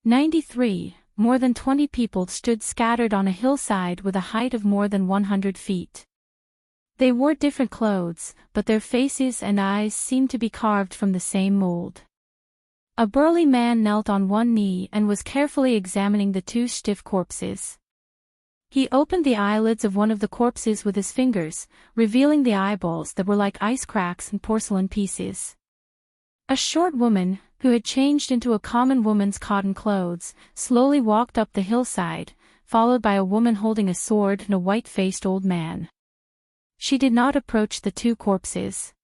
93. More than 20 people stood scattered on a hillside with a height of more than 100 feet. They wore different clothes, but their faces and eyes seemed to be carved from the same mold. A burly man knelt on one knee and was carefully examining the two stiff corpses. He opened the eyelids of one of the corpses with his fingers, revealing the eyeballs that were like ice cracks and porcelain pieces. A short woman, who had changed into a common woman's cotton clothes, slowly walked up the hillside, followed by a woman holding a sword and a white-faced old man. She did not approach the two corpses.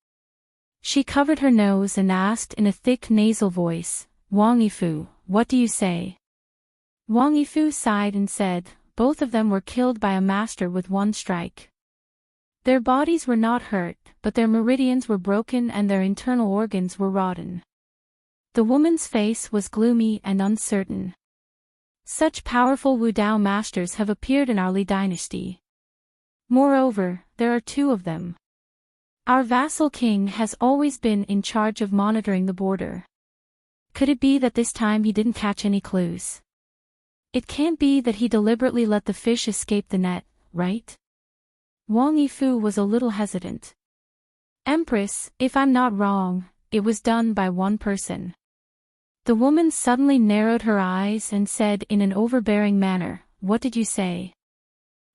She covered her nose and asked in a thick nasal voice, "Wang Yifu, what do you say?" Wang Yifu sighed and said, "Both of them were killed by a master with one strike. Their bodies were not hurt, but their meridians were broken and their internal organs were rotten." The woman's face was gloomy and uncertain. Such powerful Wu Dao masters have appeared in our Li dynasty. Moreover, there are two of them. Our vassal king has always been in charge of monitoring the border. Could it be that this time he didn't catch any clues? It can't be that he deliberately let the fish escape the net, right? Wang Yifu was a little hesitant. "Empress, if I'm not wrong, it was done by one person." The woman suddenly narrowed her eyes and said in an overbearing manner, "What did you say?"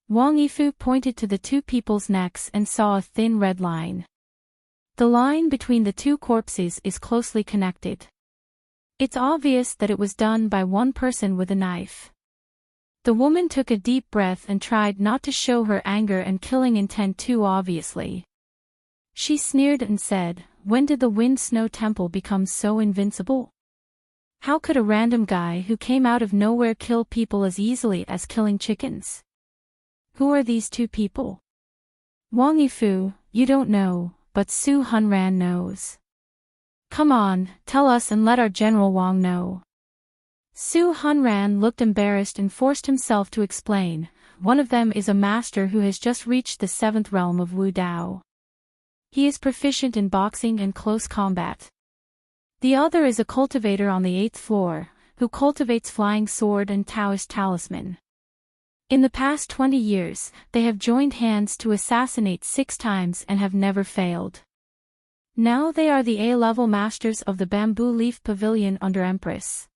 Wang Yifu pointed to the two people's necks and saw a thin red line. The line between the two corpses is closely connected. It's obvious that it was done by one person with a knife. The woman took a deep breath and tried not to show her anger and killing intent too obviously. She sneered and said, "When did the Wind Snow Temple become so invincible? How could a random guy who came out of nowhere kill people as easily as killing chickens? Who are these two people?" "Wang Yifu, you don't know, but Su Hunran knows." "Come on, tell us and let our General Wang know." Su Hunran looked embarrassed and forced himself to explain. "One of them is a master who has just reached the 7th realm of Wu Dao. He is proficient in boxing and close combat. The other is a cultivator on the 8th floor, who cultivates flying sword and Taoist talisman. In the past 20 years, they have joined hands to assassinate 6 times and have never failed. Now they are the A-level masters of the Bamboo Leaf Pavilion under Empress."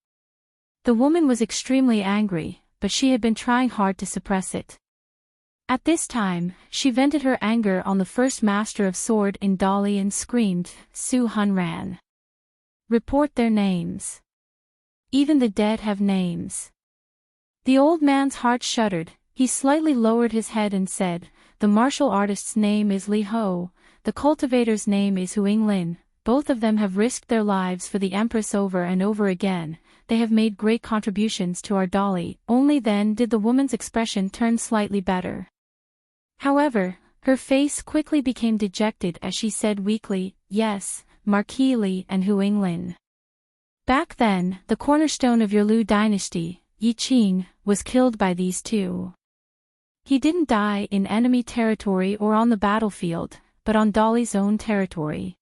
The woman was extremely angry, but she had been trying hard to suppress it. At this time, she vented her anger on the first master of sword in Dali and screamed, "Su Hunran! Report their names. Even the dead have names." The old man's heart shuddered. He slightly lowered his head and said, "The martial artist's name is Li Ho, the cultivator's name is Huing Lin. Both of them have risked their lives for the Empress over and over again. They have made great contributions to our Dali." Only then did the woman's expression turn slightly better. However, her face quickly became dejected as she said weakly, "Yes, Marquis Li and Huing Lin. Back then, the cornerstone of your Lu dynasty, Yi Qing, was killed by these two. He didn't die in enemy territory or on the battlefield, but on Dali's own territory."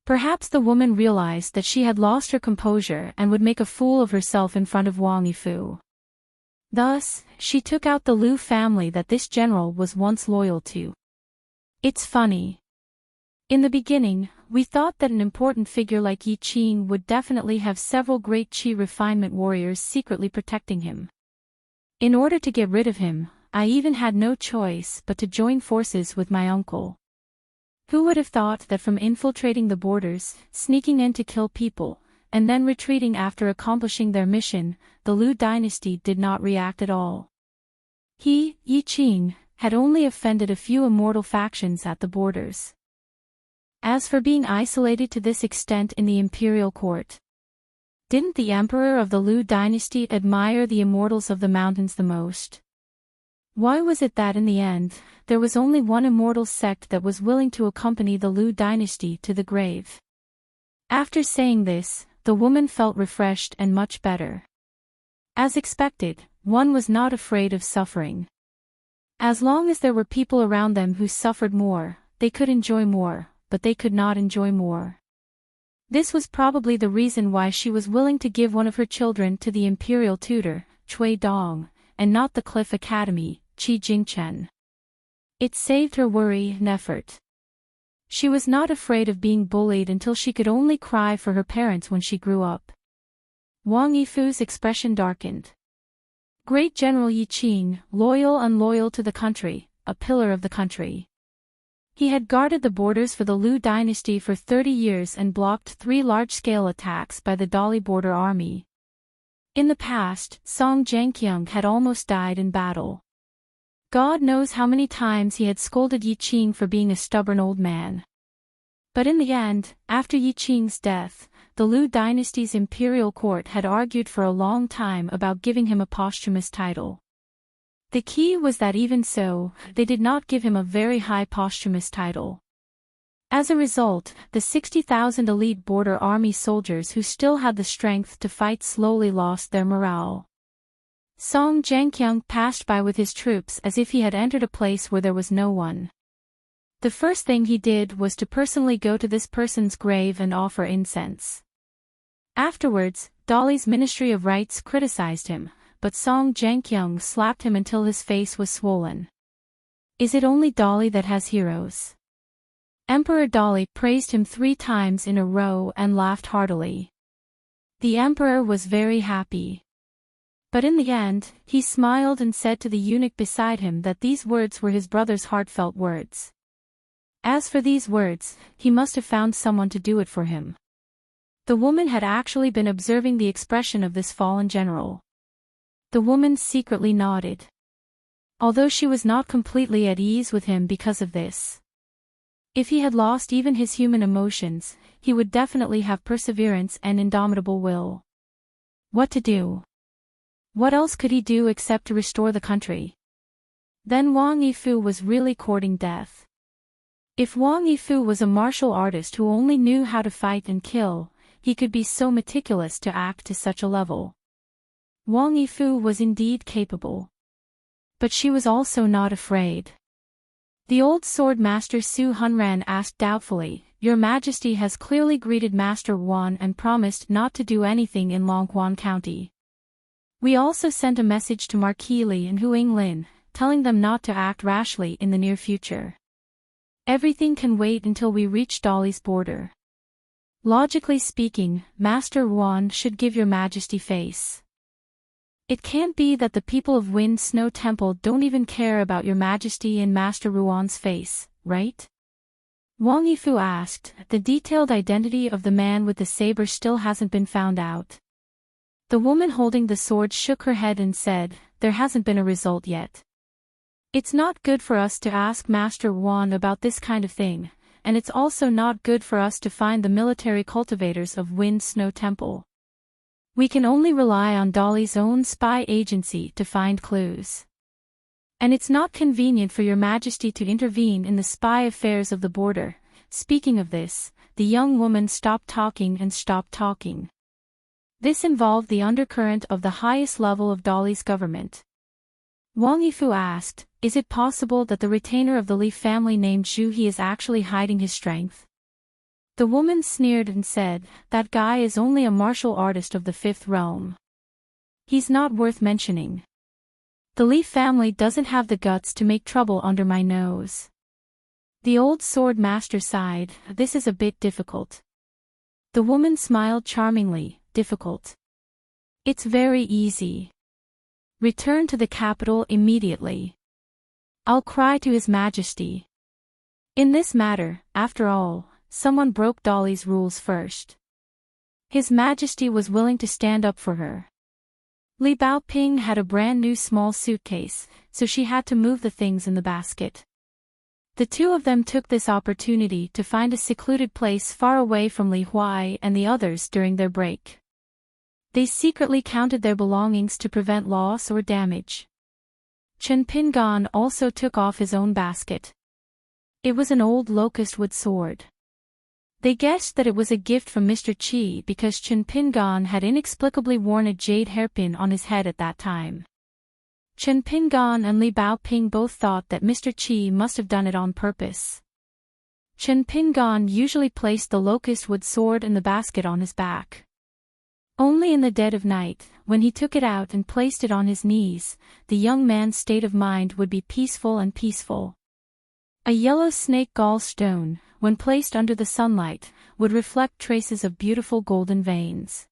Perhaps the woman realized that she had lost her composure and would make a fool of herself in front of Wang Yifu. Thus, she took out the Lu family that this general was once loyal to. "It's funny. In the beginning, we thought that an important figure like Yi Qing would definitely have several great Qi refinement warriors secretly protecting him. In order to get rid of him, I even had no choice but to join forces with my uncle. Who would have thought that from infiltrating the borders, sneaking in to kill people, and then retreating after accomplishing their mission, the Lu dynasty did not react at all. He, Yi Qing, had only offended a few immortal factions at the borders. As for being isolated to this extent in the imperial court, didn't the emperor of the Lu dynasty admire the immortals of the mountains the most? Why was it that in the end, there was only one immortal sect that was willing to accompany the Lu dynasty to the grave? After saying this, the woman felt refreshed and much better. As expected, one was not afraid of suffering. As long as there were people around them who suffered more, they could enjoy more, but they could not enjoy more. This was probably the reason why she was willing to give one of her children to the imperial tutor, Cui Dong, and not the Cliff Academy, Qi Jingchen. It saved her worry and effort. She was not afraid of being bullied until she could only cry for her parents when she grew up. Wang Yifu's expression darkened. Great General Yi Qing, unloyal to the country, a pillar of the country. He had guarded the borders for the Liu dynasty for 30 years and blocked 3 large-scale attacks by the Dali border army. In the past, Song Jianqiang had almost died in battle. God knows how many times he had scolded Yi Qing for being a stubborn old man. But in the end, after Yi Qing's death, the Liu dynasty's imperial court had argued for a long time about giving him a posthumous title. The key was that even so, they did not give him a very high posthumous title. As a result, the 60,000 elite border army soldiers who still had the strength to fight slowly lost their morale. Song Jianqiang passed by with his troops as if he had entered a place where there was no one. The first thing he did was to personally go to this person's grave and offer incense. Afterwards, Dali's Ministry of Rites criticized him, but Song Jianqiang slapped him until his face was swollen. Is it only Dali that has heroes? Emperor Dali praised him 3 times in a row and laughed heartily. The emperor was very happy. But in the end, he smiled and said to the eunuch beside him that these words were his brother's heartfelt words. As for these words, he must have found someone to do it for him. The woman had actually been observing the expression of this fallen general. The woman secretly nodded. Although she was not completely at ease with him because of this. If he had lost even his human emotions, he would definitely have perseverance and indomitable will. What to do? What else could he do except to restore the country? Then Wang Yifu was really courting death. If Wang Yifu was a martial artist who only knew how to fight and kill, he could be so meticulous to act to such a level. Wang Yifu was indeed capable. But she was also not afraid. The old sword master Su Hunran asked doubtfully, "Your Majesty has clearly greeted Master Wan and promised not to do anything in Longquan County. We also sent a message to Marquis Li and Hu Yinglin, telling them not to act rashly in the near future. Everything can wait until we reach Dali's border. Logically speaking, Master Wan should give your Majesty face. It can't be that the people of Wind Snow Temple don't even care about your Majesty and Master Ruan's face, right?" Wang Yifu asked. The detailed identity of the man with the saber still hasn't been found out. The woman holding the sword shook her head and said, "There hasn't been a result yet. It's not good for us to ask Master Wan about this kind of thing, and it's also not good for us to find the military cultivators of Wind Snow Temple. We can only rely on Dali's own spy agency to find clues. And it's not convenient for your Majesty to intervene in the spy affairs of the border." Speaking of this, the young woman stopped talking and stopped talking. This involved the undercurrent of the highest level of Dali's government. Wang Yifu asked, "Is it possible that the retainer of the Li family named Zhu He is actually hiding his strength?" The woman sneered and said, "That guy is only a martial artist of the 5th realm. He's not worth mentioning. The Li family doesn't have the guts to make trouble under my nose." The old sword master sighed. "This is a bit difficult." The woman smiled charmingly. "Difficult? It's very easy. Return to the capital immediately. I'll cry to His Majesty." In this matter, after all, someone broke Dali's rules first. His Majesty was willing to stand up for her. Li Baoping had a brand new small suitcase, so she had to move the things in the basket. The two of them took this opportunity to find a secluded place far away from Li Huai and the others during their break. They secretly counted their belongings to prevent loss or damage. Chen Pingan also took off his own basket. It was an old locust wood sword. They guessed that it was a gift from Mr. Qi because Chen Pingan had inexplicably worn a jade hairpin on his head at that time. Chen Pingan and Li Baoping both thought that Mr. Qi must have done it on purpose. Chen Pingan usually placed the locust wood sword in the basket on his back. Only in the dead of night, when he took it out and placed it on his knees, the young man's state of mind would be peaceful and peaceful. A yellow snake gallstone, when placed under the sunlight, would reflect traces of beautiful golden veins.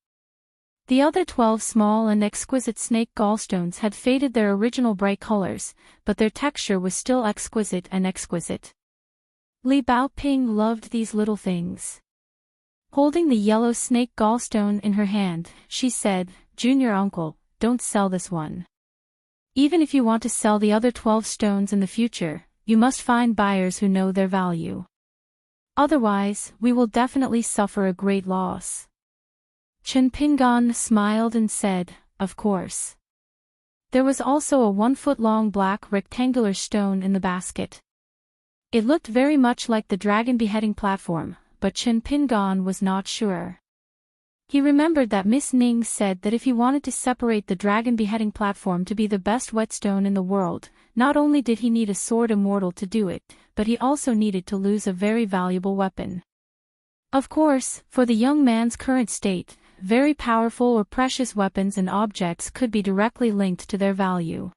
The other 12 small and exquisite snake gallstones had faded their original bright colors, but their texture was still exquisite and exquisite. Li Baoping loved these little things. Holding the yellow snake gallstone in her hand, she said, "Junior uncle, don't sell this one. Even if you want to sell the other 12 stones in the future, you must find buyers who know their value. Otherwise, we will definitely suffer a great loss." Chen Pingan smiled and said, "Of course." There was also a 1-foot-long black rectangular stone in the basket. It looked very much like the dragon beheading platform, but Chen Pingan was not sure. He remembered that Miss Ning said that if he wanted to separate the dragon beheading platform to be the best whetstone in the world, not only did he need a sword immortal to do it, but he also needed to lose a very valuable weapon. Of course, for the young man's current state, very powerful or precious weapons and objects could be directly linked to their value.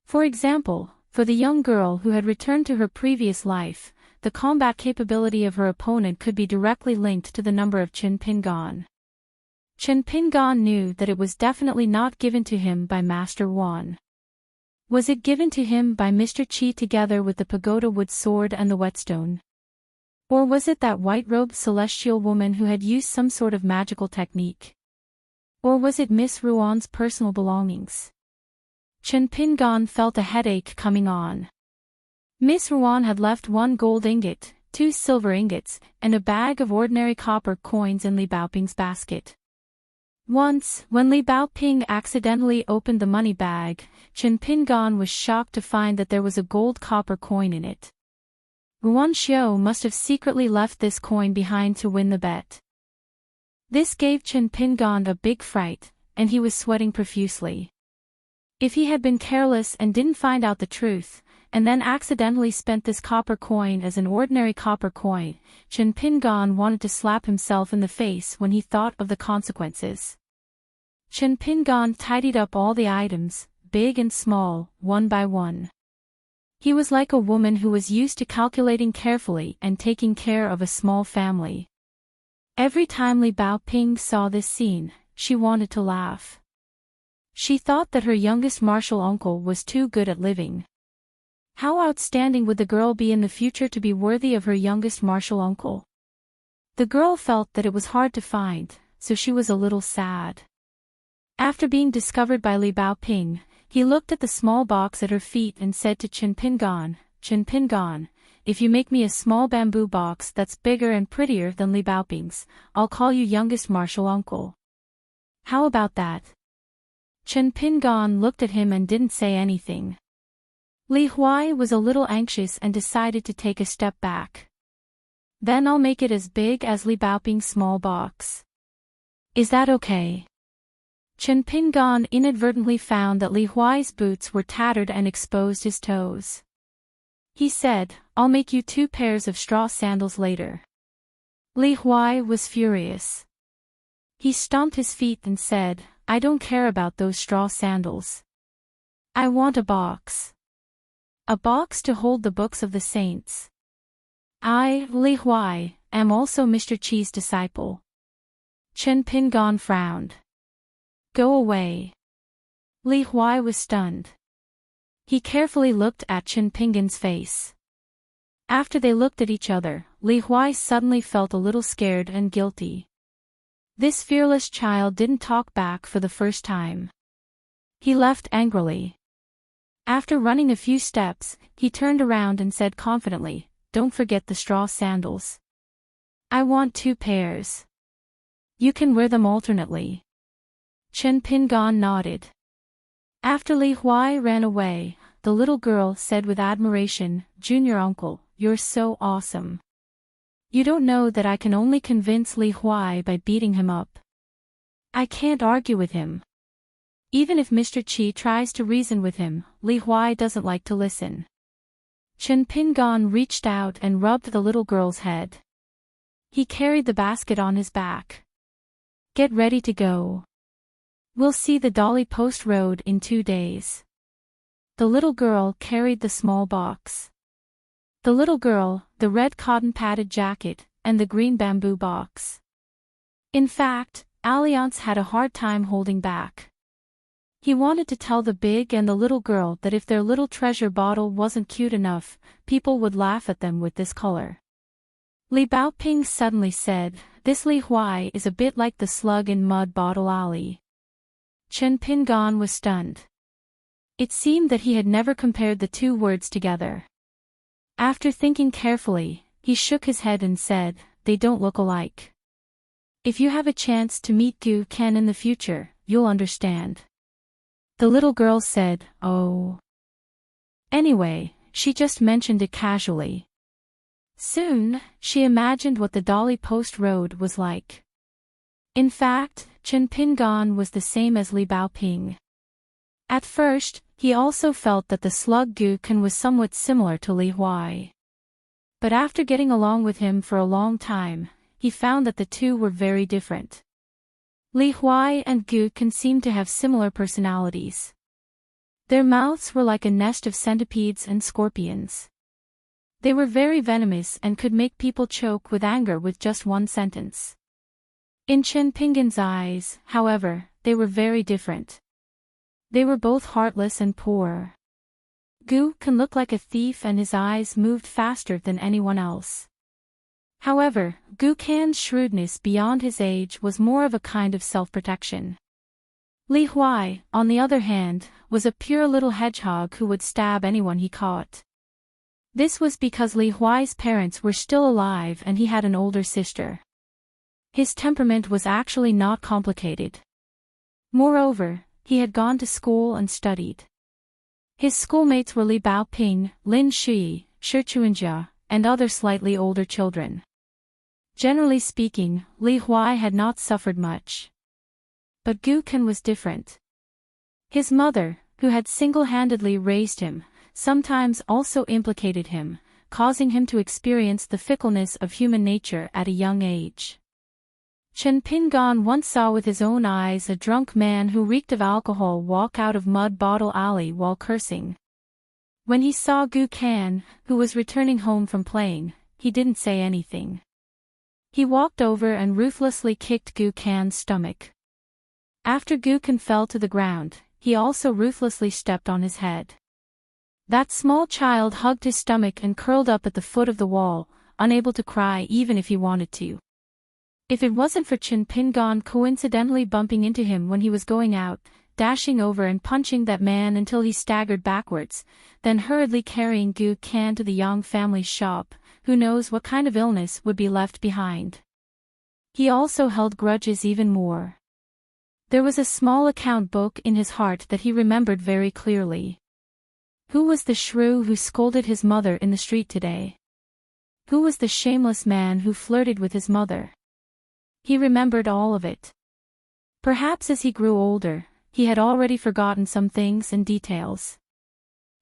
For example, for the young girl who had returned to her previous life, the combat capability of her opponent could be directly linked to the number of Chen Pingan. Chen Pingan knew that it was definitely not given to him by Master Wan. Was it given to him by Mr. Qi together with the pagoda wood sword and the whetstone? Or was it that white-robed celestial woman who had used some sort of magical technique? Or was it Miss Ruan's personal belongings? Chen Pingan felt a headache coming on. Miss Ruan had left 1 gold ingot, 2 silver ingots, and a bag of ordinary copper coins in Li Baoping's basket. Once, when Li Baoping accidentally opened the money bag, Chen Pingan was shocked to find that there was a gold copper coin in it. Ruan Xiao must have secretly left this coin behind to win the bet. This gave Chen Pingan a big fright, and he was sweating profusely. If he had been careless and didn't find out the truth, and then accidentally spent this copper coin as an ordinary copper coin, Chen Pingan wanted to slap himself in the face when he thought of the consequences. Chen Pingan tidied up all the items, big and small, one by one. He was like a woman who was used to calculating carefully and taking care of a small family. Every time Li Baoping saw this scene, she wanted to laugh. She thought that her youngest martial uncle was too good at living. How outstanding would the girl be in the future to be worthy of her youngest martial uncle? The girl felt that it was hard to find, so she was a little sad. After being discovered by Li Baoping, he looked at the small box at her feet and said to Chen Pingan, "Chen Pingan, if you make me a small bamboo box that's bigger and prettier than Li Baoping's, I'll call you youngest martial uncle. How about that?" Chen Pingan looked at him and didn't say anything. Li Huai was a little anxious and decided to take a step back. "Then I'll make it as big as Li Baoping's small box. Is that okay?" Chen Pingan inadvertently found that Li Huai's boots were tattered and exposed his toes. He said, "I'll make you 2 pairs of straw sandals later." Li Huai was furious. He stomped his feet and said, "I don't care about those straw sandals. I want a box. A box to hold the books of the saints. I, Li Huai, am also Mr. Qi's disciple." Chen Pingan frowned. "Go away." Li Huai was stunned. He carefully looked at Chen Pingan's face. After they looked at each other, Li Huai suddenly felt a little scared and guilty. This fearless child didn't talk back for the first time. He left angrily. After running a few steps, he turned around and said confidently, "Don't forget the straw sandals. I want 2 pairs. You can wear them alternately." Chen Pingan nodded. After Li Huai ran away, the little girl said with admiration, "Junior uncle, you're so awesome. You don't know that I can only convince Li Huai by beating him up. I can't argue with him. Even if Mr. Qi tries to reason with him, Li Huai doesn't like to listen. Chen Pingon reached out and rubbed the little girl's head. He carried the basket on his back. Get ready to go. We'll see the Dolly Post Road in 2 days. The little girl carried the small box. The little girl, the red cotton padded jacket, and the green bamboo box. In fact, Alliance had a hard time holding back. He wanted to tell the big and the little girl that if their little treasure bottle wasn't cute enough, people would laugh at them with this color. Li Baoping suddenly said, "This Li Huai is a bit like the slug in Mud Bottle Alley." Chen Pingon was stunned. It seemed that he had never compared the two words together. After thinking carefully, he shook his head and said, "They don't look alike. If you have a chance to meet Gu Ken in the future, you'll understand." The little girl said, "Oh." Anyway, she just mentioned it casually. Soon, she imagined what the Dolly Post Road was like. In fact, Chen Pingon was the same as Li Baoping. At first, he also felt that the slug Gu Ken was somewhat similar to Li Huai. But after getting along with him for a long time, he found that the two were very different. Li Huai and Gu Ken seemed to have similar personalities. Their mouths were like a nest of centipedes and scorpions. They were very venomous and could make people choke with anger with just one sentence. In Chen Pingon's eyes, however, they were very different. They were both heartless and poor. Gu Ken looked like a thief and his eyes moved faster than anyone else. However, Gu Ken's shrewdness beyond his age was more of a kind of self-protection. Li Huai, on the other hand, was a pure little hedgehog who would stab anyone he caught. This was because Li Huai's parents were still alive and he had an older sister. His temperament was actually not complicated. Moreover, he had gone to school and studied. His schoolmates were Li Baoping, Lin Shui, Shi Chuanjia, and other slightly older children. Generally speaking, Li Huai had not suffered much. But Gu Ken was different. His mother, who had single-handedly raised him, sometimes also implicated him, causing him to experience the fickleness of human nature at a young age. Chen Pingon once saw with his own eyes a drunk man who reeked of alcohol walk out of Mud Bottle Alley while cursing. When he saw Gu Ken, who was returning home from playing, he didn't say anything. He walked over and ruthlessly kicked Gu Ken's stomach. After Gu Ken fell to the ground, he also ruthlessly stepped on his head. That small child hugged his stomach and curled up at the foot of the wall, unable to cry even if he wanted to. If it wasn't for Chen Pingon coincidentally bumping into him when he was going out, dashing over and punching that man until he staggered backwards, then hurriedly carrying Gu Ken to the Yang family's shop, who knows what kind of illness would be left behind. He also held grudges even more. There was a small account book in his heart that he remembered very clearly. Who was the shrew who scolded his mother in the street today? Who was the shameless man who flirted with his mother? He remembered all of it. Perhaps as he grew older, he had already forgotten some things and details.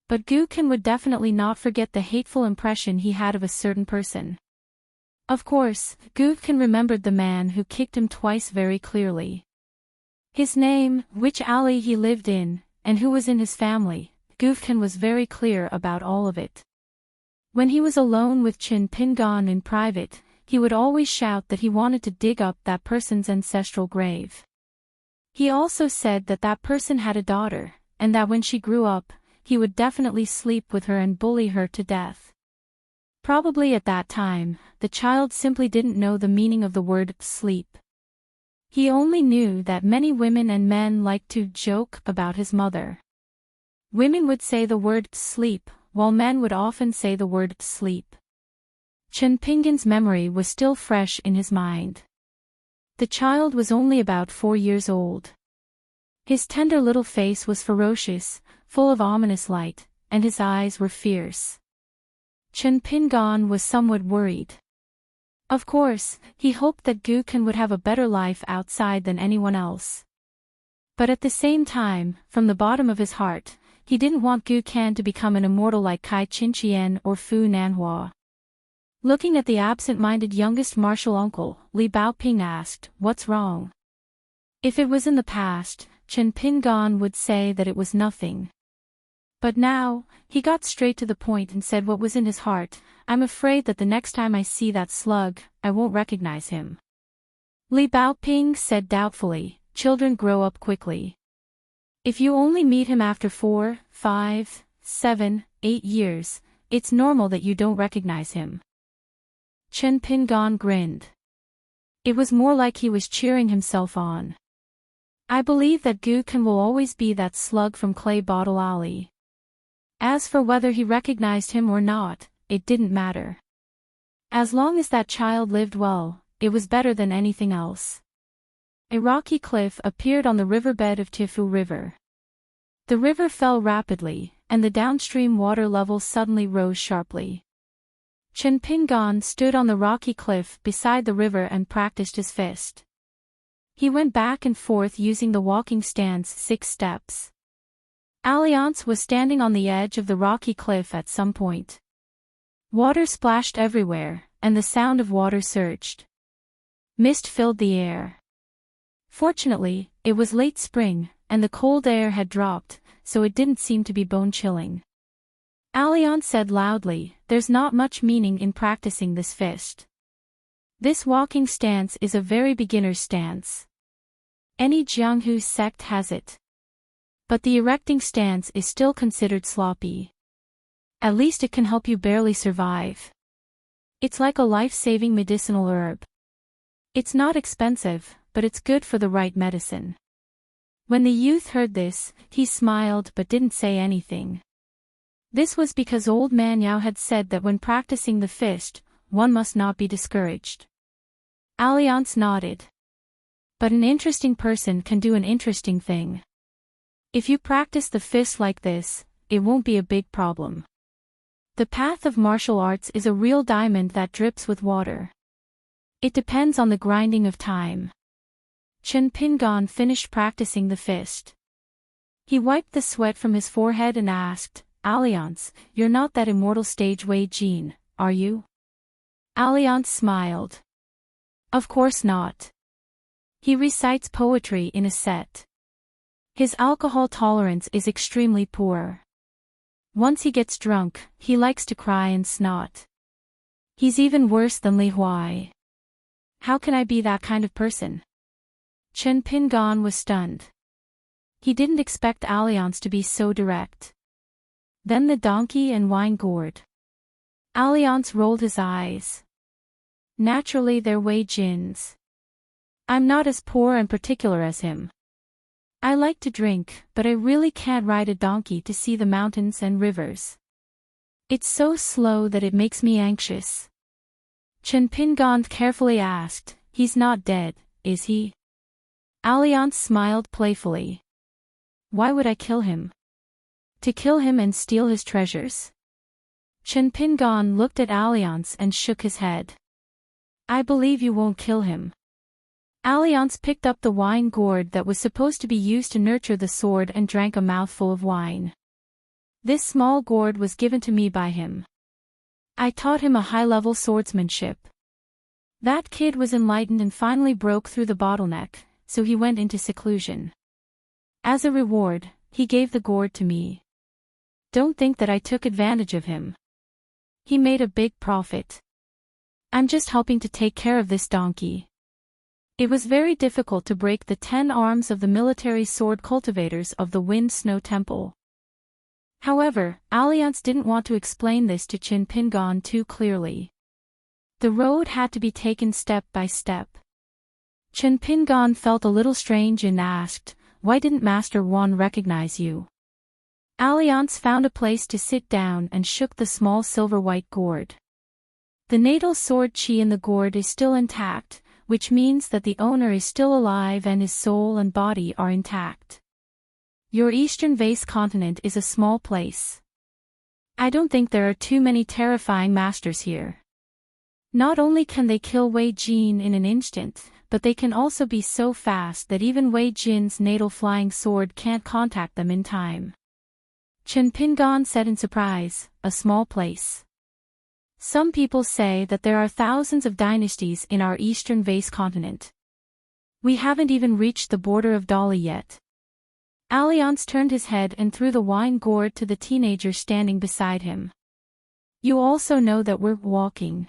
But Gu Ken would definitely not forget the hateful impression he had of a certain person. Of course, Gu Ken remembered the man who kicked him twice very clearly. His name, which alley he lived in, and who was in his family. Gu Ken was very clear about all of it. When he was alone with Chen Pingon in private, he would always shout that he wanted to dig up that person's ancestral grave. He also said that that person had a daughter, and that when she grew up, he would definitely sleep with her and bully her to death. Probably at that time, the child simply didn't know the meaning of the word sleep. He only knew that many women and men liked to joke about his mother. Women would say the word sleep, while men would often say the word sleep. Chen Pingon's memory was still fresh in his mind. The child was only about 4 years old. His tender little face was ferocious, full of ominous light, and his eyes were fierce. Chen Pingon was somewhat worried. Of course, he hoped that Gu Ken would have a better life outside than anyone else. But at the same time, from the bottom of his heart, he didn't want Gu Kan to become an immortal like Kai Qinqian or Fu Nanhua. Looking at the absent-minded youngest martial uncle, Li Baoping asked, "What's wrong?" If it was in the past, Chen Pingan would say that it was nothing. But now, he got straight to the point and said what was in his heart. "I'm afraid that the next time I see that slug, I won't recognize him." Li Baoping said doubtfully, "Children grow up quickly. If you only meet him after 4, 5, 7, 8 years, it's normal that you don't recognize him." Chen Pingan grinned. It was more like he was cheering himself on. "I believe that Gu Kan will always be that slug from Clay Bottle Alley." As for whether he recognized him or not, it didn't matter. As long as that child lived well, it was better than anything else. A rocky cliff appeared on the riverbed of Tifu River. The river fell rapidly, and the downstream water level suddenly rose sharply. Chen Pingan stood on the rocky cliff beside the river and practiced his fist. He went back and forth using the walking stance 6 steps. Alliance was standing on the edge of the rocky cliff at some point. Water splashed everywhere, and the sound of water surged. Mist filled the air. Fortunately, it was late spring, and the cold air had dropped, so it didn't seem to be bone-chilling. Alliance said loudly, "There's not much meaning in practicing this fist. This walking stance is a very beginner's stance. Any Jianghu sect has it. But the erecting stance is still considered sloppy. At least it can help you barely survive. It's like a life-saving medicinal herb. It's not expensive, but it's good for the right medicine." When the youth heard this, he smiled but didn't say anything. This was because old man Yao had said that when practicing the fist, one must not be discouraged. Alliance nodded. But an interesting person can do an interesting thing. If you practice the fist like this, it won't be a big problem. The path of martial arts is a real diamond that drips with water. It depends on the grinding of time. Chen Pingan finished practicing the fist. He wiped the sweat from his forehead and asked, "Alliance, you're not that immortal stage Wei Jin, are you?" Alliance smiled. "Of course not. He recites poetry in a set. His alcohol tolerance is extremely poor. Once he gets drunk, he likes to cry and snot. He's even worse than Li Huai. How can I be that kind of person?" Chen Pingan was stunned. He didn't expect Alliance to be so direct. Then the donkey and wine gourd. Alliance rolled his eyes. "Naturally they're Wei Jin's. I'm not as poor and particular as him. I like to drink, but I really can't ride a donkey to see the mountains and rivers. It's so slow that it makes me anxious." Chen Pingan carefully asked, "He's not dead, is he?" Alliance smiled playfully. "Why would I kill him? To kill him and steal his treasures?" Chen Pingan looked at Alliance and shook his head. "I believe you won't kill him." Alliance picked up the wine gourd that was supposed to be used to nurture the sword and drank a mouthful of wine. "This small gourd was given to me by him. I taught him a high-level swordsmanship. That kid was enlightened and finally broke through the bottleneck, so he went into seclusion. As a reward, he gave the gourd to me. Don't think that I took advantage of him. He made a big profit. I'm just helping to take care of this donkey." It was very difficult to break the 10 arms of the military sword cultivators of the Wind Snow Temple. However, Alliance didn't want to explain this to Chen Pingan too clearly. The road had to be taken step by step. Chen Pingan felt a little strange and asked, "Why didn't Master Wan recognize you?" Alliance found a place to sit down and shook the small silver-white gourd. The natal sword chi in the gourd is still intact, which means that the owner is still alive and his soul and body are intact. Your eastern vase continent is a small place. I don't think there are too many terrifying masters here. Not only can they kill Wei Jin in an instant, but they can also be so fast that even Wei Jin's natal flying sword can't contact them in time. Chinpingan said in surprise, a small place. Some people say that there are thousands of dynasties in our eastern vast continent. We haven't even reached the border of Dali yet. Alliance turned his head and threw the wine gourd to the teenager standing beside him. You also know that we're walking.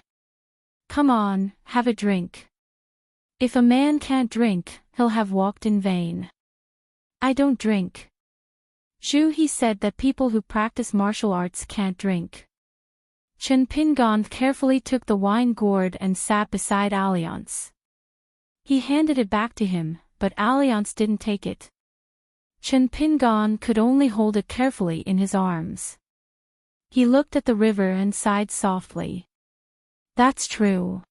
Come on, have a drink. If a man can't drink, he'll have walked in vain. I don't drink. Zhu He said that people who practice martial arts can't drink. Chinpingan carefully took the wine gourd and sat beside Alliance. He handed it back to him, but Alliance didn't take it. Chinpingan could only hold it carefully in his arms. He looked at the river and sighed softly. That's true.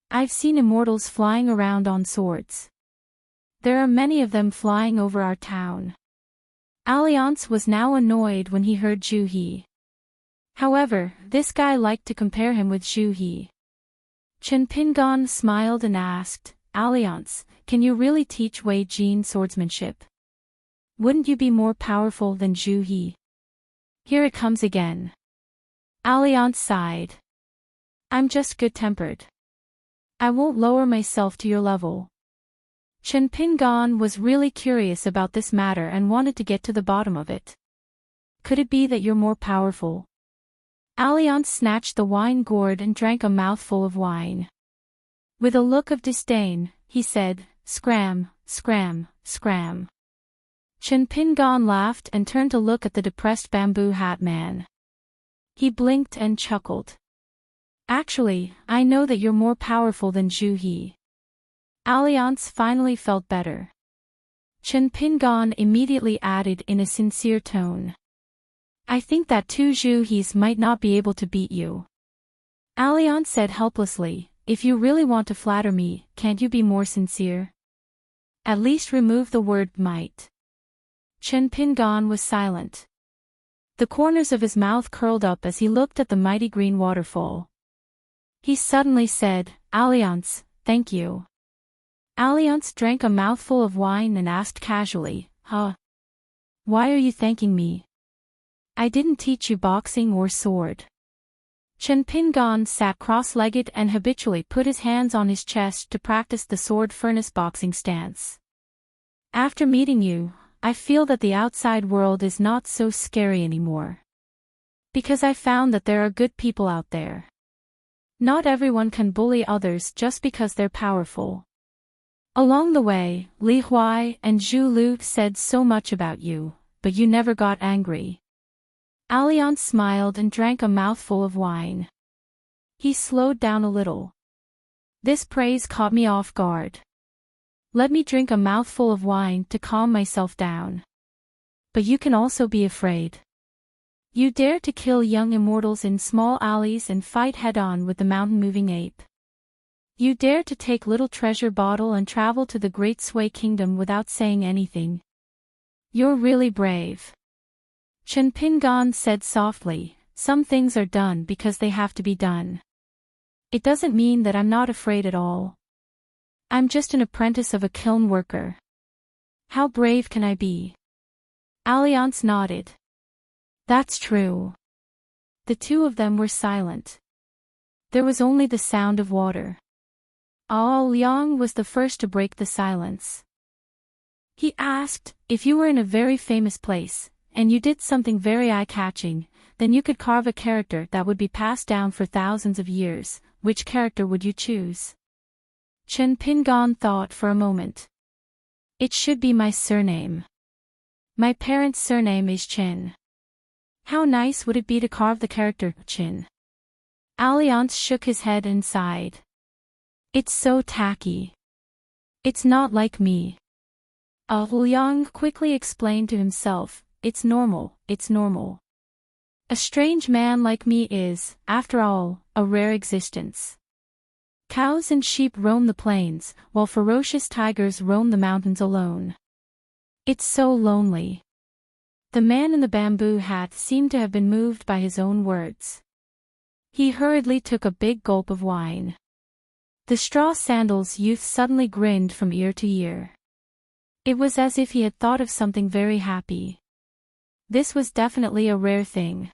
I've seen immortals flying around on swords. There are many of them flying over our town. Alliance was now annoyed when he heard Zhu He. However, this guy liked to compare him with Zhu He. Chinpingan smiled and asked, Alliance, can you really teach Wei Jin swordsmanship? Wouldn't you be more powerful than Zhu He? Here it comes again. Alliance sighed. I'm just good-tempered. I won't lower myself to your level. Chinpingan was really curious about this matter and wanted to get to the bottom of it. Could it be that you're more powerful? Alliance snatched the wine gourd and drank a mouthful of wine. With a look of disdain, he said, Scram, scram, scram. Chinpingan laughed and turned to look at the depressed bamboo hat man. He blinked and chuckled. Actually, I know that you're more powerful than Zhu He. Alliance finally felt better. Chinpingan immediately added in a sincere tone. I think that two Zhu He's might not be able to beat you. Alliance said helplessly, if you really want to flatter me, can't you be more sincere? At least remove the word might. Chinpingan was silent. The corners of his mouth curled up as he looked at the mighty green waterfall. He suddenly said, Alliance, thank you. Alliance drank a mouthful of wine and asked casually, Huh? Why are you thanking me? I didn't teach you boxing or sword. Chinpingan sat cross-legged and habitually put his hands on his chest to practice the sword furnace boxing stance. After meeting you, I feel that the outside world is not so scary anymore. Because I found that there are good people out there. Not everyone can bully others just because they're powerful. Along the way, Li Huai and Zhu Lu said so much about you, but you never got angry. Alliance smiled and drank a mouthful of wine. He slowed down a little. This praise caught me off guard. Let me drink a mouthful of wine to calm myself down. But you can also be afraid. You dare to kill young immortals in small alleys and fight head-on with the mountain-moving ape. You dare to take little treasure bottle and travel to the Great Sui Kingdom without saying anything. You're really brave. Chinpingan said softly, some things are done because they have to be done. It doesn't mean that I'm not afraid at all. I'm just an apprentice of a kiln worker. How brave can I be? Alliance nodded. That's true. The two of them were silent. There was only the sound of water. Ao Liang was the first to break the silence. He asked, if you were in a very famous place, and you did something very eye-catching, then you could carve a character that would be passed down for thousands of years, which character would you choose? Chinpingan thought for a moment. It should be my surname. My parents' surname is Chin. How nice would it be to carve the character Chin? Alliance shook his head and sighed. It's so tacky. It's not like me. Liang quickly explained to himself, it's normal, it's normal. A strange man like me is, after all, a rare existence. Cows and sheep roam the plains, while ferocious tigers roam the mountains alone. It's so lonely. The man in the bamboo hat seemed to have been moved by his own words. He hurriedly took a big gulp of wine. The straw sandals youth suddenly grinned from ear to ear. It was as if he had thought of something very happy. This was definitely a rare thing.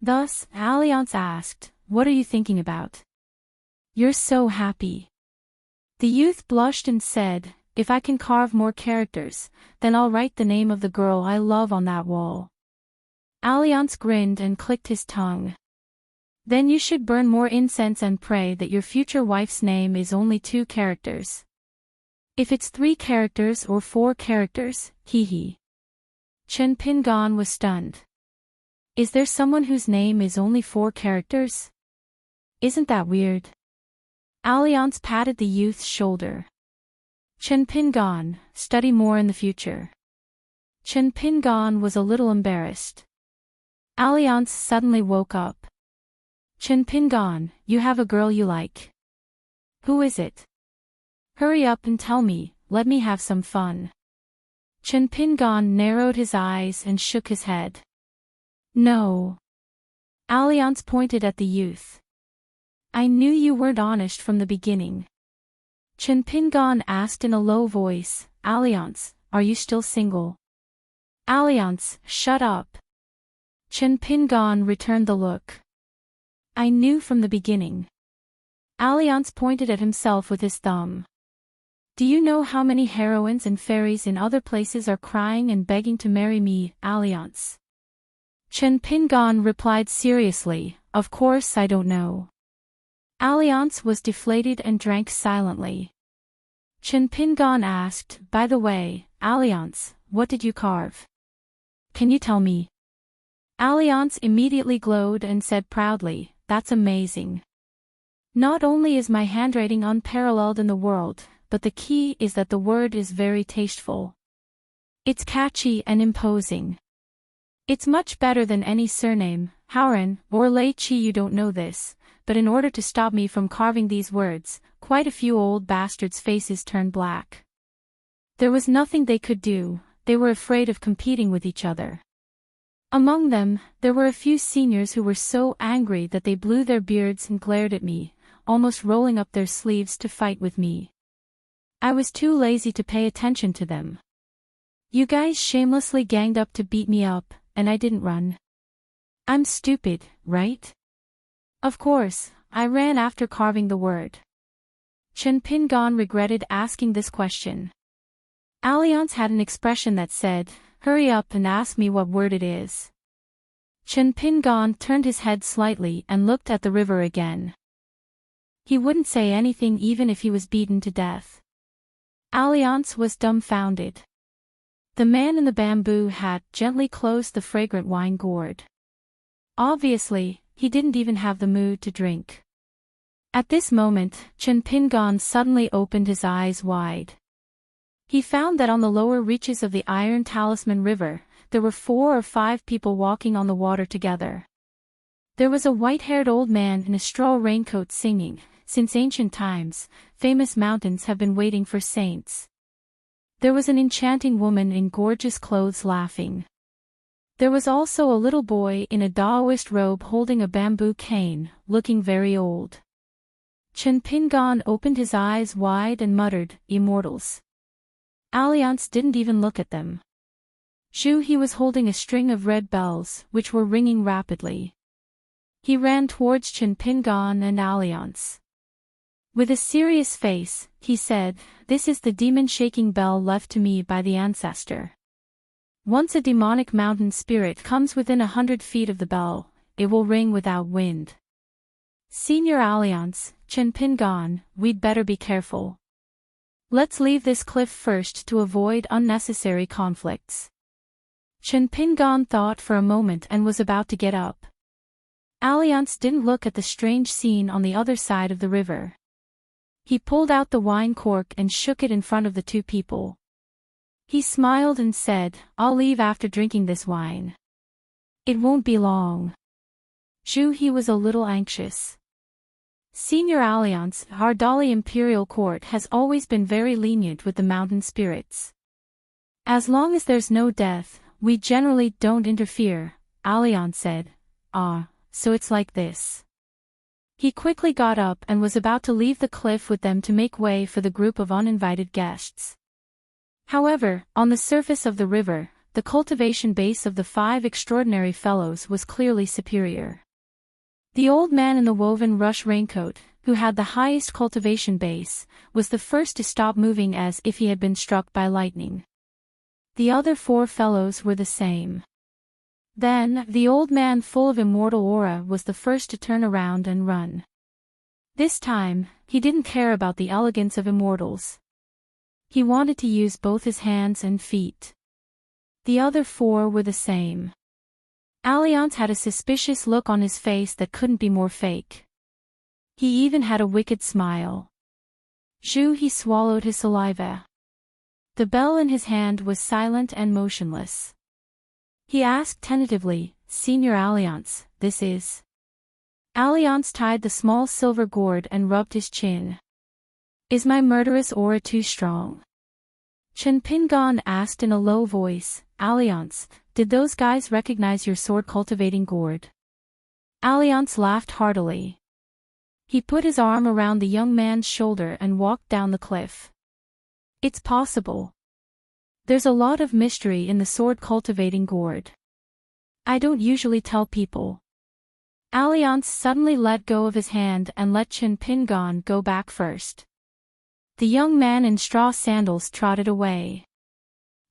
Thus, Alliance asked, "What are you thinking about? You're so happy." The youth blushed and said, "If I can carve more characters, then I'll write the name of the girl I love on that wall." Alliance grinned and clicked his tongue. "Then you should burn more incense and pray that your future wife's name is only 2 characters. If it's 3 characters or 4 characters, hee. Chen Pingan was stunned. Is there someone whose name is only 4 characters? Isn't that weird? Alliance patted the youth's shoulder. Chen Pingan, study more in the future. Chen Pingan was a little embarrassed. Alliance suddenly woke up. Chen Pingan, you have a girl you like. Who is it? Hurry up and tell me, let me have some fun. Chen Pingan narrowed his eyes and shook his head. No. Alliance pointed at the youth. I knew you weren't honest from the beginning. Chen Pingan asked in a low voice, Alliance, are you still single? Alliance, shut up. Chen Pingan returned the look. I knew from the beginning. Alliance pointed at himself with his thumb. Do you know how many heroines and fairies in other places are crying and begging to marry me, Alliance? Chen Pingan replied seriously, Of course I don't know. Alliance was deflated and drank silently. Chen Pingan asked, By the way, Alliance, what did you carve? Can you tell me? Alliance immediately glowed and said proudly, That's amazing. Not only is my handwriting unparalleled in the world, but the key is that the word is very tasteful. It's catchy and imposing. It's much better than any surname, Hauran, or Lei Chi. You don't know this, but in order to stop me from carving these words, quite a few old bastards' faces turned black. There was nothing they could do, they were afraid of competing with each other. Among them, there were a few seniors who were so angry that they blew their beards and glared at me, almost rolling up their sleeves to fight with me. I was too lazy to pay attention to them. You guys shamelessly ganged up to beat me up, and I didn't run. I'm stupid, right? Of course, I ran after carving the word. Chen Pingan regretted asking this question. Alliance had an expression that said, Hurry up and ask me what word it is. Chen Pingan turned his head slightly and looked at the river again. He wouldn't say anything even if he was beaten to death. Alliance was dumbfounded. The man in the bamboo hat gently closed the fragrant wine gourd. Obviously, he didn't even have the mood to drink. At this moment, Chen Pingan suddenly opened his eyes wide. He found that on the lower reaches of the Iron Talisman River, there were 4 or 5 people walking on the water together. There was a white-haired old man in a straw raincoat singing, Since ancient times, famous mountains have been waiting for saints. There was an enchanting woman in gorgeous clothes laughing. There was also a little boy in a Taoist robe holding a bamboo cane, looking very old. Chen Pingan opened his eyes wide and muttered, Immortals. Alliance didn't even look at them. He was holding a string of red bells, which were ringing rapidly. He ran towards Chen Pingan and Alliance. With a serious face, he said, This is the demon-shaking bell left to me by the ancestor. Once a demonic mountain spirit comes within 100 feet of the bell, it will ring without wind. Senior Alliance, Chen Pingan, we'd better be careful. Let's leave this cliff first to avoid unnecessary conflicts. Chen Pingan thought for a moment and was about to get up. Alliance didn't look at the strange scene on the other side of the river. He pulled out the wine cork and shook it in front of the 2 people. He smiled and said, I'll leave after drinking this wine. It won't be long. He was a little anxious. Senior Alliance, our Dali Imperial Court has always been very lenient with the mountain spirits. As long as there's no death, we generally don't interfere, Alliance said. So it's like this. He quickly got up and was about to leave the cliff with them to make way for the group of uninvited guests. However, on the surface of the river, the cultivation base of the 5 extraordinary fellows was clearly superior. The old man in the woven rush raincoat, who had the highest cultivation base, was the first to stop moving as if he had been struck by lightning. The other 4 fellows were the same. Then, the old man full of immortal aura was the first to turn around and run. This time, he didn't care about the elegance of immortals. He wanted to use both his hands and feet. The other 4 were the same. Alliance had a suspicious look on his face that couldn't be more fake. He even had a wicked smile. He swallowed his saliva. The bell in his hand was silent and motionless. He asked tentatively, "Senior Alliance, this is?" Alliance tied the small silver gourd and rubbed his chin. "Is my murderous aura too strong?" Chen Pingon asked in a low voice. "Alliance, did those guys recognize your sword-cultivating gourd?" Alliance laughed heartily. He put his arm around the young man's shoulder and walked down the cliff. "It's possible. There's a lot of mystery in the sword-cultivating gourd. I don't usually tell people." Alliance suddenly let go of his hand and let Chen Pingon go back first. The young man in straw sandals trotted away.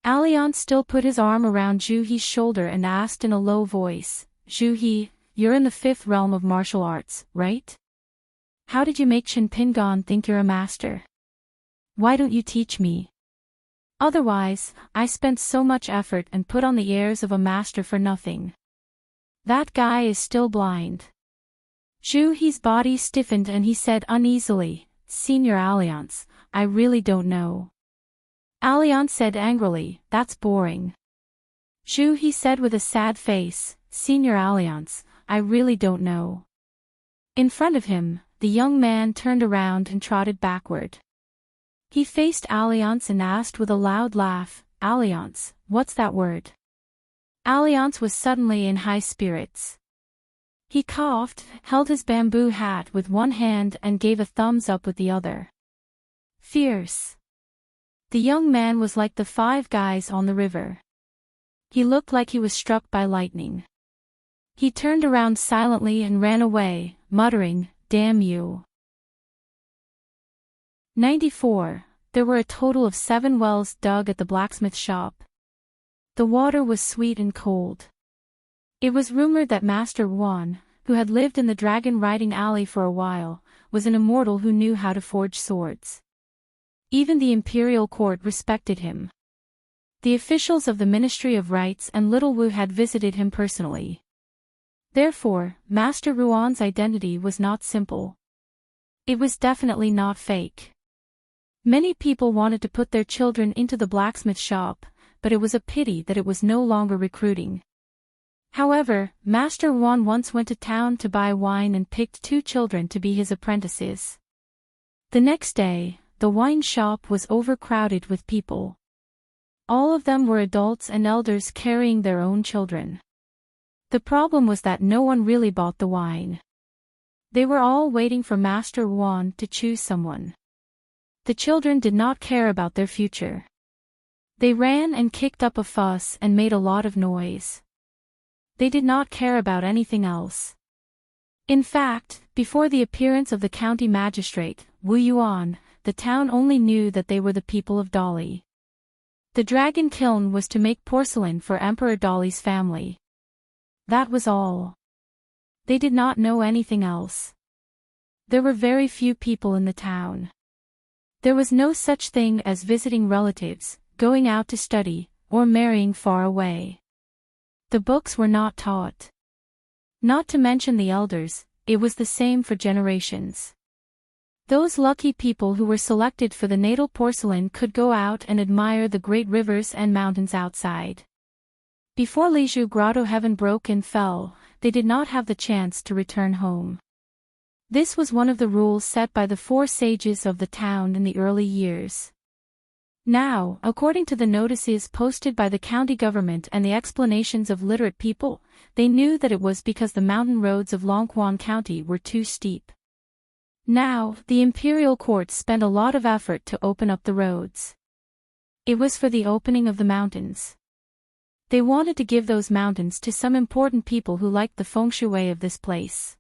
Alliance still put his arm around Juhi's shoulder and asked in a low voice, "Juhi, you're in the 5th realm of martial arts, right? How did you make Chen Pingon think you're a master? Why don't you teach me? Otherwise, I spent so much effort and put on the airs of a master for nothing. That guy is still blind." Juhi's body stiffened and he said uneasily, "Senior Alliance, I really don't know." Alliance said angrily, "That's boring." Juhi said with a sad face, "Senior Alliance, I really don't know." In front of him, the young man turned around and trotted backward. He faced Alliance and asked with a loud laugh, "Alliance, what's that word?" Alliance was suddenly in high spirits. He coughed, held his bamboo hat with one hand and gave a thumbs up with the other. "Fierce." The young man was like the 5 guys on the river. He looked like he was struck by lightning. He turned around silently and ran away, muttering, "Damn you." 94. There were a total of 7 wells dug at the blacksmith shop. The water was sweet and cold. It was rumored that Master Wan, who had lived in the dragon-riding alley for a while, was an immortal who knew how to forge swords. Even the imperial court respected him. The officials of the Ministry of Rites and Little Wu had visited him personally. Therefore, Master Ruan's identity was not simple. It was definitely not fake. Many people wanted to put their children into the blacksmith shop, but it was a pity that it was no longer recruiting. However, Master Ruan once went to town to buy wine and picked 2 children to be his apprentices. The next day, the wine shop was overcrowded with people. All of them were adults and elders carrying their own children. The problem was that no one really bought the wine. They were all waiting for Master Wan to choose someone. The children did not care about their future. They ran and kicked up a fuss and made a lot of noise. They did not care about anything else. In fact, before the appearance of the county magistrate, Wu Yuan, the town only knew that they were the people of Dali. The dragon kiln was to make porcelain for Emperor Dali's family. That was all. They did not know anything else. There were very few people in the town. There was no such thing as visiting relatives, going out to study, or marrying far away. The books were not taught. Not to mention the elders, it was the same for generations. Those lucky people who were selected for the natal porcelain could go out and admire the great rivers and mountains outside. Before Liju Grotto heaven broke and fell, they did not have the chance to return home. This was one of the rules set by the 4 sages of the town in the early years. Now, according to the notices posted by the county government and the explanations of literate people, they knew that it was because the mountain roads of Longquan County were too steep. Now, the imperial court spent a lot of effort to open up the roads. It was for the opening of the mountains. They wanted to give those mountains to some important people who liked the feng shui of this place.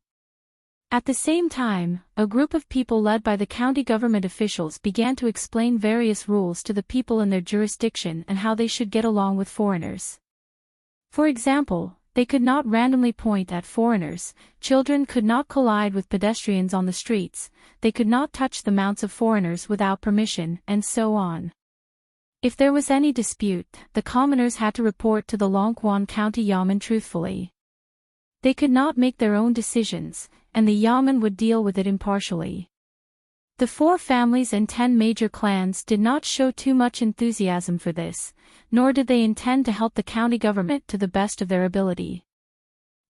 At the same time, a group of people led by the county government officials began to explain various rules to the people in their jurisdiction and how they should get along with foreigners. For example, they could not randomly point at foreigners, children could not collide with pedestrians on the streets, they could not touch the mounts of foreigners without permission, and so on. If there was any dispute, the commoners had to report to the Longquan County Yamen truthfully. They could not make their own decisions, and the Yamen would deal with it impartially. The 4 families and 10 major clans did not show too much enthusiasm for this, nor did they intend to help the county government to the best of their ability.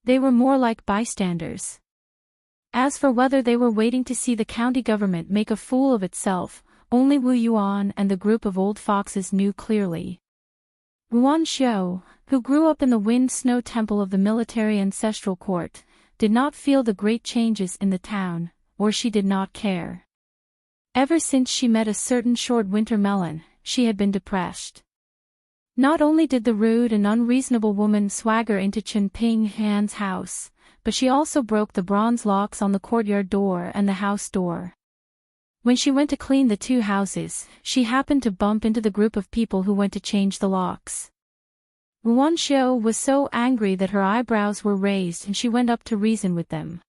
They were more like bystanders. As for whether they were waiting to see the county government make a fool of itself, only Wu Yuan and the group of old foxes knew clearly. Ruan Xiao, who grew up in the Wind Snow Temple of the military ancestral court, did not feel the great changes in the town, or she did not care. Ever since she met a certain short winter melon, she had been depressed. Not only did the rude and unreasonable woman swagger into Chen Ping Han's house, but she also broke the bronze locks on the courtyard door and the house door. When she went to clean the 2 houses, she happened to bump into the group of people who went to change the locks. Ruan Xiao was so angry that her eyebrows were raised and she went up to reason with them.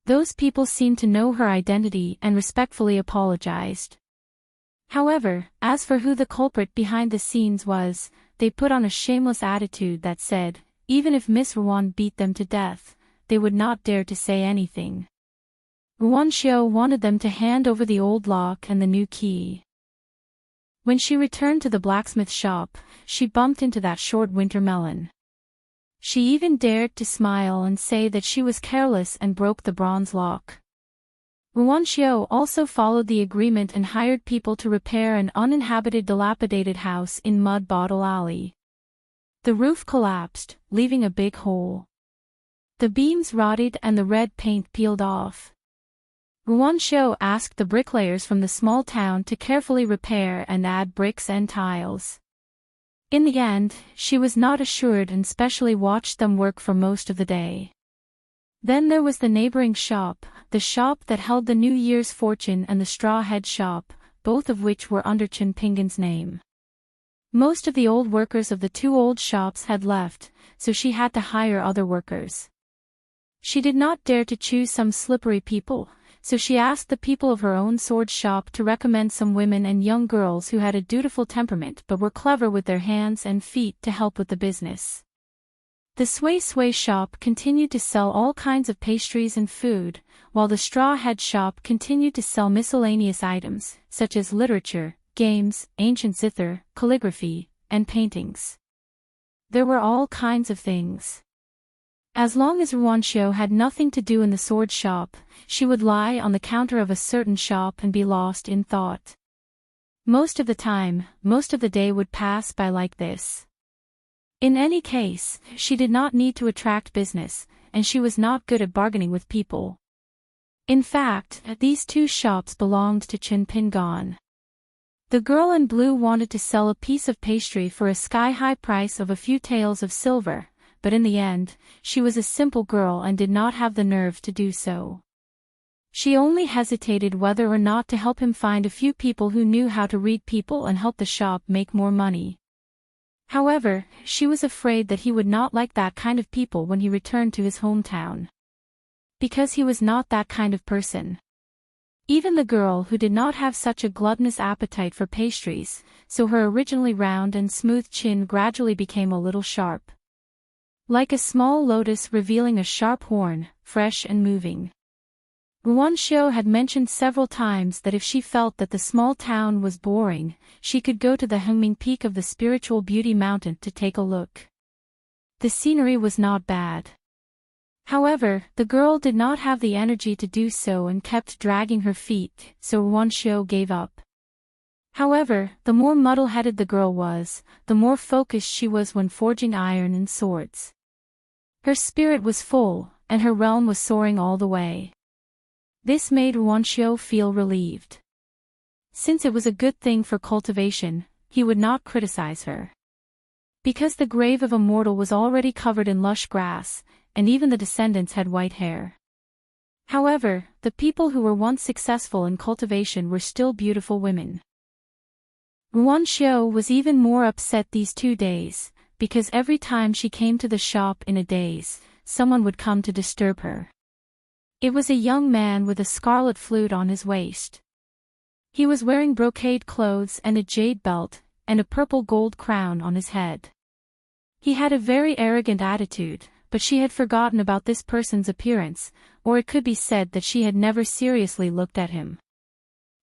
Those people seemed to know her identity and respectfully apologized. However, as for who the culprit behind the scenes was, they put on a shameless attitude that said, even if Miss Ruan beat them to death, they would not dare to say anything. Ruan Xiao wanted them to hand over the old lock and the new key. When she returned to the blacksmith shop, she bumped into that short winter melon. She even dared to smile and say that she was careless and broke the bronze lock. Ruan Xiao also followed the agreement and hired people to repair an uninhabited dilapidated house in Mud Bottle Alley. The roof collapsed, leaving a big hole. The beams rotted and the red paint peeled off. Ruan Xiao asked the bricklayers from the small town to carefully repair and add bricks and tiles. In the end, she was not assured and specially watched them work for most of the day. Then there was the neighboring shop, the shop that held the New Year's fortune and the straw head shop, both of which were under Chen Pinggan's name. Most of the old workers of the 2 old shops had left, so she had to hire other workers. She did not dare to choose some slippery people, so she asked the people of her own sword shop to recommend some women and young girls who had a dutiful temperament but were clever with their hands and feet to help with the business. The Sui Sui shop continued to sell all kinds of pastries and food, while the straw head shop continued to sell miscellaneous items, such as literature, games, ancient zither, calligraphy, and paintings. There were all kinds of things. As long as Ruan Xiao had nothing to do in the sword shop, she would lie on the counter of a certain shop and be lost in thought. Most of the time, most of the day would pass by like this. In any case, she did not need to attract business, and she was not good at bargaining with people. In fact, these 2 shops belonged to Chen Pinggan. The girl in blue wanted to sell a piece of pastry for a sky-high price of a few taels of silver, but in the end, she was a simple girl and did not have the nerve to do so. She only hesitated whether or not to help him find a few people who knew how to read people and help the shop make more money. However, she was afraid that he would not like that kind of people when he returned to his hometown. Because he was not that kind of person. Even the girl who did not have such a gluttonous appetite for pastries, so her originally round and smooth chin gradually became a little sharp. Like a small lotus revealing a sharp horn, fresh and moving. Ruan Xiao had mentioned several times that if she felt that the small town was boring, she could go to the Hengming Peak of the Spiritual Beauty Mountain to take a look. The scenery was not bad. However, the girl did not have the energy to do so and kept dragging her feet, so Ruan Xiao gave up. However, the more muddle-headed the girl was, the more focused she was when forging iron and swords. Her spirit was full, and her realm was soaring all the way. This made Ruan Xiao feel relieved. Since it was a good thing for cultivation, he would not criticize her. Because the grave of a mortal was already covered in lush grass, and even the descendants had white hair. However, the people who were once successful in cultivation were still beautiful women. Ruan Xiao was even more upset these 2 days, because every time she came to the shop in a daze, someone would come to disturb her. It was a young man with a scarlet flute on his waist. He was wearing brocade clothes and a jade belt, and a purple gold crown on his head. He had a very arrogant attitude, but she had forgotten about this person's appearance, or it could be said that she had never seriously looked at him.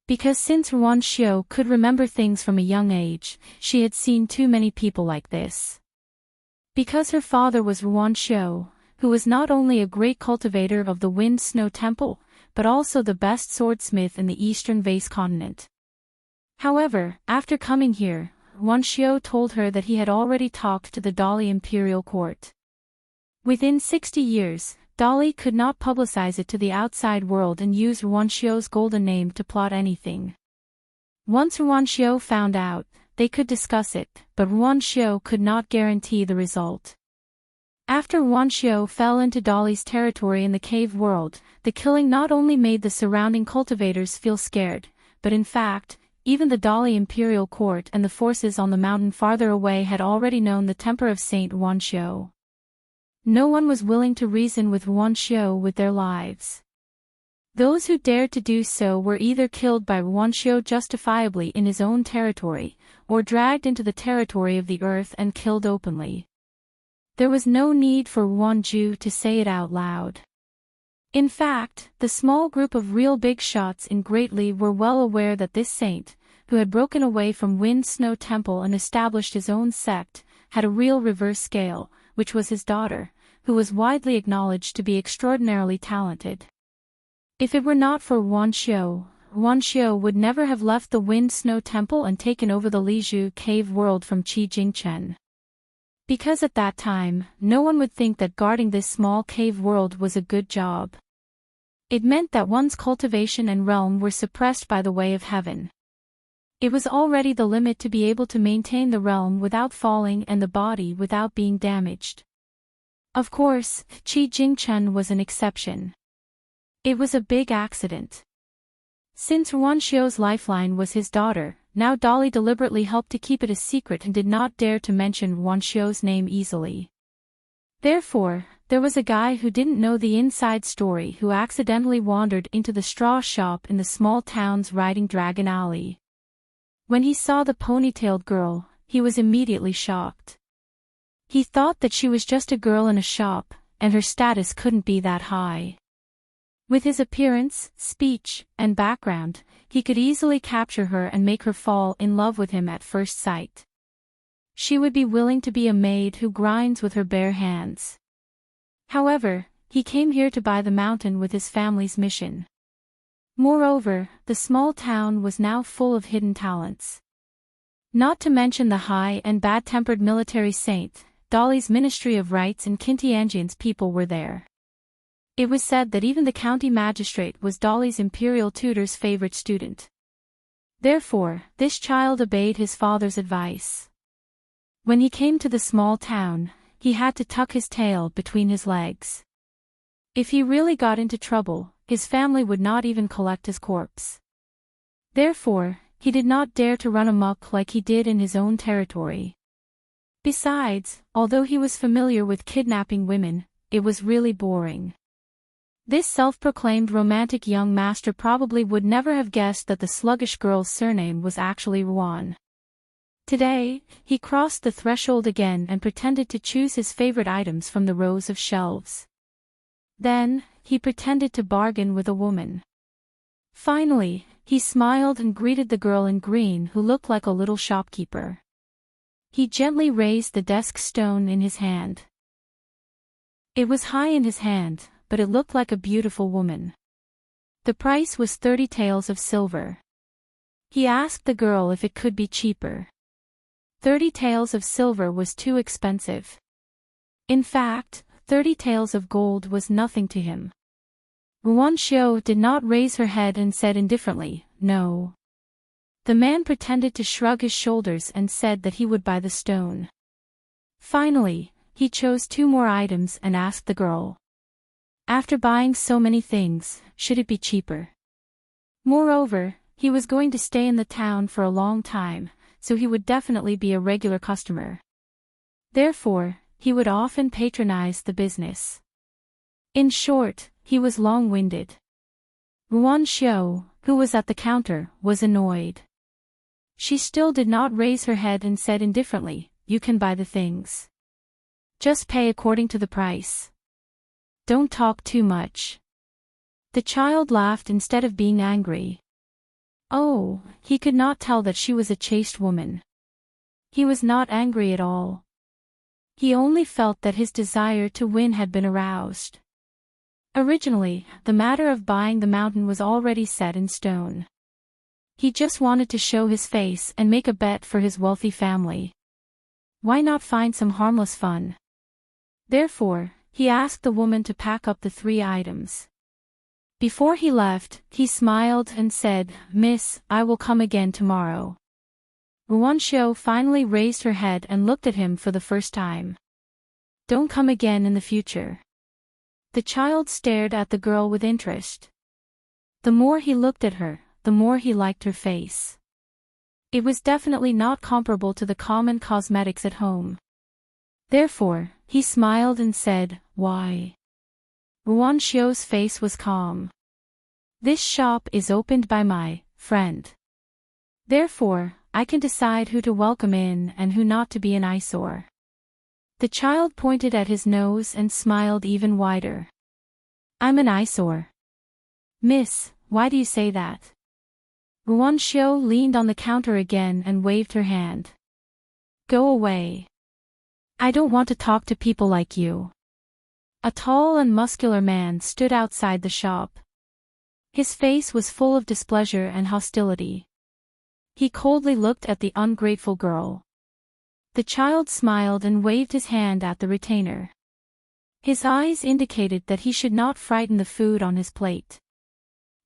Because since Ruan Xiao could remember things from a young age, she had seen too many people like this. Because her father was Ruan Xiao, who was not only a great cultivator of the Wind Snow Temple, but also the best swordsmith in the Eastern Vase continent. However, after coming here, Ruan Xiao told her that he had already talked to the Dali imperial court. Within 60 years, Dali could not publicize it to the outside world and use Ruan Xiao's golden name to plot anything. Once Ruan Xiao found out, they could discuss it, but Ruan Xiao could not guarantee the result. After Ruan Xiao fell into Dali's territory in the cave world, the killing not only made the surrounding cultivators feel scared, but in fact, even the Dali imperial court and the forces on the mountain farther away had already known the temper of Saint Ruan Xiao. No one was willing to reason with Ruan Xiao with their lives. Those who dared to do so were either killed by Ruan Xiao justifiably in his own territory, or dragged into the territory of the earth and killed openly. There was no need for Ruan Ju to say it out loud. In fact, the small group of real big shots in Great Li were well aware that this saint, who had broken away from Wind Snow Temple and established his own sect, had a real reverse scale, which was his daughter, who was widely acknowledged to be extraordinarily talented. If it were not for Ruan Xiao would never have left the Wind Snow Temple and taken over the Lizhu cave world from Qi Jingchen. Because at that time, no one would think that guarding this small cave world was a good job. It meant that one's cultivation and realm were suppressed by the way of heaven. It was already the limit to be able to maintain the realm without falling and the body without being damaged. Of course, Qi Jingchen was an exception. It was a big accident. Since Ruan Xiao's lifeline was his daughter, now Dali deliberately helped to keep it a secret and did not dare to mention Ruan Xiao's name easily. Therefore, there was a guy who didn't know the inside story who accidentally wandered into the straw shop in the small town's Riding Dragon Alley. When he saw the ponytailed girl, he was immediately shocked. He thought that she was just a girl in a shop, and her status couldn't be that high. With his appearance, speech, and background, he could easily capture her and make her fall in love with him at first sight. She would be willing to be a maid who grinds with her bare hands. However, he came here to buy the mountain with his family's mission. Moreover, the small town was now full of hidden talents. Not to mention the high and bad-tempered military saint, Dali's Ministry of Rights and Qintianjian's people were there. It was said that even the county magistrate was Dali's imperial tutor's favorite student. Therefore, this child obeyed his father's advice. When he came to the small town, he had to tuck his tail between his legs. If he really got into trouble, his family would not even collect his corpse. Therefore, he did not dare to run amok like he did in his own territory. Besides, although he was familiar with kidnapping women, it was really boring. This self-proclaimed romantic young master probably would never have guessed that the sluggish girl's surname was actually Ruan. Today, he crossed the threshold again and pretended to choose his favorite items from the rows of shelves. Then, he pretended to bargain with a woman. Finally, he smiled and greeted the girl in green who looked like a little shopkeeper. He gently raised the desk stone in his hand. It was high in his hand, but it looked like a beautiful woman. The price was 30 taels of silver. He asked the girl if it could be cheaper. 30 taels of silver was too expensive. In fact, 30 taels of gold was nothing to him. Ruan Xiao did not raise her head and said indifferently, "No." The man pretended to shrug his shoulders and said that he would buy the stone. Finally, he chose 2 more items and asked the girl. After buying so many things, should it be cheaper? Moreover, he was going to stay in the town for a long time, so he would definitely be a regular customer. Therefore, he would often patronize the business. In short, he was long-winded. Ruan Xiao, who was at the counter, was annoyed. She still did not raise her head and said indifferently, "You can buy the things. Just pay according to the price. Don't talk too much." The child laughed instead of being angry. Oh, he could not tell that she was a chaste woman. He was not angry at all. He only felt that his desire to win had been aroused. Originally, the matter of buying the mountain was already set in stone. He just wanted to show his face and make a bet for his wealthy family. Why not find some harmless fun? Therefore, he asked the woman to pack up the 3 items. Before he left, he smiled and said, "Miss, I will come again tomorrow." Ruan Xiao finally raised her head and looked at him for the first time. "Don't come again in the future." The child stared at the girl with interest. The more he looked at her, the more he liked her face. It was definitely not comparable to the common cosmetics at home. Therefore, he smiled and said, "Why?" Ruan Xiao's face was calm. "This shop is opened by my friend. Therefore, I can decide who to welcome in and who not to be an eyesore." The child pointed at his nose and smiled even wider. "I'm an eyesore." "Miss, why do you say that?" Ruan Xiao leaned on the counter again and waved her hand. "Go away. I don't want to talk to people like you." A tall and muscular man stood outside the shop. His face was full of displeasure and hostility. He coldly looked at the ungrateful girl. The child smiled and waved his hand at the retainer. His eyes indicated that he should not frighten the food on his plate.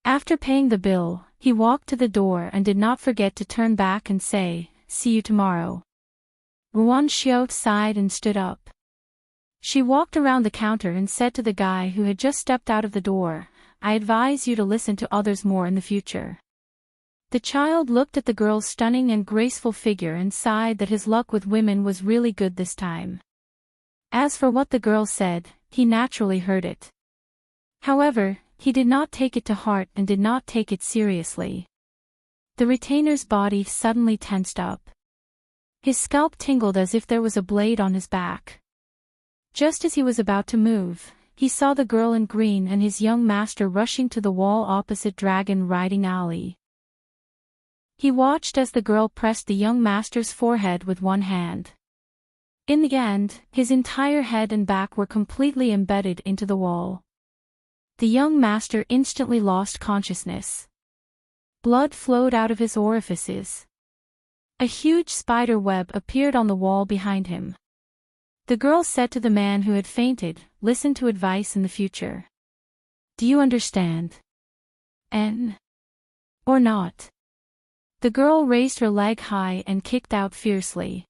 After paying the bill, he walked to the door and did not forget to turn back and say, "See you tomorrow." Ruan Xiao sighed and stood up. She walked around the counter and said to the guy who had just stepped out of the door, "I advise you to listen to others more in the future." The child looked at the girl's stunning and graceful figure and sighed that his luck with women was really good this time. As for what the girl said, he naturally heard it. However, he did not take it to heart and did not take it seriously. The retainer's body suddenly tensed up. His scalp tingled as if there was a blade on his back. Just as he was about to move, he saw the girl in green and his young master rushing to the wall opposite Dragon Riding Alley. He watched as the girl pressed the young master's forehead with one hand. In the end, his entire head and back were completely embedded into the wall. The young master instantly lost consciousness. Blood flowed out of his orifices. A huge spider web appeared on the wall behind him. The girl said to the man who had fainted, "Listen to advice in the future. Do you understand? Or not?" The girl raised her leg high and kicked out fiercely.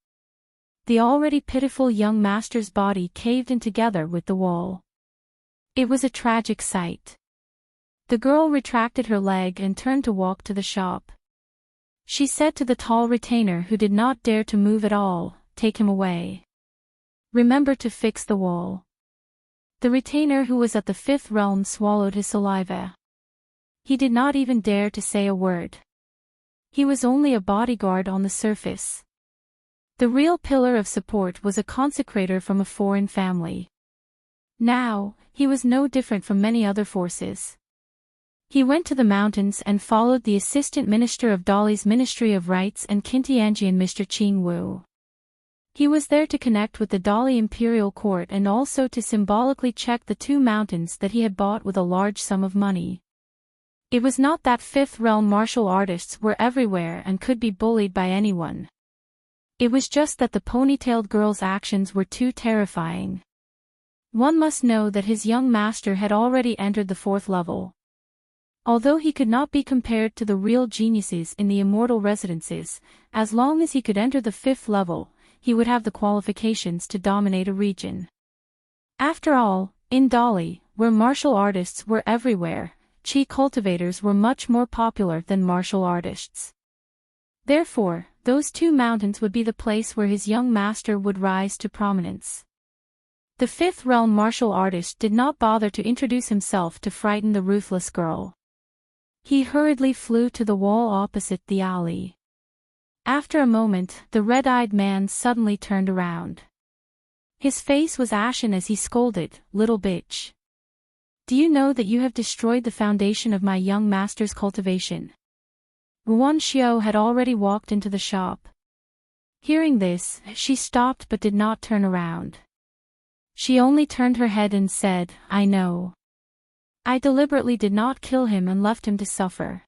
The already pitiful young master's body caved in together with the wall. It was a tragic sight. The girl retracted her leg and turned to walk to the shop. She said to the tall retainer who did not dare to move at all, "Take him away. Remember to fix the wall." The retainer who was at the 5th realm swallowed his saliva. He did not even dare to say a word. He was only a bodyguard on the surface. The real pillar of support was a consecrator from a foreign family. Now, he was no different from many other forces. He went to the mountains and followed the assistant minister of Dali's Ministry of Rights and Qintianjian Mr. Qing Wu. He was there to connect with the Dali imperial court and also to symbolically check the 2 mountains that he had bought with a large sum of money. It was not that 5th realm martial artists were everywhere and could be bullied by anyone. It was just that the ponytailed girl's actions were too terrifying. One must know that his young master had already entered the 4th level. Although he could not be compared to the real geniuses in the immortal residences, as long as he could enter the 5th level, he would have the qualifications to dominate a region. After all, in Dali, where martial artists were everywhere, chi cultivators were much more popular than martial artists. Therefore, those two mountains would be the place where his young master would rise to prominence. The fifth realm martial artist did not bother to introduce himself to frighten the ruthless girl. He hurriedly flew to the wall opposite the alley. After a moment, the red-eyed man suddenly turned around. His face was ashen as he scolded, "Little bitch. Do you know that you have destroyed the foundation of my young master's cultivation?" Wan Xiao had already walked into the shop. Hearing this, she stopped but did not turn around. She only turned her head and said, "I know. I deliberately did not kill him and left him to suffer."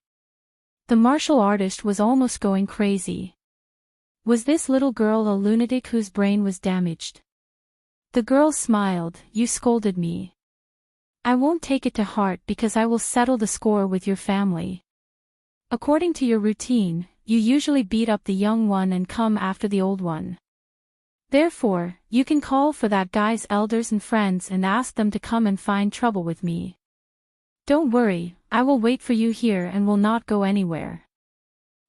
The martial artist was almost going crazy. Was this little girl a lunatic whose brain was damaged? The girl smiled, "You scolded me. I won't take it to heart because I will settle the score with your family. According to your routine, you usually beat up the young one and come after the old one. Therefore, you can call for that guy's elders and friends and ask them to come and find trouble with me. Don't worry, I will wait for you here and will not go anywhere.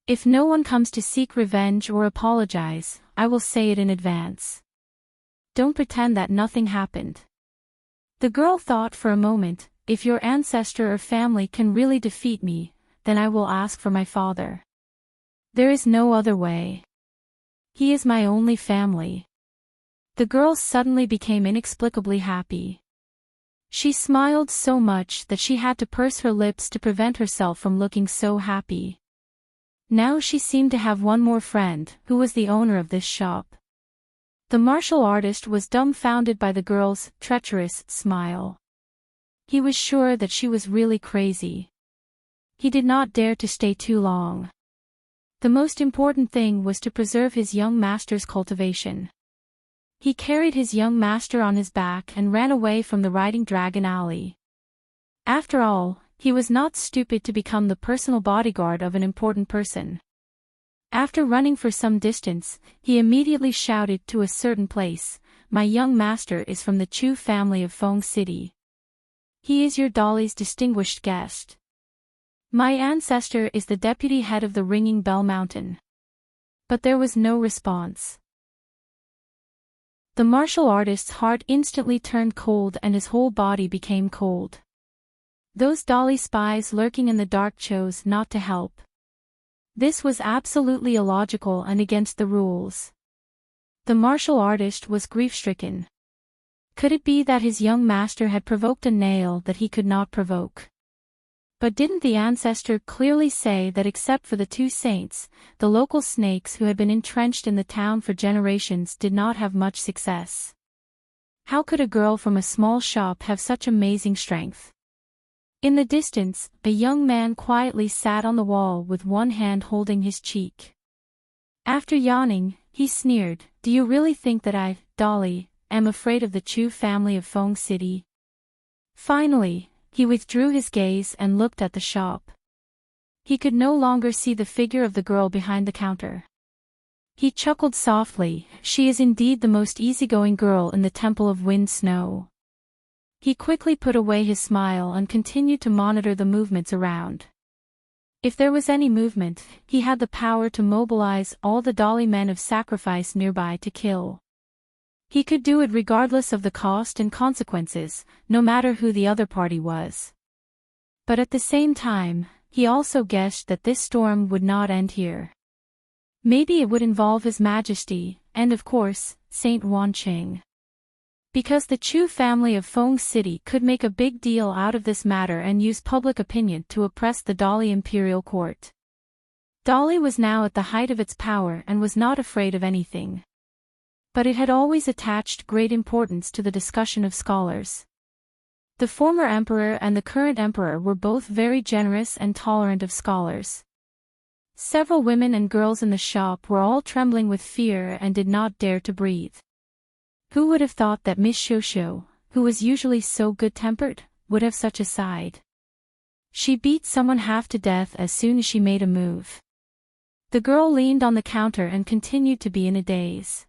If no one comes to seek revenge or apologize, I will say it in advance. Don't pretend that nothing happened." The girl thought for a moment, "If your ancestor or family can really defeat me, then I will ask for my father. There is no other way. He is my only family." The girl suddenly became inexplicably happy. She smiled so much that she had to purse her lips to prevent herself from looking so happy. Now she seemed to have one more friend, who was the owner of this shop. The martial artist was dumbfounded by the girl's treacherous smile. He was sure that she was really crazy. He did not dare to stay too long. The most important thing was to preserve his young master's cultivation. He carried his young master on his back and ran away from the riding dragon alley. After all, he was not stupid to become the personal bodyguard of an important person. After running for some distance, he immediately shouted to a certain place, "My young master is from the Chu family of Feng City. He is your Dolly's distinguished guest. My ancestor is the deputy head of the Ringing Bell Mountain." But there was no response. The martial artist's heart instantly turned cold and his whole body became cold. Those Dolly spies lurking in the dark chose not to help. This was absolutely illogical and against the rules. The martial artist was grief-stricken. Could it be that his young master had provoked a nail that he could not provoke? But didn't the ancestor clearly say that except for the two saints, the local snakes who had been entrenched in the town for generations did not have much success? How could a girl from a small shop have such amazing strength? In the distance, a young man quietly sat on the wall with one hand holding his cheek. After yawning, he sneered, "Do you really think that I, Dolly, am afraid of the Chu family of Feng City?" Finally, he withdrew his gaze and looked at the shop. He could no longer see the figure of the girl behind the counter. He chuckled softly, "She is indeed the most easygoing girl in the Temple of Wind Snow." He quickly put away his smile and continued to monitor the movements around. If there was any movement, he had the power to mobilize all the Dolly men of sacrifice nearby to kill. He could do it regardless of the cost and consequences, no matter who the other party was. But at the same time, he also guessed that this storm would not end here. Maybe it would involve His Majesty, and of course, Saint Wanqing. Because the Chu family of Feng City could make a big deal out of this matter and use public opinion to oppress the Dolly imperial court. Dolly was now at the height of its power and was not afraid of anything. But it had always attached great importance to the discussion of scholars. The former emperor and the current emperor were both very generous and tolerant of scholars. Several women and girls in the shop were all trembling with fear and did not dare to breathe. Who would have thought that Miss Shosho, who was usually so good-tempered, would have such a side? She beat someone half to death as soon as she made a move. The girl leaned on the counter and continued to be in a daze.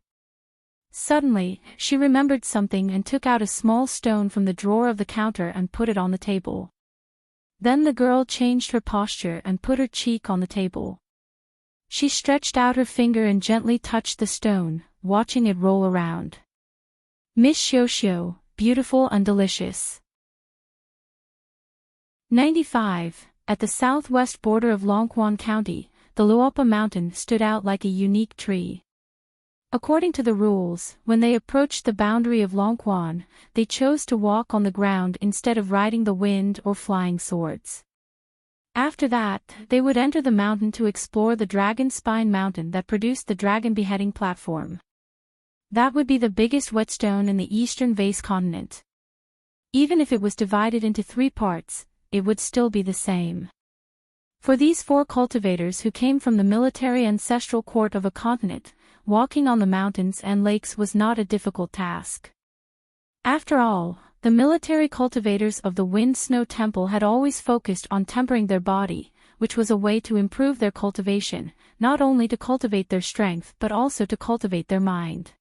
Suddenly, she remembered something and took out a small stone from the drawer of the counter and put it on the table. Then the girl changed her posture and put her cheek on the table. She stretched out her finger and gently touched the stone, watching it roll around. Miss Xiao, beautiful and delicious. 95. At the southwest border of Longquan County, the Luopa Mountain stood out like a unique tree. According to the rules, when they approached the boundary of Longquan, they chose to walk on the ground instead of riding the wind or flying swords. After that, they would enter the mountain to explore the Dragon Spine Mountain that produced the dragon beheading platform. That would be the biggest whetstone in the eastern vase continent. Even if it was divided into 3 parts, it would still be the same. For these 4 cultivators who came from the military ancestral court of a continent, walking on the mountains and lakes was not a difficult task. After all, the military cultivators of the Wind Snow Temple had always focused on tempering their body, which was a way to improve their cultivation, not only to cultivate their strength but also to cultivate their mind.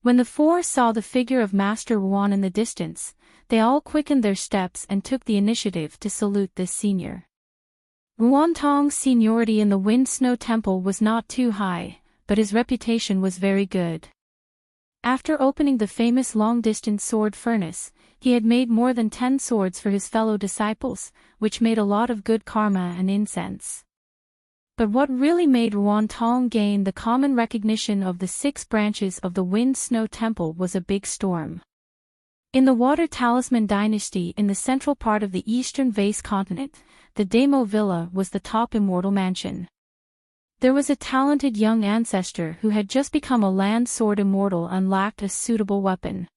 When the 4 saw the figure of Master Ruan in the distance, they all quickened their steps and took the initiative to salute this senior. Ruan Tong's seniority in the Wind Snow Temple was not too high, but his reputation was very good. After opening the famous long-distance sword furnace, he had made more than 10 swords for his fellow disciples, which made a lot of good karma and incense. But what really made Ruan Tong gain the common recognition of the 6 branches of the Wind Snow Temple was a big storm. In the Water Talisman dynasty in the central part of the eastern vase continent, the Demo Villa was the top immortal mansion. There was a talented young ancestor who had just become a land sword immortal and lacked a suitable weapon.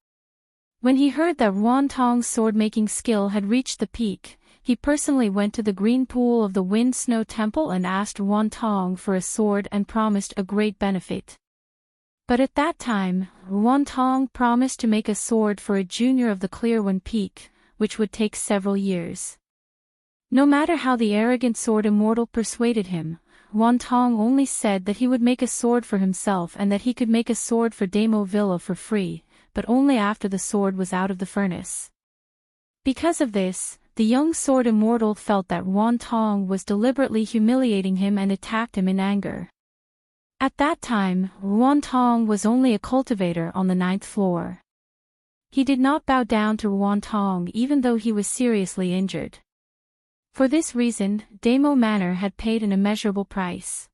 When he heard that Ruan Tong's sword-making skill had reached the peak, he personally went to the green pool of the Wind Snow Temple and asked Ruan Tong for a sword and promised a great benefit. But at that time, Ruan Tong promised to make a sword for a junior of the Clear One Peak, which would take several years. No matter how the arrogant sword immortal persuaded him, Ruan Tong only said that he would make a sword for himself and that he could make a sword for Demo Villa for free, but only after the sword was out of the furnace. Because of this, the young sword immortal felt that Ruan Tong was deliberately humiliating him and attacked him in anger. At that time, Ruan Tong was only a cultivator on the 9th floor. He did not bow down to Ruan Tong even though he was seriously injured. For this reason, Demo Manor had paid an immeasurable price.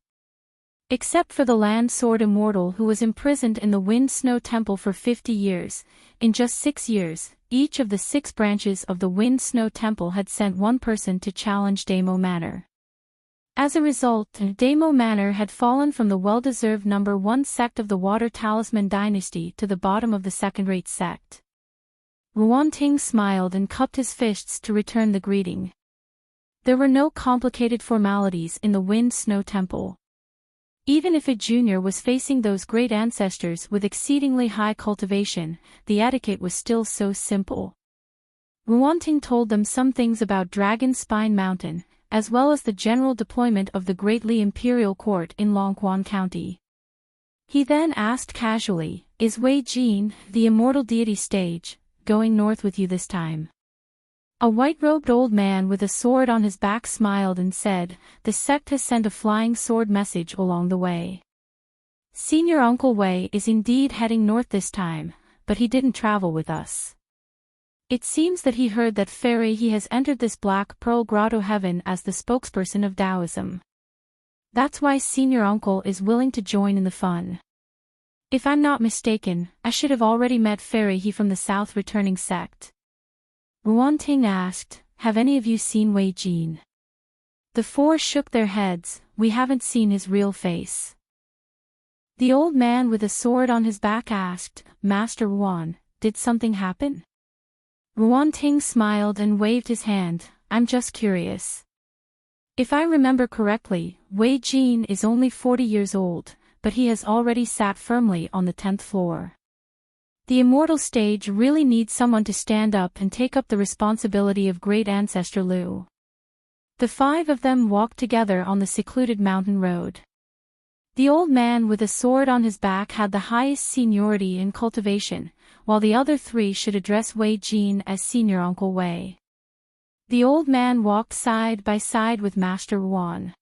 Except for the land sword immortal who was imprisoned in the Wind Snow Temple for 50 years, in just 6 years, each of the 6 branches of the Wind Snow Temple had sent 1 person to challenge Demo Manor. As a result, Demo Manor had fallen from the well-deserved number 1 sect of the Water Talisman dynasty to the bottom of the second-rate sect. Ruan Ting smiled and cupped his fists to return the greeting. There were no complicated formalities in the Wind Snow Temple. Even if a junior was facing those great ancestors with exceedingly high cultivation, the etiquette was still so simple. Ruan Ting told them some things about Dragon Spine Mountain, as well as the general deployment of the Great Li Imperial Court in Longquan County. He then asked casually, "Is Wei Jin, the immortal deity stage, going north with you this time?" A white-robed old man with a sword on his back smiled and said, "The sect has sent a flying sword message along the way. Senior Uncle Wei is indeed heading north this time, but he didn't travel with us. It seems that he heard that he has entered this Black Pearl Grotto heaven as the spokesperson of Taoism. That's why Senior Uncle is willing to join in the fun. If I'm not mistaken, I should have already met he from the south returning sect." Ruan Ting asked, "Have any of you seen Wei Jin?" The 4 shook their heads. "We haven't seen his real face." The old man with a sword on his back asked, "Master Ruan, did something happen?" Ruan Ting smiled and waved his hand, "I'm just curious. If I remember correctly, Wei Jin is only 40 years old, but he has already sat firmly on the 10th floor. The immortal stage really needs someone to stand up and take up the responsibility of great ancestor Liu." The 5 of them walked together on the secluded mountain road. The old man with a sword on his back had the highest seniority in cultivation, while the other three should address Wei Jin as Senior Uncle Wei. The old man walked side by side with Master Wan.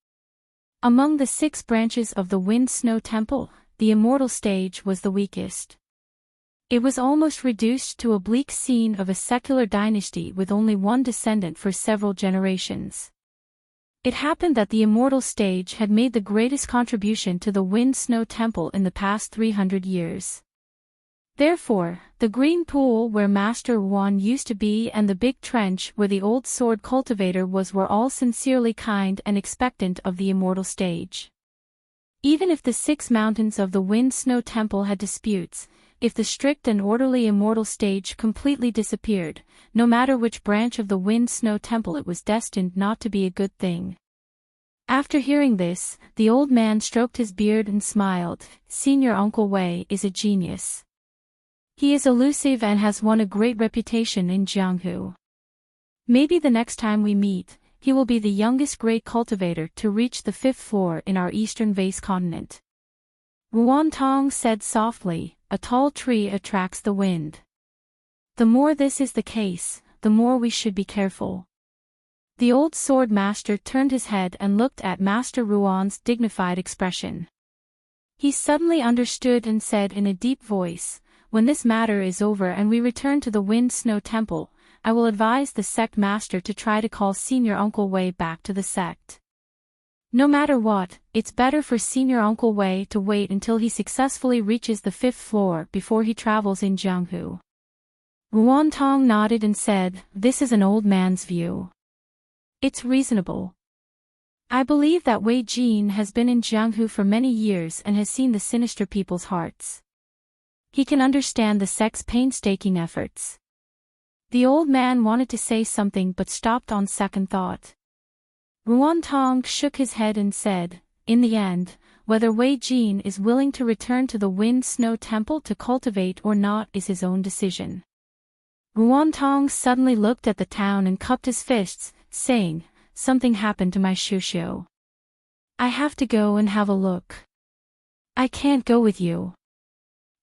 Among the 6 branches of the Wind Snow Temple, the immortal stage was the weakest. It was almost reduced to a bleak scene of a secular dynasty with only one descendant for several generations. It happened that the immortal stage had made the greatest contribution to the Wind Snow Temple in the past 300 years. Therefore, the green pool where Master Wan used to be and the big trench where the old sword cultivator was were all sincerely kind and expectant of the immortal stage. Even if the 6 mountains of the Wind Snow Temple had disputes, if the strict and orderly immortal stage completely disappeared, no matter which branch of the Wind Snow Temple, it was destined not to be a good thing. After hearing this, the old man stroked his beard and smiled. Senior Uncle Wei is a genius. He is elusive and has won a great reputation in Jianghu. Maybe the next time we meet, he will be the youngest great cultivator to reach the 5th floor in our eastern vase continent. Ruan Tong said softly, a tall tree attracts the wind. The more this is the case, the more we should be careful. The old sword master turned his head and looked at Master Ruan's dignified expression. He suddenly understood and said in a deep voice, when this matter is over and we return to the Wind Snow Temple, I will advise the sect master to try to call Senior Uncle Wei back to the sect. No matter what, it's better for Senior Uncle Wei to wait until he successfully reaches the 5th floor before he travels in Jianghu. Ruan Tong nodded and said, this is an old man's view. It's reasonable. I believe that Wei Jin has been in Jianghu for many years and has seen the sinister people's hearts. He can understand the sect's painstaking efforts. The old man wanted to say something but stopped on second thought. Ruan Tong shook his head and said, in the end, whether Wei Jin is willing to return to the Wind Snow Temple to cultivate or not is his own decision. Ruan Tong suddenly looked at the town and cupped his fists, saying, something happened to my shushu. I have to go and have a look. I can't go with you.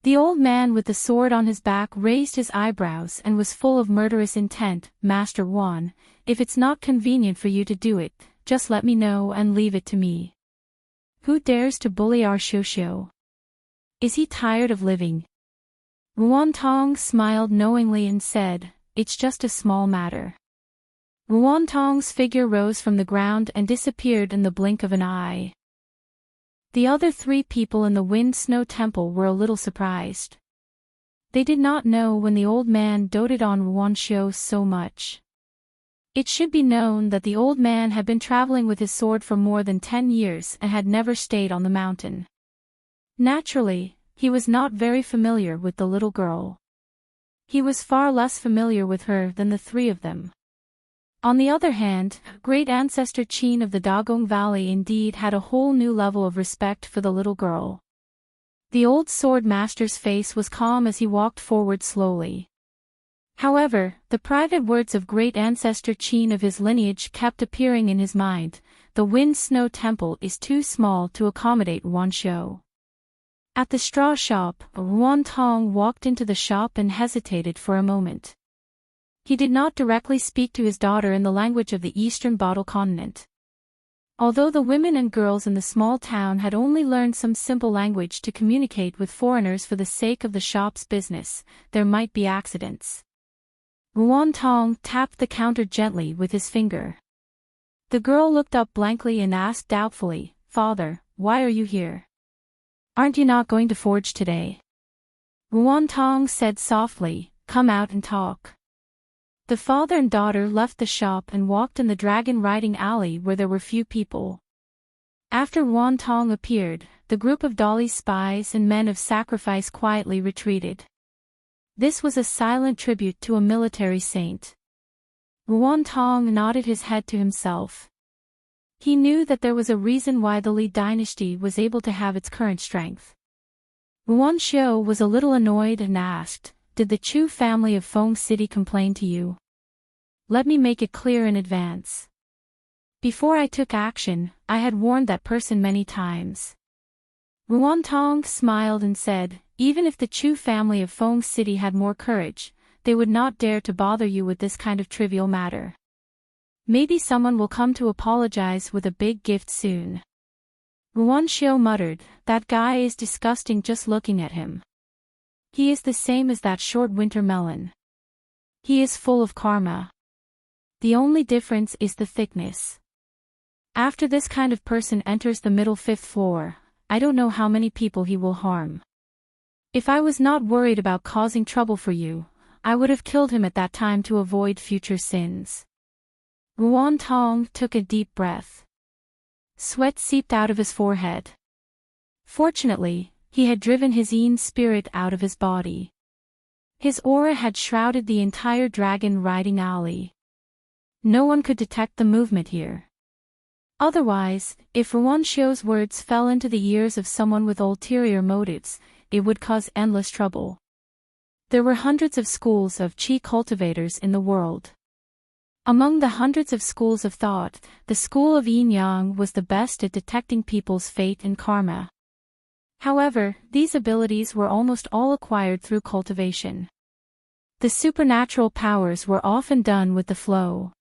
The old man with the sword on his back raised his eyebrows and was full of murderous intent. Master Wan, if it's not convenient for you to do it, just let me know and leave it to me. Who dares to bully our shushu? Is he tired of living? Ruan Tong smiled knowingly and said, it's just a small matter. Ruan Tong's figure rose from the ground and disappeared in the blink of an eye. The other 3 people in the Wind Snow Temple were a little surprised. They did not know when the old man doted on Ruan Xiu so much. It should be known that the old man had been traveling with his sword for more than 10 years and had never stayed on the mountain. Naturally, he was not very familiar with the little girl. He was far less familiar with her than the 3 of them. On the other hand, great ancestor Qin of the Dagong Valley indeed had a whole new level of respect for the little girl. The old sword master's face was calm as he walked forward slowly. However, the private words of great ancestor Qin of his lineage kept appearing in his mind. The Wind Snow Temple is too small to accommodate Ruan Xiu. At the straw shop, Ruan Tong walked into the shop and hesitated for a moment. He did not directly speak to his daughter in the language of the Eastern Bottle Continent. Although the women and girls in the small town had only learned some simple language to communicate with foreigners for the sake of the shop's business, there might be accidents. Ruan Tong tapped the counter gently with his finger. The girl looked up blankly and asked doubtfully, Father, why are you here? Aren't you not going to forge today? Ruan Tong said softly, come out and talk. The father and daughter left the shop and walked in the dragon-riding alley where there were few people. After Ruan Tong appeared, the group of Dolly's spies and men of sacrifice quietly retreated. This was a silent tribute to a military saint. Ruan Tong nodded his head to himself. He knew that there was a reason why the Li dynasty was able to have its current strength. Ruan Xiu was a little annoyed and asked, did the Chu family of Feng City complain to you? Let me make it clear in advance. Before I took action, I had warned that person many times. Ruantong smiled and said, even if the Chu family of Feng City had more courage, they would not dare to bother you with this kind of trivial matter. Maybe someone will come to apologize with a big gift soon. Ruanxiu muttered, that guy is disgusting just looking at him. He is the same as that short winter melon. He is full of karma. The only difference is the thickness. After this kind of person enters the middle fifth floor, I don't know how many people he will harm. If I was not worried about causing trouble for you, I would have killed him at that time to avoid future sins. Ruantong took a deep breath. Sweat seeped out of his forehead. Fortunately, he had driven his Yin spirit out of his body. His aura had shrouded the entire dragon riding alley. No one could detect the movement here. Otherwise, if Ruanxiu's words fell into the ears of someone with ulterior motives, it would cause endless trouble. There were hundreds of schools of qi cultivators in the world. Among the hundreds of schools of thought, the school of yin-yang was the best at detecting people's fate and karma. However, these abilities were almost all acquired through cultivation. The supernatural powers were often done with the flow.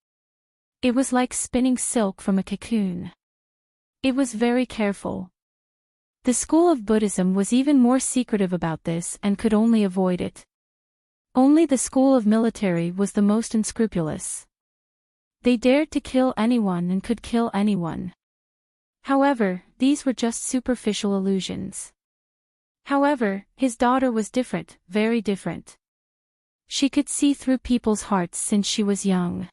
It was like spinning silk from a cocoon. It was very careful. The school of Buddhism was even more secretive about this and could only avoid it. Only the school of military was the most unscrupulous. They dared to kill anyone and could kill anyone. However, these were just superficial illusions. However, his daughter was different, very different. She could see through people's hearts since she was young.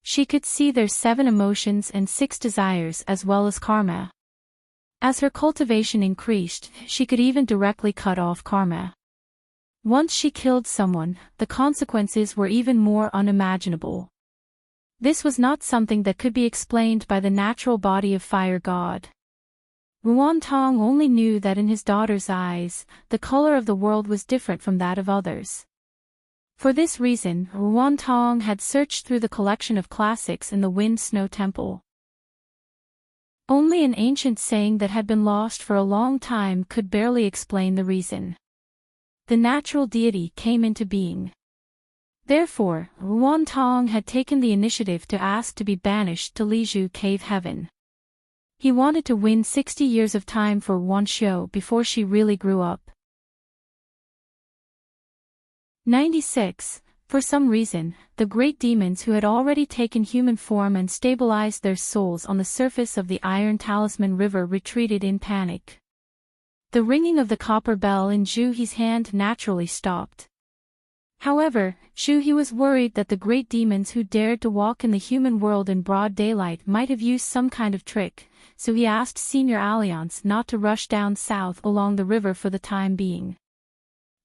She could see their 7 emotions and 6 desires as well as karma. As her cultivation increased, she could even directly cut off karma. Once she killed someone, the consequences were even more unimaginable. This was not something that could be explained by the natural body of fire god. Ruantong only knew that in his daughter's eyes, the color of the world was different from that of others. For this reason, Ruantong had searched through the collection of classics in the Wind Snow Temple. Only an ancient saying that had been lost for a long time could barely explain the reason. The natural deity came into being. Therefore, Ruantong had taken the initiative to ask to be banished to Lizhu Cave Heaven. He wanted to win 60 years of time for Ruanxiu before she really grew up. 96. For some reason, the great demons who had already taken human form and stabilized their souls on the surface of the Iron Talisman River retreated in panic. The ringing of the copper bell in Zhu He's hand naturally stopped. However, Zhu He was worried that the great demons who dared to walk in the human world in broad daylight might have used some kind of trick, so he asked Senior Alliance not to rush down south along the river for the time being.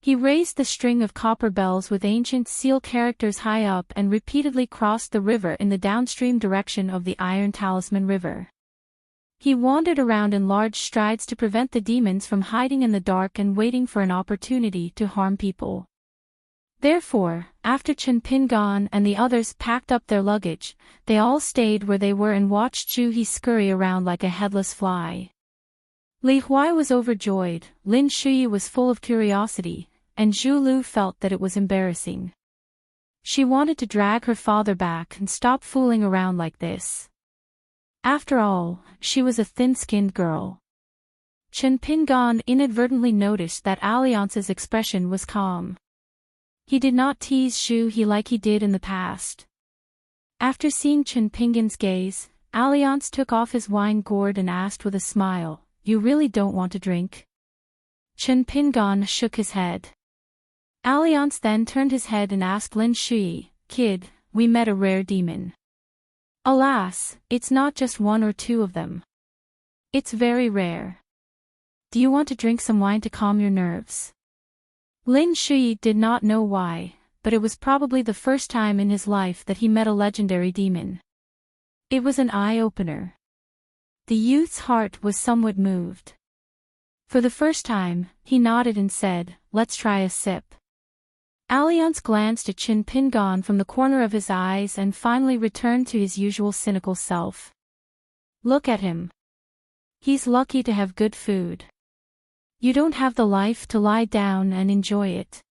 He raised the string of copper bells with ancient seal characters high up and repeatedly crossed the river in the downstream direction of the Iron Talisman River. He wandered around in large strides to prevent the demons from hiding in the dark and waiting for an opportunity to harm people. Therefore, after Chen Pingan and the others packed up their luggage, they all stayed where they were and watched Zhu He scurry around like a headless fly. Li Huai was overjoyed, Lin Shuyi was full of curiosity, and Zhu Lu felt that it was embarrassing. She wanted to drag her father back and stop fooling around like this. After all, she was a thin-skinned girl. Chen Pingan inadvertently noticed that Alliance's expression was calm. He did not tease Zhu He like he did in the past. After seeing Chen Pingan's gaze, Alliance took off his wine gourd and asked with a smile, "You really don't want to drink?" Chen Pingan shook his head. Alliance then turned his head and asked Lin Shui, "Kid, we met a rare demon. Alas, it's not just 1 or 2 of them. It's very rare. Do you want to drink some wine to calm your nerves?" Lin Shui did not know why, but it was probably the first time in his life that he met a legendary demon. It was an eye-opener. The youth's heart was somewhat moved. For the first time, he nodded and said, "Let's try a sip." Alliance glanced at Chen Pingan from the corner of his eyes and finally returned to his usual cynical self. "Look at him. He's lucky to have good food. You don't have the life to lie down and enjoy it.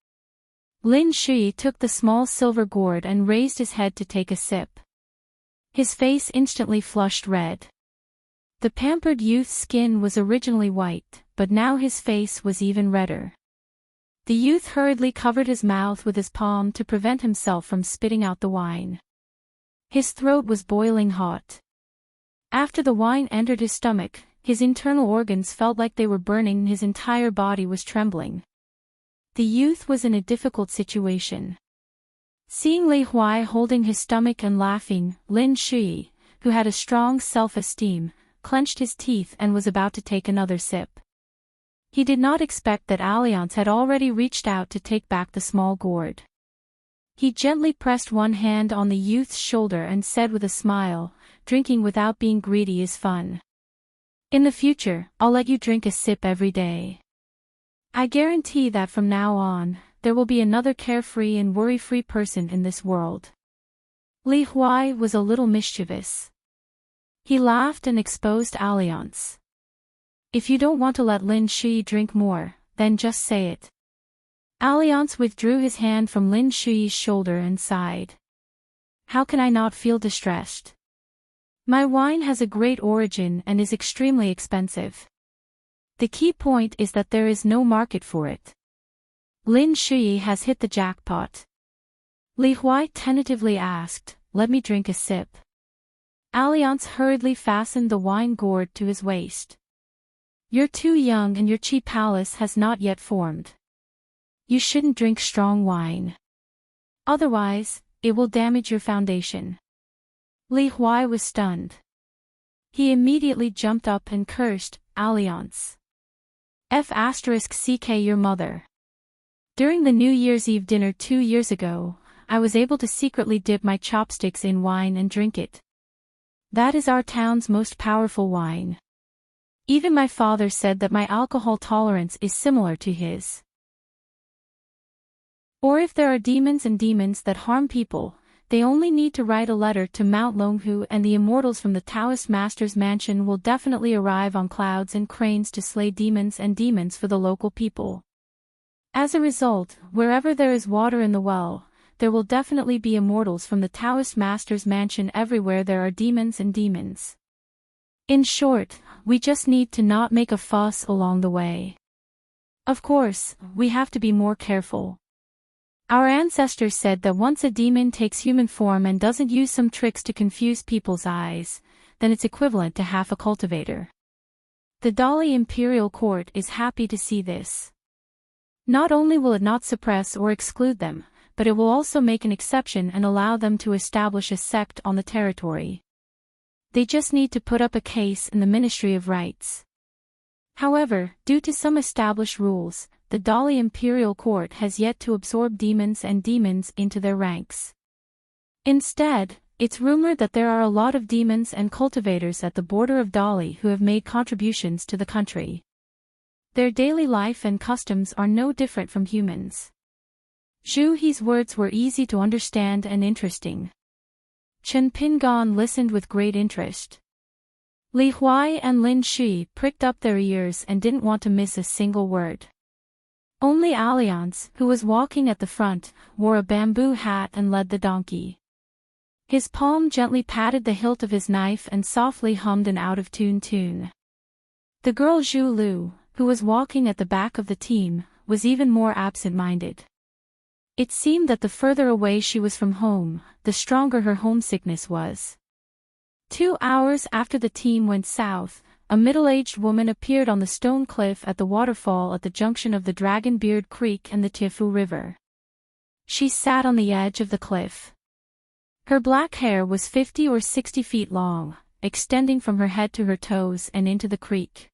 Lin Shui took the small silver gourd and raised his head to take a sip. His face instantly flushed red. The pampered youth's skin was originally white, but now his face was even redder. The youth hurriedly covered his mouth with his palm to prevent himself from spitting out the wine. His throat was boiling hot. After the wine entered his stomach, his internal organs felt like they were burning and his entire body was trembling. The youth was in a difficult situation. Seeing Li Huai holding his stomach and laughing, Lin Shui, who had a strong self-esteem, clenched his teeth and was about to take another sip. He did not expect that Alliance had already reached out to take back the small gourd. He gently pressed one hand on the youth's shoulder and said with a smile, "Drinking without being greedy is fun. In the future, I'll let you drink a sip every day. I guarantee that from now on, there will be another carefree and worry-free person in this world." Li Huai was a little mischievous. He laughed and exposed Alliance. "If you don't want to let Lin Shui drink more, then just say it." Alliance withdrew his hand from Lin Shui's shoulder and sighed. "How can I not feel distressed? My wine has a great origin and is extremely expensive. The key point is that there is no market for it. Lin Shui has hit the jackpot." Li Huai tentatively asked, "Let me drink a sip." Alliance hurriedly fastened the wine gourd to his waist. "You're too young and your chi palace has not yet formed. You shouldn't drink strong wine. Otherwise, it will damage your foundation." Li Huai was stunned. He immediately jumped up and cursed, "Alliance. F***ck your mother. During the New Year's Eve dinner 2 years ago, I was able to secretly dip my chopsticks in wine and drink it. That is our town's most powerful wine. Even my father said that my alcohol tolerance is similar to his. Or if there are demons and demons that harm people, they only need to write a letter to Mount Longhu and the immortals from the Taoist Master's mansion will definitely arrive on clouds and cranes to slay demons and demons for the local people. As a result, wherever there is water in the well, there will definitely be immortals from the Taoist Master's mansion everywhere there are demons and demons. In short, we just need to not make a fuss along the way. Of course, we have to be more careful. Our ancestors said that once a demon takes human form and doesn't use some tricks to confuse people's eyes, then it's equivalent to half a cultivator. The Dali Imperial Court is happy to see this. Not only will it not suppress or exclude them, but it will also make an exception and allow them to establish a sect on the territory. They just need to put up a case in the Ministry of Rights. However, due to some established rules, the Dali Imperial Court has yet to absorb demons and demons into their ranks. Instead, it's rumored that there are a lot of demons and cultivators at the border of Dali who have made contributions to the country. Their daily life and customs are no different from humans. Zhu He's words were easy to understand and interesting. Chen Pingan listened with great interest. Li Huai and Lin Shui pricked up their ears and didn't want to miss a single word. Only Alliance, who was walking at the front, wore a bamboo hat and led the donkey. His palm gently patted the hilt of his knife and softly hummed an out-of-tune tune. The girl Zhu Lu, who was walking at the back of the team, was even more absent-minded. It seemed that the further away she was from home, the stronger her homesickness was. 2 hours after the team went south, a middle-aged woman appeared on the stone cliff at the waterfall at the junction of the Dragon Beard Creek and the Tiefu River. She sat on the edge of the cliff. Her black hair was 50 or 60 feet long, extending from her head to her toes and into the creek.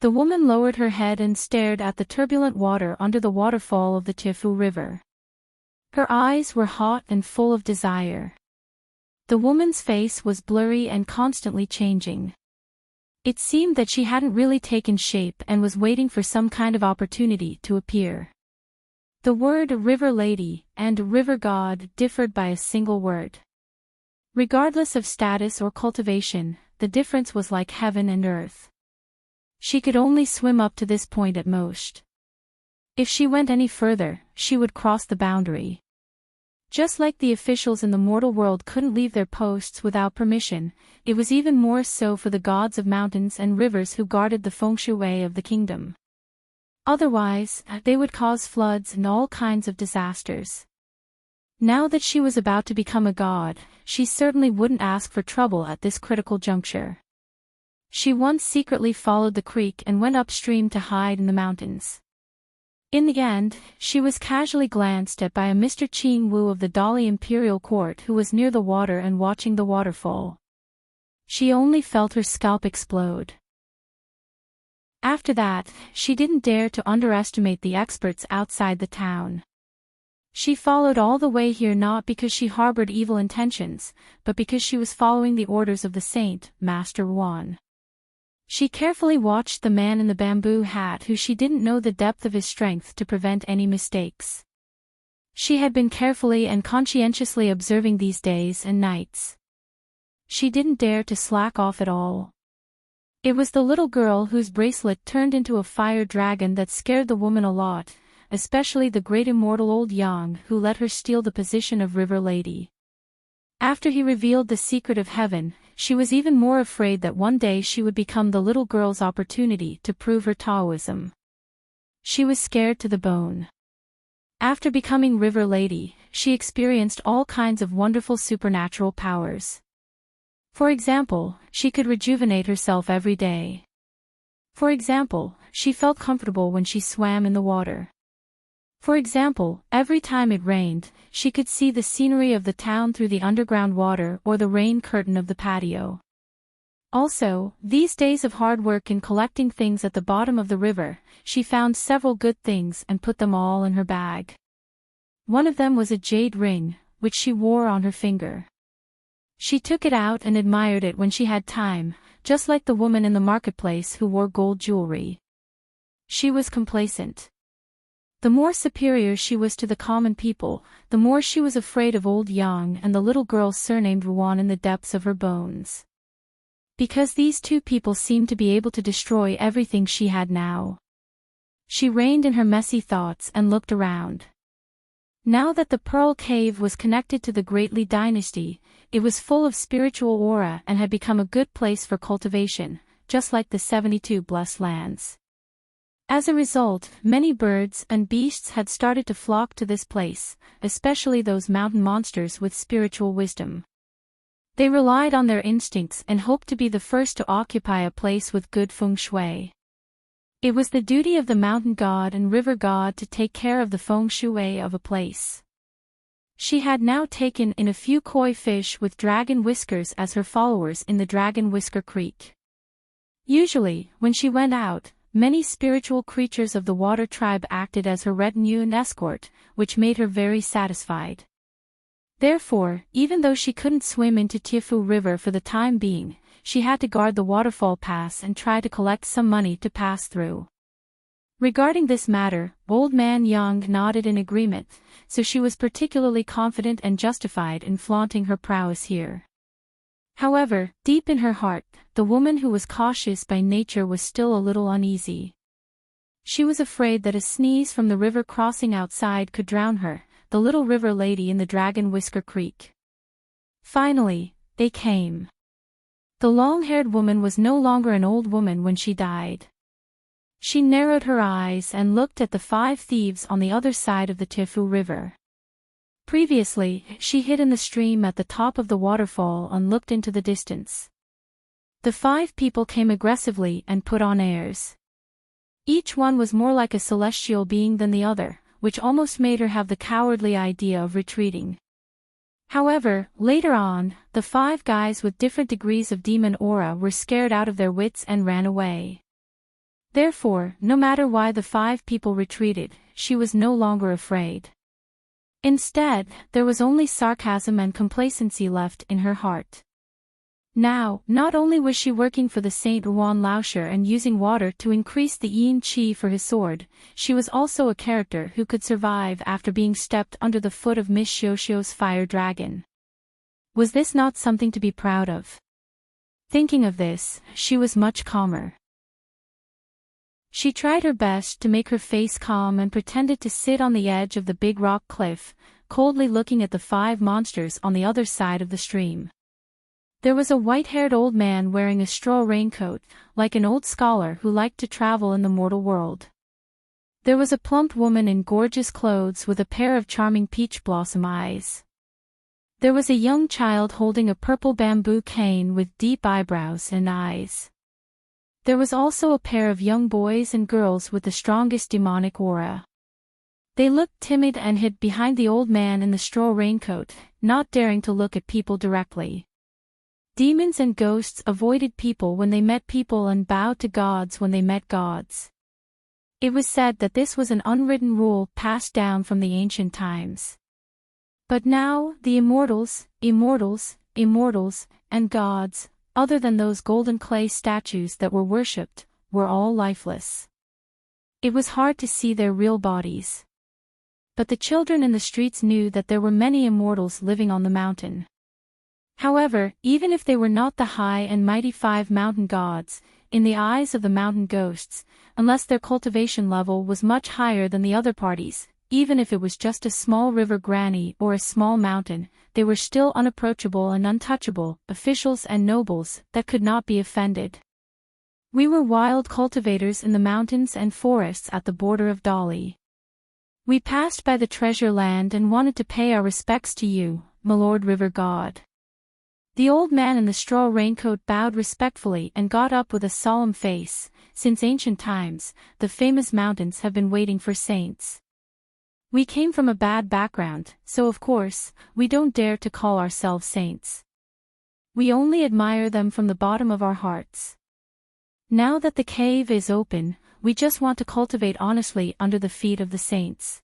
The woman lowered her head and stared at the turbulent water under the waterfall of the Tiefu River. Her eyes were hot and full of desire. The woman's face was blurry and constantly changing. It seemed that she hadn't really taken shape and was waiting for some kind of opportunity to appear. The word River Lady and River God differed by a single word. Regardless of status or cultivation, the difference was like heaven and earth. She could only swim up to this point at most. If she went any further, she would cross the boundary. Just like the officials in the mortal world couldn't leave their posts without permission, it was even more so for the gods of mountains and rivers who guarded the feng shui of the kingdom. Otherwise, they would cause floods and all kinds of disasters. Now that she was about to become a god, she certainly wouldn't ask for trouble at this critical juncture. She once secretly followed the creek and went upstream to hide in the mountains. In the end, she was casually glanced at by a Mr. Ching Wu of the Dali Imperial Court who was near the water and watching the waterfall. She only felt her scalp explode. After that, she didn't dare to underestimate the experts outside the town. She followed all the way here not because she harbored evil intentions, but because she was following the orders of the saint, Master Wan. She carefully watched the man in the bamboo hat who she didn't know the depth of his strength to prevent any mistakes. She had been carefully and conscientiously observing these days and nights. She didn't dare to slack off at all. It was the little girl whose bracelet turned into a fire dragon that scared the woman a lot, especially the great immortal old Yang who let her steal the position of River Lady. After he revealed the secret of heaven, she was even more afraid that one day she would become the little girl's opportunity to prove her Taoism. She was scared to the bone. After becoming River Lady, she experienced all kinds of wonderful supernatural powers. For example, she could rejuvenate herself every day. For example, she felt comfortable when she swam in the water. For example, every time it rained, she could see the scenery of the town through the underground water or the rain curtain of the patio. Also, these days of hard work in collecting things at the bottom of the river, she found several good things and put them all in her bag. One of them was a jade ring, which she wore on her finger. She took it out and admired it when she had time, just like the woman in the marketplace who wore gold jewelry. She was complacent. The more superior she was to the common people, the more she was afraid of old Yang and the little girl surnamed Ruan in the depths of her bones. Because these two people seemed to be able to destroy everything she had now. She reined in her messy thoughts and looked around. Now that the Pearl Cave was connected to the Great Li dynasty, it was full of spiritual aura and had become a good place for cultivation, just like the 72 blessed lands. As a result, many birds and beasts had started to flock to this place, especially those mountain monsters with spiritual wisdom. They relied on their instincts and hoped to be the first to occupy a place with good feng shui. It was the duty of the mountain god and river god to take care of the feng shui of a place. She had now taken in a few koi fish with dragon whiskers as her followers in the Dragon Whisker Creek. Usually, when she went out, many spiritual creatures of the water tribe acted as her retinue and escort, which made her very satisfied. Therefore, even though she couldn't swim into Tiefu River for the time being, she had to guard the waterfall pass and try to collect some money to pass through. Regarding this matter, old man Yang nodded in agreement, so she was particularly confident and justified in flaunting her prowess here. However, deep in her heart, the woman who was cautious by nature was still a little uneasy. She was afraid that a sneeze from the river crossing outside could drown her, the little river lady in the Dragon Whisker Creek. Finally, they came. The long-haired woman was no longer an old woman when she died. She narrowed her eyes and looked at the 5 thieves on the other side of the Tiefu River. Previously, she hid in the stream at the top of the waterfall and looked into the distance. The 5 people came aggressively and put on airs. Each one was more like a celestial being than the other, which almost made her have the cowardly idea of retreating. However, later on, the 5 guys with different degrees of demon aura were scared out of their wits and ran away. Therefore, no matter why the 5 people retreated, she was no longer afraid. Instead, there was only sarcasm and complacency left in her heart. Now, not only was she working for the Saint Ruan Laosher and using water to increase the yin qi for his sword, she was also a character who could survive after being stepped under the foot of Miss Xiuxiu's fire dragon. Was this not something to be proud of? Thinking of this, she was much calmer. She tried her best to make her face calm and pretended to sit on the edge of the big rock cliff, coldly looking at the 5 monsters on the other side of the stream. There was a white-haired old man wearing a straw raincoat, like an old scholar who liked to travel in the mortal world. There was a plump woman in gorgeous clothes with a pair of charming peach blossom eyes. There was a young child holding a purple bamboo cane with deep eyebrows and eyes. There was also a pair of young boys and girls with the strongest demonic aura. They looked timid and hid behind the old man in the straw raincoat, not daring to look at people directly. Demons and ghosts avoided people when they met people and bowed to gods when they met gods. It was said that this was an unwritten rule passed down from the ancient times. But now, the immortals, and gods, other than those golden clay statues that were worshipped, were all lifeless. It was hard to see their real bodies. But the children in the streets knew that there were many immortals living on the mountain. However, even if they were not the high and mighty 5 mountain gods, in the eyes of the mountain ghosts, unless their cultivation level was much higher than the other parties, even if it was just a small river granny or a small mountain, they were still unapproachable and untouchable, officials and nobles that could not be offended. We were wild cultivators in the mountains and forests at the border of Dali. We passed by the treasure land and wanted to pay our respects to you, my lord river god. The old man in the straw raincoat bowed respectfully and got up with a solemn face. Since ancient times, the famous mountains have been waiting for saints. We came from a bad background, so of course, we don't dare to call ourselves saints. We only admire them from the bottom of our hearts. Now that the cave is open, we just want to cultivate honestly under the feet of the saints.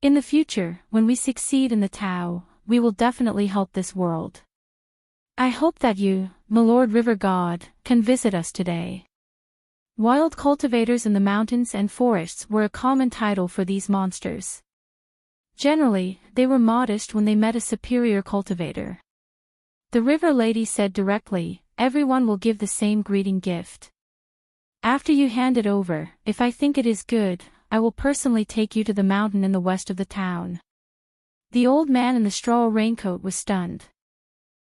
In the future, when we succeed in the Tao, we will definitely help this world. I hope that you, my Lord River God, can visit us today. Wild cultivators in the mountains and forests were a common title for these monsters. Generally, they were modest when they met a superior cultivator. The river lady said directly, everyone will give the same greeting gift. After you hand it over, if I think it is good, I will personally take you to the mountain in the west of the town. The old man in the straw raincoat was stunned.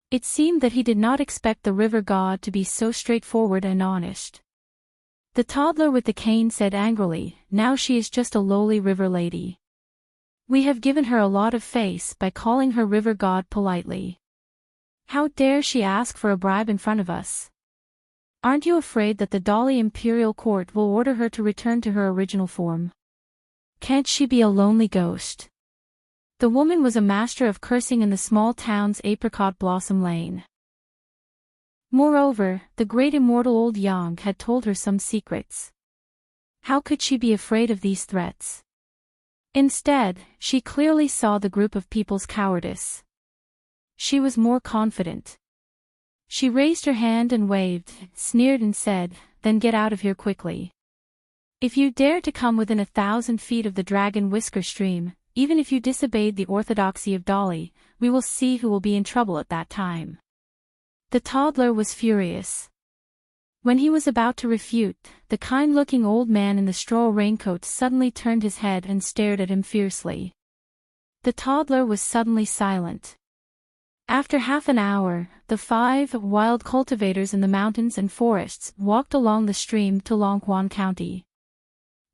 It seemed that he did not expect the river god to be so straightforward and honest. The toddler with the cane said angrily, now she is just a lowly river lady. We have given her a lot of face by calling her river god politely. How dare she ask for a bribe in front of us? Aren't you afraid that the Dali imperial court will order her to return to her original form? Can't she be a lonely ghost? The woman was a master of cursing in the small town's apricot blossom lane. Moreover, the great immortal old Yang had told her some secrets. How could she be afraid of these threats? Instead, she clearly saw the group of people's cowardice. She was more confident. She raised her hand and waved, sneered and said, then get out of here quickly. If you dare to come within 1,000 feet of the Dragon Whisker stream, even if you disobeyed the orthodoxy of Dali, we will see who will be in trouble at that time. The toddler was furious. When he was about to refute, the kind-looking old man in the straw raincoat suddenly turned his head and stared at him fiercely. The toddler was suddenly silent. After half an hour, the 5 wild cultivators in the mountains and forests walked along the stream to Longquan County.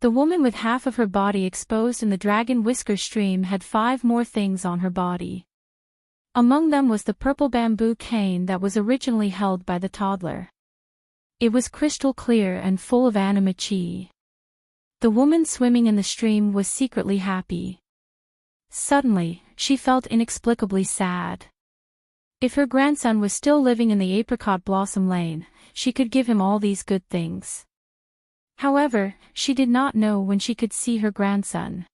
The woman with half of her body exposed in the Dragon Whisker stream had 5 more things on her body. Among them was the purple bamboo cane that was originally held by the toddler. It was crystal clear and full of anima chi. The woman swimming in the stream was secretly happy. Suddenly, she felt inexplicably sad. If her grandson was still living in the apricot blossom lane, she could give him all these good things. However, she did not know when she could see her grandson.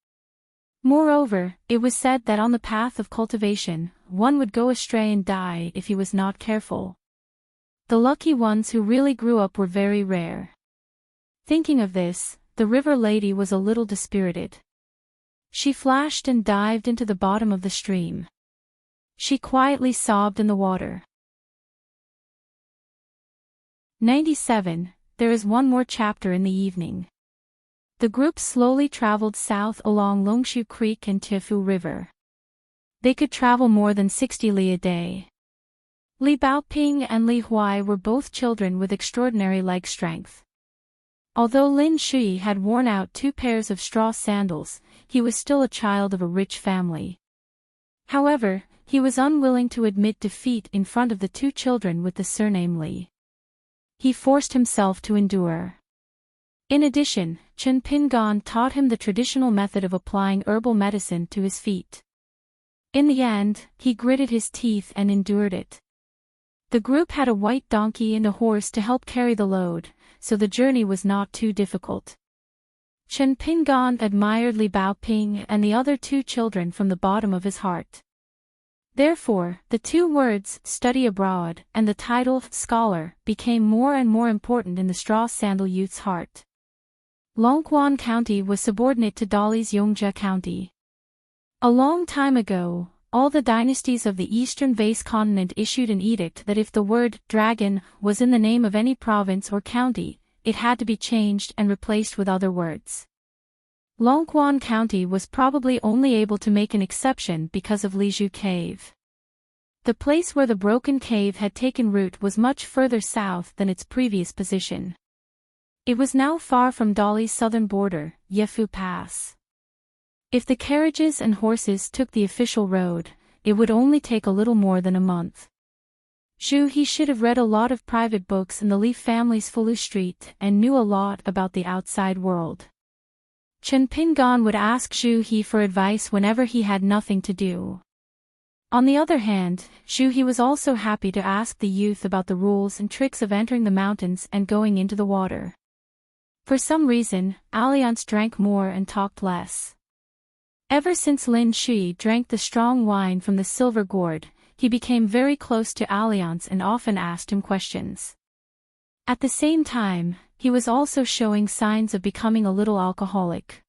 Moreover, it was said that on the path of cultivation, one would go astray and die if he was not careful. The lucky ones who really grew up were very rare. Thinking of this, the river lady was a little dispirited. She flashed and dived into the bottom of the stream. She quietly sobbed in the water. 97. There is one more chapter in the evening. The group slowly traveled south along Longshu Creek and Tifu River. They could travel more than 60 li a day. Li Baoping and Li Huai were both children with extraordinary leg strength. Although Lin Shui had worn out 2 pairs of straw sandals, he was still a child of a rich family. However, he was unwilling to admit defeat in front of the 2 children with the surname Li. He forced himself to endure. In addition, Chen Pingan taught him the traditional method of applying herbal medicine to his feet. In the end, he gritted his teeth and endured it. The group had a white donkey and a horse to help carry the load, so the journey was not too difficult. Chen Pingan admired Li Baoping and the other 2 children from the bottom of his heart. Therefore, the 2 words, study abroad, and the title, scholar, became more and more important in the straw sandal youth's heart. Longquan County was subordinate to Dali's Yongjia County. A long time ago, all the dynasties of the eastern vase continent issued an edict that if the word dragon was in the name of any province or county, it had to be changed and replaced with other words. Longquan County was probably only able to make an exception because of Lizhu Cave. The place where the broken cave had taken root was much further south than its previous position. It was now far from Dali's southern border, Yefu Pass. If the carriages and horses took the official road, it would only take a little more than a month. He should have read a lot of private books in the Li family's Fulu Street and knew a lot about the outside world. Chen Pingan would ask He for advice whenever he had nothing to do. On the other hand, He was also happy to ask the youth about the rules and tricks of entering the mountains and going into the water. For some reason, Alliance drank more and talked less. Ever since Lin Shui drank the strong wine from the silver gourd, he became very close to Alliance and often asked him questions. At the same time, he was also showing signs of becoming a little alcoholic.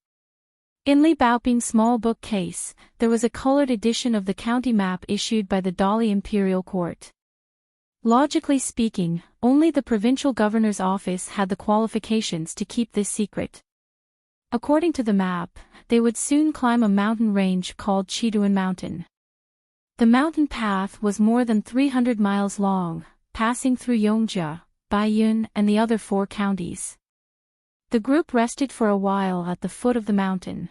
In Li Baoping's small bookcase, there was a colored edition of the county map issued by the Dali Imperial Court. Logically speaking, only the provincial governor's office had the qualifications to keep this secret. According to the map, they would soon climb a mountain range called Chiduan Mountain. The mountain path was more than 300 miles long, passing through Yongjia, Baiyun and the other 4 counties. The group rested for a while at the foot of the mountain.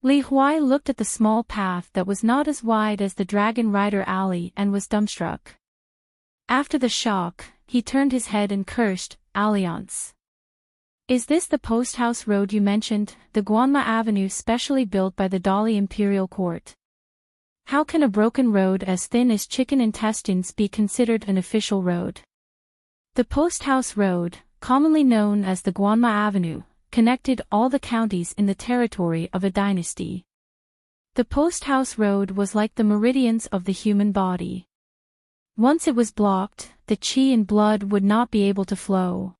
Li Huai looked at the small path that was not as wide as the Dragon Rider Alley and was dumbstruck. After the shock, he turned his head and cursed, Alliance. Is this the post house road you mentioned, the Guanma Avenue specially built by the Dali Imperial Court? How can a broken road as thin as chicken intestines be considered an official road? The post house road, commonly known as the Guanma Avenue, connected all the counties in the territory of a dynasty. The post house road was like the meridians of the human body. Once it was blocked, the qi and blood would not be able to flow.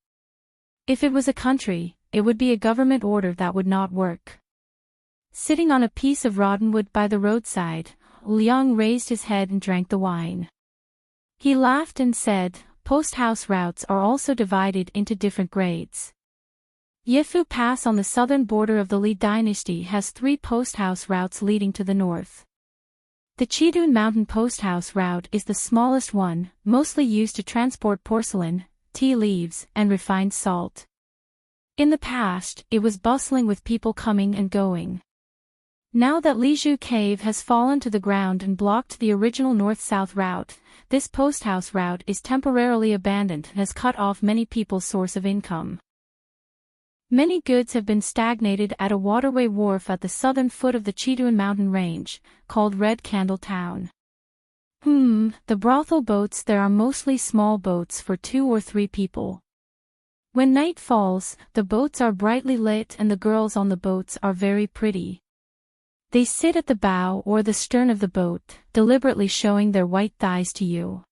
If it was a country, it would be a government order that would not work. Sitting on a piece of roddenwood by the roadside, Liang raised his head and drank the wine. He laughed and said, post house routes are also divided into different grades. Yefu Pass on the southern border of the Li dynasty has 3 post house routes leading to the north. The Chidun Mountain Post House route is the smallest one, mostly used to transport porcelain, tea leaves, and refined salt. In the past, it was bustling with people coming and going. Now that Lizhu Cave has fallen to the ground and blocked the original north-south route, this post house route is temporarily abandoned and has cut off many people's source of income. Many goods have been stagnated at a waterway wharf at the southern foot of the Chiduan mountain range, called Red Candle Town. The brothel boats there are mostly small boats for 2 or 3 people. When night falls, the boats are brightly lit and the girls on the boats are very pretty. They sit at the bow or the stern of the boat, deliberately showing their white thighs to you.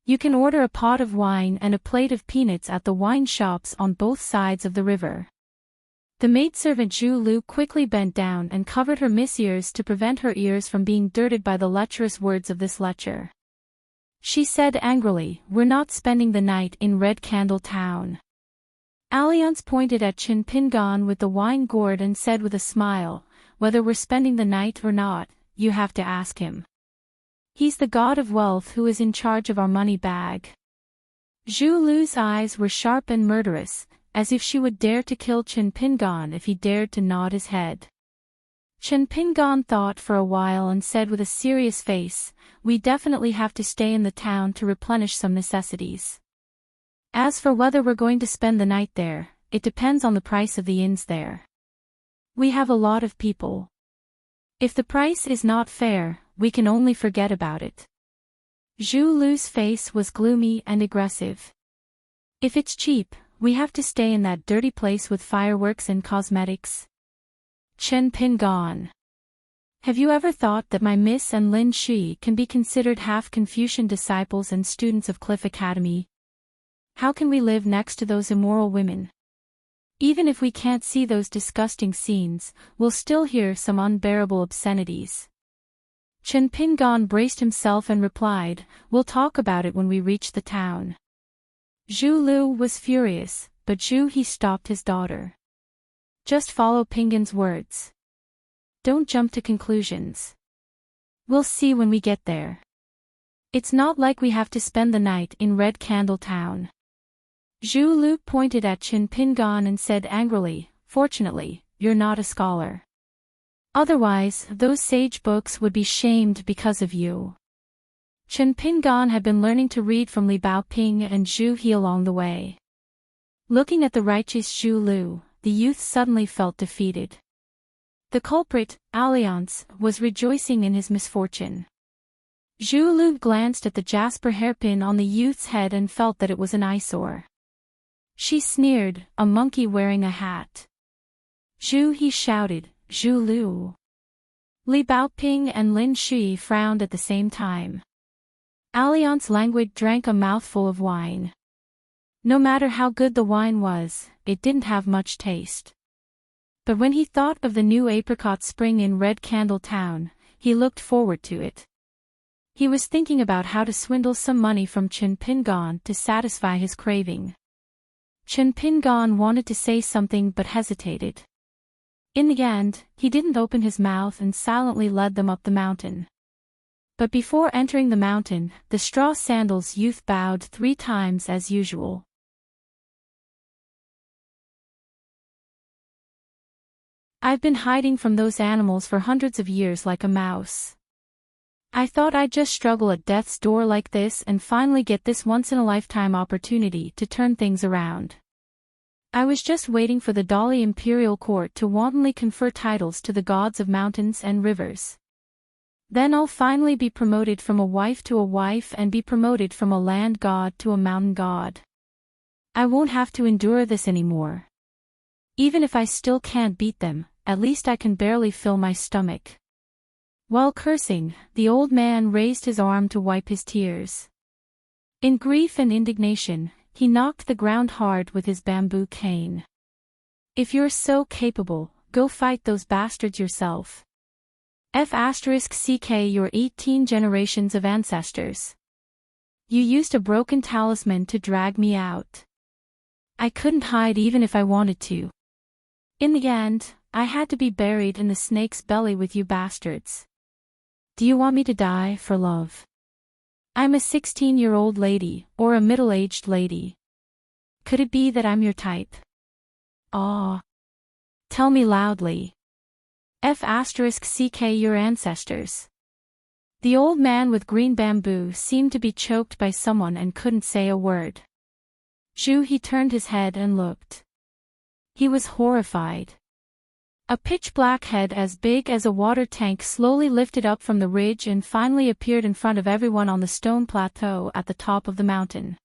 You can order a pot of wine and a plate of peanuts at the wine shops on both sides of the river. The maidservant Zhu Lu quickly bent down and covered her ears to prevent her ears from being dirted by the lecherous words of this lecher. She said angrily, "We're not spending the night in Red Candle Town. Alliance pointed at Chin Pingon with the wine gourd and said with a smile, "Whether we're spending the night or not, you have to ask him. He's the god of wealth who is in charge of our money bag." Zhu Lu's eyes were sharp and murderous, as if she would dare to kill Chin Pingon if he dared to nod his head. Chin Pingon thought for a while and said with a serious face, "We definitely have to stay in the town to replenish some necessities. As for whether we're going to spend the night there, it depends on the price of the inns there. We have a lot of people. If the price is not fair, we can only forget about it." Zhu Lu's face was gloomy and aggressive. "If it's cheap, we have to stay in that dirty place with fireworks and cosmetics." Chen Pingon. "Have you ever thought that my Miss and Lin Shi can be considered half Confucian disciples and students of Cliff Academy? How can we live next to those immoral women? Even if we can't see those disgusting scenes, we'll still hear some unbearable obscenities." Chen Pingon braced himself and replied, "We'll talk about it when we reach the town." Zhu Lu was furious, but he stopped his daughter. "Just follow Pingon's words. Don't jump to conclusions. We'll see when we get there. It's not like we have to spend the night in Red Candle Town." Zhu Lu pointed at Chin Pingon and said angrily, "Fortunately, you're not a scholar. Otherwise, those sage books would be shamed because of you." Chin Pingon had been learning to read from Li Baoping and Zhu He along the way. Looking at the righteous Zhu Lu, the youth suddenly felt defeated. The culprit, Alliance, was rejoicing in his misfortune. Zhu Lu glanced at the jasper hairpin on the youth's head and felt that it was an eyesore. She sneered, "A monkey wearing a hat." Zhu He shouted, "Zhu Lu." Li Baoping and Lin Shi frowned at the same time. Alliance languid drank a mouthful of wine. No matter how good the wine was, it didn't have much taste. But when he thought of the new apricot spring in Red Candle Town, he looked forward to it. He was thinking about how to swindle some money from Chin Pingon to satisfy his craving. Chin Pingon wanted to say something but hesitated. In the end, he didn't open his mouth and silently led them up the mountain. But before entering the mountain, the straw sandals youth bowed 3 times as usual. "I've been hiding from those animals for hundreds of years like a mouse. I thought I'd just struggle at death's door like this and finally get this once-in-a-lifetime opportunity to turn things around. I was just waiting for the Dali imperial court to wantonly confer titles to the gods of mountains and rivers. Then I'll finally be promoted from a wife to a wife and be promoted from a land god to a mountain god. I won't have to endure this anymore. Even if I still can't beat them, at least I can barely fill my stomach." While cursing, the old man raised his arm to wipe his tears. In grief and indignation, he knocked the ground hard with his bamboo cane. "If you're so capable, go fight those bastards yourself. F***ck your 18 generations of ancestors. You used a broken talisman to drag me out. I couldn't hide even if I wanted to. In the end, I had to be buried in the snake's belly with you bastards. Do you want me to die for love? I'm a 16-year-old lady, or a middle-aged lady. Could it be that I'm your type? Aw. Tell me loudly. F***ck your ancestors." The old man with green bamboo seemed to be choked by someone and couldn't say a word. He turned his head and looked. He was horrified. A pitch-black head as big as a water tank slowly lifted up from the ridge and finally appeared in front of everyone on the stone plateau at the top of the mountain.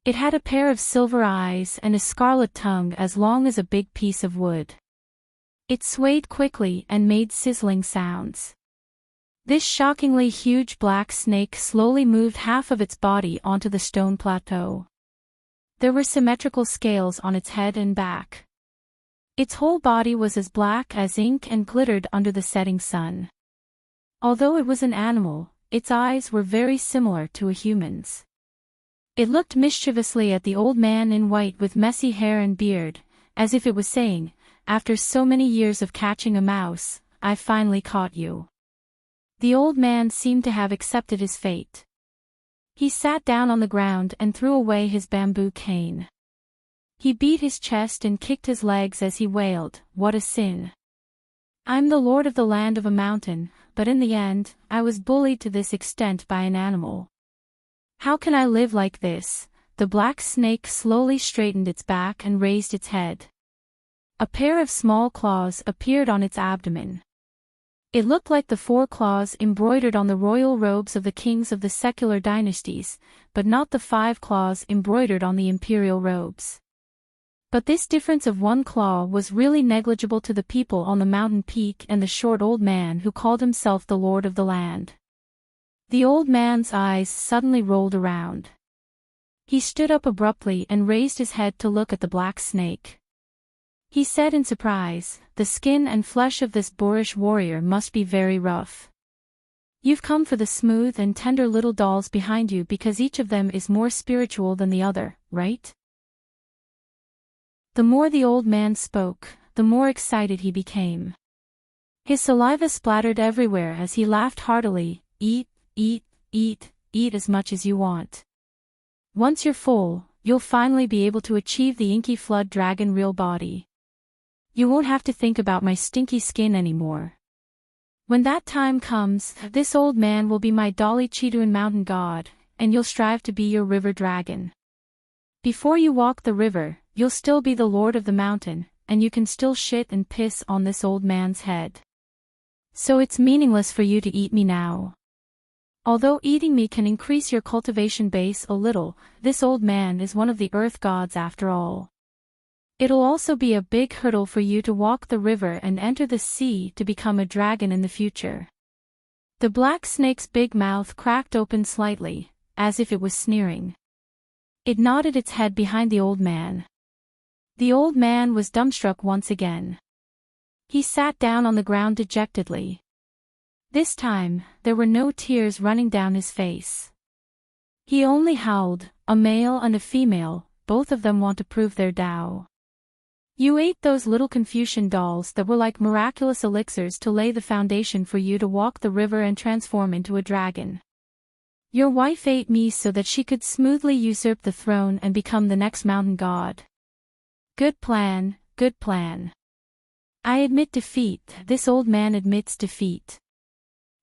It had a pair of silver eyes and a scarlet tongue as long as a big piece of wood. It swayed quickly and made sizzling sounds. This shockingly huge black snake slowly moved half of its body onto the stone plateau. There were symmetrical scales on its head and back. Its whole body was as black as ink and glittered under the setting sun. Although it was an animal, its eyes were very similar to a human's. It looked mischievously at the old man in white with messy hair and beard, as if it was saying, "After so many years of catching a mouse, I finally caught you." The old man seemed to have accepted his fate. He sat down on the ground and threw away his bamboo cane. He beat his chest and kicked his legs as he wailed, "What a sin! I'm the lord of the land of a mountain, but in the end, I was bullied to this extent by an animal. How can I live like this?" The black snake slowly straightened its back and raised its head. A pair of small claws appeared on its abdomen. It looked like the 4 claws embroidered on the royal robes of the kings of the secular dynasties, but not the 5 claws embroidered on the imperial robes. But this difference of 1 claw was really negligible to the people on the mountain peak and the short old man who called himself the lord of the land. The old man's eyes suddenly rolled around. He stood up abruptly and raised his head to look at the black snake. He said in surprise, "The skin and flesh of this boorish warrior must be very rough. You've come for the smooth and tender little dolls behind you because each of them is more spiritual than the other, right?" The more the old man spoke, the more excited he became. His saliva splattered everywhere as he laughed heartily. "Eat, eat, eat, eat as much as you want. Once you're full, you'll finally be able to achieve the inky flood dragon real body. You won't have to think about my stinky skin anymore. When that time comes, this old man will be my Dolly Chiduan mountain god, and you'll strive to be your river dragon. Before you walk the river, you'll still be the lord of the mountain, and you can still shit and piss on this old man's head. So it's meaningless for you to eat me now. Although eating me can increase your cultivation base a little, this old man is one of the earth gods after all. It'll also be a big hurdle for you to walk the river and enter the sea to become a dragon in the future." The black snake's big mouth cracked open slightly, as if it was sneering. It nodded its head behind the old man. The old man was dumbstruck once again. He sat down on the ground dejectedly. This time, there were no tears running down his face. He only howled, "A male and a female, both of them want to prove their Tao. You ate those little Confucian dolls that were like miraculous elixirs to lay the foundation for you to walk the river and transform into a dragon. Your wife ate me so that she could smoothly usurp the throne and become the next mountain god. Good plan, good plan. I admit defeat." This old man admits defeat.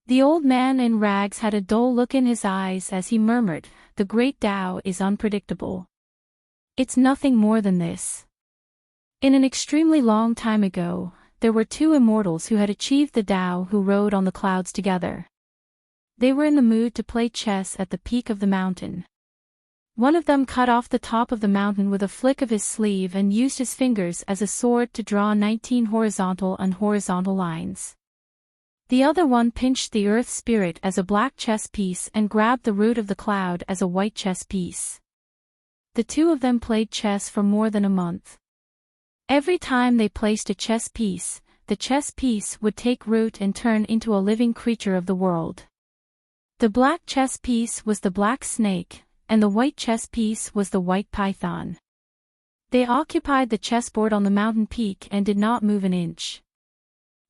The old man in rags had a dull look in his eyes as he murmured, "The great Tao is unpredictable. It's nothing more than this. In an extremely long time ago, there were 2 immortals who had achieved the Tao who rode on the clouds together. They were in the mood to play chess at the peak of the mountain. One of them cut off the top of the mountain with a flick of his sleeve and used his fingers as a sword to draw 19 horizontal and horizontal lines. The other one pinched the earth spirit as a black chess piece and grabbed the root of the cloud as a white chess piece. The 2 of them played chess for more than a month. Every time they placed a chess piece, the chess piece would take root and turn into a living creature of the world. The black chess piece was the black snake, and the white chess piece was the white python. They occupied the chessboard on the mountain peak and did not move an inch.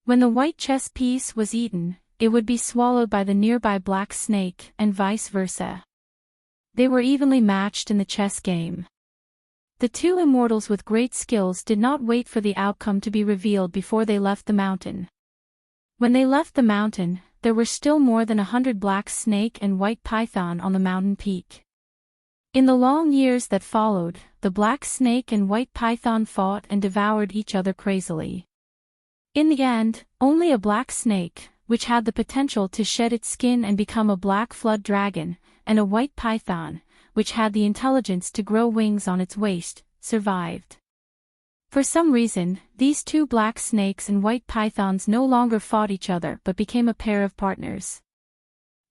When the white chess piece was eaten, it would be swallowed by the nearby black snake, and vice versa. They were evenly matched in the chess game. The 2 immortals with great skills did not wait for the outcome to be revealed before they left the mountain. When they left the mountain, there were still more than 100 black snake and white python on the mountain peak. In the long years that followed, the black snake and white python fought and devoured each other crazily. In the end, only a black snake, which had the potential to shed its skin and become a black flood dragon, and a white python, which had the intelligence to grow wings on its waist, survived. For some reason, these 2 black snakes and white pythons no longer fought each other but became a pair of partners.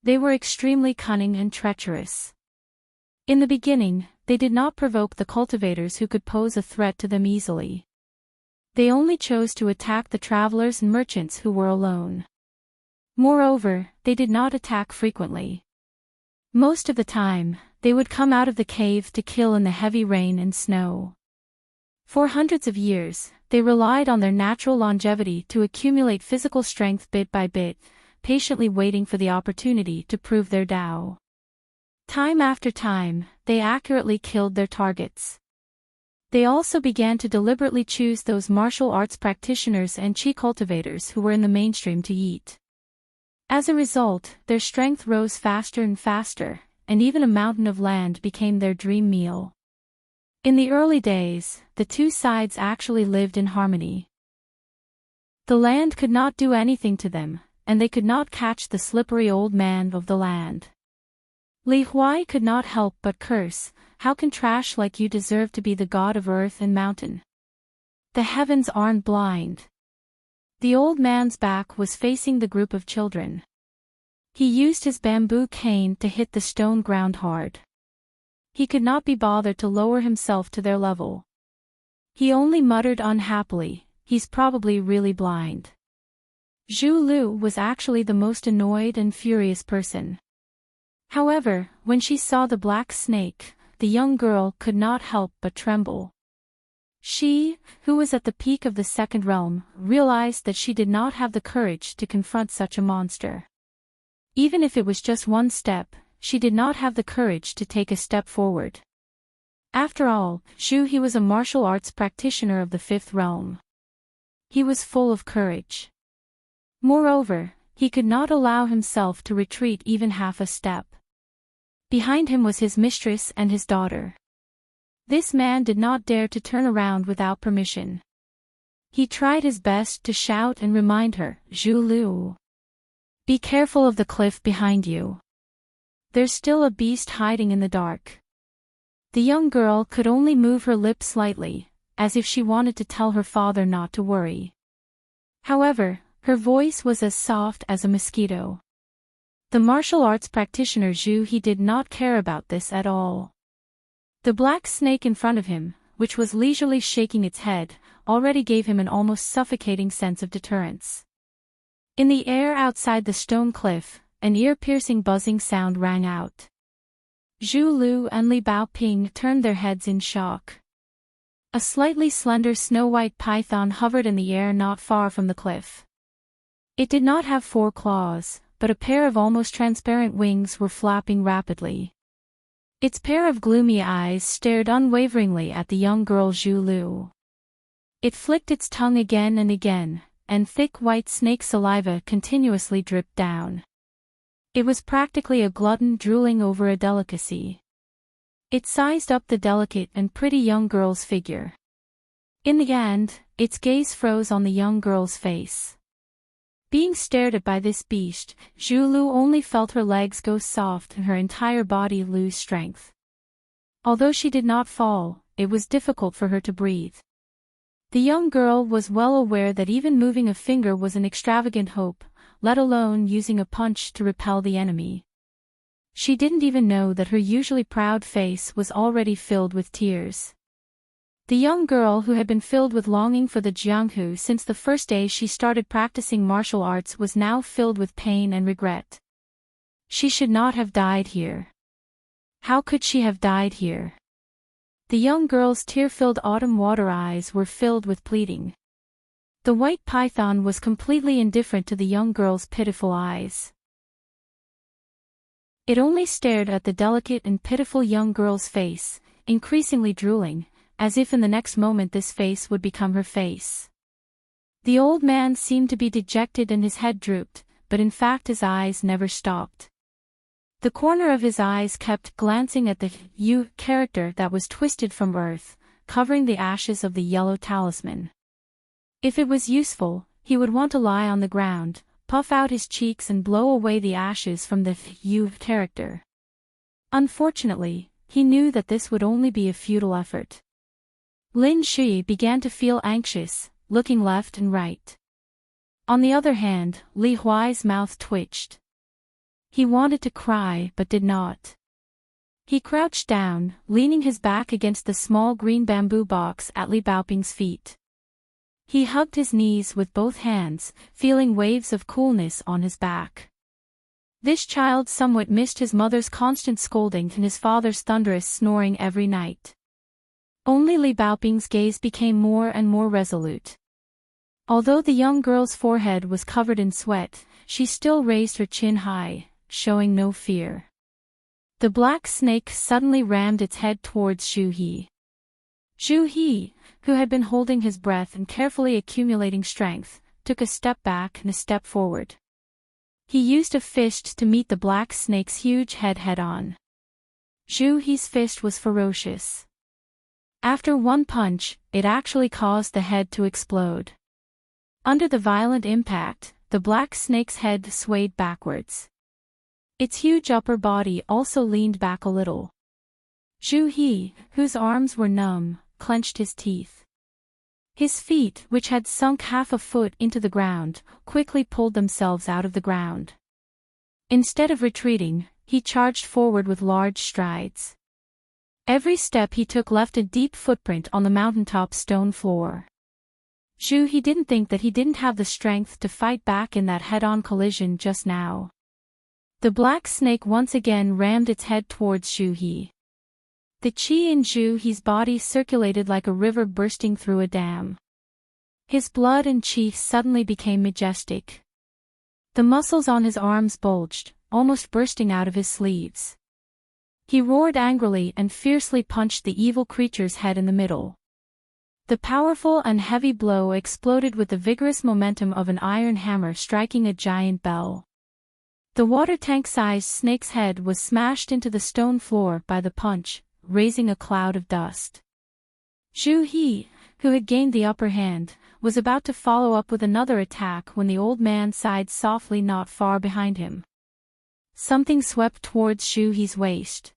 They were extremely cunning and treacherous. In the beginning, they did not provoke the cultivators who could pose a threat to them easily. They only chose to attack the travelers and merchants who were alone. Moreover, they did not attack frequently. Most of the time, they would come out of the cave to kill in the heavy rain and snow. For hundreds of years, they relied on their natural longevity to accumulate physical strength bit by bit, patiently waiting for the opportunity to prove their Tao. Time after time, they accurately killed their targets. They also began to deliberately choose those martial arts practitioners and chi cultivators who were in the mainstream to eat. As a result, their strength rose faster and faster, and even a mountain of land became their dream meal. In the early days, the two sides actually lived in harmony. The land could not do anything to them, and they could not catch the slippery old man of the land. Li Huai could not help but curse, "How can trash like you deserve to be the god of earth and mountain? The heavens aren't blind." The old man's back was facing the group of children. He used his bamboo cane to hit the stone ground hard. He could not be bothered to lower himself to their level. He only muttered unhappily, "He's probably really blind." Zhu Lu was actually the most annoyed and furious person. However, when she saw the black snake, the young girl could not help but tremble. She, who was at the peak of the second realm, realized that she did not have the courage to confront such a monster. Even if it was just one step, she did not have the courage to take a step forward. After all, he was a martial arts practitioner of the fifth realm. He was full of courage. Moreover, he could not allow himself to retreat even half a step. Behind him was his mistress and his daughter. This man did not dare to turn around without permission. He tried his best to shout and remind her, "Zhu Lu, be careful of the cliff behind you. There's still a beast hiding in the dark." The young girl could only move her lips slightly, as if she wanted to tell her father not to worry. However, her voice was as soft as a mosquito. The martial arts practitioner he did not care about this at all. The black snake in front of him, which was leisurely shaking its head, already gave him an almost suffocating sense of deterrence. In the air outside the stone cliff, an ear-piercing buzzing sound rang out. Zhu Lu and Li Baoping turned their heads in shock. A slightly slender snow-white python hovered in the air not far from the cliff. It did not have 4 claws, but a pair of almost transparent wings were flapping rapidly. Its pair of gloomy eyes stared unwaveringly at the young girl Zhu Lu. It flicked its tongue again and again, and thick white snake saliva continuously dripped down. It was practically a glutton drooling over a delicacy. It sized up the delicate and pretty young girl's figure. In the end, its gaze froze on the young girl's face. Being stared at by this beast, Zhu Lu only felt her legs go soft and her entire body lose strength. Although she did not fall, it was difficult for her to breathe. The young girl was well aware that even moving a finger was an extravagant hope, let alone using a punch to repel the enemy. She didn't even know that her usually proud face was already filled with tears. The young girl, who had been filled with longing for the Jianghu since the first day she started practicing martial arts, was now filled with pain and regret. She should not have died here. How could she have died here? The young girl's tear-filled autumn water eyes were filled with pleading. The white python was completely indifferent to the young girl's pitiful eyes. It only stared at the delicate and pitiful young girl's face, increasingly drooling, as if in the next moment this face would become her face. The old man seemed to be dejected and his head drooped, but in fact his eyes never stopped. The corner of his eyes kept glancing at the Yu character that was twisted from earth, covering the ashes of the yellow talisman. If it was useful, he would want to lie on the ground, puff out his cheeks and blow away the ashes from the Yu character. Unfortunately, he knew that this would only be a futile effort. Lin Shi began to feel anxious, looking left and right. On the other hand, Li Huai's mouth twitched. He wanted to cry but did not. He crouched down, leaning his back against the small green bamboo box at Li Baoping's feet. He hugged his knees with both hands, feeling waves of coolness on his back. This child somewhat missed his mother's constant scolding and his father's thunderous snoring every night. Only Li Baoping's gaze became more and more resolute. Although the young girl's forehead was covered in sweat, she still raised her chin high, showing no fear. The black snake suddenly rammed its head towards Zhu He. Zhu He, who had been holding his breath and carefully accumulating strength, took a step back and a step forward. He used a fist to meet the black snake's huge head head-on. Zhu He's fist was ferocious. After one punch, it actually caused the head to explode. Under the violent impact, the black snake's head swayed backwards. Its huge upper body also leaned back a little. Zhu He, whose arms were numb, clenched his teeth. His feet, which had sunk half a foot into the ground, quickly pulled themselves out of the ground. Instead of retreating, he charged forward with large strides. Every step he took left a deep footprint on the mountaintop stone floor. Zhu He didn't think that he didn't have the strength to fight back in that head-on collision just now. The black snake once again rammed its head towards Zhu He. The qi in Zhu He's body circulated like a river bursting through a dam. His blood and qi suddenly became majestic. The muscles on his arms bulged, almost bursting out of his sleeves. He roared angrily and fiercely punched the evil creature's head in the middle. The powerful and heavy blow exploded with the vigorous momentum of an iron hammer striking a giant bell. The water tank-sized snake's head was smashed into the stone floor by the punch, raising a cloud of dust. Zhu He, who had gained the upper hand, was about to follow up with another attack when the old man sighed softly not far behind him. Something swept towards Zhu He's waist.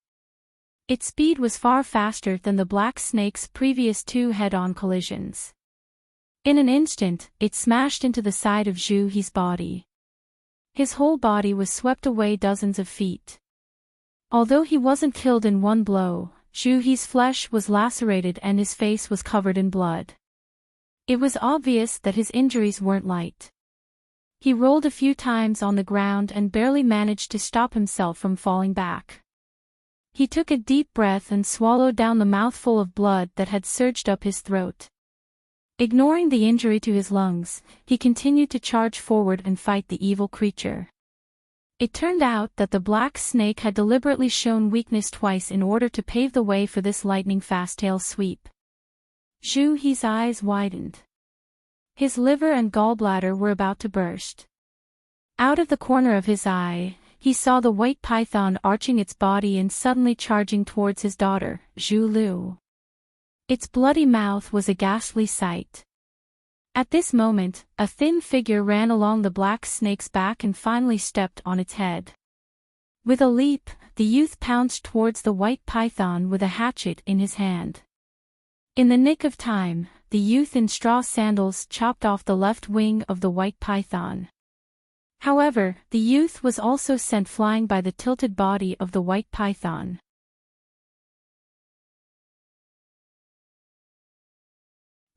Its speed was far faster than the black snake's previous two head-on collisions. In an instant, it smashed into the side of Zhu He's body. His whole body was swept away dozens of feet. Although he wasn't killed in one blow, Zhu He's flesh was lacerated and his face was covered in blood. It was obvious that his injuries weren't light. He rolled a few times on the ground and barely managed to stop himself from falling back. He took a deep breath and swallowed down the mouthful of blood that had surged up his throat. Ignoring the injury to his lungs, he continued to charge forward and fight the evil creature. It turned out that the black snake had deliberately shown weakness twice in order to pave the way for this lightning-fast tail sweep. Zhu He's eyes widened. His liver and gallbladder were about to burst. Out of the corner of his eye, he saw the white python arching its body and suddenly charging towards his daughter, Zhu Lu. Its bloody mouth was a ghastly sight. At this moment, a thin figure ran along the black snake's back and finally stepped on its head. With a leap, the youth pounced towards the white python with a hatchet in his hand. In the nick of time, the youth in straw sandals chopped off the left wing of the white python. However, the youth was also sent flying by the tilted body of the white python.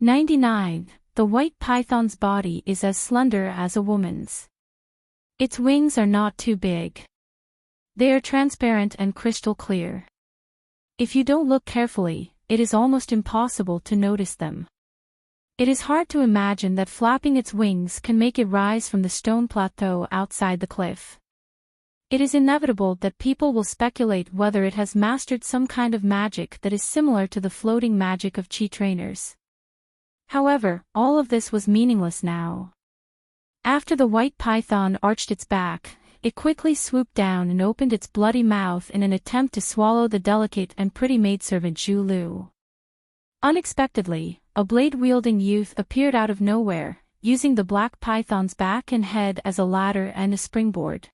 99. The white python's body is as slender as a woman's. Its wings are not too big. They are transparent and crystal clear. If you don't look carefully, it is almost impossible to notice them. It is hard to imagine that flapping its wings can make it rise from the stone plateau outside the cliff. It is inevitable that people will speculate whether it has mastered some kind of magic that is similar to the floating magic of chi trainers. However, all of this was meaningless now. After the white python arched its back, it quickly swooped down and opened its bloody mouth in an attempt to swallow the delicate and pretty maidservant Zhu Lu. Unexpectedly, a blade-wielding youth appeared out of nowhere, using the black python's back and head as a ladder and a springboard.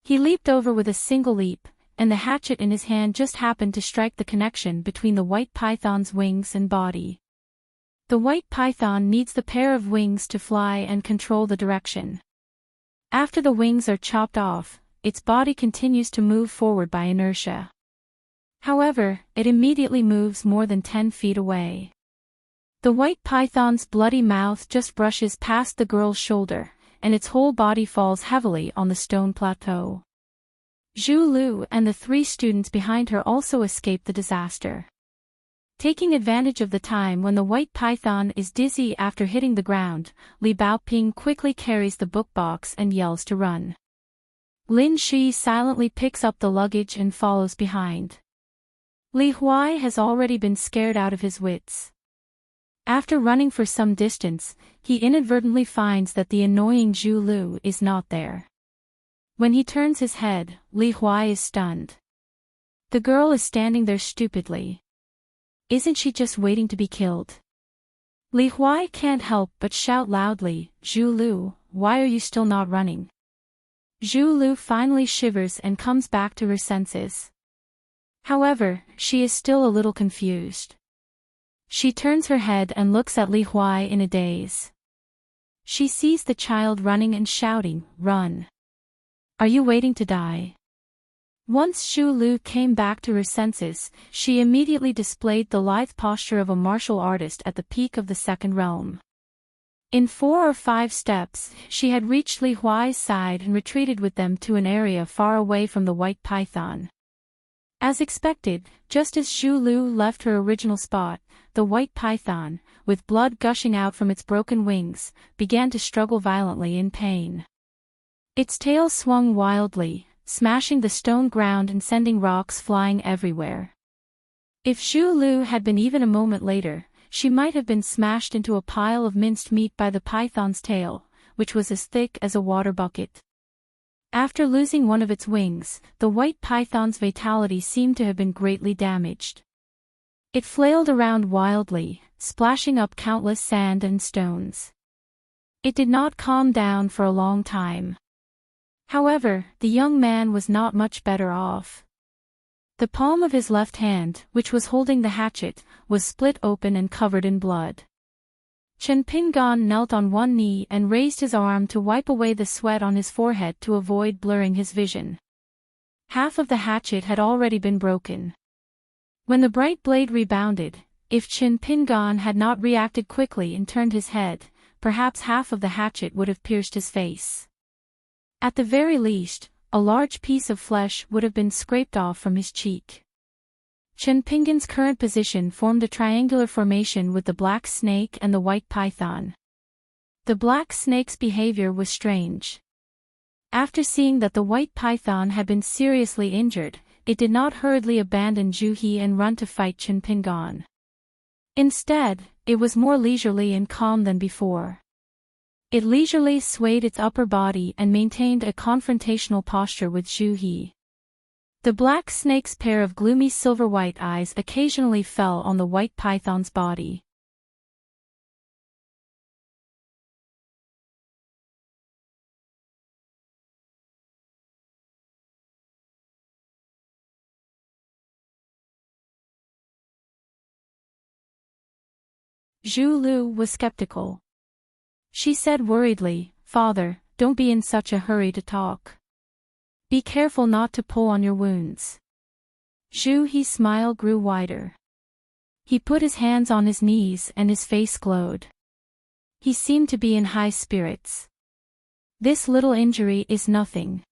He leaped over with a single leap, and the hatchet in his hand just happened to strike the connection between the white python's wings and body. The white python needs the pair of wings to fly and control the direction. After the wings are chopped off, its body continues to move forward by inertia. However, it immediately moves more than 10 feet away. The white python's bloody mouth just brushes past the girl's shoulder, and its whole body falls heavily on the stone plateau. Zhu Lu and the 3 students behind her also escape the disaster. Taking advantage of the time when the white python is dizzy after hitting the ground, Li Baoping quickly carries the book box and yells to run. Lin Shi silently picks up the luggage and follows behind. Li Huai has already been scared out of his wits. After running for some distance, he inadvertently finds that the annoying Zhu Lu is not there. When he turns his head, Li Huai is stunned. The girl is standing there stupidly. Isn't she just waiting to be killed? Li Huai can't help but shout loudly, "Zhu Lu, why are you still not running?" Zhu Lu finally shivers and comes back to her senses. However, she is still a little confused. She turns her head and looks at Li Huai in a daze. She sees the child running and shouting, "Run! Are you waiting to die?" Once Zhu Lu came back to her senses, she immediately displayed the lithe posture of a martial artist at the peak of the second realm. In 4 or 5 steps, she had reached Li Huai's side and retreated with them to an area far away from the white python. As expected, just as Zhu Lu left her original spot, the white python, with blood gushing out from its broken wings, began to struggle violently in pain. Its tail swung wildly, smashing the stone ground and sending rocks flying everywhere. If Zhu Lu had been even a moment later, she might have been smashed into a pile of minced meat by the python's tail, which was as thick as a water bucket. After losing one of its wings, the white python's vitality seemed to have been greatly damaged. It flailed around wildly, splashing up countless sand and stones. It did not calm down for a long time. However, the young man was not much better off. The palm of his left hand, which was holding the hatchet, was split open and covered in blood. Chen Pingan knelt on one knee and raised his arm to wipe away the sweat on his forehead to avoid blurring his vision. Half of the hatchet had already been broken. When the bright blade rebounded, if Chen Pingan had not reacted quickly and turned his head, perhaps half of the hatchet would have pierced his face. At the very least, a large piece of flesh would have been scraped off from his cheek. Chen Pingan's current position formed a triangular formation with the black snake and the white python. The black snake's behavior was strange. After seeing that the white python had been seriously injured, it did not hurriedly abandon Zhu He and run to fight Chen Pingan. Instead, it was more leisurely and calm than before. It leisurely swayed its upper body and maintained a confrontational posture with Zhu He. The black snake's pair of gloomy silver-white eyes occasionally fell on the white python's body. Zhu Lu was skeptical. She said worriedly, "Father, don't be in such a hurry to talk. Be careful not to pull on your wounds." Zhu He's smile grew wider. He put his hands on his knees and his face glowed. He seemed to be in high spirits. "This little injury is nothing.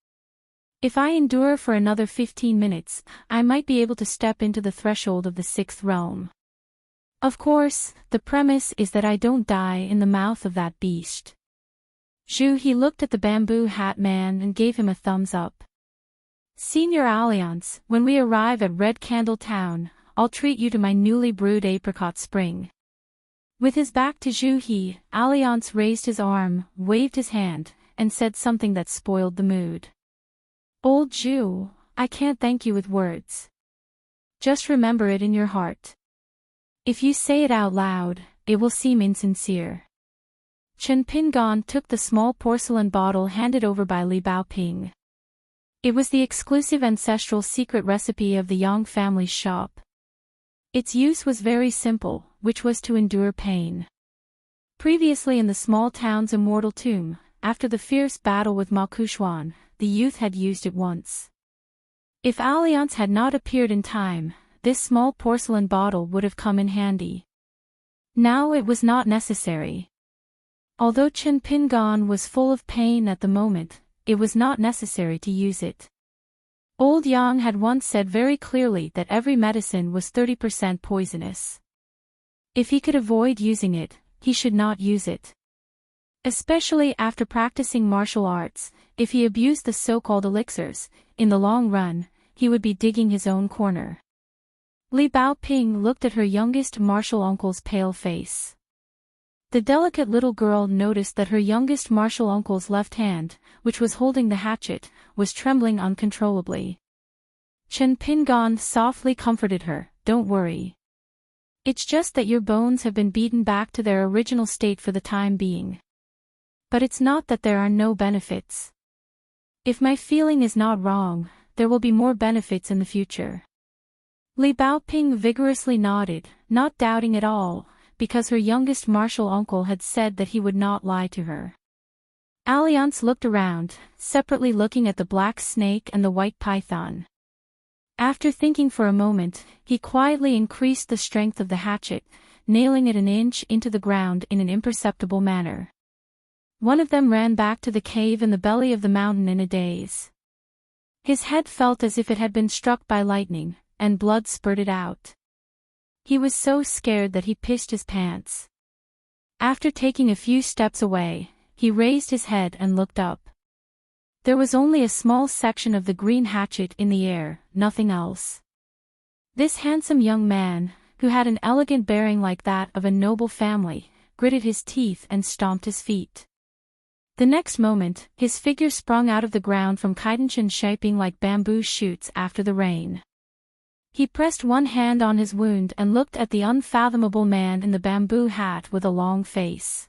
If I endure for another 15 minutes, I might be able to step into the threshold of the 6th realm. Of course, the premise is that I don't die in the mouth of that beast." Zhu He looked at the bamboo hat man and gave him a thumbs up. "Senior Alliance, when we arrive at Red Candle Town, I'll treat you to my newly brewed apricot spring." With his back to Zhu He, Alliance raised his arm, waved his hand, and said something that spoiled the mood. "Old Zhu, I can't thank you with words. Just remember it in your heart. If you say it out loud, it will seem insincere." Chen Pingan took the small porcelain bottle handed over by Li Baoping. It was the exclusive ancestral secret recipe of the Yang family's shop. Its use was very simple, which was to endure pain. Previously in the small town's immortal tomb, after the fierce battle with Ma Kushuan, the youth had used it once. If Alliance had not appeared in time, this small porcelain bottle would have come in handy. Now it was not necessary. Although Chen Pingan was full of pain at the moment, it was not necessary to use it. Old Yang had once said very clearly that every medicine was 30% poisonous. If he could avoid using it, he should not use it. Especially after practicing martial arts, if he abused the so-called elixirs, in the long run, he would be digging his own corner. Li Baoping looked at her youngest martial uncle's pale face. The delicate little girl noticed that her youngest martial uncle's left hand, which was holding the hatchet, was trembling uncontrollably. Chen Pingan softly comforted her, "Don't worry. It's just that your bones have been beaten back to their original state for the time being. But it's not that there are no benefits. If my feeling is not wrong, there will be more benefits in the future." Li Baoping vigorously nodded, not doubting at all, because her youngest martial uncle had said that he would not lie to her. Alliance looked around, separately looking at the black snake and the white python. After thinking for a moment, he quietly increased the strength of the hatchet, nailing it an inch into the ground in an imperceptible manner. One of them ran back to the cave in the belly of the mountain in a daze. His head felt as if it had been struck by lightning, and blood spurted out. He was so scared that he pissed his pants. After taking a few steps away, he raised his head and looked up. There was only a small section of the green hatchet in the air, nothing else. This handsome young man, who had an elegant bearing like that of a noble family, gritted his teeth and stomped his feet. The next moment, his figure sprung out of the ground from Kaidenchen shaping like bamboo shoots after the rain. He pressed one hand on his wound and looked at the unfathomable man in the bamboo hat with a long face.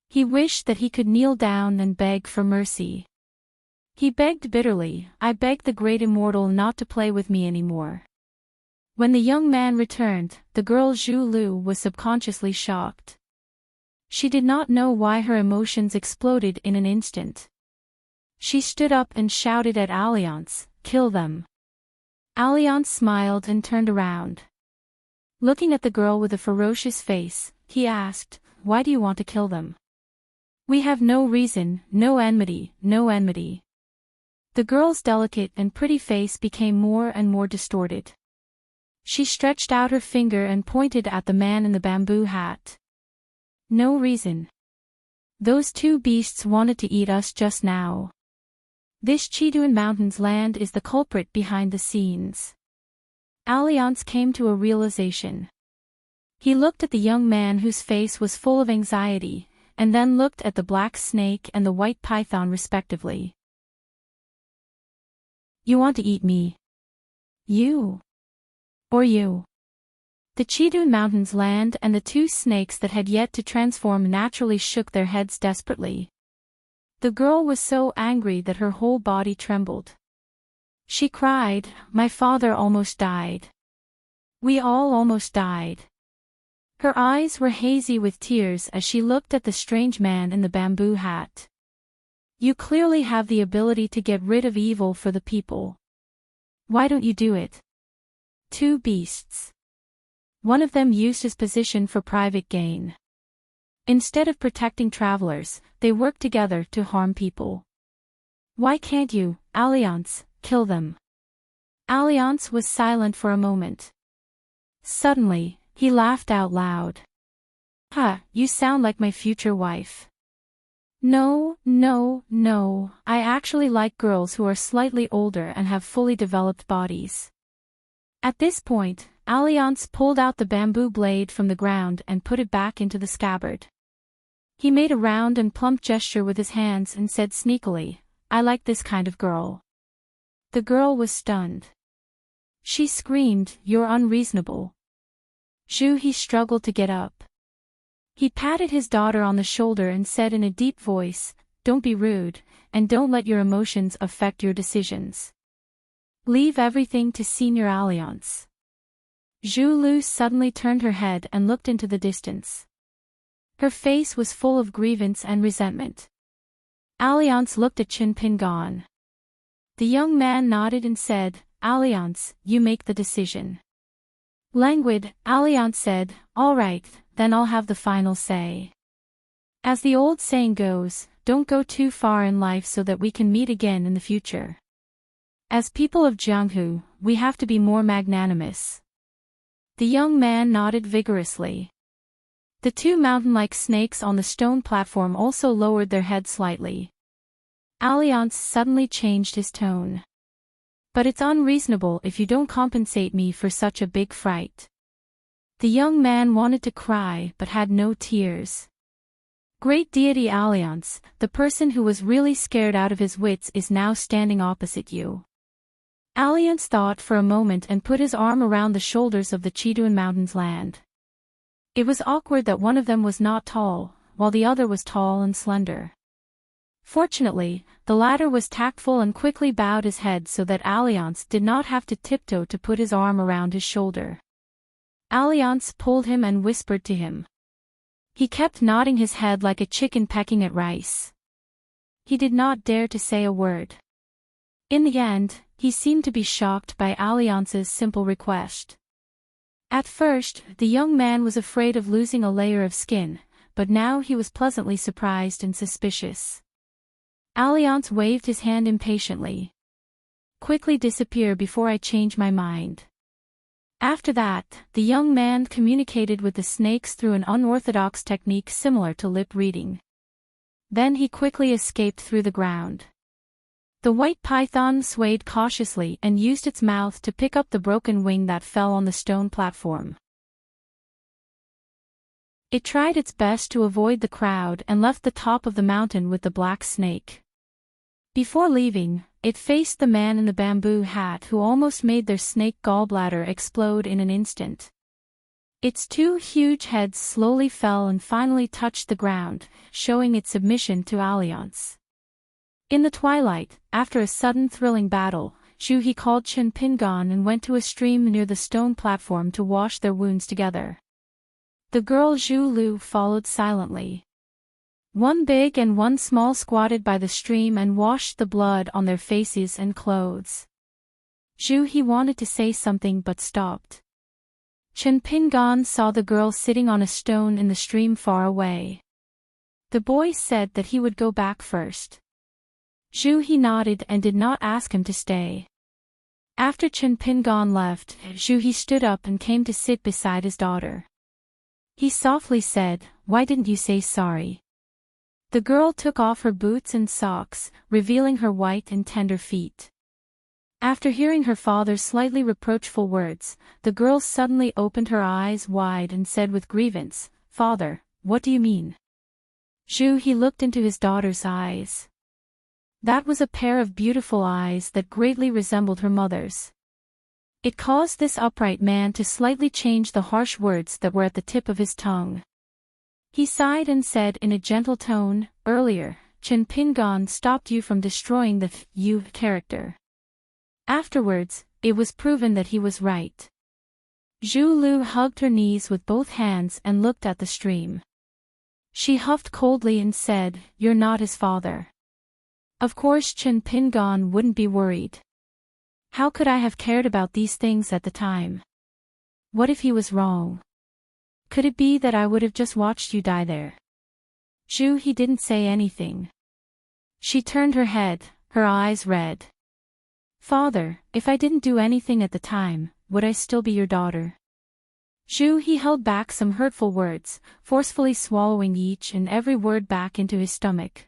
He wished that he could kneel down and beg for mercy. He begged bitterly, "I beg the great immortal not to play with me anymore." When the young man returned, the girl Zhu Lu was subconsciously shocked. She did not know why her emotions exploded in an instant. She stood up and shouted at Alliance, "Kill them." Alliance smiled and turned around. Looking at the girl with a ferocious face, he asked, "Why do you want to kill them?" "We have no reason, no enmity, no enmity." The girl's delicate and pretty face became more and more distorted. She stretched out her finger and pointed at the man in the bamboo hat. "No reason. Those two beasts wanted to eat us just now. This Chiduan Mountains land is the culprit behind the scenes." Alliance came to a realization. He looked at the young man whose face was full of anxiety, and then looked at the black snake and the white python respectively. "You want to eat me? You? Or you?" The Chiduan Mountains land and the two snakes that had yet to transform naturally shook their heads desperately. The girl was so angry that her whole body trembled. She cried, "My father almost died. We all almost died." Her eyes were hazy with tears as she looked at the strange man in the bamboo hat. "You clearly have the ability to get rid of evil for the people. Why don't you do it?" Two beasts. One of them used his position for private gain. Instead of protecting travelers, they work together to harm people. "Why can't you, Alliance, kill them?" Alliance was silent for a moment. Suddenly, he laughed out loud. "Ha, you sound like my future wife." "No, no, no, I actually like girls who are slightly older and have fully developed bodies." At this point, Alliance pulled out the bamboo blade from the ground and put it back into the scabbard. He made a round and plump gesture with his hands and said sneakily, "I like this kind of girl." The girl was stunned. She screamed, "You're unreasonable." He struggled to get up. He patted his daughter on the shoulder and said in a deep voice, "Don't be rude, and don't let your emotions affect your decisions. Leave everything to Senior Alliance." Zhu Lu suddenly turned her head and looked into the distance. Her face was full of grievance and resentment. Alliance looked at Chen Pingan. The young man nodded and said, "Alliance, you make the decision." Languid, Alliance said, "All right, then I'll have the final say." As the old saying goes, don't go too far in life so that we can meet again in the future. As people of Jianghu, we have to be more magnanimous. The young man nodded vigorously. The two mountain-like snakes on the stone platform also lowered their heads slightly. Alliance suddenly changed his tone. But it's unreasonable if you don't compensate me for such a big fright. The young man wanted to cry but had no tears. Great deity Alliance, the person who was really scared out of his wits is now standing opposite you. Alliance thought for a moment and put his arm around the shoulders of the Chiduan Mountains land. It was awkward that one of them was not tall, while the other was tall and slender. Fortunately, the latter was tactful and quickly bowed his head so that Alliance did not have to tiptoe to put his arm around his shoulder. Alliance pulled him and whispered to him. He kept nodding his head like a chicken pecking at rice. He did not dare to say a word. In the end, he seemed to be shocked by Alliance's simple request. At first, the young man was afraid of losing a layer of skin, but now he was pleasantly surprised and suspicious. Alliance waved his hand impatiently. Quickly disappear before I change my mind. After that, the young man communicated with the snakes through an unorthodox technique similar to lip reading. Then he quickly escaped through the ground. The white python swayed cautiously and used its mouth to pick up the broken wing that fell on the stone platform. It tried its best to avoid the crowd and left the top of the mountain with the black snake. Before leaving, it faced the man in the bamboo hat who almost made their snake gallbladder explode in an instant. Its two huge heads slowly fell and finally touched the ground, showing its submission to Alliance. In the twilight, after a sudden thrilling battle, Zhu He called Chen Pingon and went to a stream near the stone platform to wash their wounds together. The girl Zhu Lu followed silently. One big and one small squatted by the stream and washed the blood on their faces and clothes. Zhu He wanted to say something but stopped. Chen Pingon saw the girl sitting on a stone in the stream far away. The boy said that he would go back first. Zhu He nodded and did not ask him to stay. After Chen Pingon left, Zhu He stood up and came to sit beside his daughter. He softly said, "Why didn't you say sorry?" The girl took off her boots and socks, revealing her white and tender feet. After hearing her father's slightly reproachful words, the girl suddenly opened her eyes wide and said with grievance, "Father, what do you mean?" Zhu He looked into his daughter's eyes. That was a pair of beautiful eyes that greatly resembled her mother's. It caused this upright man to slightly change the harsh words that were at the tip of his tongue. He sighed and said in a gentle tone, "Earlier, Chen Pingon stopped you from destroying the you character. Afterwards, it was proven that he was right." Zhu Lu hugged her knees with both hands and looked at the stream. She huffed coldly and said, "You're not his father." Of course Chen Pingon wouldn't be worried. How could I have cared about these things at the time? What if he was wrong? Could it be that I would have just watched you die there? Zhu He didn't say anything. She turned her head, her eyes red. "Father, if I didn't do anything at the time, would I still be your daughter?" Zhu He held back some hurtful words, forcefully swallowing each and every word back into his stomach.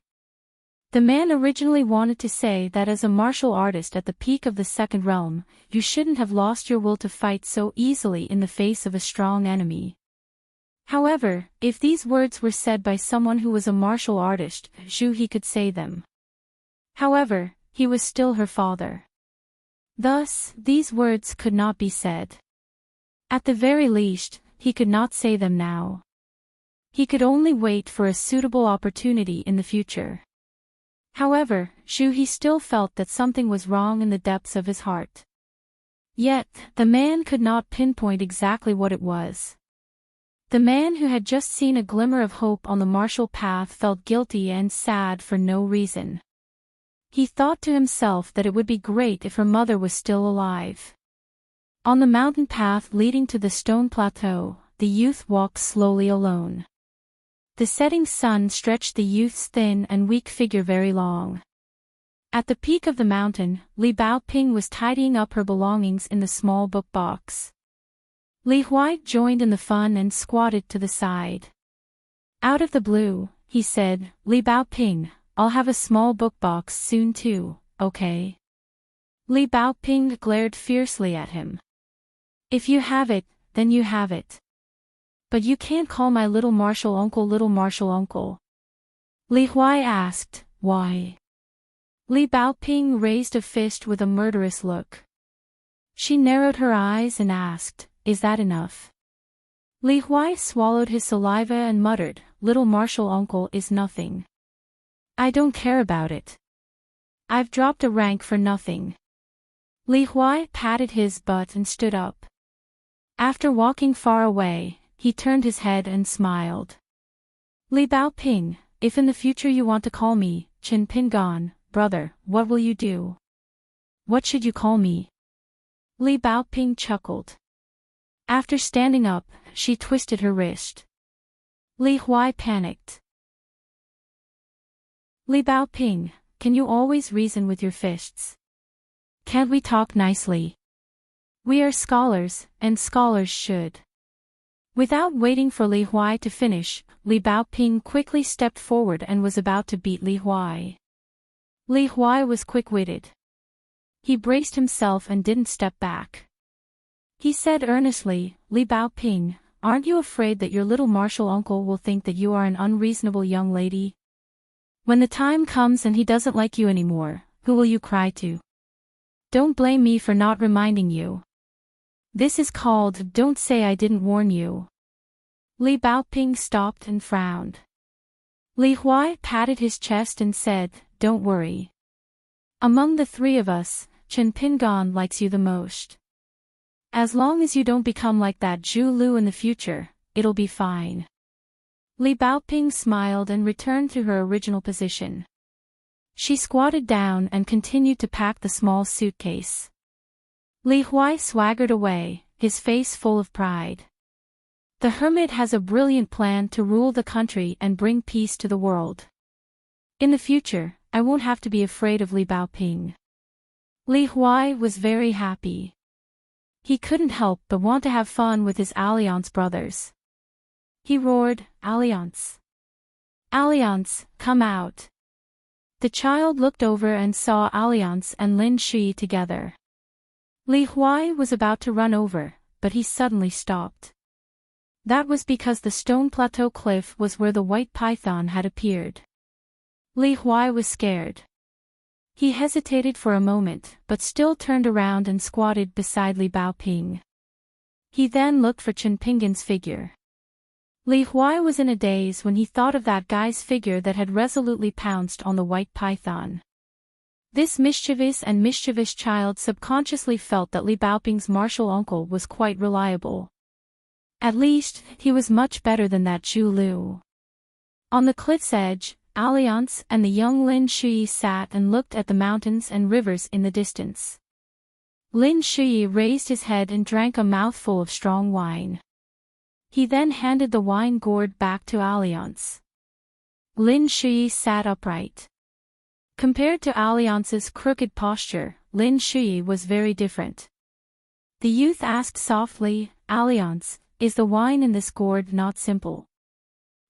The man originally wanted to say that as a martial artist at the peak of the second realm, you shouldn't have lost your will to fight so easily in the face of a strong enemy. However, if these words were said by someone who was a martial artist, Zhu He could say them. However, he was still her father. Thus, these words could not be said. At the very least, he could not say them now. He could only wait for a suitable opportunity in the future. However, Zhu He still felt that something was wrong in the depths of his heart. Yet, the man could not pinpoint exactly what it was. The man who had just seen a glimmer of hope on the martial path felt guilty and sad for no reason. He thought to himself that it would be great if her mother was still alive. On the mountain path leading to the stone plateau, the youth walked slowly alone. The setting sun stretched the youth's thin and weak figure very long. At the peak of the mountain, Li Baoping was tidying up her belongings in the small book box. Li Huai joined in the fun and squatted to the side. Out of the blue, he said, "Li Baoping, I'll have a small book box soon too, okay?" Li Baoping glared fiercely at him. "If you have it, then you have it. But you can't call my little martial uncle little martial uncle." Li Huai asked, "Why?" Li Baoping raised a fist with a murderous look. She narrowed her eyes and asked, "Is that enough?" Li Huai swallowed his saliva and muttered, "Little martial uncle is nothing. I don't care about it. I've dropped a rank for nothing." Li Huai patted his butt and stood up. After walking far away, he turned his head and smiled. "Li Baoping, if in the future you want to call me Qin Pingan, brother, what will you do? What should you call me?" Li Baoping chuckled. After standing up, she twisted her wrist. Li Huai panicked. "Li Baoping, can you always reason with your fists? Can't we talk nicely? We are scholars, and scholars should." Without waiting for Li Huai to finish, Li Baoping quickly stepped forward and was about to beat Li Huai. Li Huai was quick-witted. He braced himself and didn't step back. He said earnestly, "Li Baoping, aren't you afraid that your little martial uncle will think that you are an unreasonable young lady? When the time comes and he doesn't like you anymore, who will you cry to? Don't blame me for not reminding you. This is called, don't say I didn't warn you." Li Baoping stopped and frowned. Li Huai patted his chest and said, "Don't worry. Among the three of us, Qin Pingan likes you the most. As long as you don't become like that Zhu Lu in the future, it'll be fine." Li Baoping smiled and returned to her original position. She squatted down and continued to pack the small suitcase. Li Huai swaggered away, his face full of pride. "The hermit has a brilliant plan to rule the country and bring peace to the world. In the future, I won't have to be afraid of Li Baoping." Li Huai was very happy. He couldn't help but want to have fun with his Alliance brothers. He roared, "Alliance! Alliance, come out!" The child looked over and saw Alliance and Lin Shui together. Li Huai was about to run over, but he suddenly stopped. That was because the stone plateau cliff was where the white python had appeared. Li Huai was scared. He hesitated for a moment, but still turned around and squatted beside Li Baoping. He then looked for Qin Pingan's figure. Li Huai was in a daze when he thought of that guy's figure that had resolutely pounced on the white python. This mischievous child subconsciously felt that Li Baoping's martial uncle was quite reliable. At least, he was much better than that Zhu Lu. On the cliff's edge, Alliance and the young Lin Shui sat and looked at the mountains and rivers in the distance. Lin Shui raised his head and drank a mouthful of strong wine. He then handed the wine gourd back to Alliance. Lin Shui sat upright. Compared to Alliance's crooked posture, Lin Shui was very different. The youth asked softly, "Alliance, is the wine in this gourd not simple?"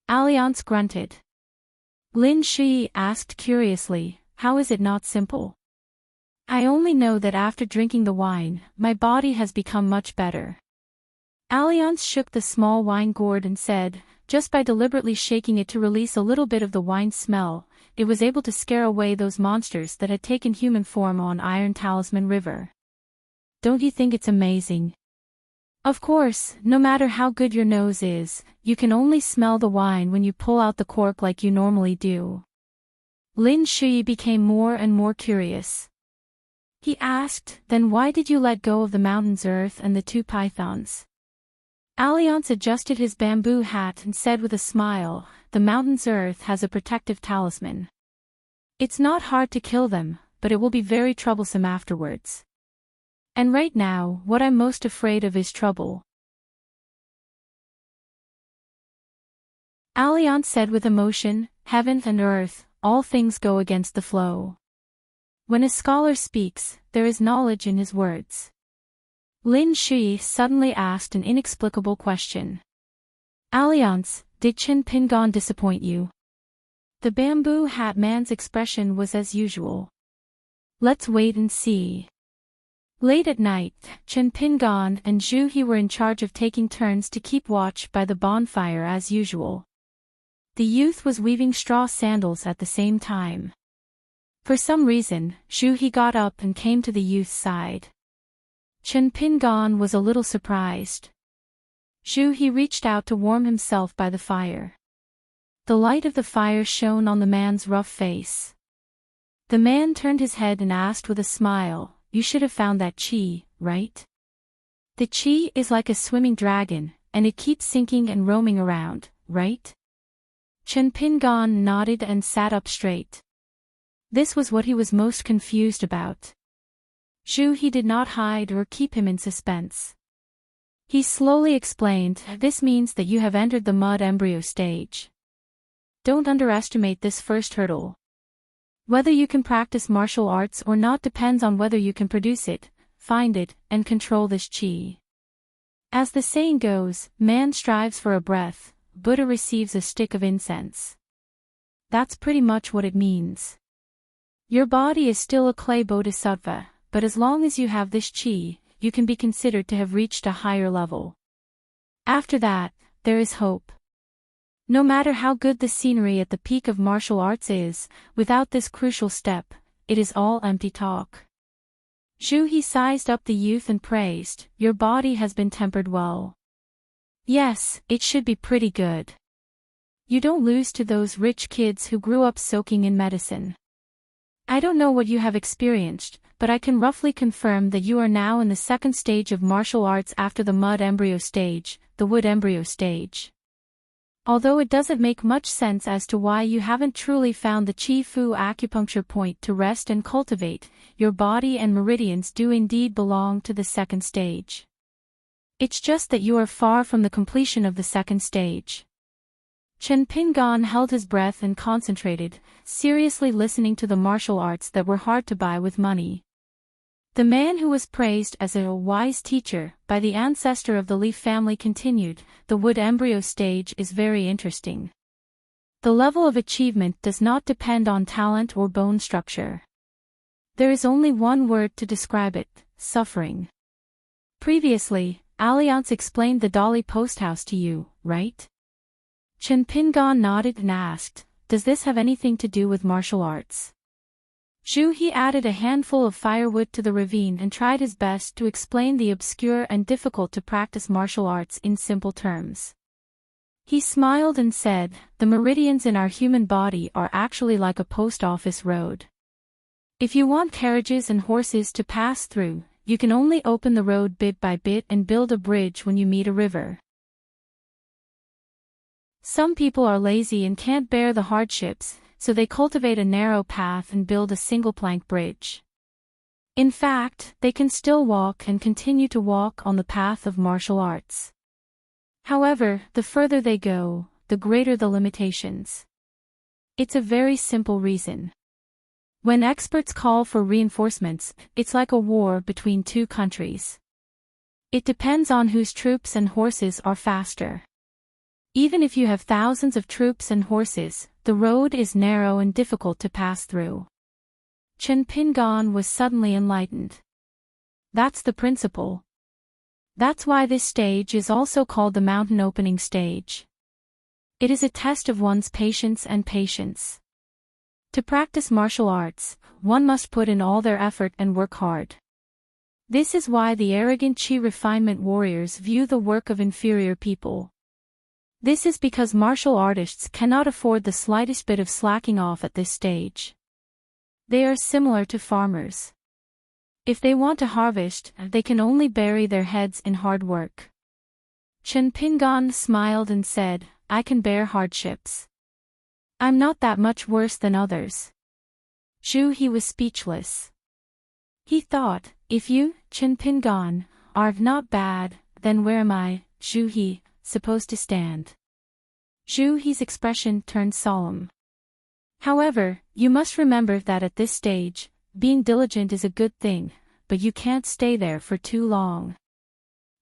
Alliance grunted. Lin Shui asked curiously, "How is it not simple?" "I only know that after drinking the wine, my body has become much better." Alliance shook the small wine gourd and said, "Just by deliberately shaking it to release a little bit of the wine smell, it was able to scare away those monsters that had taken human form on Iron Talisman River. Don't you think it's amazing? Of course, no matter how good your nose is, you can only smell the wine when you pull out the cork like you normally do." Lin Shui became more and more curious. He asked, "Then why did you let go of the mountain's earth and the two pythons?" Alliance adjusted his bamboo hat and said with a smile, "The mountain's earth has a protective talisman. It's not hard to kill them, but it will be very troublesome afterwards. And right now, what I'm most afraid of is trouble." Alliance said with emotion, heaven and earth, all things go against the flow. When a scholar speaks, there is knowledge in his words. Lin Shui suddenly asked an inexplicable question. Alliance, did Qin Pingon disappoint you? The bamboo hat man's expression was as usual. Let's wait and see. Late at night, Qin Pingon and Zhu He were in charge of taking turns to keep watch by the bonfire as usual. The youth was weaving straw sandals at the same time. For some reason, Zhu He got up and came to the youth's side. Qin Pingon was a little surprised. Zhu He reached out to warm himself by the fire. The light of the fire shone on the man's rough face. The man turned his head and asked with a smile, "You should have found that qi, right? The qi is like a swimming dragon, and it keeps sinking and roaming around, right?" Qin Pingon nodded and sat up straight. This was what he was most confused about. Zhu He did not hide or keep him in suspense. He slowly explained, "This means that you have entered the mud embryo stage. Don't underestimate this first hurdle. Whether you can practice martial arts or not depends on whether you can produce it, find it, and control this qi. As the saying goes, man strives for a breath, Buddha receives a stick of incense. That's pretty much what it means. Your body is still a clay bodhisattva, but as long as you have this qi, you can be considered to have reached a higher level. After that, there is hope. No matter how good the scenery at the peak of martial arts is, without this crucial step, it is all empty talk." Zhu He sized up the youth and praised, "Your body has been tempered well. Yes, it should be pretty good. You don't lose to those rich kids who grew up soaking in medicine. I don't know what you have experienced, but I can roughly confirm that you are now in the second stage of martial arts after the mud embryo stage, the wood embryo stage. Although it doesn't make much sense as to why you haven't truly found the Qi Fu acupuncture point to rest and cultivate, your body and meridians do indeed belong to the second stage. It's just that you are far from the completion of the second stage." Qin Pingon held his breath and concentrated, seriously listening to the martial arts that were hard to buy with money. The man who was praised as a wise teacher by the ancestor of the Li family continued, "The wood embryo stage is very interesting. The level of achievement does not depend on talent or bone structure. There is only one word to describe it: suffering. Previously, Alliance explained the Dali post house to you, right?" Qin Pingon nodded and asked, "Does this have anything to do with martial arts?" Zhu He added a handful of firewood to the ravine and tried his best to explain the obscure and difficult to practice martial arts in simple terms. He smiled and said, "The meridians in our human body are actually like a post office road. If you want carriages and horses to pass through, you can only open the road bit by bit and build a bridge when you meet a river. Some people are lazy and can't bear the hardships, so they cultivate a narrow path and build a single-plank bridge. In fact, they can still walk and continue to walk on the path of martial arts. However, the further they go, the greater the limitations. It's a very simple reason. When experts call for reinforcements, it's like a war between two countries. It depends on whose troops and horses are faster. Even if you have thousands of troops and horses, the road is narrow and difficult to pass through." Qin Pingon was suddenly enlightened. That's the principle. That's why this stage is also called the mountain opening stage. It is a test of one's patience and patience. To practice martial arts, one must put in all their effort and work hard. This is why the arrogant Qi refinement warriors view the work of inferior people. This is because martial artists cannot afford the slightest bit of slacking off at this stage. They are similar to farmers. If they want to harvest, they can only bury their heads in hard work. Qin Pingon smiled and said, "I can bear hardships. I'm not that much worse than others." Zhu He was speechless. He thought, if you, Qin Pingon, are not bad, then where am I, Zhu He, supposed to stand? Zhu He's expression turned solemn. However, you must remember that at this stage, being diligent is a good thing, but you can't stay there for too long.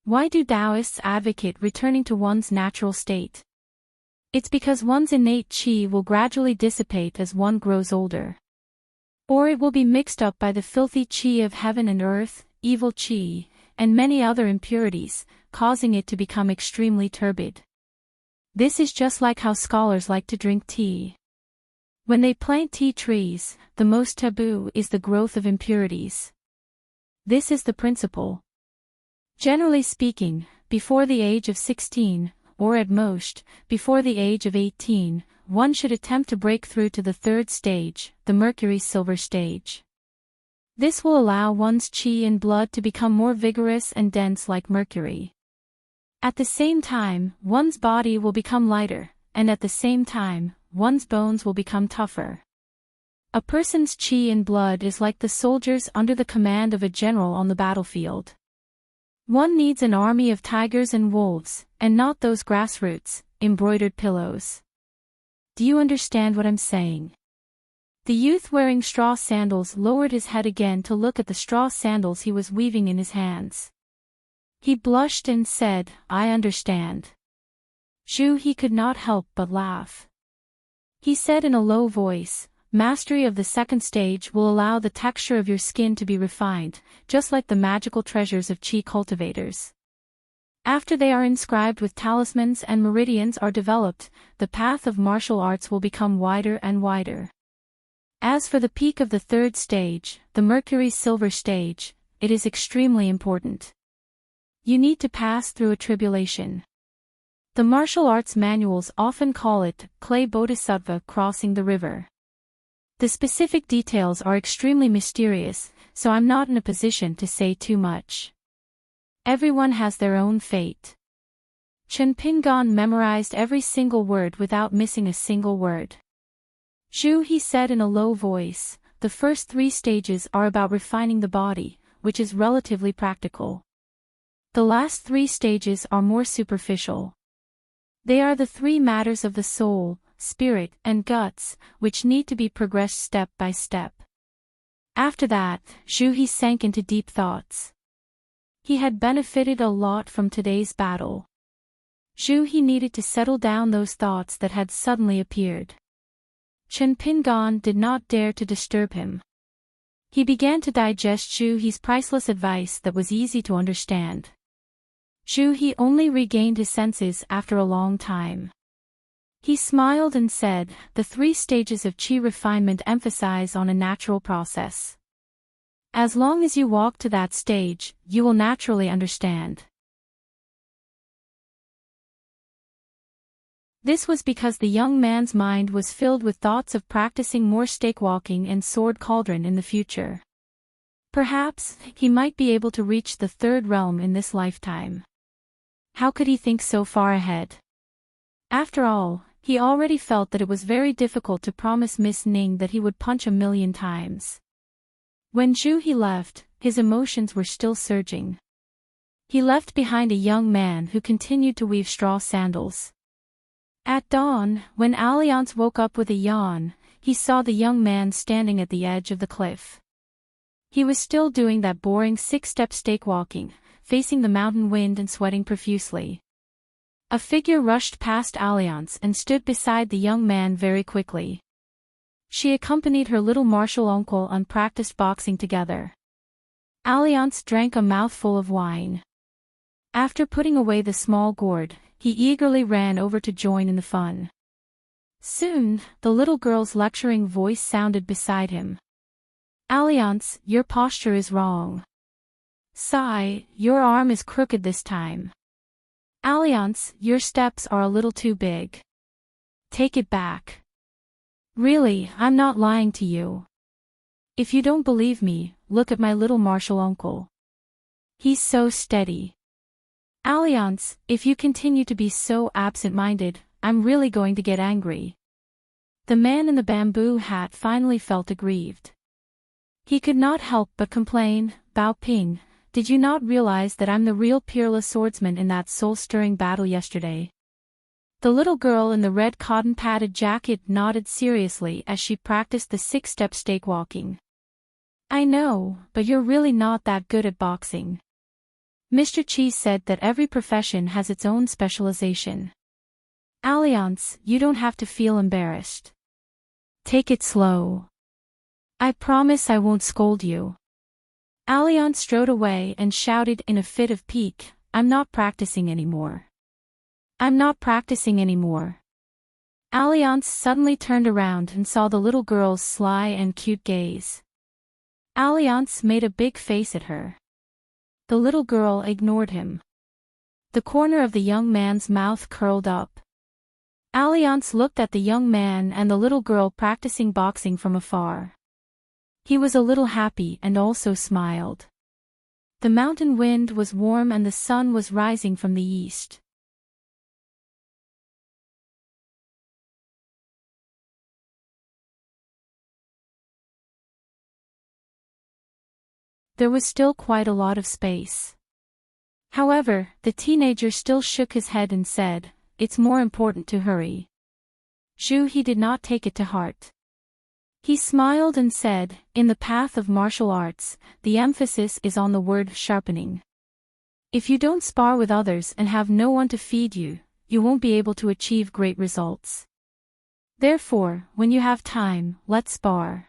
Why do Taoists advocate returning to one's natural state? It's because one's innate qi will gradually dissipate as one grows older. Or it will be mixed up by the filthy qi of heaven and earth, evil qi, and many other impurities, causing it to become extremely turbid. This is just like how scholars like to drink tea. When they plant tea trees, the most taboo is the growth of impurities. This is the principle. Generally speaking, before the age of 16, or at most, before the age of 18, one should attempt to break through to the third stage, the Mercury silver stage. This will allow one's qi and blood to become more vigorous and dense like mercury. At the same time, one's body will become lighter, and at the same time, one's bones will become tougher. A person's qi and blood is like the soldiers under the command of a general on the battlefield. One needs an army of tigers and wolves, and not those grassroots, embroidered pillows. Do you understand what I'm saying? The youth wearing straw sandals lowered his head again to look at the straw sandals he was weaving in his hands. He blushed and said, "I understand." Zhu He could not help but laugh. He said in a low voice, "Mastery of the second stage will allow the texture of your skin to be refined, just like the magical treasures of qi cultivators. After they are inscribed with talismans and meridians are developed, the path of martial arts will become wider and wider. As for the peak of the third stage, the Mercury silver stage, it is extremely important. You need to pass through a tribulation. The martial arts manuals often call it clay bodhisattva crossing the river. The specific details are extremely mysterious, so I'm not in a position to say too much. Everyone has their own fate." Chen Pingon memorized every single word without missing a single word. Zhu He said in a low voice, "The first 3 stages are about refining the body, which is relatively practical. The last 3 stages are more superficial. They are the 3 matters of the soul, spirit, and guts, which need to be progressed step by step." After that, Zhu He sank into deep thoughts. He had benefited a lot from today's battle. Zhu He needed to settle down those thoughts that had suddenly appeared. Chen Pingon did not dare to disturb him. He began to digest Zhu He's priceless advice that was easy to understand. Zhu He only regained his senses after a long time. He smiled and said, "The 3 stages of qi refinement emphasize on a natural process. As long as you walk to that stage, you will naturally understand." This was because the young man's mind was filled with thoughts of practicing more stakewalking and sword cauldron in the future. Perhaps, he might be able to reach the 3rd realm in this lifetime. How could he think so far ahead? After all, he already felt that it was very difficult to promise Miss Ning that he would punch 1,000,000 times. When Zhu He left, his emotions were still surging. He left behind a young man who continued to weave straw sandals. At dawn, when Alliance woke up with a yawn, he saw the young man standing at the edge of the cliff. He was still doing that boring 6-step stakewalking, facing the mountain wind and sweating profusely. A figure rushed past Alliance and stood beside the young man very quickly. She accompanied her little martial uncle on practiced boxing together. Alliance drank a mouthful of wine. After putting away the small gourd, he eagerly ran over to join in the fun. Soon, the little girl's lecturing voice sounded beside him. "Alliance, your posture is wrong. Sai, your arm is crooked this time. Alliance, your steps are a little too big. Take it back. Really, I'm not lying to you. If you don't believe me, look at my little martial uncle. He's so steady. Alliance, if you continue to be so absent-minded, I'm really going to get angry." The man in the bamboo hat finally felt aggrieved. He could not help but complain, "Bao Ping, did you not realize that I'm the real peerless swordsman in that soul-stirring battle yesterday? The little girl in the red cotton-padded jacket nodded seriously as she practiced the 6-step stake walking. I know, but you're really not that good at boxing. Mr. Cheese said that every profession has its own specialization. Alliance, you don't have to feel embarrassed. Take it slow. I promise I won't scold you. Alliance strode away and shouted in a fit of pique, I'm not practicing anymore. I'm not practicing anymore. Alliance suddenly turned around and saw the little girl's sly and cute gaze. Alliance made a big face at her. The little girl ignored him. The corner of the young man's mouth curled up. Alliance looked at the young man and the little girl practicing boxing from afar. He was a little happy and also smiled. The mountain wind was warm and the sun was rising from the east. There was still quite a lot of space. However, the teenager still shook his head and said, it's more important to hurry. He did not take it to heart. He smiled and said, in the path of martial arts, the emphasis is on the word sharpening. If you don't spar with others and have no one to feed you, you won't be able to achieve great results. Therefore, when you have time, let's spar.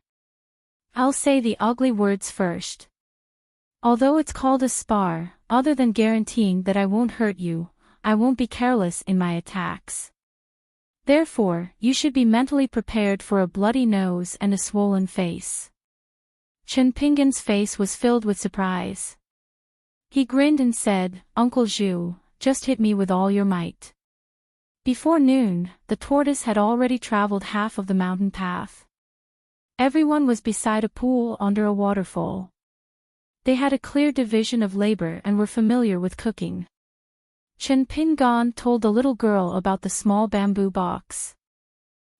I'll say the ugly words first. Although it's called a spar, other than guaranteeing that I won't hurt you, I won't be careless in my attacks. Therefore, you should be mentally prepared for a bloody nose and a swollen face. Chen Pingan's face was filled with surprise. He grinned and said, Uncle Zhu, just hit me with all your might. Before noon, the tortoise had already traveled half of the mountain path. Everyone was beside a pool under a waterfall. They had a clear division of labor and were familiar with cooking. Chen Pingan told the little girl about the small bamboo box.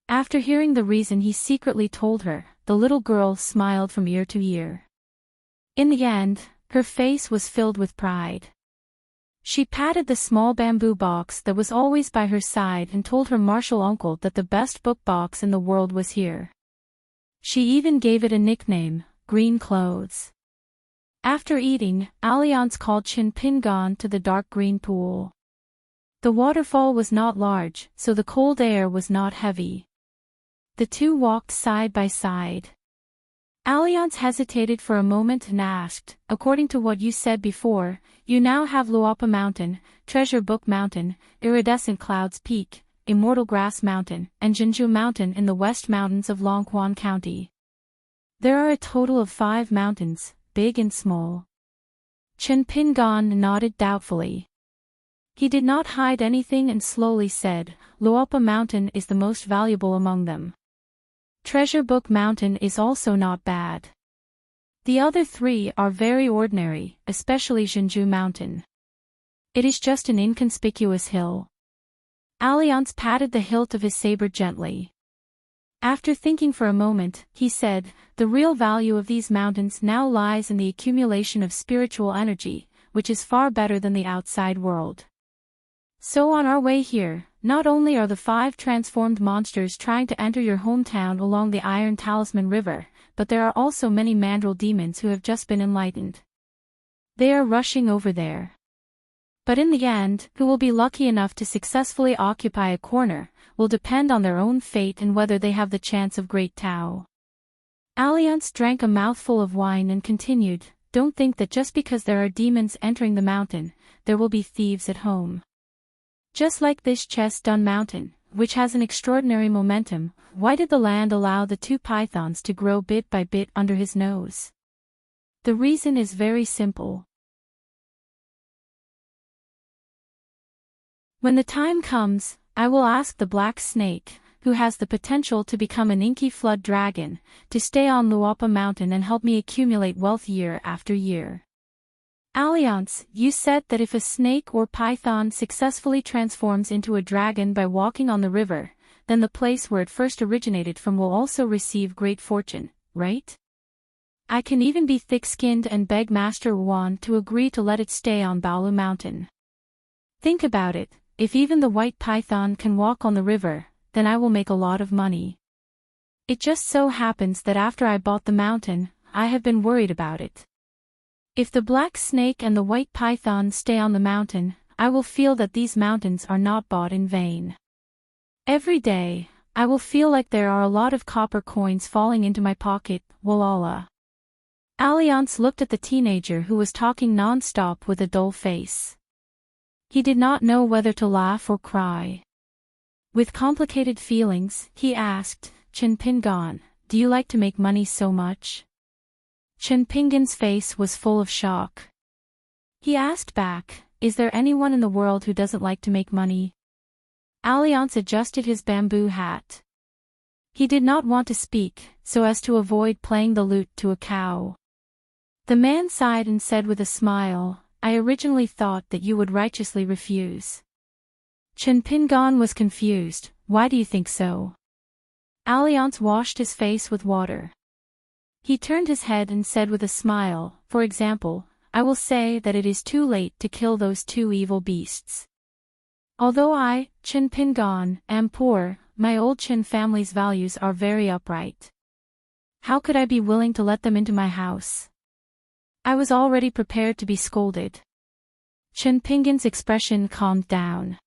After hearing the reason he secretly told her, the little girl smiled from ear to ear. In the end, her face was filled with pride. She patted the small bamboo box that was always by her side and told her martial uncle that the best book box in the world was here. She even gave it a nickname, Green Clothes. After eating, Alliance called Chen Pingan to the dark green pool. The waterfall was not large, so the cold air was not heavy. The two walked side by side. Alliance hesitated for a moment and asked, according to what you said before, you now have Luapa Mountain, Treasure Book Mountain, Iridescent Clouds Peak, Immortal Grass Mountain, and Jinju Mountain in the West Mountains of Longquan County. There are a total of 5 mountains, big and small. Chen Pingan nodded doubtfully. He did not hide anything and slowly said, Luapa Mountain is the most valuable among them. Treasure Book Mountain is also not bad. The other 3 are very ordinary, especially Jinju Mountain. It is just an inconspicuous hill. Alliance patted the hilt of his saber gently. After thinking for a moment, he said, the real value of these mountains now lies in the accumulation of spiritual energy, which is far better than the outside world. So on our way here, not only are the 5 transformed monsters trying to enter your hometown along the Iron Talisman River, but there are also many mandrill demons who have just been enlightened. They are rushing over there. But in the end, who will be lucky enough to successfully occupy a corner, will depend on their own fate and whether they have the chance of great Tao. Alliance drank a mouthful of wine and continued, don't think that just because there are demons entering the mountain, there will be thieves at home. Just like this chest-done mountain, which has an extraordinary momentum, why did the land allow the 2 pythons to grow bit by bit under his nose? The reason is very simple. When the time comes, I will ask the black snake, who has the potential to become an inky flood dragon, to stay on Luapa Mountain and help me accumulate wealth year after year. Alliance, you said that if a snake or python successfully transforms into a dragon by walking on the river, then the place where it first originated from will also receive great fortune, right? I can even be thick-skinned and beg Master Wan to agree to let it stay on Baolu Mountain. Think about it, if even the white python can walk on the river, then I will make a lot of money. It just so happens that after I bought the mountain, I have been worried about it. If the black snake and the white python stay on the mountain, I will feel that these mountains are not bought in vain. Every day, I will feel like there are a lot of copper coins falling into my pocket, Walala. Alliance looked at the teenager who was talking non-stop with a dull face. He did not know whether to laugh or cry. With complicated feelings, he asked, Chinpingan, do you like to make money so much? Chinpingan's face was full of shock. He asked back, is there anyone in the world who doesn't like to make money? Alliance adjusted his bamboo hat. He did not want to speak, so as to avoid playing the lute to a cow. The man sighed and said with a smile, I originally thought that you would righteously refuse. Chinpingan was confused, why do you think so? Alliance washed his face with water. He turned his head and said with a smile, for example, I will say that it is too late to kill those two evil beasts. Although I, Chinpingan, am poor, my old Chin family's values are very upright. How could I be willing to let them into my house? I was already prepared to be scolded. Chinpingan's expression calmed down.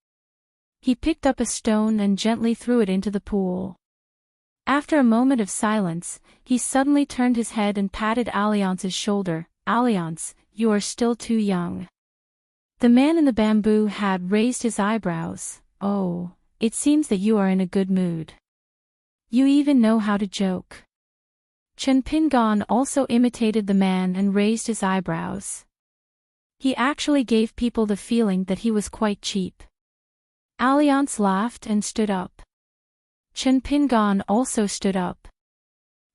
He picked up a stone and gently threw it into the pool. After a moment of silence, he suddenly turned his head and patted Alliance's shoulder. Alliance, you are still too young. The man in the bamboo had raised his eyebrows. Oh, it seems that you are in a good mood. You even know how to joke. Chinpingan also imitated the man and raised his eyebrows. He actually gave people the feeling that he was quite cheap. Alliance laughed and stood up. Chinpingan also stood up.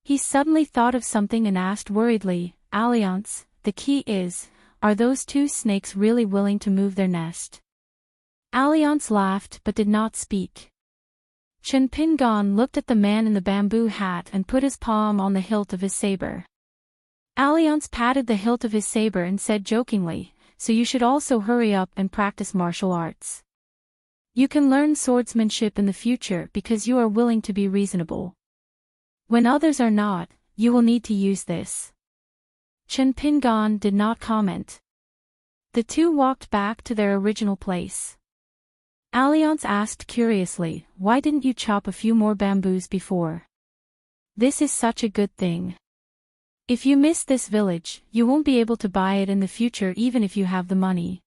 He suddenly thought of something and asked worriedly, Alliance, the key is, are those two snakes really willing to move their nest? Alliance laughed but did not speak. Chinpingan looked at the man in the bamboo hat and put his palm on the hilt of his saber. Alliance patted the hilt of his saber and said jokingly, so you should also hurry up and practice martial arts. You can learn swordsmanship in the future because you are willing to be reasonable. When others are not, you will need to use this. Chinpingan did not comment. The two walked back to their original place. Alliance asked curiously, why didn't you chop a few more bamboos before? This is such a good thing. If you miss this village, you won't be able to buy it in the future even if you have the money.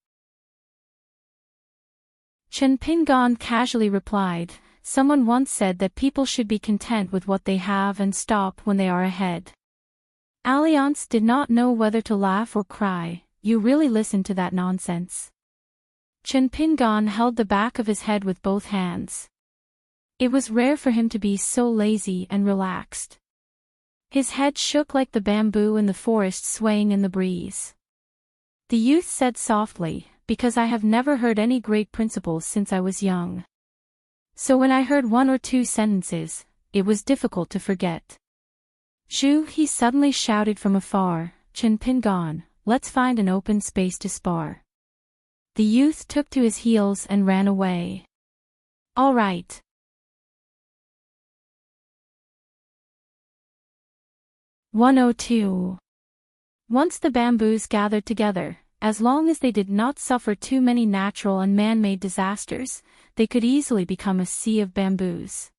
Chinpingan casually replied, someone once said that people should be content with what they have and stop when they are ahead. Alliance did not know whether to laugh or cry. You really listened to that nonsense? Chinpingan held the back of his head with both hands. It was rare for him to be so lazy and relaxed. His head shook like the bamboo in the forest swaying in the breeze. The youth said softly, because I have never heard any great principles since I was young. So when I heard one or two sentences, it was difficult to forget. Zhu, he suddenly shouted from afar, Chinpingan, let's find an open space to spar. The youth took to his heels and ran away. All right. (102) Once the bamboos gathered together, as long as they did not suffer too many natural and man-made disasters, they could easily become a sea of bamboos.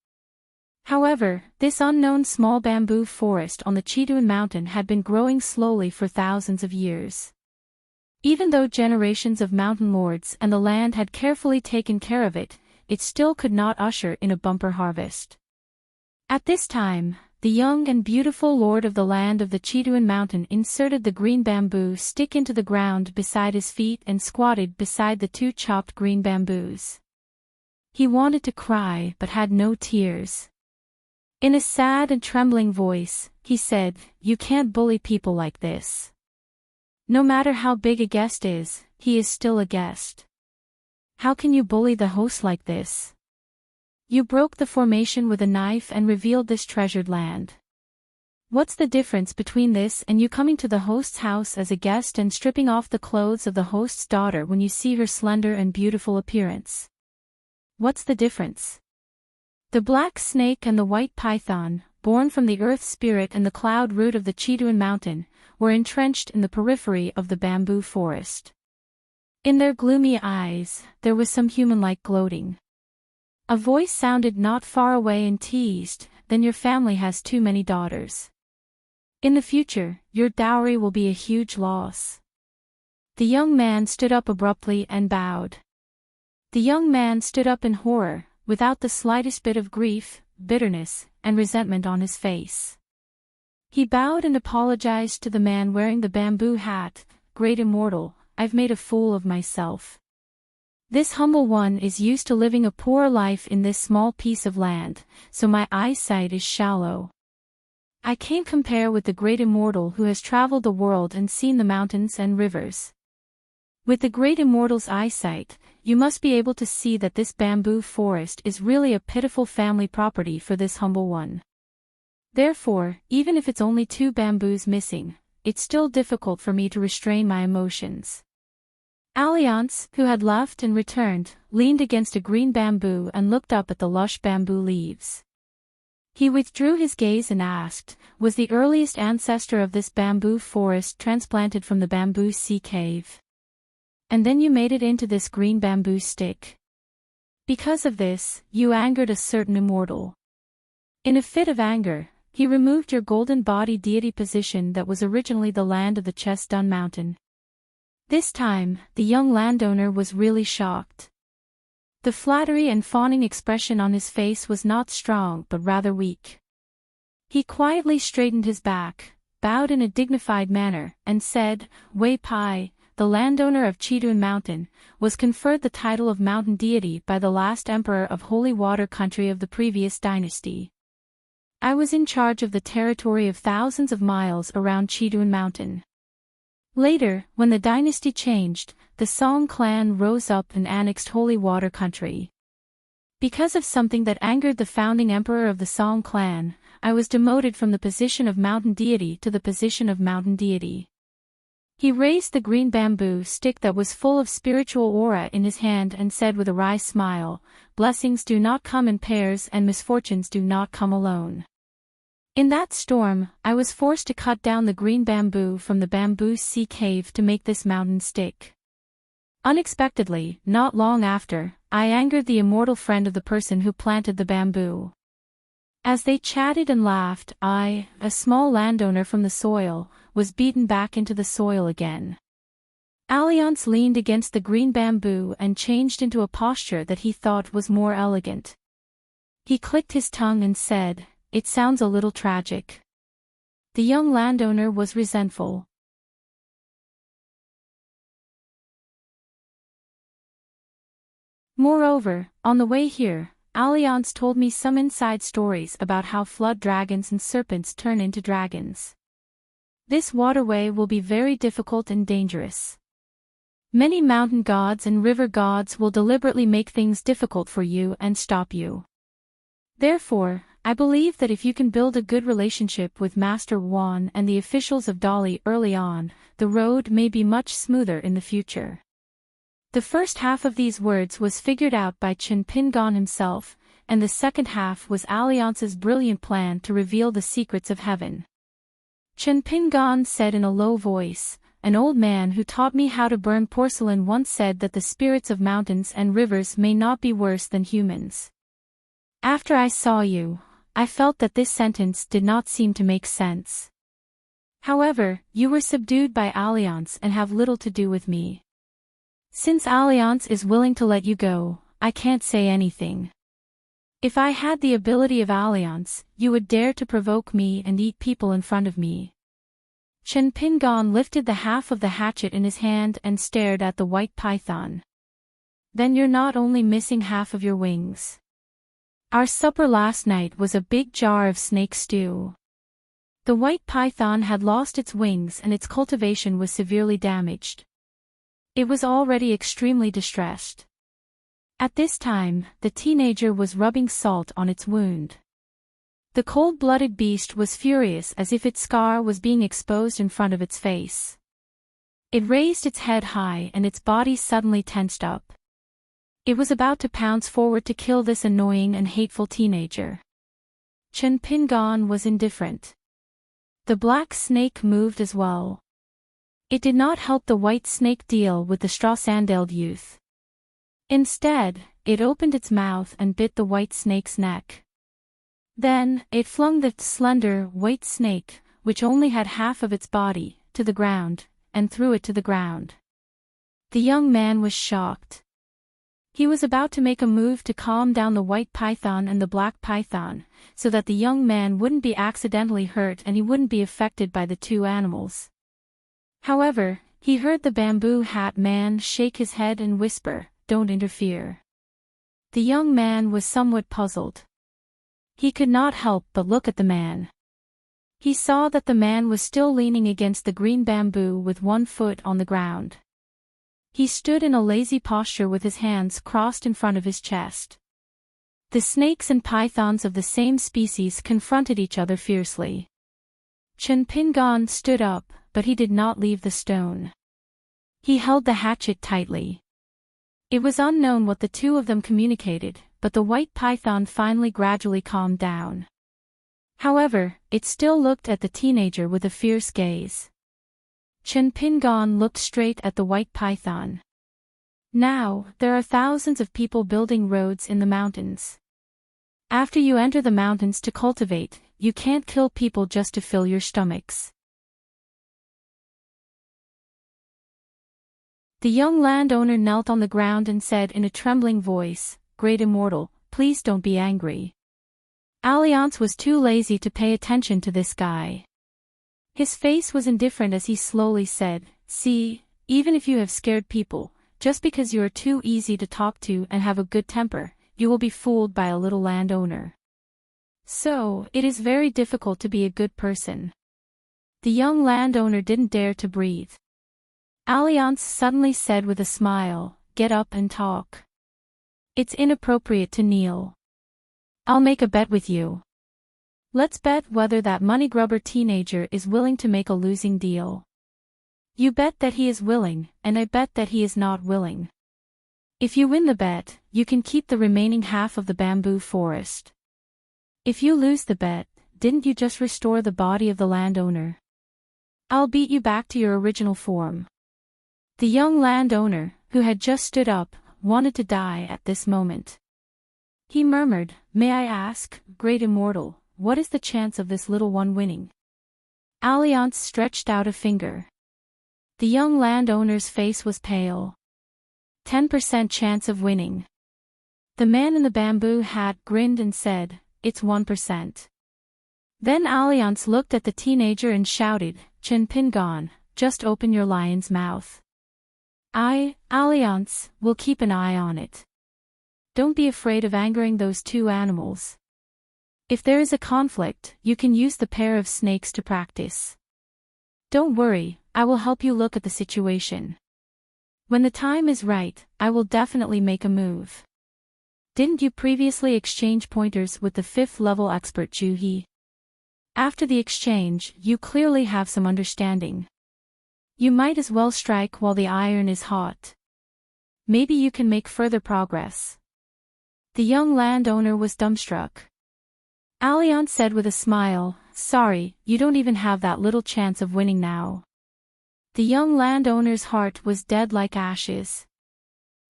However, this unknown small bamboo forest on the Chituan mountain had been growing slowly for thousands of years. Even though generations of mountain lords and the land had carefully taken care of it, it still could not usher in a bumper harvest. At this time, the young and beautiful lord of the land of the Chituan mountain inserted the green bamboo stick into the ground beside his feet and squatted beside the two chopped green bamboos. He wanted to cry but had no tears. In a sad and trembling voice, he said, "You can't bully people like this. No matter how big a guest is, he is still a guest. How can you bully the host like this? You broke the formation with a knife and revealed this treasured land. What's the difference between this and you coming to the host's house as a guest and stripping off the clothes of the host's daughter when you see her slender and beautiful appearance? What's the difference? The black snake and the white python, born from the earth spirit and the cloud root of the Chiduan mountain, were entrenched in the periphery of the bamboo forest. In their gloomy eyes, there was some human-like gloating. A voice sounded not far away and teased, "Then your family has too many daughters. In the future, your dowry will be a huge loss." The young man stood up abruptly and bowed. The young man stood up in horror, without the slightest bit of grief, bitterness, and resentment on his face. He bowed and apologized to the man wearing the bamboo hat. "Great immortal, I've made a fool of myself. This humble one is used to living a poor life in this small piece of land, so my eyesight is shallow. I can't compare with the great immortal who has traveled the world and seen the mountains and rivers. With the great immortal's eyesight, you must be able to see that this bamboo forest is really a pitiful family property for this humble one. Therefore, even if it's only 2 bamboos missing, it's still difficult for me to restrain my emotions." Alliance, who had left and returned, leaned against a green bamboo and looked up at the lush bamboo leaves. He withdrew his gaze and asked, "Was the earliest ancestor of this bamboo forest transplanted from the bamboo sea cave? And then you made it into this green bamboo stick. Because of this, you angered a certain immortal. In a fit of anger, he removed your golden body deity position that was originally the land of the Chestun Mountain." This time, the young landowner was really shocked. The flattery and fawning expression on his face was not strong but rather weak. He quietly straightened his back, bowed in a dignified manner, and said, "Wei Pai, the landowner of Chiduan Mountain, was conferred the title of mountain deity by the last emperor of Holy Water Country of the previous dynasty. I was in charge of the territory of thousands of miles around Chiduan Mountain. Later, when the dynasty changed, the Song clan rose up and annexed Holy Water Country. Because of something that angered the founding emperor of the Song clan, I was demoted from the position of mountain deity to the position of mountain deity." He raised the green bamboo stick that was full of spiritual aura in his hand and said with a wry smile, "Blessings do not come in pairs and misfortunes do not come alone. In that storm, I was forced to cut down the green bamboo from the bamboo sea cave to make this mountain stick. Unexpectedly, not long after, I angered the immortal friend of the person who planted the bamboo. As they chatted and laughed, I, a small landowner from the soil, was beaten back into the soil again." Alliance leaned against the green bamboo and changed into a posture that he thought was more elegant. He clicked his tongue and said, "It sounds a little tragic." The young landowner was resentful. Moreover, on the way here, Alliance told me some inside stories about how flood dragons and serpents turn into dragons. This waterway will be very difficult and dangerous. Many mountain gods and river gods will deliberately make things difficult for you and stop you. Therefore, I believe that if you can build a good relationship with Master Wan and the officials of Dali early on, the road may be much smoother in the future. The first half of these words was figured out by Chen Pingon himself, and the second half was Alliance's brilliant plan to reveal the secrets of heaven. Chen Pingon said in a low voice, "An old man who taught me how to burn porcelain once said that the spirits of mountains and rivers may not be worse than humans. After I saw you, I felt that this sentence did not seem to make sense. However, you were subdued by Alliance and have little to do with me. Since Alliance is willing to let you go, I can't say anything. If I had the ability of Alliance, you would dare to provoke me and eat people in front of me." Chen Pingon lifted the half of the hatchet in his hand and stared at the white python. "Then you're not only missing half of your wings. Our supper last night was a big jar of snake stew." The white python had lost its wings and its cultivation was severely damaged. It was already extremely distressed. At this time, the teenager was rubbing salt on its wound. The cold-blooded beast was furious as if its scar was being exposed in front of its face. It raised its head high and its body suddenly tensed up. It was about to pounce forward to kill this annoying and hateful teenager. Chen Pingon was indifferent. The black snake moved as well. It did not help the white snake deal with the straw-sandaled youth. Instead, it opened its mouth and bit the white snake's neck. Then, it flung the slender, white snake, which only had half of its body, to the ground, and threw it to the ground. The young man was shocked. He was about to make a move to calm down the white python and the black python, so that the young man wouldn't be accidentally hurt and he wouldn't be affected by the two animals. However, he heard the bamboo hat man shake his head and whisper, "Don't interfere." The young man was somewhat puzzled. He could not help but look at the man. He saw that the man was still leaning against the green bamboo with one foot on the ground. He stood in a lazy posture with his hands crossed in front of his chest. The snakes and pythons of the same species confronted each other fiercely. Chen Pingon stood up, but he did not leave the stone. He held the hatchet tightly. It was unknown what the two of them communicated, but the white python finally gradually calmed down. However, it still looked at the teenager with a fierce gaze. Chen Pingon looked straight at the white python. Now, there are thousands of people building roads in the mountains. After you enter the mountains to cultivate, you can't kill people just to fill your stomachs. The young landowner knelt on the ground and said in a trembling voice, "Great Immortal, please don't be angry." Alliance was too lazy to pay attention to this guy. His face was indifferent as he slowly said, "See, even if you have scared people, just because you are too easy to talk to and have a good temper, you will be fooled by a little landowner. So, it is very difficult to be a good person." The young landowner didn't dare to breathe. Alliance suddenly said with a smile, "Get up and talk. It's inappropriate to kneel. I'll make a bet with you. Let's bet whether that money-grubber teenager is willing to make a losing deal. You bet that he is willing, and I bet that he is not willing. If you win the bet, you can keep the remaining half of the bamboo forest. If you lose the bet, didn't you just restore the body of the landowner? I'll beat you back to your original form." The young landowner, who had just stood up, wanted to die at this moment. He murmured, "May I ask, Great Immortal, what is the chance of this little one winning?" Alliance stretched out a finger. The young landowner's face was pale. 10% chance of winning. The man in the bamboo hat grinned and said, "It's 1%. Then Alliance looked at the teenager and shouted, "Chen Pingon, just open your lion's mouth. Alliance, will keep an eye on it. Don't be afraid of angering those two animals. If there is a conflict, you can use the pair of snakes to practice. Don't worry, I will help you look at the situation. When the time is right, I will definitely make a move. Didn't you previously exchange pointers with the 5th level expert Juhi? After the exchange, you clearly have some understanding. You might as well strike while the iron is hot. Maybe you can make further progress." The young landowner was dumbstruck. Alliance said with a smile, "Sorry, you don't even have that little chance of winning now." The young landowner's heart was dead like ashes.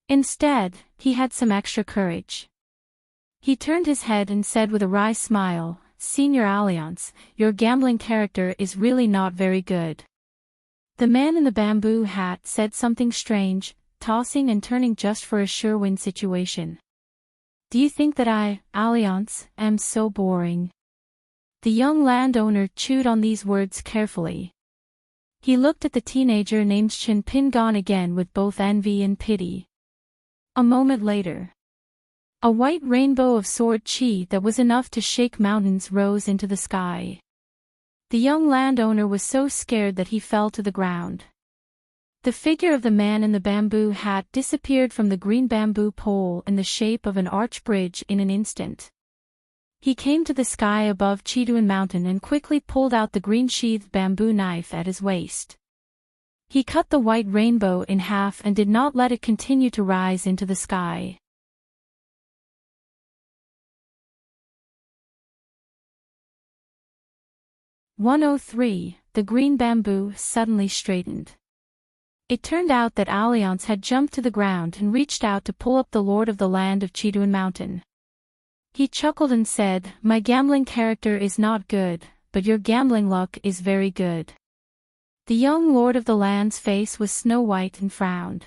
Instead, he had some extra courage. He turned his head and said with a wry smile, "Senior Alliance, your gambling character is really not very good." The man in the bamboo hat said something strange, tossing and turning just for a sure win situation. "Do you think that I, Alliance, am so boring?" The young landowner chewed on these words carefully. He looked at the teenager named Chen Pingon again with both envy and pity. A moment later, a white rainbow of sword chi that was enough to shake mountains rose into the sky. The young landowner was so scared that he fell to the ground. The figure of the man in the bamboo hat disappeared from the green bamboo pole in the shape of an arch bridge in an instant. He came to the sky above Chiduan Mountain and quickly pulled out the green-sheathed bamboo knife at his waist. He cut the white rainbow in half and did not let it continue to rise into the sky. 103. The green bamboo suddenly straightened. It turned out that Alliance had jumped to the ground and reached out to pull up the lord of the land of Chiduan Mountain. He chuckled and said, "My gambling character is not good, but your gambling luck is very good." The young lord of the land's face was snow-white and frowned.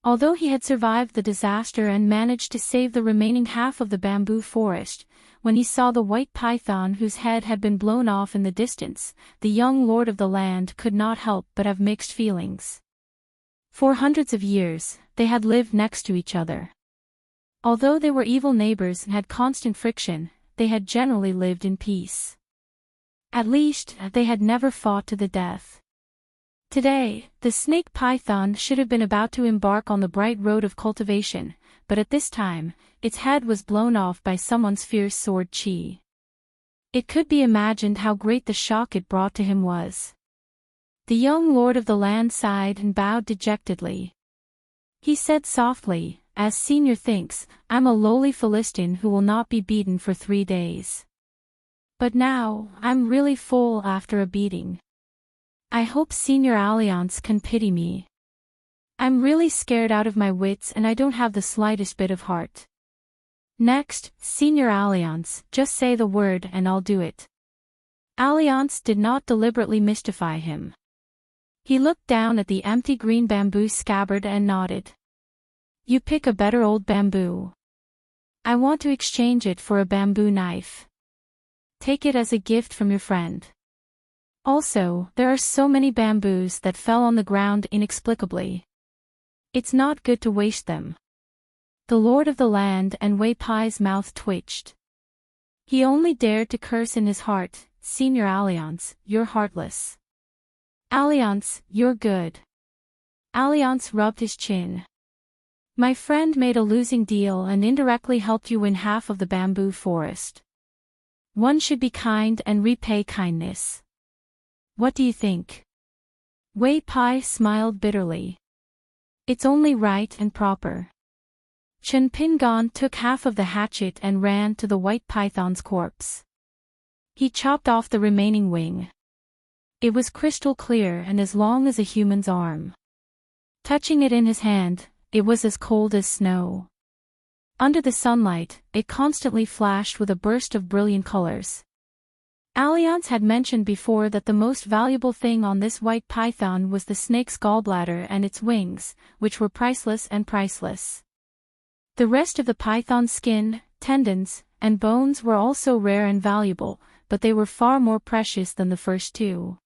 Although he had survived the disaster and managed to save the remaining half of the bamboo forest, when he saw the white python whose head had been blown off in the distance, the young lord of the land could not help but have mixed feelings. For hundreds of years, they had lived next to each other. Although they were evil neighbors and had constant friction, they had generally lived in peace. At least, they had never fought to the death. Today, the snake python should have been about to embark on the bright road of cultivation, but at this time, its head was blown off by someone's fierce sword chi. It could be imagined how great the shock it brought to him was. The young lord of the land sighed and bowed dejectedly. He said softly, "As senior thinks, I'm a lowly Philistine who will not be beaten for 3 days. But now, I'm really full after a beating. I hope Senior Alliance can pity me. I'm really scared out of my wits and I don't have the slightest bit of heart. Next, Senior Alliance, just say the word and I'll do it." Alliance did not deliberately mystify him. He looked down at the empty green bamboo scabbard and nodded. "You pick a better old bamboo. I want to exchange it for a bamboo knife. Take it as a gift from your friend. Also, there are so many bamboos that fell on the ground inexplicably. It's not good to waste them." The lord of the land and Wei Pai's mouth twitched. He only dared to curse in his heart, "Senior Alliance, you're heartless. Alliance, you're good." Alliance rubbed his chin. "My friend made a losing deal and indirectly helped you win half of the bamboo forest. One should be kind and repay kindness. What do you think?" Wei Pai smiled bitterly. "It's only right and proper." Chen Pingon took half of the hatchet and ran to the white python's corpse. He chopped off the remaining wing. It was crystal clear and as long as a human's arm. Touching it in his hand, it was as cold as snow. Under the sunlight, it constantly flashed with a burst of brilliant colors. Alliance had mentioned before that the most valuable thing on this white python was the snake's gallbladder and its wings, which were priceless and priceless. The rest of the python's skin, tendons, and bones were also rare and valuable, but they were far more precious than the first two.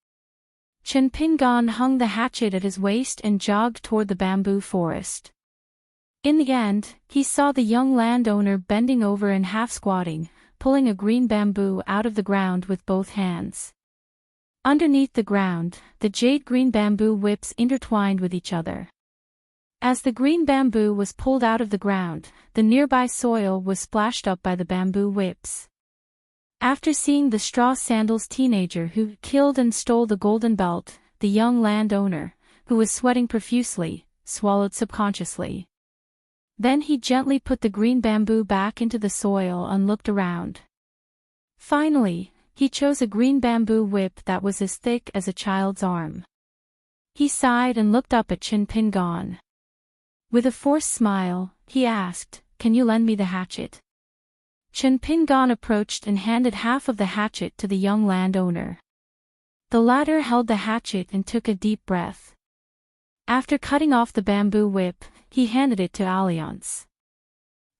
Chen Pingon hung the hatchet at his waist and jogged toward the bamboo forest. In the end, he saw the young landowner bending over and half-squatting, pulling a green bamboo out of the ground with both hands. Underneath the ground, the jade-green bamboo whips intertwined with each other. As the green bamboo was pulled out of the ground, the nearby soil was splashed up by the bamboo whips. After seeing the straw sandals teenager who killed and stole the golden belt, the young landowner, who was sweating profusely, swallowed subconsciously. Then he gently put the green bamboo back into the soil and looked around. Finally, he chose a green bamboo whip that was as thick as a child's arm. He sighed and looked up at Chen Pingon. With a forced smile, he asked, "Can you lend me the hatchet?" Chen Pingon approached and handed half of the hatchet to the young landowner. The latter held the hatchet and took a deep breath. After cutting off the bamboo whip, he handed it to Alliance.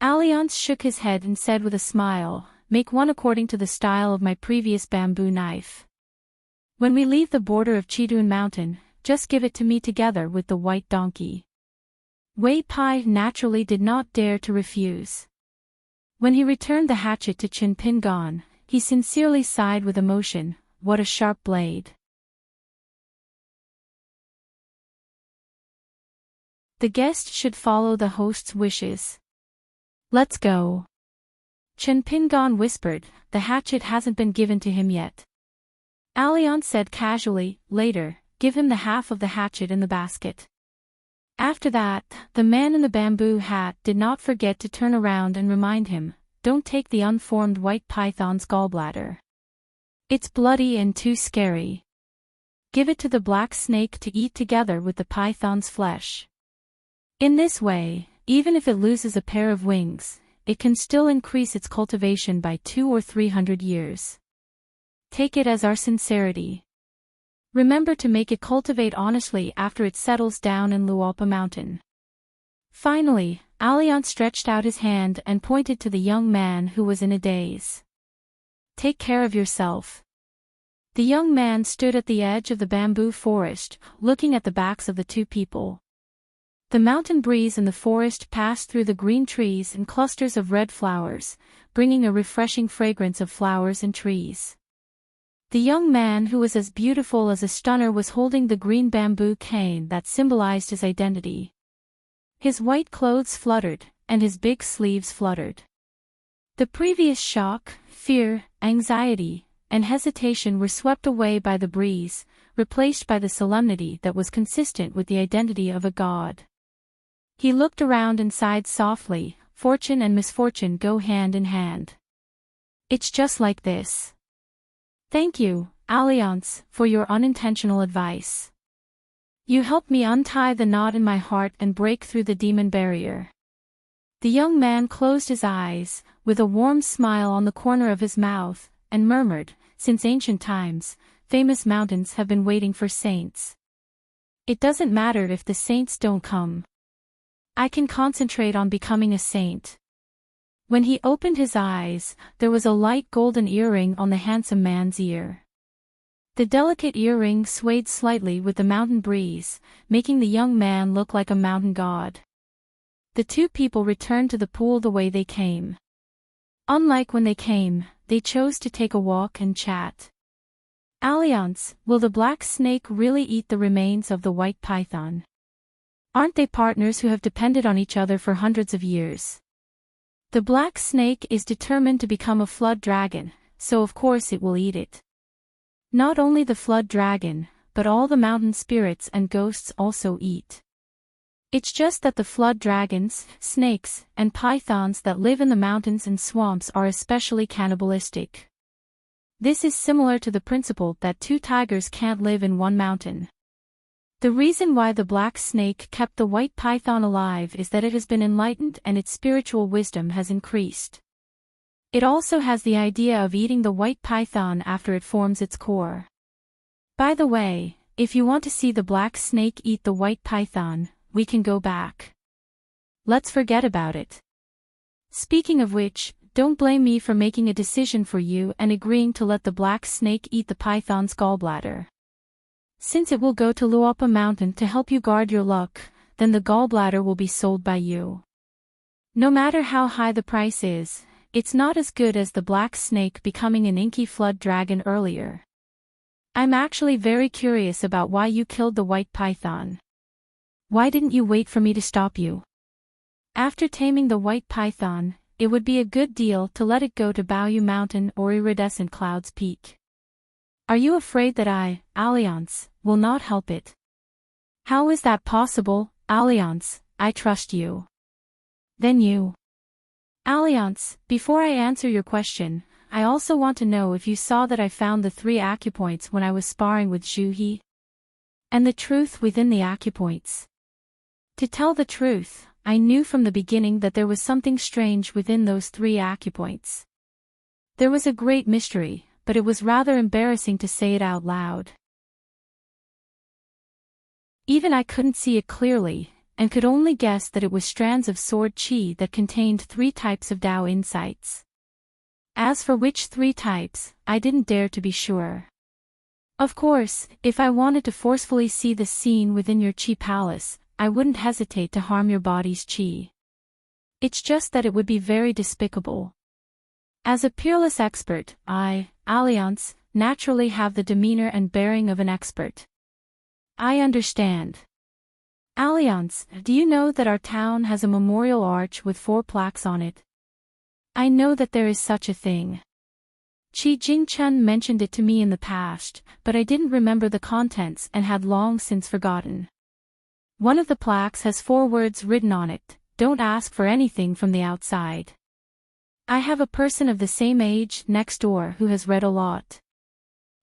Alliance shook his head and said with a smile, "Make one according to the style of my previous bamboo knife. When we leave the border of Chiduan Mountain, just give it to me together with the white donkey." Wei Pai naturally did not dare to refuse. When he returned the hatchet to Chen Pingon, he sincerely sighed with emotion, "What a sharp blade." The guest should follow the host's wishes. "Let's go." Chen Pingon whispered, "The hatchet hasn't been given to him yet." Alliance said casually, "Later, give him the half of the hatchet in the basket." After that, the man in the bamboo hat did not forget to turn around and remind him, "Don't take the unformed white python's gallbladder. It's bloody and too scary. Give it to the black snake to eat together with the python's flesh. In this way, even if it loses a pair of wings, it can still increase its cultivation by 200 or 300 years. Take it as our sincerity. Remember to make it cultivate honestly after it settles down in Lualpa Mountain. Finally, Alliance stretched out his hand and pointed to the young man who was in a daze. Take care of yourself. The young man stood at the edge of the bamboo forest, looking at the backs of the two people. The mountain breeze in the forest passed through the green trees and clusters of red flowers, bringing a refreshing fragrance of flowers and trees. The young man who was as beautiful as a stunner was holding the green bamboo cane that symbolized his identity. His white clothes fluttered, and his big sleeves fluttered. The previous shock, fear, anxiety, and hesitation were swept away by the breeze, replaced by the solemnity that was consistent with the identity of a god. He looked around and sighed softly. Fortune and misfortune go hand in hand. It's just like this. Thank you, Alliance, for your unintentional advice. You helped me untie the knot in my heart and break through the demon barrier. The young man closed his eyes, with a warm smile on the corner of his mouth, and murmured, since ancient times, famous mountains have been waiting for saints. It doesn't matter if the saints don't come. I can concentrate on becoming a saint. When he opened his eyes, there was a light golden earring on the handsome man's ear. The delicate earring swayed slightly with the mountain breeze, making the young man look like a mountain god. The two people returned to the pool the way they came. Unlike when they came, they chose to take a walk and chat. Alliance, will the black snake really eat the remains of the white python? Aren't they partners who have depended on each other for hundreds of years? The black snake is determined to become a flood dragon, so of course it will eat it. Not only the flood dragon, but all the mountain spirits and ghosts also eat. It's just that the flood dragons, snakes, and pythons that live in the mountains and swamps are especially cannibalistic. This is similar to the principle that two tigers can't live in one mountain. The reason why the black snake kept the white python alive is that it has been enlightened and its spiritual wisdom has increased. It also has the idea of eating the white python after it forms its core. By the way, if you want to see the black snake eat the white python, we can go back. Let's forget about it. Speaking of which, don't blame me for making a decision for you and agreeing to let the black snake eat the python's gallbladder. Since it will go to Lualpa Mountain to help you guard your luck, then the gallbladder will be sold by you. No matter how high the price is, it's not as good as the black snake becoming an inky flood dragon earlier. I'm actually very curious about why you killed the white python. Why didn't you wait for me to stop you? After taming the white python, it would be a good deal to let it go to Baoyu Mountain or Iridescent Clouds Peak. Are you afraid that I, Alliance, will not help it? How is that possible, Alliance? I trust you. Then you. Alliance, before I answer your question, I also want to know if you saw that I found the 3 acupoints when I was sparring with Zhu He. And the truth within the acupoints. To tell the truth, I knew from the beginning that there was something strange within those 3 acupoints. There was a great mystery, but it was rather embarrassing to say it out loud. Even I couldn't see it clearly, and could only guess that it was strands of sword chi that contained 3 types of Tao insights. As for which 3 types, I didn't dare to be sure. Of course, if I wanted to forcefully see the scene within your chi palace, I wouldn't hesitate to harm your body's chi. It's just that it would be very despicable. As a peerless expert, I, Alliance, naturally have the demeanor and bearing of an expert. I understand. Alliance, do you know that our town has a memorial arch with 4 plaques on it? I know that there is such a thing. Qi Jingchun mentioned it to me in the past, but I didn't remember the contents and had long since forgotten. One of the plaques has 4 words written on it: don't ask for anything from the outside. I have a person of the same age next door who has read a lot.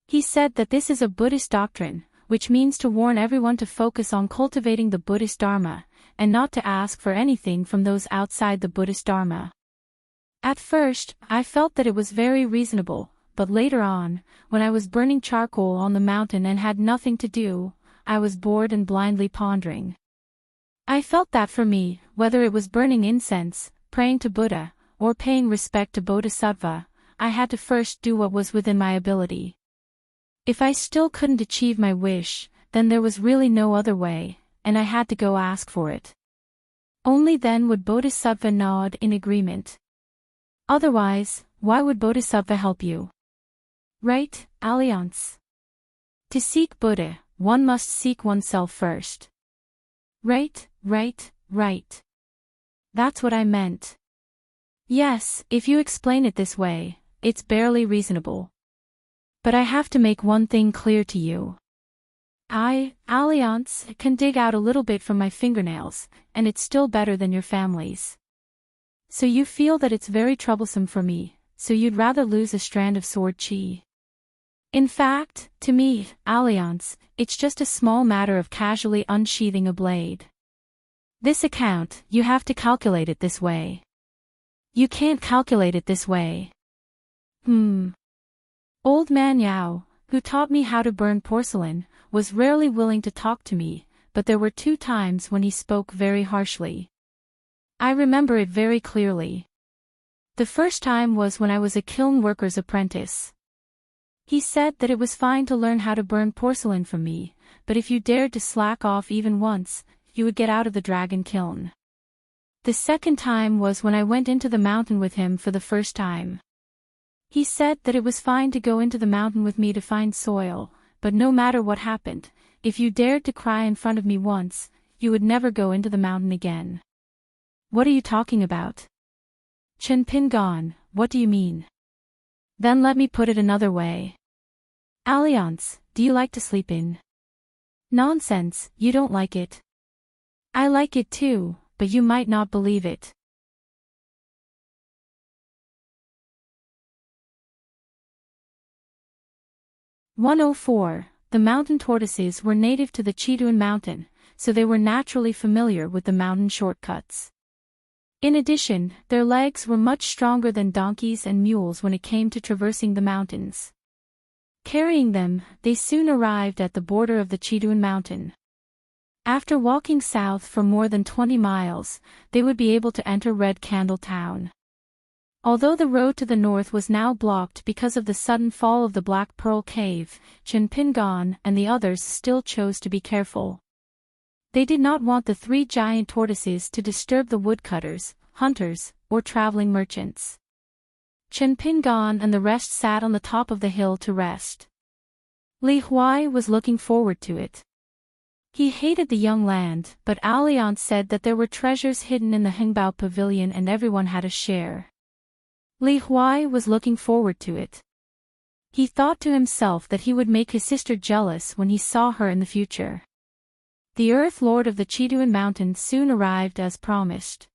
He said that this is a Buddhist doctrine, which means to warn everyone to focus on cultivating the Buddhist Dharma, and not to ask for anything from those outside the Buddhist Dharma. At first, I felt that it was very reasonable, but later on, when I was burning charcoal on the mountain and had nothing to do, I was bored and blindly pondering. I felt that for me, whether it was burning incense, praying to Buddha, or paying respect to Bodhisattva, I had to first do what was within my ability. If I still couldn't achieve my wish, then there was really no other way, and I had to go ask for it. Only then would Bodhisattva nod in agreement. Otherwise, why would Bodhisattva help you? Right, Alliance? To seek Buddha, one must seek oneself first. Right. That's what I meant. Yes, if you explain it this way, it's barely reasonable. But I have to make one thing clear to you. I, Alliance, can dig out a little bit from my fingernails, and it's still better than your family's. So you feel that it's very troublesome for me, so you'd rather lose a strand of sword chi. In fact, to me, Alliance, it's just a small matter of casually unsheathing a blade. This account, you have to calculate it this way. You can't calculate it this way. Old man Yao, who taught me how to burn porcelain, was rarely willing to talk to me, but there were 2 times when he spoke very harshly. I remember it very clearly. The first time was when I was a kiln worker's apprentice. He said that it was fine to learn how to burn porcelain from me, but if you dared to slack off even once, you would get out of the dragon kiln. The second time was when I went into the mountain with him for the first time. He said that it was fine to go into the mountain with me to find soil, but no matter what happened, if you dared to cry in front of me once, you would never go into the mountain again. What are you talking about? Chen Pin gone, what do you mean? Then let me put it another way. Alliance, do you like to sleep in? Nonsense, you don't like it. I like it too, but you might not believe it. "104. The mountain tortoises were native to the Chiduan mountain, so they were naturally familiar with the mountain shortcuts. In addition, their legs were much stronger than donkeys and mules when it came to traversing the mountains. Carrying them, they soon arrived at the border of the Chiduan mountain. After walking south for more than 20 miles, they would be able to enter Red Candle Town. Although the road to the north was now blocked because of the sudden fall of the Black Pearl Cave, Chen Pingon and the others still chose to be careful. They did not want the 3 giant tortoises to disturb the woodcutters, hunters, or traveling merchants. Chen Pingon and the rest sat on the top of the hill to rest. Li Huai was looking forward to it. He hated the young land, but Alliance said that there were treasures hidden in the Hengbao Pavilion and everyone had a share. Li Huai was looking forward to it. He thought to himself that he would make his sister jealous when he saw her in the future. The Earth Lord of the Chiduan Mountain soon arrived as promised.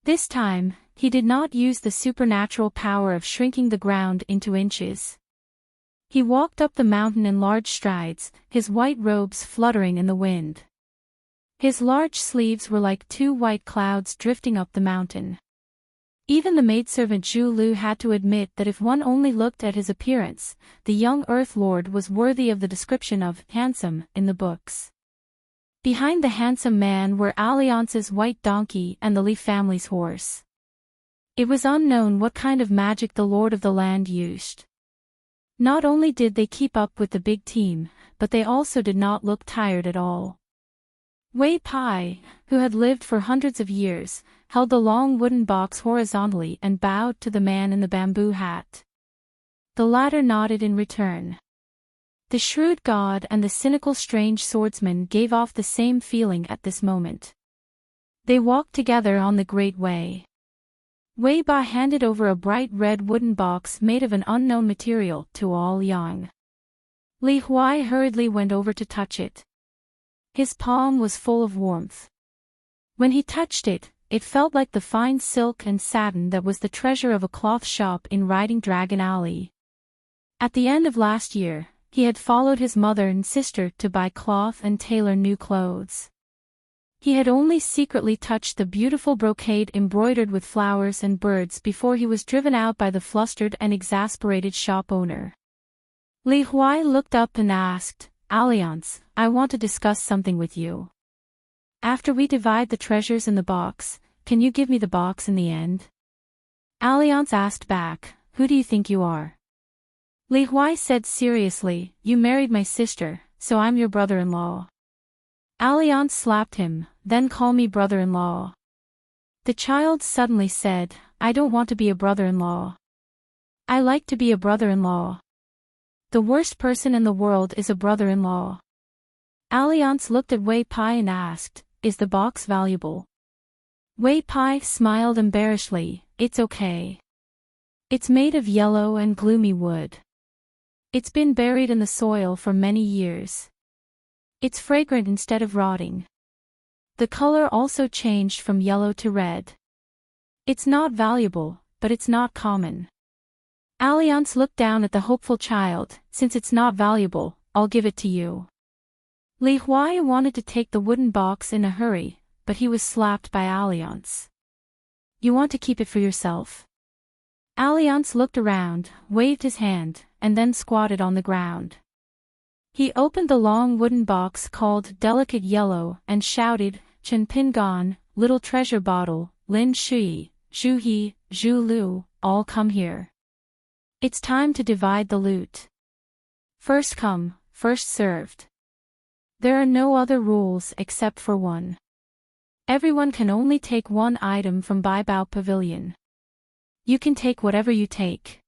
This time, he did not use the supernatural power of shrinking the ground into inches. He walked up the mountain in large strides, his white robes fluttering in the wind. His large sleeves were like 2 white clouds drifting up the mountain. Even the maidservant Zhu Lu had to admit that if one only looked at his appearance, the young Earth Lord was worthy of the description of handsome in the books. Behind the handsome man were Alliance's white donkey and the Li family's horse. It was unknown what kind of magic the Lord of the land used. Not only did they keep up with the big team, but they also did not look tired at all. Wei Pai, who had lived for hundreds of years, held the long wooden box horizontally and bowed to the man in the bamboo hat. The latter nodded in return. The shrewd god and the cynical strange swordsman gave off the same feeling at this moment. They walked together on the Great Way. Wei Bai handed over a bright red wooden box made of an unknown material to All Yang. Li Huai hurriedly went over to touch it. His palm was full of warmth. When he touched it, it felt like the fine silk and satin that was the treasure of a cloth shop in Riding Dragon Alley. At the end of last year, he had followed his mother and sister to buy cloth and tailor new clothes. He had only secretly touched the beautiful brocade embroidered with flowers and birds before he was driven out by the flustered and exasperated shop owner. Li Huai looked up and asked, "Alliance, I want to discuss something with you. After we divide the treasures in the box, can you give me the box in the end?" Alliance asked back, "Who do you think you are?" Li Huai said seriously, "You married my sister, so I'm your brother-in-law." Alliance slapped him, "Then call me brother-in-law." The child suddenly said, "I don't want to be a brother-in-law. I like to be a brother-in-law. The worst person in the world is a brother-in-law." Alliance looked at Wei Pai and asked, "Is the box valuable?" Wei Pai smiled embarrassedly, "It's okay. It's made of yellow and gloomy wood. It's been buried in the soil for many years. It's fragrant instead of rotting. The color also changed from yellow to red. It's not valuable, but it's not common." Alliance looked down at the hopeful child, "Since it's not valuable, I'll give it to you." Li Huai wanted to take the wooden box in a hurry, but he was slapped by Alliance. "You want to keep it for yourself?" Alliance looked around, waved his hand, and then squatted on the ground. He opened the long wooden box called Delicate Yellow and shouted, "Chen Pin Gon, Little Treasure Bottle, Lin Shui, Zhu He, Zhu Lu, all come here. It's time to divide the loot. First come, first served. There are no other rules except for one. Everyone can only take one item from Bai Bao Pavilion. You can take whatever you take.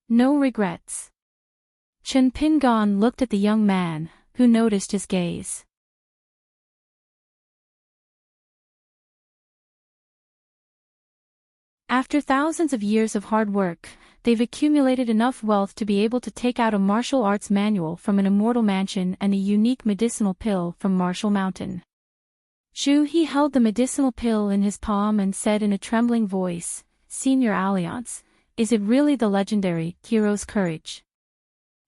No regrets." Chen Pin Gon looked at the young man, who noticed his gaze. After thousands of years of hard work, they've accumulated enough wealth to be able to take out a martial arts manual from an immortal mansion and a unique medicinal pill from Martial Mountain. Zhu He held the medicinal pill in his palm and said in a trembling voice, "Senior Alliance, is it really the legendary hero's courage?"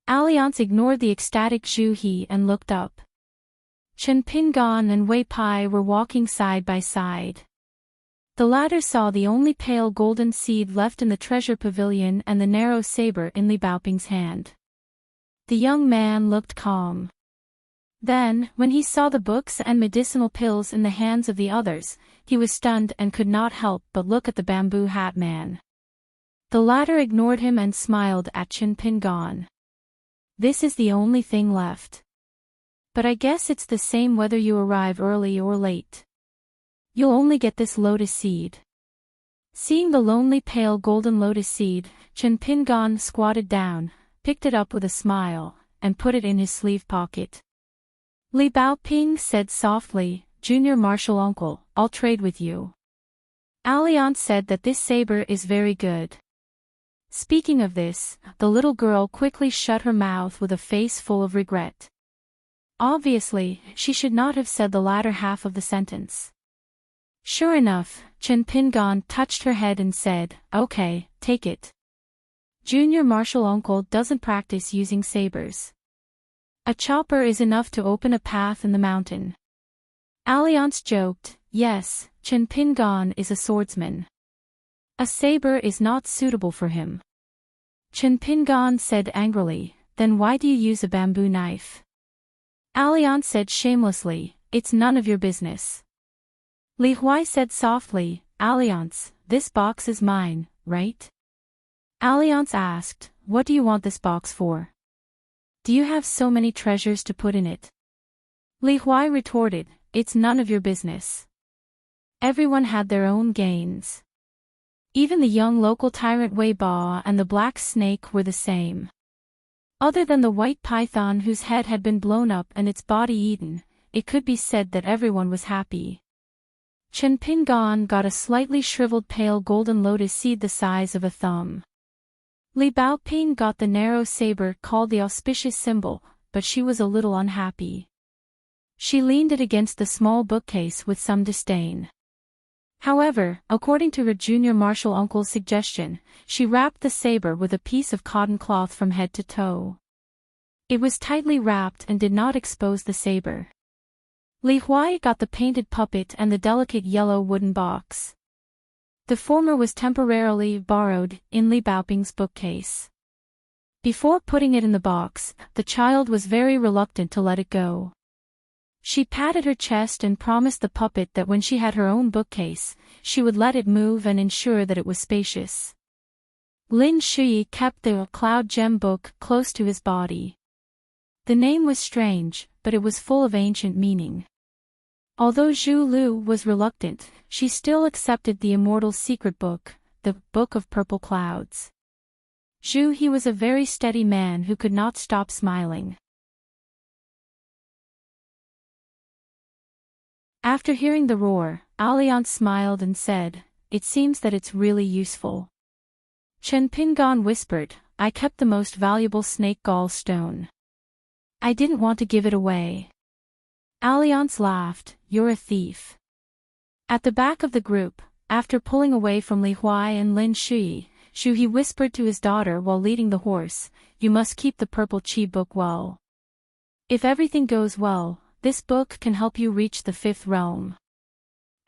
Alliance ignored the ecstatic Zhu He and looked up. Chen Pin Gon and Wei Pai were walking side by side. The latter saw the only pale golden seed left in the treasure pavilion and the narrow saber in Li Baoping's hand. The young man looked calm. Then, when he saw the books and medicinal pills in the hands of the others, he was stunned and could not help but look at the bamboo hat man. The latter ignored him and smiled at Chen Pin Gon. "This is the only thing left. But I guess it's the same whether you arrive early or late. You'll only get this lotus seed." Seeing the lonely pale golden lotus seed, Chen Pin Gon squatted down, picked it up with a smile, and put it in his sleeve pocket. Li Baoping said softly, "Junior martial uncle, I'll trade with you." Alliance said that this saber is very good. Speaking of this, the little girl quickly shut her mouth with a face full of regret. Obviously, she should not have said the latter half of the sentence. Sure enough, Chen Pin Gon touched her head and said, "Okay, take it. Junior martial uncle doesn't practice using sabers. A chopper is enough to open a path in the mountain." Alliance joked, "Yes, Chen Pin Gon is a swordsman. A saber is not suitable for him." Chen Pin Gon said angrily, "Then why do you use a bamboo knife?" Alliance said shamelessly, "It's none of your business." Li Huai said softly, "Alliance, this box is mine, right?" Alliance asked, "What do you want this box for? Do you have so many treasures to put in it?" Li Huai retorted, "It's none of your business. Everyone had their own gains. Even the young local tyrant Wei Ba and the black snake were the same. Other than the white python whose head had been blown up and its body eaten, it could be said that everyone was happy." Chen Pin Gon got a slightly shriveled pale golden lotus seed the size of a thumb. Li Baoping got the narrow saber called the auspicious symbol, but she was a little unhappy. She leaned it against the small bookcase with some disdain. However, according to her junior martial uncle's suggestion, she wrapped the saber with a piece of cotton cloth from head to toe. It was tightly wrapped and did not expose the saber. Li Huai got the painted puppet and the delicate yellow wooden box. The former was temporarily borrowed in Li Baoping's bookcase. Before putting it in the box, the child was very reluctant to let it go. She patted her chest and promised the puppet that when she had her own bookcase, she would let it move and ensure that it was spacious. Lin Shui kept the cloud gem book close to his body. The name was strange, but it was full of ancient meaning. Although Zhu Lu was reluctant, she still accepted the immortal secret book, the Book of Purple Clouds. Zhu He was a very steady man who could not stop smiling. After hearing the roar, Alliance smiled and said, "It seems that it's really useful." Chen Pingon whispered, "I kept the most valuable snake gall stone. I didn't want to give it away." Alliance laughed, "You're a thief." At the back of the group, after pulling away from Li Huai and Lin Shui, Zhu He whispered to his daughter while leading the horse, "You must keep the purple chi book well. If everything goes well, this book can help you reach the 5th realm.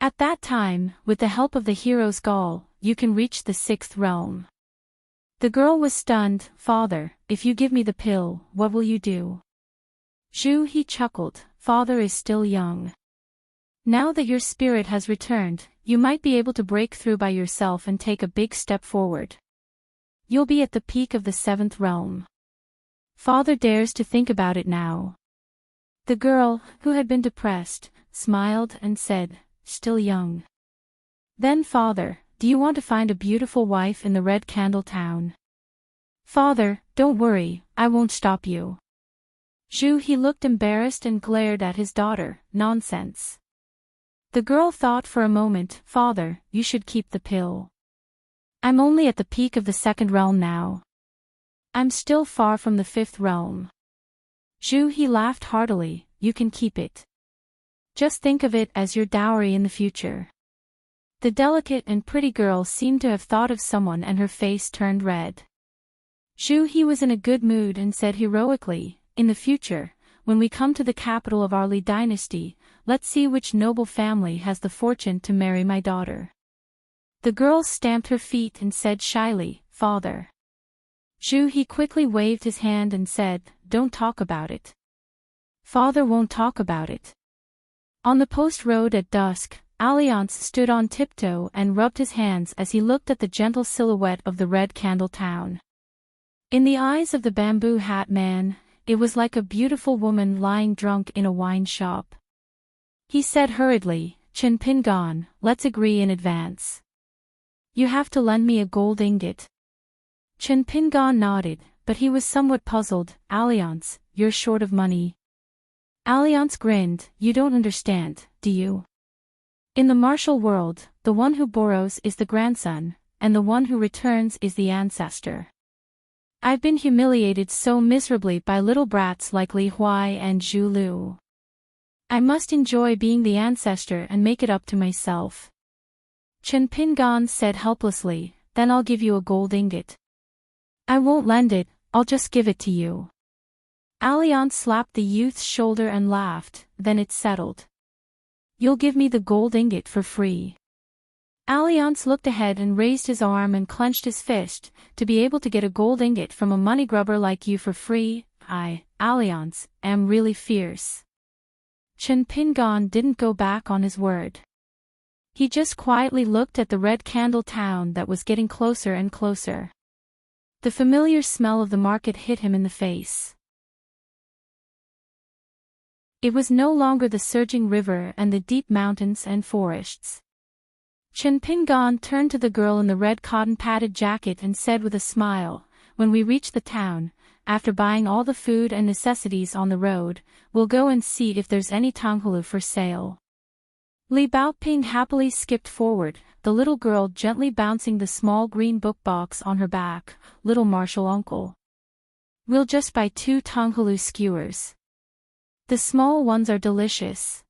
At that time, with the help of the hero's gall, you can reach the 6th realm." The girl was stunned. "Father, if you give me the pill, what will you do?" Zhu He chuckled, "Father is still young. Now that your spirit has returned, you might be able to break through by yourself and take a big step forward. You'll be at the peak of the 7th realm. Father dares to think about it now." The girl, who had been depressed, smiled and said, "Still young. Then father, do you want to find a beautiful wife in the Red Candle Town?" "Father, don't worry, I won't stop you." Zhu He looked embarrassed and glared at his daughter, "Nonsense." The girl thought for a moment, "Father, you should keep the pill. I'm only at the peak of the 2nd realm now. I'm still far from the 5th realm." Zhu He laughed heartily, "You can keep it. Just think of it as your dowry in the future." The delicate and pretty girl seemed to have thought of someone and her face turned red. Zhu He was in a good mood and said heroically, "In the future, when we come to the capital of our Li dynasty, let's see which noble family has the fortune to marry my daughter." The girl stamped her feet and said shyly, "Father." Zhu He quickly waved his hand and said, "Don't talk about it. Father won't talk about it." On the post road at dusk, Alliance stood on tiptoe and rubbed his hands as he looked at the gentle silhouette of the Red Candle Town. In the eyes of the bamboo hat man, it was like a beautiful woman lying drunk in a wine shop. He said hurriedly, "Chen Pingon, let's agree in advance. You have to lend me a gold ingot." Chen Pingon nodded, but he was somewhat puzzled. "Alliance, you're short of money." Alliance grinned, "You don't understand, do you? In the martial world, the one who borrows is the grandson, and the one who returns is the ancestor. I've been humiliated so miserably by little brats like Li Huai and Zhu Lu. I must enjoy being the ancestor and make it up to myself." Chen Pingon said helplessly, "Then I'll give you a gold ingot." "I won't lend it, I'll just give it to you." Alliance slapped the youth's shoulder and laughed, "Then it's settled. You'll give me the gold ingot for free." Alliance looked ahead and raised his arm and clenched his fist, "To be able to get a gold ingot from a money grubber like you for free, I, Alliance, am really fierce." Chen Pingon didn't go back on his word. He just quietly looked at the Red Candle Town that was getting closer and closer. The familiar smell of the market hit him in the face. It was no longer the surging river and the deep mountains and forests. Chen Pingon turned to the girl in the red cotton-padded jacket and said with a smile, "When we reach the town, after buying all the food and necessities on the road, we'll go and see if there's any tanghulu for sale." Li Baoping happily skipped forward, the little girl gently bouncing the small green book box on her back. "Little martial uncle. We'll just buy 2 tanghulu skewers. The small ones are delicious."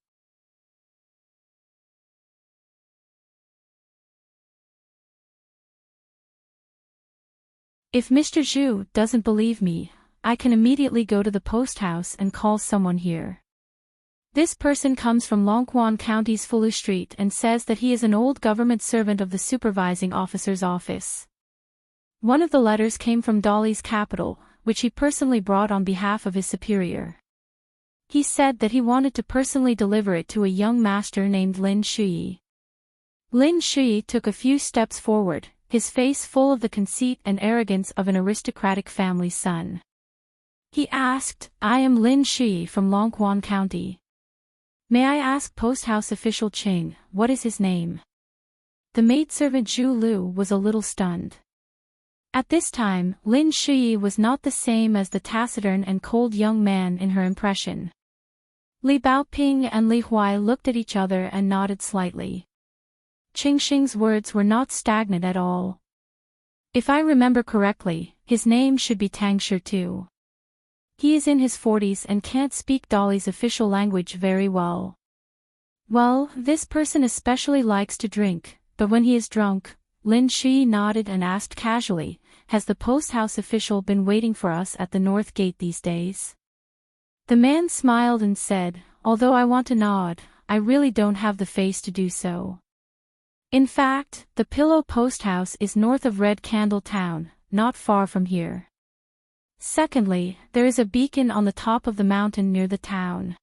If Mr. Zhu doesn't believe me, I can immediately go to the post house and call someone here. This person comes from Longquan County's Fulu Street and says that he is an old government servant of the supervising officer's office. One of the letters came from Dolly's capital, which he personally brought on behalf of his superior. He said that he wanted to personally deliver it to a young master named Lin Shui. Lin Shui took a few steps forward, his face full of the conceit and arrogance of an aristocratic family's son. He asked, "I am Lin Shui from Longquan County. May I ask post house official Ching, what is his name?" The maidservant Zhu Lu was a little stunned. At this time, Lin Shui was not the same as the taciturn and cold young man in her impression. Li Baoping and Li Huai looked at each other and nodded slightly. Qing Xing's words were not stagnant at all. If I remember correctly, his name should be Tang Shi too. He is in his 40s and can't speak Dolly's official language very well. Well, this person especially likes to drink, but when he is drunk, Lin Shui nodded and asked casually, "Has the post house official been waiting for us at the north gate these days?" The man smiled and said, "Although I want to nod, I really don't have the face to do so. In fact, the Pillow Post House is north of Red Candle Town, not far from here. Secondly, there is a beacon on the top of the mountain near the town.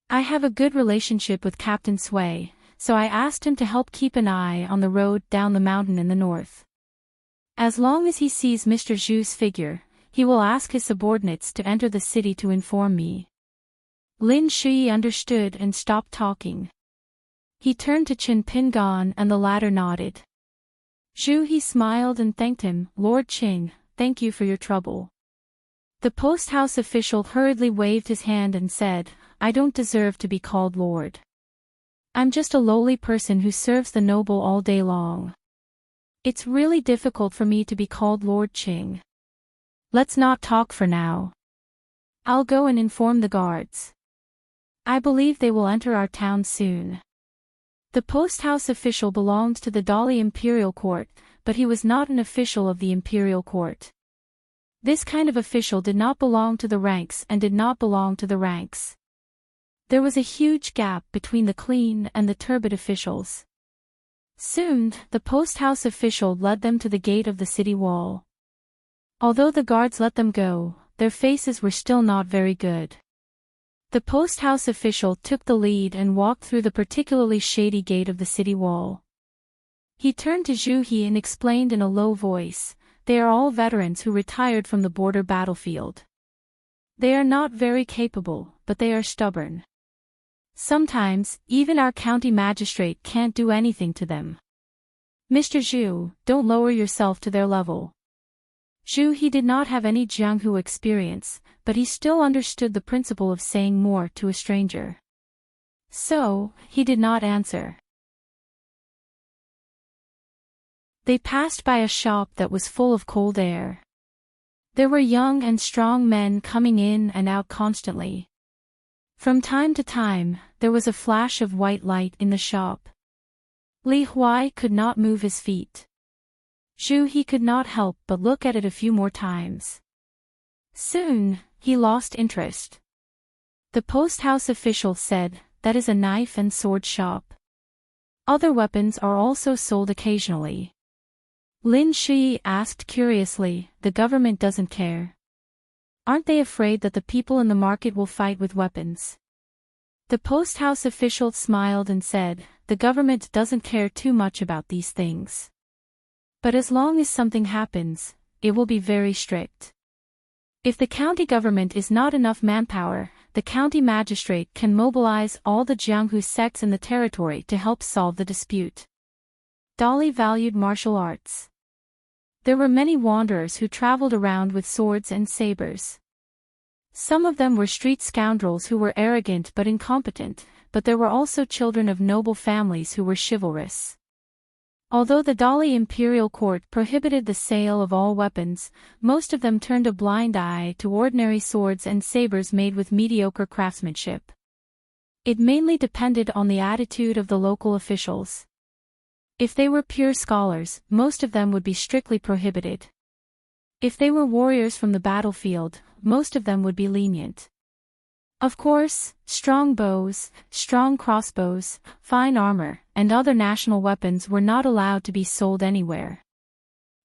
I have a good relationship with Captain Sui, so I asked him to help keep an eye on the road down the mountain in the north. As long as he sees Mr. Zhu's figure, he will ask his subordinates to enter the city to inform me." Lin Shui understood and stopped talking. He turned to Qin Pingan and the latter nodded. Zhu he smiled and thanked him, "Lord Qing, thank you for your trouble." The post house official hurriedly waved his hand and said, "I don't deserve to be called Lord. I'm just a lowly person who serves the noble all day long. It's really difficult for me to be called Lord Qing. Let's not talk for now. I'll go and inform the guards. I believe they will enter our town soon." The post house official belonged to the Dolly Imperial Court, but he was not an official of the Imperial Court. This kind of official did not belong to the ranks and did not belong to the ranks. There was a huge gap between the clean and the turbid officials. Soon, the post house official led them to the gate of the city wall. Although the guards let them go, their faces were still not very good. The post house official took the lead and walked through the particularly shady gate of the city wall. He turned to Zhu He and explained in a low voice, "They are all veterans who retired from the border battlefield. They are not very capable, but they are stubborn. Sometimes, even our county magistrate can't do anything to them. Mr. Zhu, don't lower yourself to their level." Zhu He did not have any Jianghu experience, but he still understood the principle of saying more to a stranger. So, he did not answer. They passed by a shop that was full of cold air. There were young and strong men coming in and out constantly. From time to time, there was a flash of white light in the shop. Li Huai could not move his feet. Zhu He could not help but look at it a few more times. Soon, he lost interest. The post house official said, "That is a knife and sword shop. Other weapons are also sold occasionally." Lin Shui asked curiously, "The government doesn't care? Aren't they afraid that the people in the market will fight with weapons?" The post house official smiled and said, "The government doesn't care too much about these things. But as long as something happens, it will be very strict. If the county government is not enough manpower, the county magistrate can mobilize all the Jianghu sects in the territory to help solve the dispute." Dolly valued martial arts. There were many wanderers who traveled around with swords and sabers. Some of them were street scoundrels who were arrogant but incompetent, but there were also children of noble families who were chivalrous. Although the Dolly Imperial Court prohibited the sale of all weapons, most of them turned a blind eye to ordinary swords and sabers made with mediocre craftsmanship. It mainly depended on the attitude of the local officials. If they were pure scholars, most of them would be strictly prohibited. If they were warriors from the battlefield, most of them would be lenient. Of course, strong bows, strong crossbows, fine armor, and other national weapons were not allowed to be sold anywhere.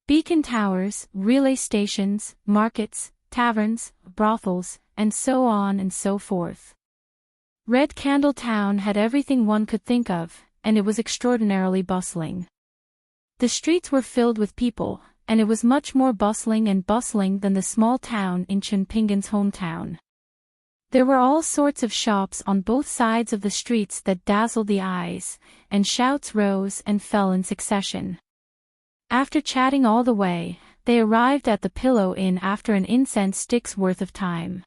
Beacon towers, relay stations, markets, taverns, brothels, and so on and so forth. Red Candle Town had everything one could think of, and it was extraordinarily bustling. The streets were filled with people, and it was much more bustling than the small town in Chen Pinggan's hometown. There were all sorts of shops on both sides of the streets that dazzled the eyes, and shouts rose and fell in succession. After chatting all the way, they arrived at the Pillow Inn after an incense stick's worth of time.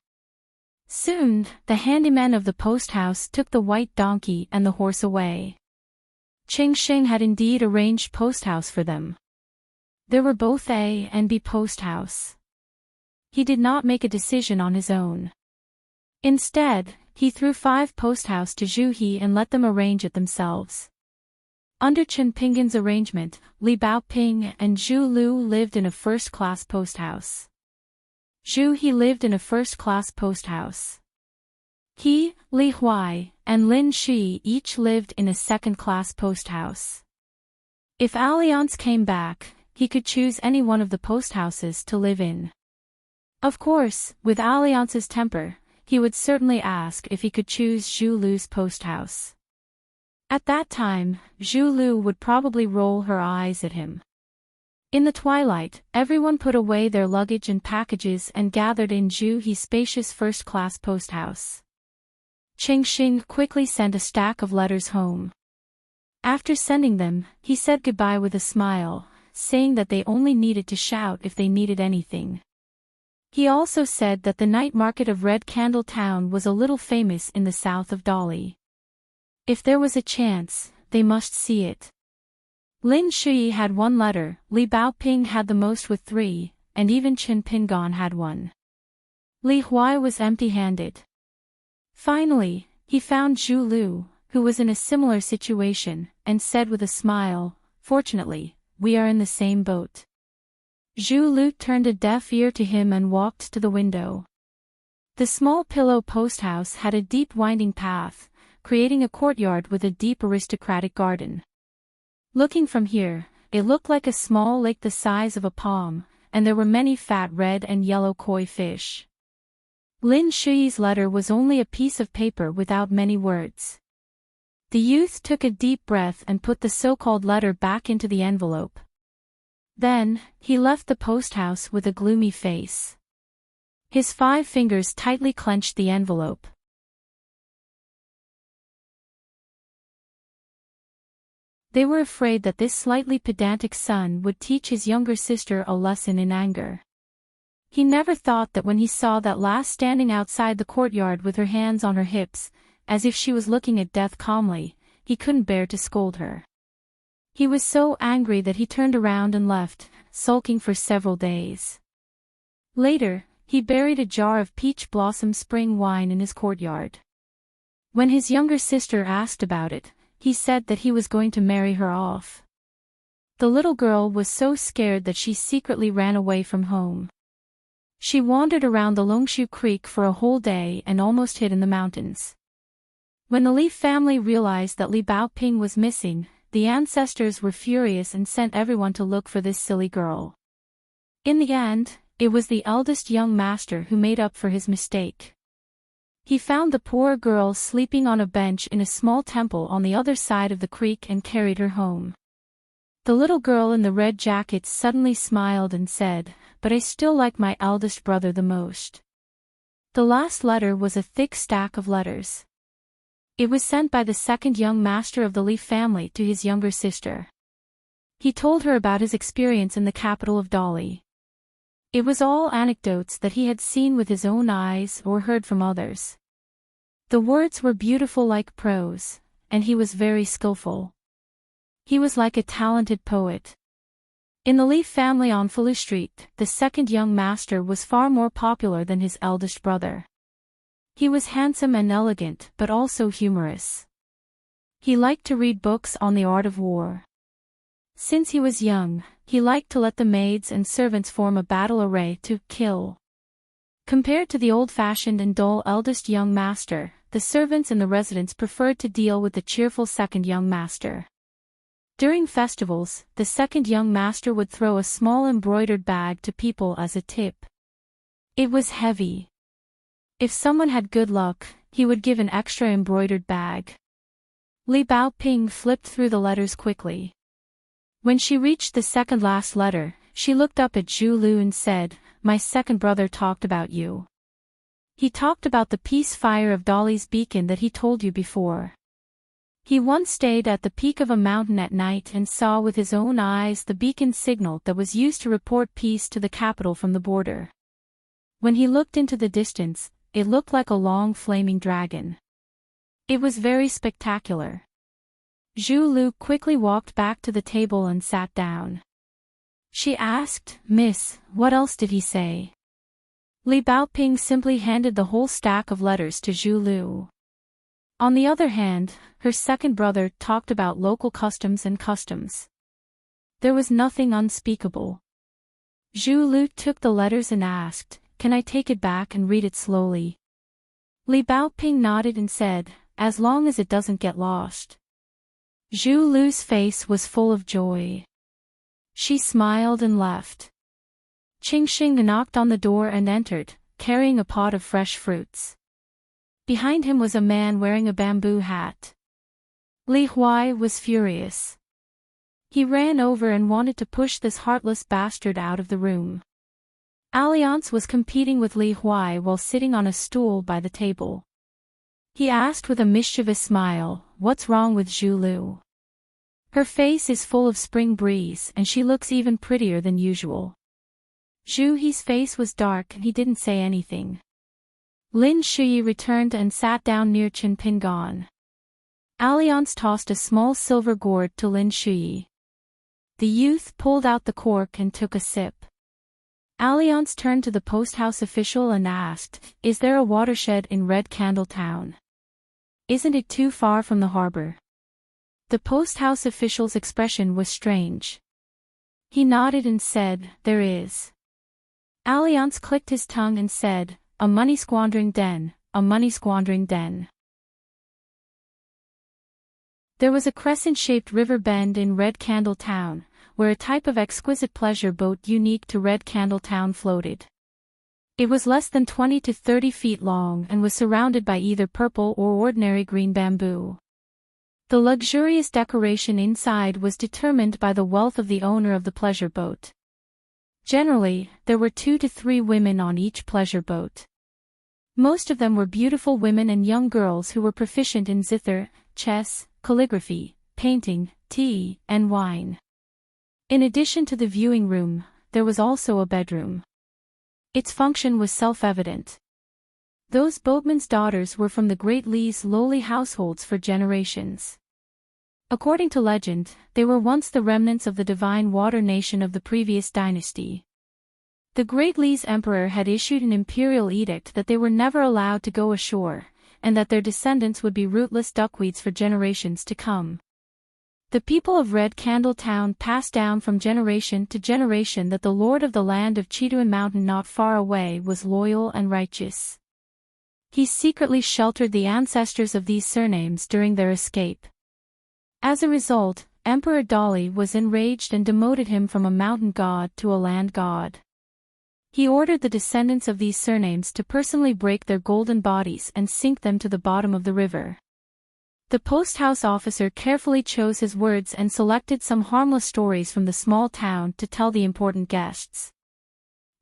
Soon, the handyman of the post house took the white donkey and the horse away. Ching Shing had indeed arranged post house for them. There were both A and B post house. He did not make a decision on his own. Instead, he threw 5 post house to Zhu He and let them arrange it themselves. Under Chen Pinggan's arrangement, Li Baoping and Zhu Lu lived in a first-class post house. Zhu He lived in a first-class post house. He, Li Huai, and Lin Shi each lived in a second-class post house. If Alliance came back, he could choose any one of the post houses to live in. Of course, with Alliance's temper, he would certainly ask if he could choose Zhu Lu's post house. At that time, Zhu Lu would probably roll her eyes at him. In the twilight, everyone put away their luggage and packages and gathered in Zhu He's spacious first-class post house. Ching Shing quickly sent a stack of letters home. After sending them, he said goodbye with a smile, saying that they only needed to shout if they needed anything. He also said that the night market of Red Candle Town was a little famous in the south of Dali. If there was a chance, they must see it. Lin Shi had 1 letter, Li Baoping had the most with 3, and even Chen Pinggan had 1. Li Huai was empty-handed. Finally, he found Zhu Lu, who was in a similar situation, and said with a smile, "Fortunately, we are in the same boat." Zhu Lu turned a deaf ear to him and walked to the window. The small pillow post house had a deep winding path, creating a courtyard with a deep aristocratic garden. Looking from here, it looked like a small lake the size of a palm, and there were many fat red and yellow koi fish. Lin Shi's letter was only a piece of paper without many words. The youth took a deep breath and put the so-called letter back into the envelope. Then, he left the post house with a gloomy face. His 5 fingers tightly clenched the envelope. They were afraid that this slightly pedantic son would teach his younger sister a lesson in anger. He never thought that when he saw that lass standing outside the courtyard with her hands on her hips, as if she was looking at death calmly, he couldn't bear to scold her. He was so angry that he turned around and left, sulking for several days. Later, he buried a jar of peach blossom spring wine in his courtyard. When his younger sister asked about it, he said that he was going to marry her off. The little girl was so scared that she secretly ran away from home. She wandered around the Longshu Creek for a whole day and almost hid in the mountains. When the Li family realized that Li Baoping was missing, the ancestors were furious and sent everyone to look for this silly girl. In the end, it was the eldest young master who made up for his mistake. He found the poor girl sleeping on a bench in a small temple on the other side of the creek and carried her home. The little girl in the red jacket suddenly smiled and said, "But I still like my eldest brother the most." The last letter was a thick stack of letters. It was sent by the second young master of the Li family to his younger sister. He told her about his experience in the capital of Dali. It was all anecdotes that he had seen with his own eyes or heard from others. The words were beautiful like prose, and he was very skillful. He was like a talented poet. In the Li family on Falu Street, the second young master was far more popular than his eldest brother. He was handsome and elegant but also humorous. He liked to read books on the art of war. Since he was young, he liked to let the maids and servants form a battle array to kill. Compared to the old-fashioned and dull eldest young master, the servants in the residence preferred to deal with the cheerful second young master. During festivals, the second young master would throw a small embroidered bag to people as a tip. It was heavy. If someone had good luck, he would give an extra embroidered bag. Li Baoping flipped through the letters quickly. When she reached the second last letter, she looked up at Zhu Lu and said, "My second brother talked about you. He talked about the peace fire of Dolly's beacon that he told you before. He once stayed at the peak of a mountain at night and saw with his own eyes the beacon signal that was used to report peace to the capital from the border. When he looked into the distance, it looked like a long flaming dragon. It was very spectacular." Zhu Lu quickly walked back to the table and sat down. She asked, "Miss, what else did he say?" Li Baoping simply handed the whole stack of letters to Zhu Lu. On the other hand, her second brother talked about local customs and customs. There was nothing unspeakable. Zhu Lu took the letters and asked, "Can I take it back and read it slowly?" Li Baoping nodded and said, "As long as it doesn't get lost." Zhu Lu's face was full of joy. She smiled and left. Qing Xing knocked on the door and entered, carrying a pot of fresh fruits. Behind him was a man wearing a bamboo hat. Li Huai was furious. He ran over and wanted to push this heartless bastard out of the room. Alliance was competing with Li Huai while sitting on a stool by the table. He asked with a mischievous smile, "What's wrong with Zhu Lu? Her face is full of spring breeze and she looks even prettier than usual." Zhu He's face was dark and he didn't say anything. Lin Shuyi returned and sat down near Chen Pingan. Alliance tossed a small silver gourd to Lin Shuyi. The youth pulled out the cork and took a sip. Alliance turned to the post house official and asked, "Is there a watershed in Red Candle Town? Isn't it too far from the harbor?" The post house official's expression was strange. He nodded and said, "There is." Alliance clicked his tongue and said, "A money-squandering den, a money-squandering den." There was a crescent-shaped river bend in Red Candle Town, where a type of exquisite pleasure boat unique to Red Candle Town floated. It was less than 20 to 30 feet long and was surrounded by either purple or ordinary green bamboo. The luxurious decoration inside was determined by the wealth of the owner of the pleasure boat. Generally, there were 2 to 3 women on each pleasure boat. Most of them were beautiful women and young girls who were proficient in zither, chess, calligraphy, painting, tea, and wine. In addition to the viewing room, there was also a bedroom. Its function was self-evident. Those boatmen's daughters were from the Great Li's lowly households for generations. According to legend, they were once the remnants of the divine water nation of the previous dynasty. The Great Li's emperor had issued an imperial edict that they were never allowed to go ashore, and that their descendants would be rootless duckweeds for generations to come. The people of Red Candle Town passed down from generation to generation that the lord of the land of Chiduan Mountain not far away was loyal and righteous. He secretly sheltered the ancestors of these surnames during their escape. As a result, Emperor Dolly was enraged and demoted him from a mountain god to a land god. He ordered the descendants of these surnames to personally break their golden bodies and sink them to the bottom of the river. The post house officer carefully chose his words and selected some harmless stories from the small town to tell the important guests.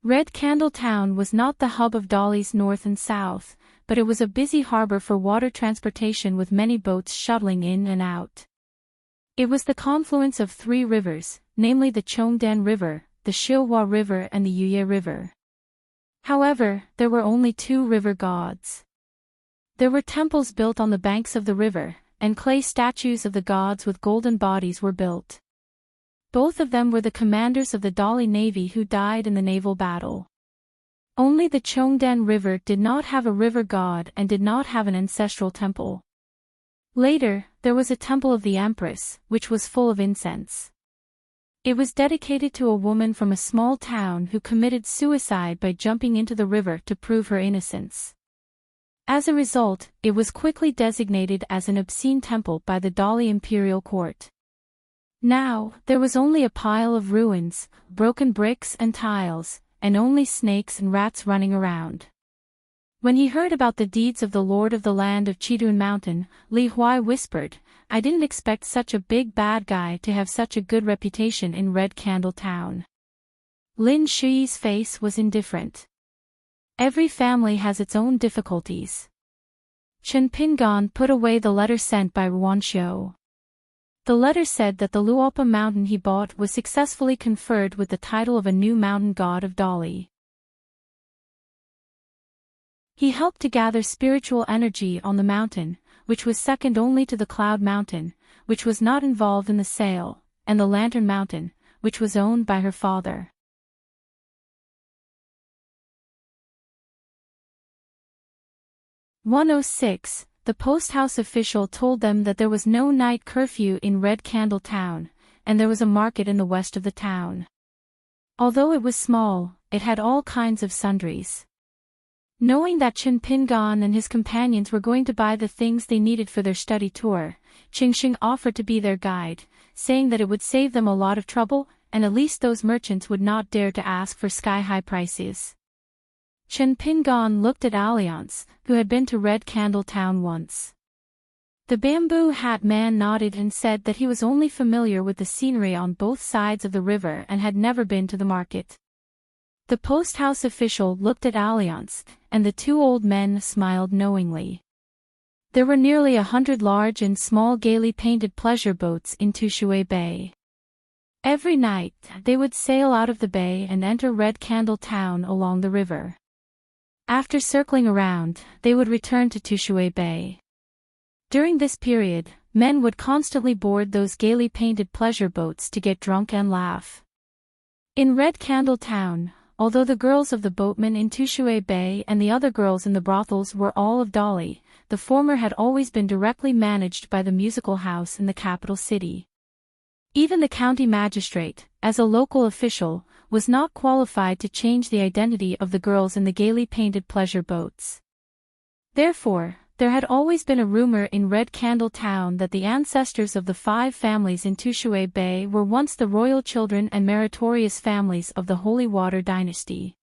Red Candle Town was not the hub of Dolly's north and south, but it was a busy harbor for water transportation with many boats shuttling in and out. It was the confluence of 3 rivers, namely the Chongdan River, the Shilhua River and the Yuye River. However, there were only 2 river gods. There were temples built on the banks of the river, and clay statues of the gods with golden bodies were built. Both of them were the commanders of the Dolly Navy who died in the naval battle. Only the Chongdan River did not have a river god and did not have an ancestral temple. Later, there was a temple of the Empress, which was full of incense. It was dedicated to a woman from a small town who committed suicide by jumping into the river to prove her innocence. As a result, it was quickly designated as an obscene temple by the Dali imperial court. Now, there was only a pile of ruins, broken bricks and tiles, and only snakes and rats running around. When he heard about the deeds of the lord of the land of Chidun Mountain, Li Huai whispered, "I didn't expect such a big bad guy to have such a good reputation in Red Candle Town." Lin Shuyi's face was indifferent. Every family has its own difficulties. Chen Pingan put away the letter sent by Ruanxiu. The letter said that the Luopa mountain he bought was successfully conferred with the title of a new mountain god of Dali. He helped to gather spiritual energy on the mountain, which was second only to the Cloud Mountain, which was not involved in the sale, and the Lantern Mountain, which was owned by her father. "106. The post house official told them that there was no night curfew in Red Candle Town, and there was a market in the west of the town. Although it was small, it had all kinds of sundries. Knowing that Chen Pingan and his companions were going to buy the things they needed for their study tour, Qingxing offered to be their guide, saying that it would save them a lot of trouble, and at least those merchants would not dare to ask for sky-high prices. Chen Pingan looked at Alliance, who had been to Red Candle Town once. The bamboo hat man nodded and said that he was only familiar with the scenery on both sides of the river and had never been to the market. The post house official looked at Alliance, and the two old men smiled knowingly. There were nearly 100 large and small gaily painted pleasure boats in Tushui Bay. Every night, they would sail out of the bay and enter Red Candle Town along the river. After circling around, they would return to Tushui Bay. During this period, men would constantly board those gaily painted pleasure boats to get drunk and laugh. In Red Candle Town, although the girls of the boatmen in Tushui Bay and the other girls in the brothels were all of Dali, the former had always been directly managed by the musical house in the capital city. Even the county magistrate, as a local official, was not qualified to change the identity of the girls in the gaily painted pleasure boats. Therefore, there had always been a rumor in Red Candle Town that the ancestors of the 5 families in Tushui Bay were once the royal children and meritorious families of the Holy Water dynasty.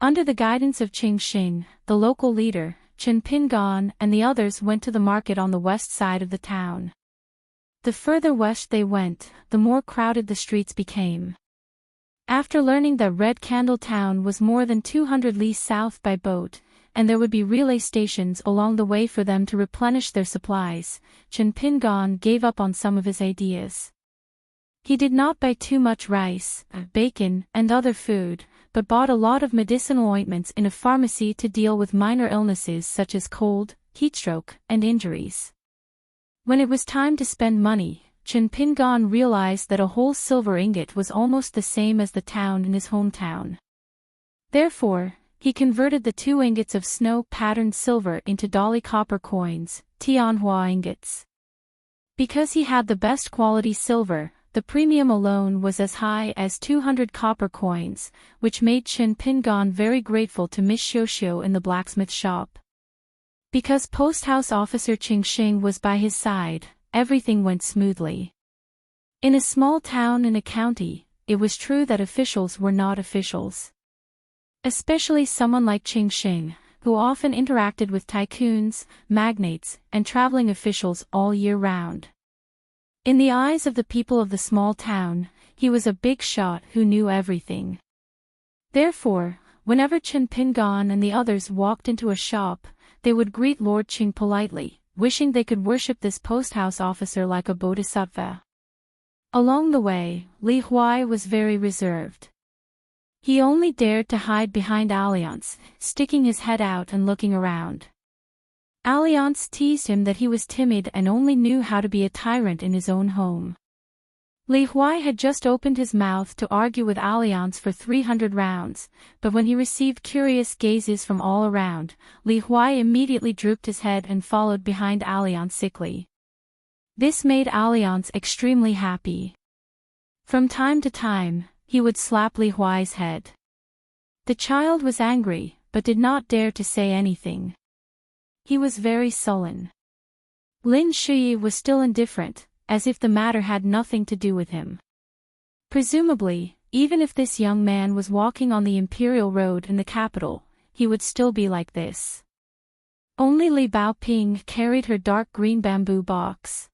Under the guidance of Qingxing, the local leader, Chen Pingan and the others went to the market on the west side of the town. The further west they went, the more crowded the streets became. After learning that Red Candle Town was more than 200 li south by boat, and there would be relay stations along the way for them to replenish their supplies, Chen Pingan gave up on some of his ideas. He did not buy too much rice, bacon, and other food, but bought a lot of medicinal ointments in a pharmacy to deal with minor illnesses such as cold, heatstroke, and injuries. When it was time to spend money, Chen Pingan realized that a whole silver ingot was almost the same as the town in his hometown. Therefore, he converted the 2 ingots of snow-patterned silver into Dali copper coins, Tianhua ingots. Because he had the best quality silver, the premium alone was as high as 200 copper coins, which made Chen Pingan very grateful to Miss Xiuxiu in the blacksmith shop. Because post house officer Qingxing was by his side, everything went smoothly. In a small town in a county, it was true that officials were not officials. Especially someone like Qingxing, who often interacted with tycoons, magnates, and traveling officials all year round. In the eyes of the people of the small town, he was a big shot who knew everything. Therefore, whenever Chen Pingan and the others walked into a shop, they would greet Lord Qing politely, wishing they could worship this post-house officer like a bodhisattva. Along the way, Li Huai was very reserved. He only dared to hide behind Alliance, sticking his head out and looking around. Alliance teased him that he was timid and only knew how to be a tyrant in his own home. Li Huai had just opened his mouth to argue with Alliance for 300 rounds, but when he received curious gazes from all around, Li Huai immediately drooped his head and followed behind Alliance sickly. This made Alliance extremely happy. From time to time, he would slap Li Huai's head. The child was angry, but did not dare to say anything. He was very sullen. Lin Shuyi was still indifferent, as if the matter had nothing to do with him. Presumably, even if this young man was walking on the Imperial Road in the capital, he would still be like this. Only Li Baoping carried her dark green bamboo box.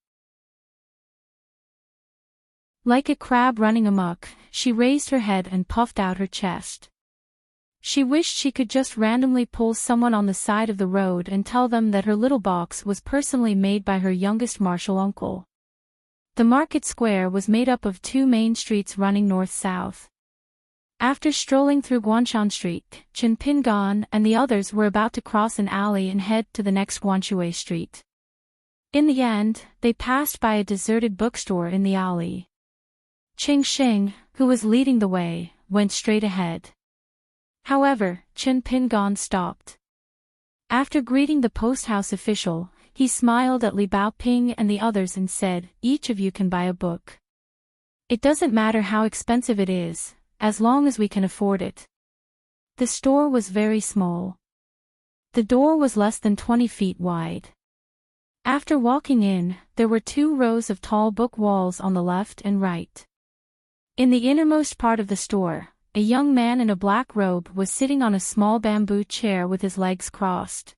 Like a crab running amok, she raised her head and puffed out her chest. She wished she could just randomly pull someone on the side of the road and tell them that her little box was personally made by her youngest martial uncle. The market square was made up of two main streets running north-south. After strolling through Guanshan Street, Chen Pingan and the others were about to cross an alley and head to the next Guanshui Street. In the end, they passed by a deserted bookstore in the alley. Qing Xing, who was leading the way, went straight ahead. However, Chen Pingan stopped. After greeting the post-house official, he smiled at Li Baoping and the others and said, "Each of you can buy a book. It doesn't matter how expensive it is, as long as we can afford it." The store was very small. The door was less than 20 feet wide. After walking in, there were 2 rows of tall book walls on the left and right. In the innermost part of the store, a young man in a black robe was sitting on a small bamboo chair with his legs crossed.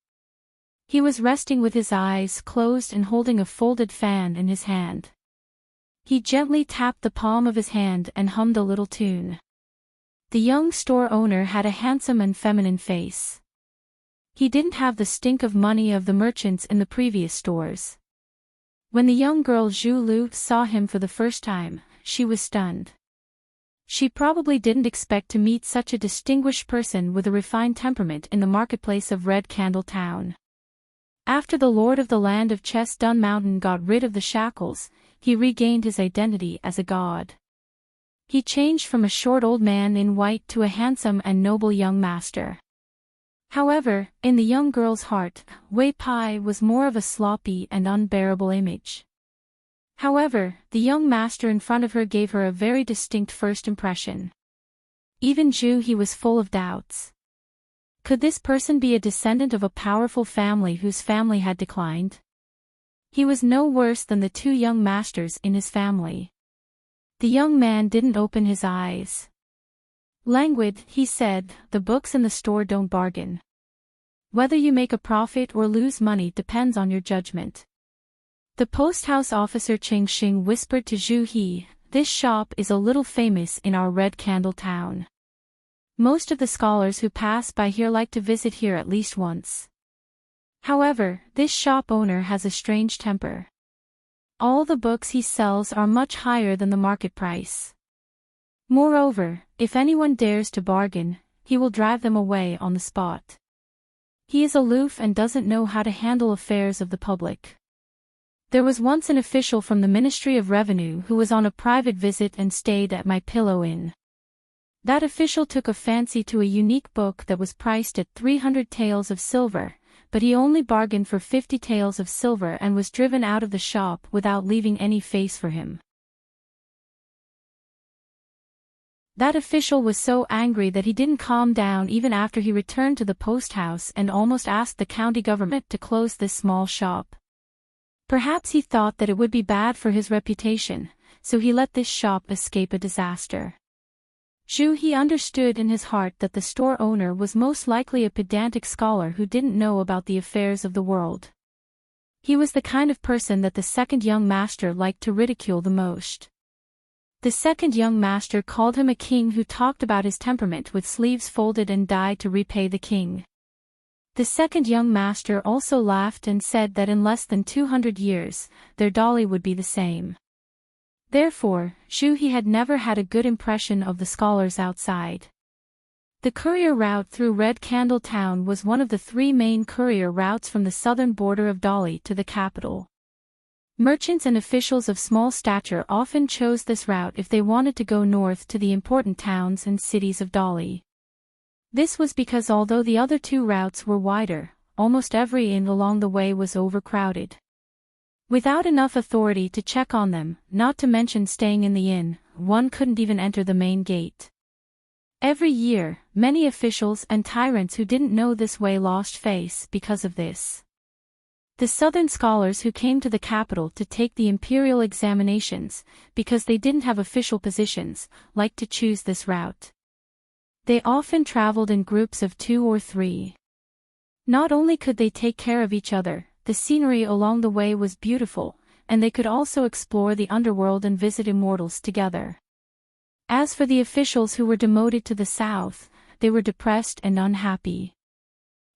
He was resting with his eyes closed and holding a folded fan in his hand. He gently tapped the palm of his hand and hummed a little tune. The young store owner had a handsome and feminine face. He didn't have the stink of money of the merchants in the previous stores. When the young girl Zhu Lu saw him for the first time, she was stunned. She probably didn't expect to meet such a distinguished person with a refined temperament in the marketplace of Red Candle Town. After the lord of the land of Chess Dun Mountain got rid of the shackles, he regained his identity as a god. He changed from a short old man in white to a handsome and noble young master. However, in the young girl's heart, Wei Pai was more of a sloppy and unbearable image. However, the young master in front of her gave her a very distinct first impression. Even Zhu He was full of doubts. Could this person be a descendant of a powerful family whose family had declined? He was no worse than the 2 young masters in his family. The young man didn't open his eyes. Languid, he said, "The books in the store don't bargain. Whether you make a profit or lose money depends on your judgment." The post-house officer Qing Xing whispered to Zhu He, "This shop is a little famous in our Red Candle Town. Most of the scholars who pass by here like to visit here at least once. However, this shop owner has a strange temper. All the books he sells are much higher than the market price. Moreover, if anyone dares to bargain, he will drive them away on the spot. He is aloof and doesn't know how to handle affairs of the public." There was once an official from the Ministry of Revenue who was on a private visit and stayed at My Pillow Inn. That official took a fancy to a unique book that was priced at 300 taels of silver, but he only bargained for 50 taels of silver and was driven out of the shop without leaving any face for him. That official was so angry that he didn't calm down even after he returned to the post house and almost asked the county government to close this small shop. Perhaps he thought that it would be bad for his reputation, so he let this shop escape a disaster. Zhu He understood in his heart that the store owner was most likely a pedantic scholar who didn't know about the affairs of the world. He was the kind of person that the second young master liked to ridicule the most. The second young master called him a king who talked about his temperament with sleeves folded and died to repay the king. The second young master also laughed and said that in less than 200 years, their dolly would be the same. Therefore, Zhu He had never had a good impression of the scholars outside. The courier route through Red Candle Town was one of the 3 main courier routes from the southern border of Dali to the capital. Merchants and officials of small stature often chose this route if they wanted to go north to the important towns and cities of Dali. This was because although the other 2 routes were wider, almost every inn along the way was overcrowded. Without enough authority to check on them, not to mention staying in the inn, one couldn't even enter the main gate. Every year, many officials and tyrants who didn't know this way lost face because of this. The southern scholars who came to the capital to take the imperial examinations, because they didn't have official positions, liked to choose this route. They often traveled in groups of 2 or 3. Not only could they take care of each other, the scenery along the way was beautiful, and they could also explore the underworld and visit immortals together. As for the officials who were demoted to the south, they were depressed and unhappy.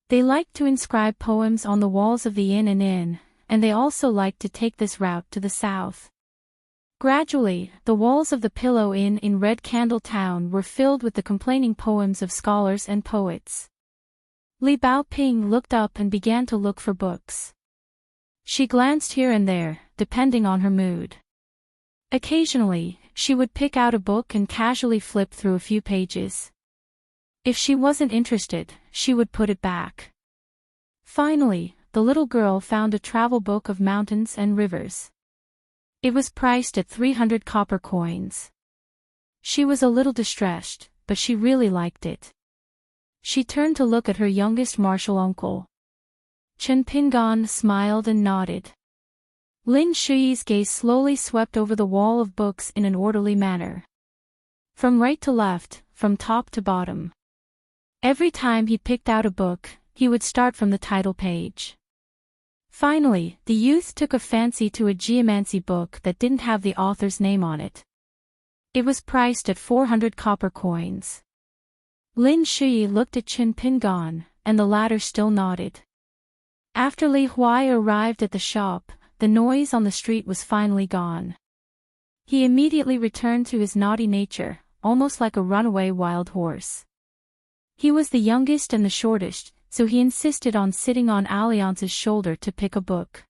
They liked to inscribe poems on the walls of the inn and they also liked to take this route to the south. Gradually, the walls of the Pillow Inn in Red Candle Town were filled with the complaining poems of scholars and poets. Li Baoping looked up and began to look for books. She glanced here and there, depending on her mood. Occasionally, she would pick out a book and casually flip through a few pages. If she wasn't interested, she would put it back. Finally, the little girl found a travel book of mountains and rivers. It was priced at 300 copper coins. She was a little distressed, but she really liked it. She turned to look at her youngest martial uncle. Chen Pingan smiled and nodded. Lin Shuyi's gaze slowly swept over the wall of books in an orderly manner. From right to left, from top to bottom. Every time he picked out a book, he would start from the title page. Finally, the youth took a fancy to a geomancy book that didn't have the author's name on it. It was priced at 400 copper coins. Lin Shuyi looked at Chen Pingan, and the latter still nodded. After Li Huai arrived at the shop, the noise on the street was finally gone. He immediately returned to his naughty nature, almost like a runaway wild horse. He was the youngest and the shortest, so he insisted on sitting on Alliance's shoulder to pick a book.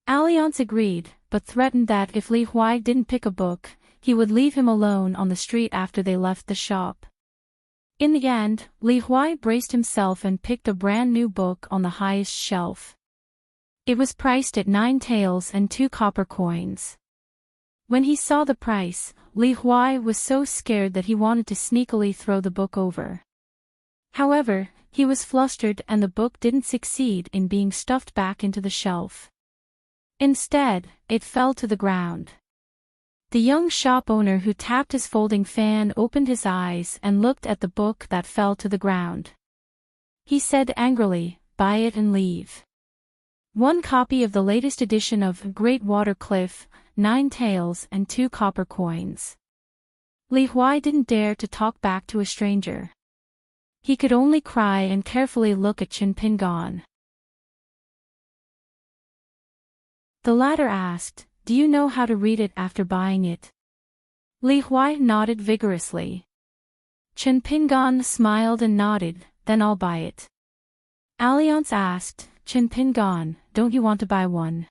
Alliance agreed, but threatened that if Li Huai didn't pick a book, he would leave him alone on the street after they left the shop. In the end, Li Huai braced himself and picked a brand new book on the highest shelf. It was priced at 9 taels and 2 copper coins. When he saw the price, Li Huai was so scared that he wanted to sneakily throw the book over. However, he was flustered and the book didn't succeed in being stuffed back into the shelf. Instead, it fell to the ground. The young shop owner who tapped his folding fan opened his eyes and looked at the book that fell to the ground. He said angrily, "Buy it and leave." One copy of the latest edition of Great Water Cliff, 9 taels and 2 copper coins. Li Huai didn't dare to talk back to a stranger. He could only cry and carefully look at Chen Pingan. The latter asked, "Do you know how to read it after buying it?" Li Huai nodded vigorously. Chen Pingan smiled and nodded, "Then I'll buy it." Alliance asked, "Chen Pingan, don't you want to buy one?"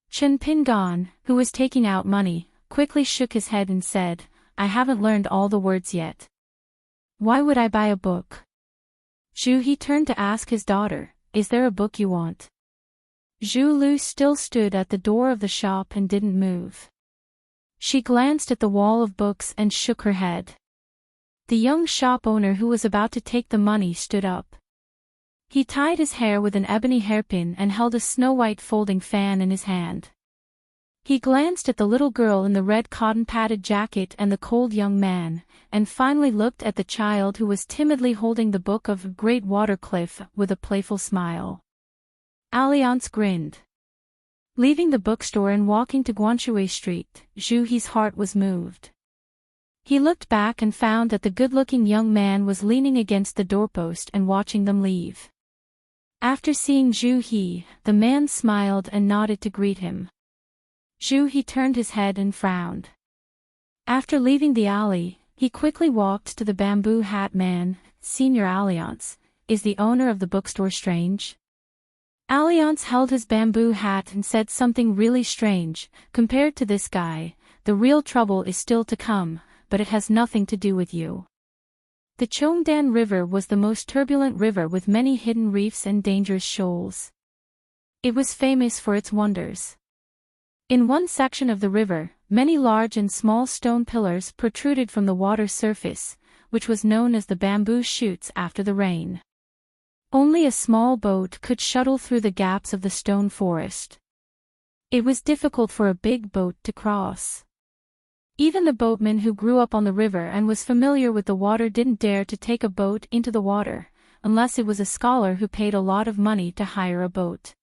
Chen Pingan, who was taking out money, quickly shook his head and said, "I haven't learned all the words yet. Why would I buy a book?" Zhu He turned to ask his daughter, "Is there a book you want?" Zhu Lu still stood at the door of the shop and didn't move. She glanced at the wall of books and shook her head. The young shop owner who was about to take the money stood up. He tied his hair with an ebony hairpin and held a snow-white folding fan in his hand. He glanced at the little girl in the red cotton-padded jacket and the cold young man, and finally looked at the child who was timidly holding the book of Great Water Cliff with a playful smile. Alliance grinned. Leaving the bookstore and walking to Guanshui Street, Zhu He's heart was moved. He looked back and found that the good-looking young man was leaning against the doorpost and watching them leave. After seeing Zhu He, the man smiled and nodded to greet him. Zhu He turned his head and frowned. After leaving the alley, he quickly walked to the bamboo hat man. "Senior Alliance, is the owner of the bookstore strange?" Alliance held his bamboo hat and said something really strange. "Compared to this guy, the real trouble is still to come, but it has nothing to do with you." The Chongdan River was the most turbulent river with many hidden reefs and dangerous shoals. It was famous for its wonders. In one section of the river, Many large and small stone pillars protruded from the water's surface, which was known as the bamboo shoots after the rain. Only a small boat could shuttle through the gaps of the stone forest. It was difficult for a big boat to cross. Even the boatman who grew up on the river and was familiar with the water didn't dare to take a boat into the water, unless it was a scholar who paid a lot of money to hire a boat.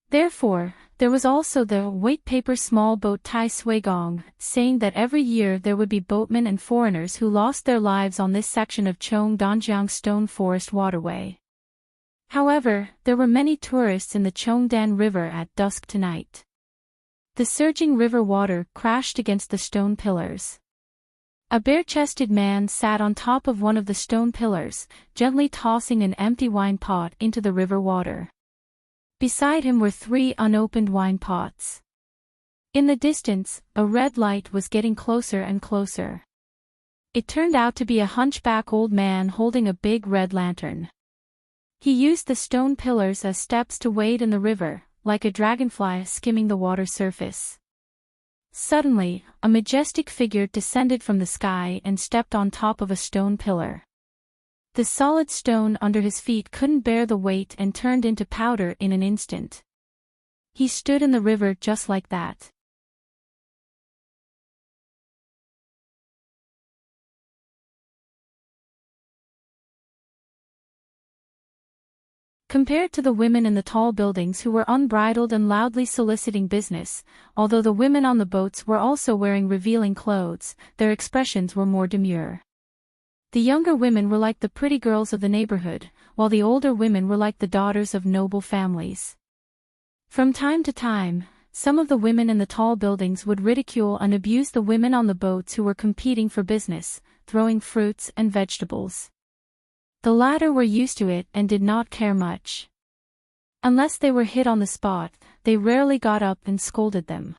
Therefore, there was also the white paper small boat Tai Suigong, saying that every year there would be boatmen and foreigners who lost their lives on this section of Cheongdanjiang Stone Forest waterway. However, there were many tourists in the Cheongdan River at dusk tonight. The surging river water crashed against the stone pillars. A bare-chested man sat on top of one of the stone pillars, gently tossing an empty wine pot into the river water. Beside him were 3 unopened wine pots. In the distance, a red light was getting closer and closer. It turned out to be a hunchback old man holding a big red lantern. He used the stone pillars as steps to wade in the river, like a dragonfly skimming the water surface. Suddenly, a majestic figure descended from the sky and stepped on top of a stone pillar. The solid stone under his feet couldn't bear the weight and turned into powder in an instant. He stood in the river just like that. Compared to the women in the tall buildings who were unbridled and loudly soliciting business, although the women on the boats were also wearing revealing clothes, their expressions were more demure. The younger women were like the pretty girls of the neighborhood, while the older women were like the daughters of noble families. From time to time, some of the women in the tall buildings would ridicule and abuse the women on the boats who were competing for business, throwing fruits and vegetables. The latter were used to it and did not care much. Unless they were hit on the spot, they rarely got up and scolded them.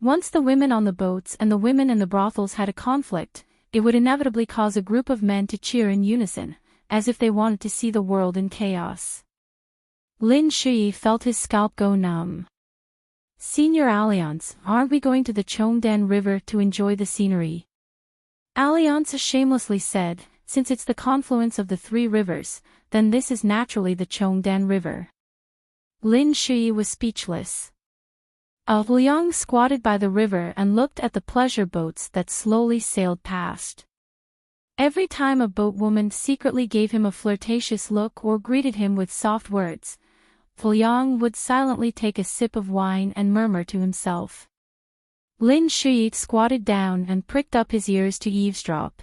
Once the women on the boats and the women in the brothels had a conflict, it would inevitably cause a group of men to cheer in unison, as if they wanted to see the world in chaos. Lin Shui felt his scalp go numb. "Senior Alliance, aren't we going to the Cheongdan River to enjoy the scenery?" Alliance shamelessly said, "Since it's the confluence of the 3 rivers, then this is naturally the Cheongdan River." Lin Shui was speechless. Liang squatted by the river and looked at the pleasure boats that slowly sailed past. Every time a boatwoman secretly gave him a flirtatious look or greeted him with soft words, Liang would silently take a sip of wine and murmur to himself. Lin Shui squatted down and pricked up his ears to eavesdrop.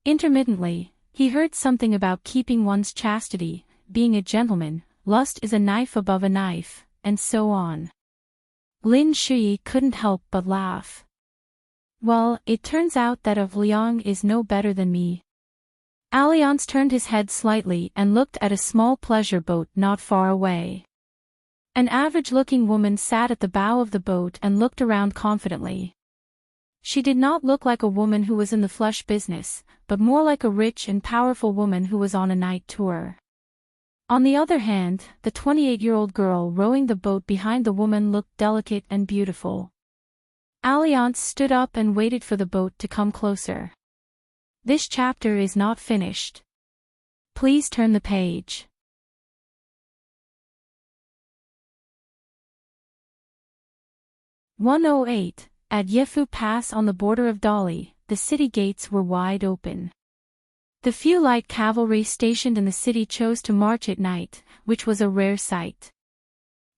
Intermittently, he heard something about keeping one's chastity, being a gentleman, lust is a knife above a knife, and so on. Lin Shui couldn't help but laugh. "Well, it turns out that Liang is no better than me." Alliance turned his head slightly and looked at a small pleasure boat not far away. An average-looking woman sat at the bow of the boat and looked around confidently. She did not look like a woman who was in the flesh business, but more like a rich and powerful woman who was on a night tour. On the other hand, the 28-year-old girl rowing the boat behind the woman looked delicate and beautiful. Alliance stood up and waited for the boat to come closer. This chapter is not finished. Please turn the page. "108. At Yefu Pass on the border of Dali, the city gates were wide open. The few light cavalry stationed in the city chose to march at night, which was a rare sight.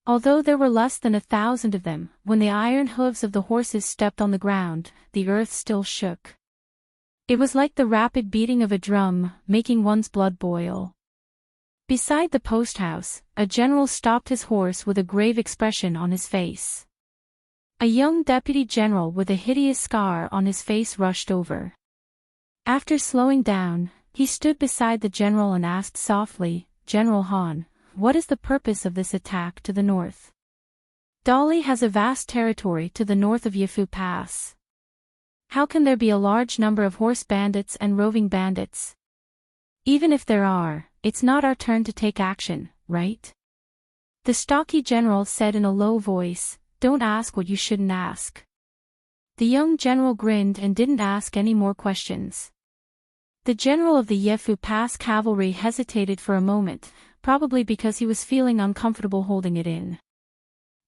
Although there were less than 1,000 of them, when the iron hooves of the horses stepped on the ground, the earth still shook. It was like the rapid beating of a drum, making one's blood boil. Beside the post house, a general stopped his horse with a grave expression on his face. A young deputy general with a hideous scar on his face rushed over. After slowing down, he stood beside the general and asked softly, "General Han, what is the purpose of this attack to the north?" "Dali has a vast territory to the north of Yefu Pass. How can there be a large number of horse bandits and roving bandits? Even if there are, it's not our turn to take action, right?" The stocky general said in a low voice, "Don't ask what you shouldn't ask. The young general grinned and didn't ask any more questions. The general of the Yefu Pass cavalry hesitated for a moment, probably because he was feeling uncomfortable holding it in.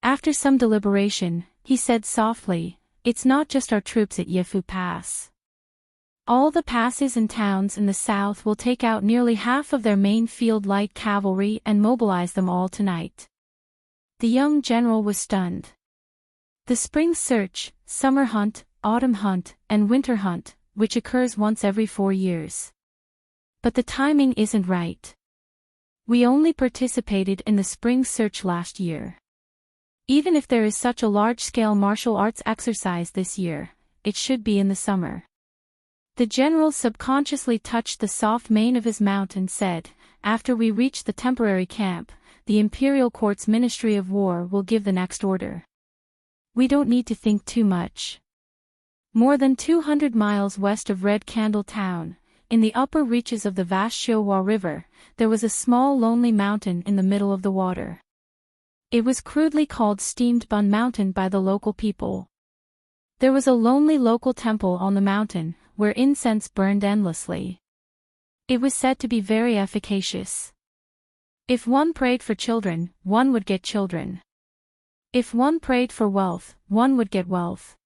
After some deliberation, he said softly, "It's not just our troops at Yefu Pass. All the passes and towns in the south will take out nearly half of their main field light cavalry and mobilize them all tonight." The young general was stunned. The spring search, summer hunt, autumn hunt, and winter hunt, which occurs once every 4 years. But the timing isn't right. We only participated in the spring search last year. Even if there is such a large-scale martial arts exercise this year, it should be in the summer. The general subconsciously touched the soft mane of his mount and said, "After we reach the temporary camp, the Imperial Court's Ministry of War will give the next order. We don't need to think too much." More than 200 miles west of Red Candle Town, in the upper reaches of the vast Showa River, there was a small lonely mountain in the middle of the water. It was crudely called Steamed Bun Mountain by the local people. There was a lonely local temple on the mountain, where incense burned endlessly. It was said to be very efficacious. If one prayed for children, one would get children. If one prayed for wealth, one would get wealth.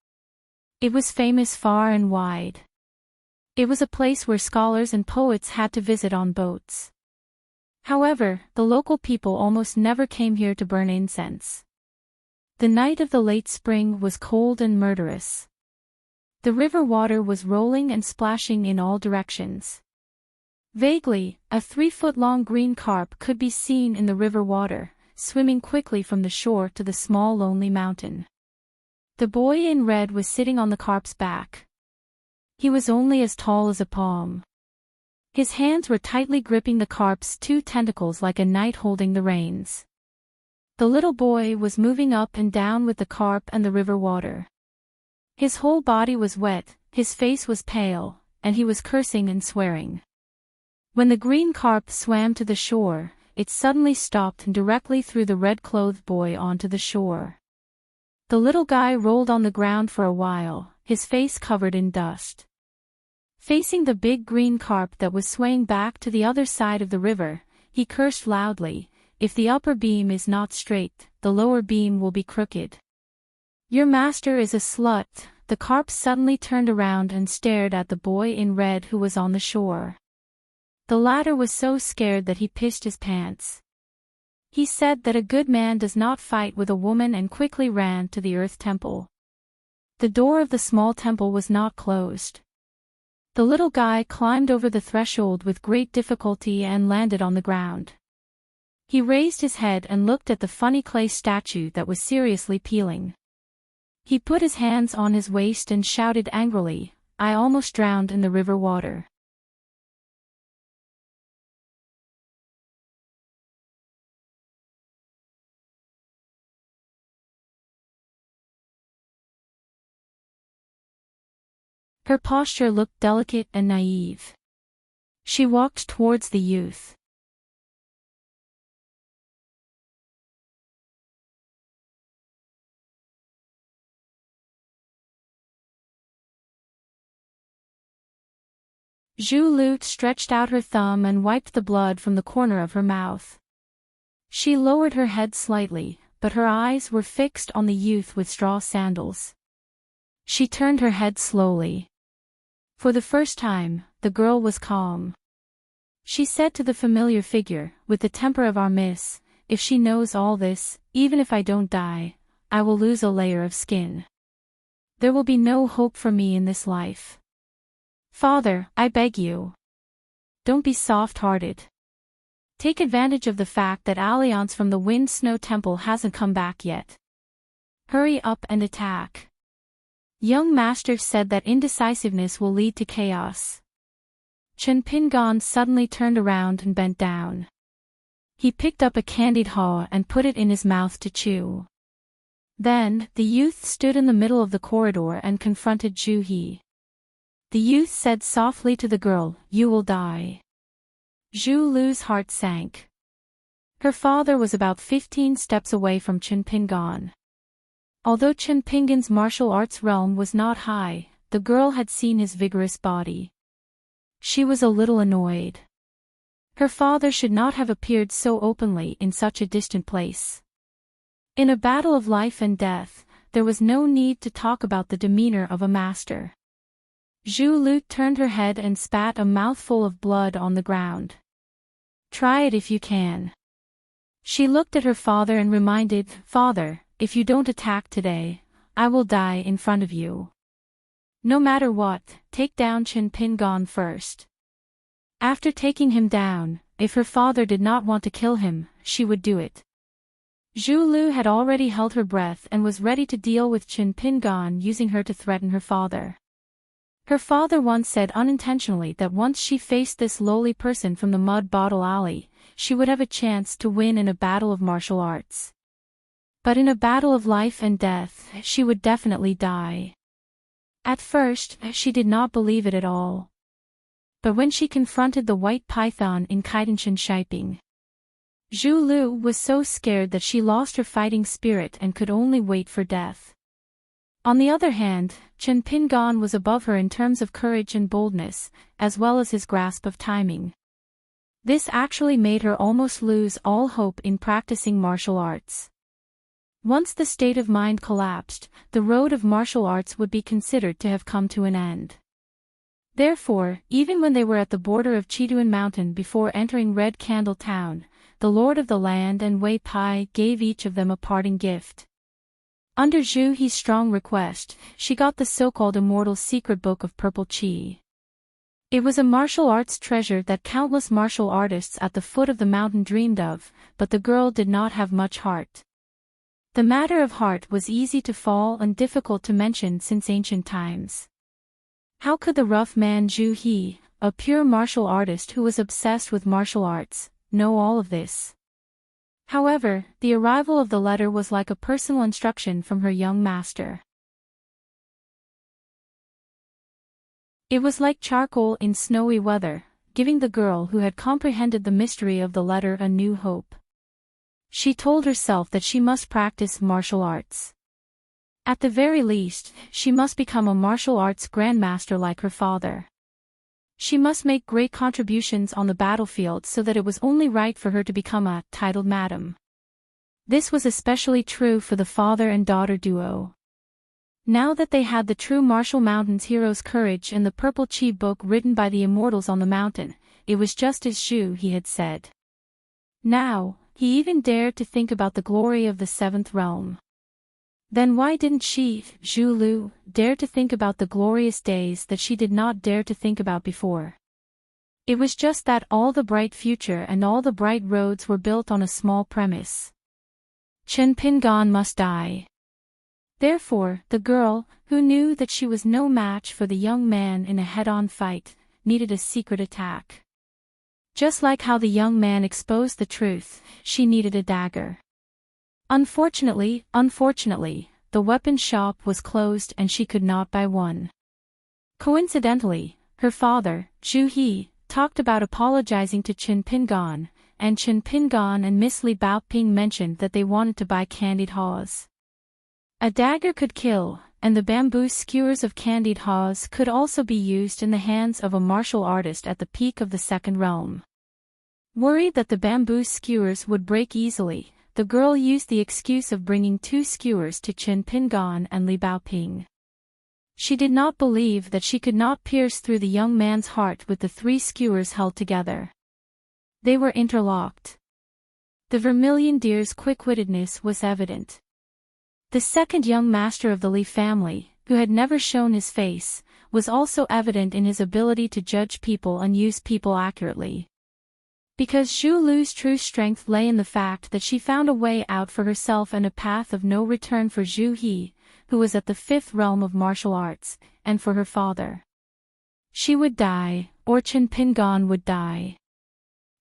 It was famous far and wide. It was a place where scholars and poets had to visit on boats. However, the local people almost never came here to burn incense. The night of the late spring was cold and murderous. The river water was rolling and splashing in all directions. Vaguely, a 3-foot-long green carp could be seen in the river water, swimming quickly from the shore to the small lonely mountain. The boy in red was sitting on the carp's back. He was only as tall as a palm. His hands were tightly gripping the carp's 2 tentacles like a knight holding the reins. The little boy was moving up and down with the carp and the river water. His whole body was wet, his face was pale, and he was cursing and swearing. When the green carp swam to the shore, it suddenly stopped and directly threw the red-clothed boy onto the shore. The little guy rolled on the ground for a while, his face covered in dust. Facing the big green carp that was swaying back to the other side of the river, he cursed loudly, "If the upper beam is not straight, the lower beam will be crooked. Your master is a slut." The carp suddenly turned around and stared at the boy in red who was on the shore. The latter was so scared that he pissed his pants. He said that a good man does not fight with a woman and quickly ran to the earth temple. The door of the small temple was not closed. The little guy climbed over the threshold with great difficulty and landed on the ground. He raised his head and looked at the funny clay statue that was seriously peeling. He put his hands on his waist and shouted angrily, "I almost drowned in the river water." Her posture looked delicate and naive. She walked towards the youth. Zhu Lu stretched out her thumb and wiped the blood from the corner of her mouth. She lowered her head slightly, but her eyes were fixed on the youth with straw sandals. She turned her head slowly. For the first time, the girl was calm. She said to the familiar figure, "With the temper of our miss, if she knows all this, even if I don't die, I will lose a layer of skin. There will be no hope for me in this life. Father, I beg you. Don't be soft-hearted. Take advantage of the fact that Alliance from the Wind Snow Temple hasn't come back yet. Hurry up and attack." Young Master said that indecisiveness will lead to chaos. Chen Pingon suddenly turned around and bent down. He picked up a candied haw and put it in his mouth to chew. Then, the youth stood in the middle of the corridor and confronted Zhu He. The youth said softly to the girl, "You will die." Zhu Lu's heart sank. Her father was about 15 steps away from Chen Pingon. Although Chen Pingan's martial arts realm was not high, the girl had seen his vigorous body. She was a little annoyed. Her father should not have appeared so openly in such a distant place. In a battle of life and death, there was no need to talk about the demeanor of a master. Zhu Lu turned her head and spat a mouthful of blood on the ground. "Try it if you can." She looked at her father and reminded, "Father, if you don't attack today, I will die in front of you. No matter what, take down Chen Pingan first." After taking him down, if her father did not want to kill him, she would do it. Zhu Lu had already held her breath and was ready to deal with Chen Pingan, using her to threaten her father. Her father once said unintentionally that once she faced this lowly person from the mud bottle alley, she would have a chance to win in a battle of martial arts. But in a battle of life and death, she would definitely die. At first, she did not believe it at all. But when she confronted the white python in Kaitenshan Shiping, Zhu Lu was so scared that she lost her fighting spirit and could only wait for death. On the other hand, Chen Pingan was above her in terms of courage and boldness, as well as his grasp of timing. This actually made her almost lose all hope in practicing martial arts. Once the state of mind collapsed, the road of martial arts would be considered to have come to an end. Therefore, even when they were at the border of Chituan Mountain before entering Red Candle Town, the Lord of the Land and Wei Pai gave each of them a parting gift. Under Zhu He's strong request, she got the so-called Immortal Secret Book of Purple Qi. It was a martial arts treasure that countless martial artists at the foot of the mountain dreamed of, but the girl did not have much heart. The matter of heart was easy to fall and difficult to mention since ancient times. How could the rough man Zhu He, a pure martial artist who was obsessed with martial arts, know all of this? However, the arrival of the letter was like a personal instruction from her young master. It was like charcoal in snowy weather, giving the girl who had comprehended the mystery of the letter a new hope. She told herself that she must practice martial arts. At the very least, she must become a martial arts grandmaster like her father. She must make great contributions on the battlefield so that it was only right for her to become a titled madam. This was especially true for the father and daughter duo. Now that they had the true Martial Mountains hero's courage and the Purple Qi book written by the immortals on the mountain, it was just as Zhu He had said. Now, he even dared to think about the glory of the seventh realm. Then why didn't she, Zhu Lu, dare to think about the glorious days that she did not dare to think about before? It was just that all the bright future and all the bright roads were built on a small premise. Chen Pingan must die. Therefore, the girl, who knew that she was no match for the young man in a head-on fight, needed a secret attack. Just like how the young man exposed the truth, she needed a dagger. Unfortunately, the weapon shop was closed and she could not buy one. Coincidentally, her father, Zhu He, talked about apologizing to Chen Pingan, and Chen Pingan and Miss Li Baoping mentioned that they wanted to buy candied haws. A dagger could kill, and the bamboo skewers of candied haws could also be used in the hands of a martial artist at the peak of the second realm. Worried that the bamboo skewers would break easily, the girl used the excuse of bringing 2 skewers to Chen Pingan and Li Baoping. She did not believe that she could not pierce through the young man's heart with the 3 skewers held together. They were interlocked. The vermilion deer's quick-wittedness was evident. The second young master of the Li family, who had never shown his face, was also evident in his ability to judge people and use people accurately. Because Zhu Lu's true strength lay in the fact that she found a way out for herself and a path of no return for Zhu He, who was at the 5th realm of martial arts, and for her father. She would die, or Chen Pingan would die.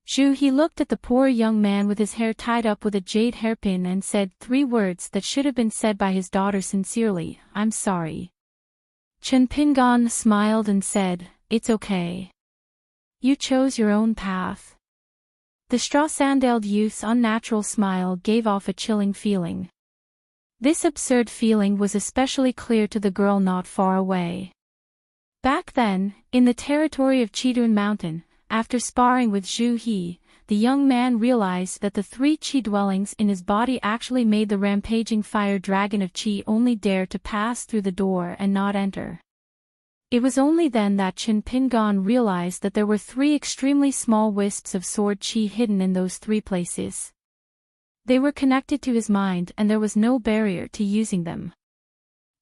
Zhu He looked at the poor young man with his hair tied up with a jade hairpin and said 3 words that should have been said by his daughter sincerely, "I'm sorry." Chen Pingan smiled and said, "It's okay. You chose your own path." The straw-sandaled youth's unnatural smile gave off a chilling feeling. This absurd feeling was especially clear to the girl not far away. Back then, in the territory of Qidun Mountain, after sparring with Zhu He, the young man realized that the 3 Qi dwellings in his body actually made the rampaging fire dragon of Qi only dare to pass through the door and not enter. It was only then that Chen Pingan realized that there were 3 extremely small wisps of sword Qi hidden in those 3 places. They were connected to his mind and there was no barrier to using them.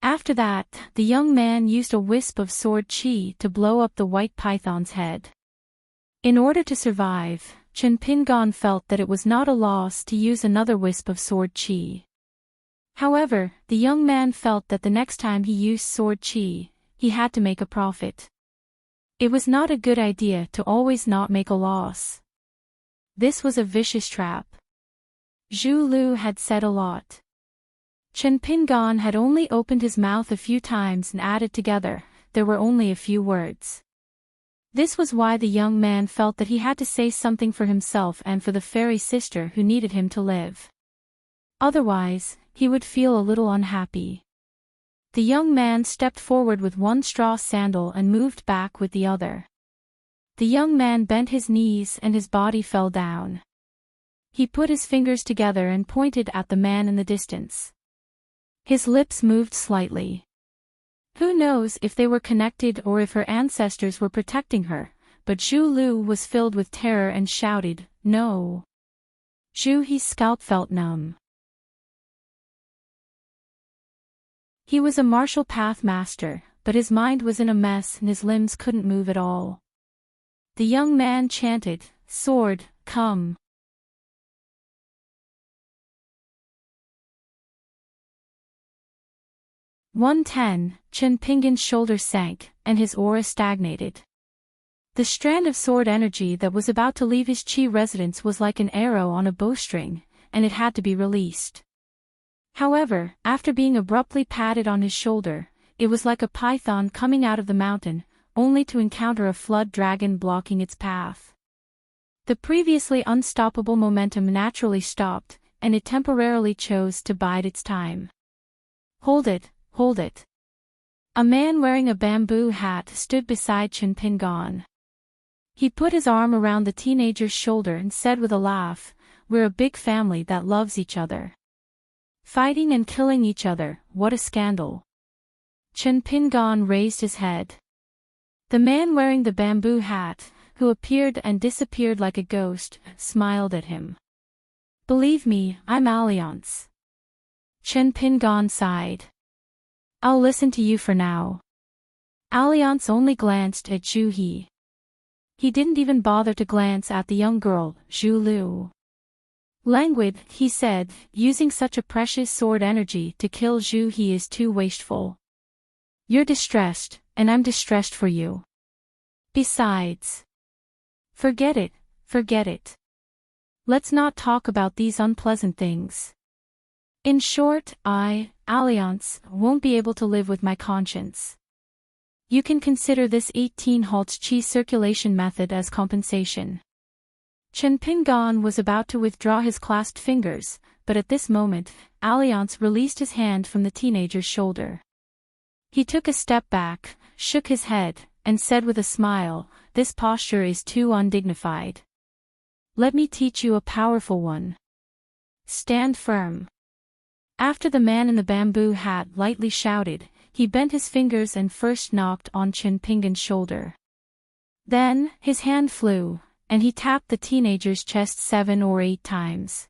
After that, the young man used a wisp of sword Qi to blow up the white python's head. In order to survive, Chen Pingan felt that it was not a loss to use another wisp of sword Qi. However, the young man felt that the next time he used sword Qi, he had to make a profit. It was not a good idea to always not make a loss. This was a vicious trap. Zhu Lu had said a lot. Chen Pingan had only opened his mouth a few times and added together, there were only a few words. This was why the young man felt that he had to say something for himself and for the fairy sister who needed him to live. Otherwise, he would feel a little unhappy. The young man stepped forward with one straw sandal and moved back with the other. The young man bent his knees and his body fell down. He put his fingers together and pointed at the man in the distance. His lips moved slightly. Who knows if they were connected or if her ancestors were protecting her, but Zhu Lu was filled with terror and shouted, "No!" Zhu He's scalp felt numb. He was a martial path master, but his mind was in a mess and his limbs couldn't move at all. The young man chanted, "Sword, come." Chen Pingan's shoulder sank, and his aura stagnated. The strand of sword energy that was about to leave his Qi residence was like an arrow on a bowstring, and it had to be released. However, after being abruptly patted on his shoulder, it was like a python coming out of the mountain, only to encounter a flood dragon blocking its path. The previously unstoppable momentum naturally stopped, and it temporarily chose to bide its time. "Hold it, hold it." A man wearing a bamboo hat stood beside Chen Pingan. He put his arm around the teenager's shoulder and said with a laugh, "We're a big family that loves each other. Fighting and killing each other, what a scandal." Chen Pingan raised his head. The man wearing the bamboo hat, who appeared and disappeared like a ghost, smiled at him. "Believe me, I'm Alliance." Chen Pingan sighed. "I'll listen to you for now." Alliance only glanced at Zhu He. He didn't even bother to glance at the young girl, Zhu Lu. "Languid," he said, "using such a precious sword energy to kill Zhu He is too wasteful. You're distressed, and I'm distressed for you. Besides, forget it, forget it. Let's not talk about these unpleasant things. In short, Alliance, won't be able to live with my conscience. You can consider this 18 Halt's Qi circulation method as compensation." Chen Pingan was about to withdraw his clasped fingers, but at this moment, Alliance released his hand from the teenager's shoulder. He took a step back, shook his head, and said with a smile, "This posture is too undignified. Let me teach you a powerful one. Stand firm." After the man in the bamboo hat lightly shouted, he bent his fingers and first knocked on Chen Pingan's shoulder. Then, his hand flew, and he tapped the teenager's chest 7 or 8 times.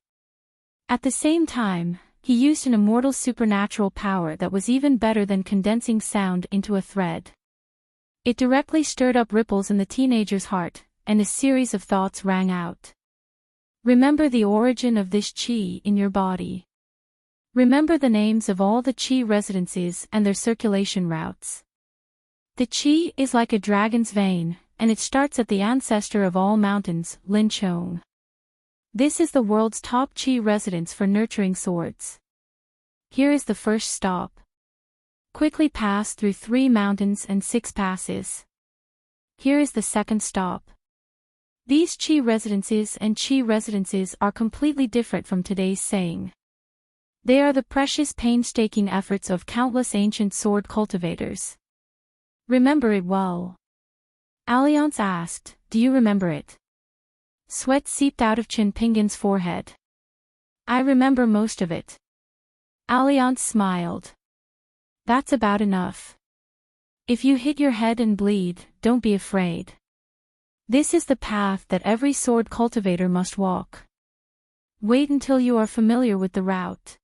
At the same time, he used an immortal supernatural power that was even better than condensing sound into a thread. It directly stirred up ripples in the teenager's heart, and a series of thoughts rang out. Remember the origin of this Qi in your body. Remember the names of all the Qi residences and their circulation routes. The Qi is like a dragon's vein, and it starts at the ancestor of all mountains, Lin Chong. This is the world's top Qi residence for nurturing swords. Here is the first stop. Quickly pass through 3 mountains and 6 passes. Here is the second stop. These Qi residences and Qi residences are completely different from today's saying. They are the precious painstaking efforts of countless ancient sword cultivators. Remember it well. Alliance asked, do you remember it? Sweat seeped out of Chin Pingan's forehead. I remember most of it. Alliance smiled. That's about enough. If you hit your head and bleed, don't be afraid. This is the path that every sword cultivator must walk. Wait until you are familiar with the route.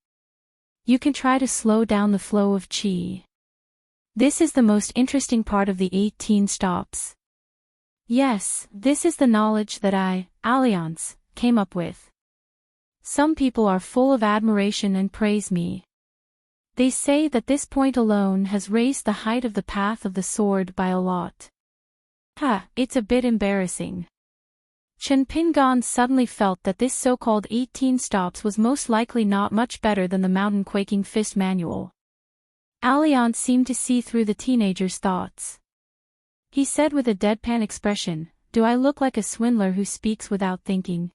You can try to slow down the flow of qi. This is the most interesting part of the 18 stops. Yes, this is the knowledge that I, Alliance, came up with. Some people are full of admiration and praise me. They say that this point alone has raised the height of the path of the sword by a lot. It's a bit embarrassing. Chen Pingan suddenly felt that this so-called 18 stops was most likely not much better than the Mountain Quaking Fist manual. Alliance seemed to see through the teenager's thoughts. He said with a deadpan expression, do I look like a swindler who speaks without thinking?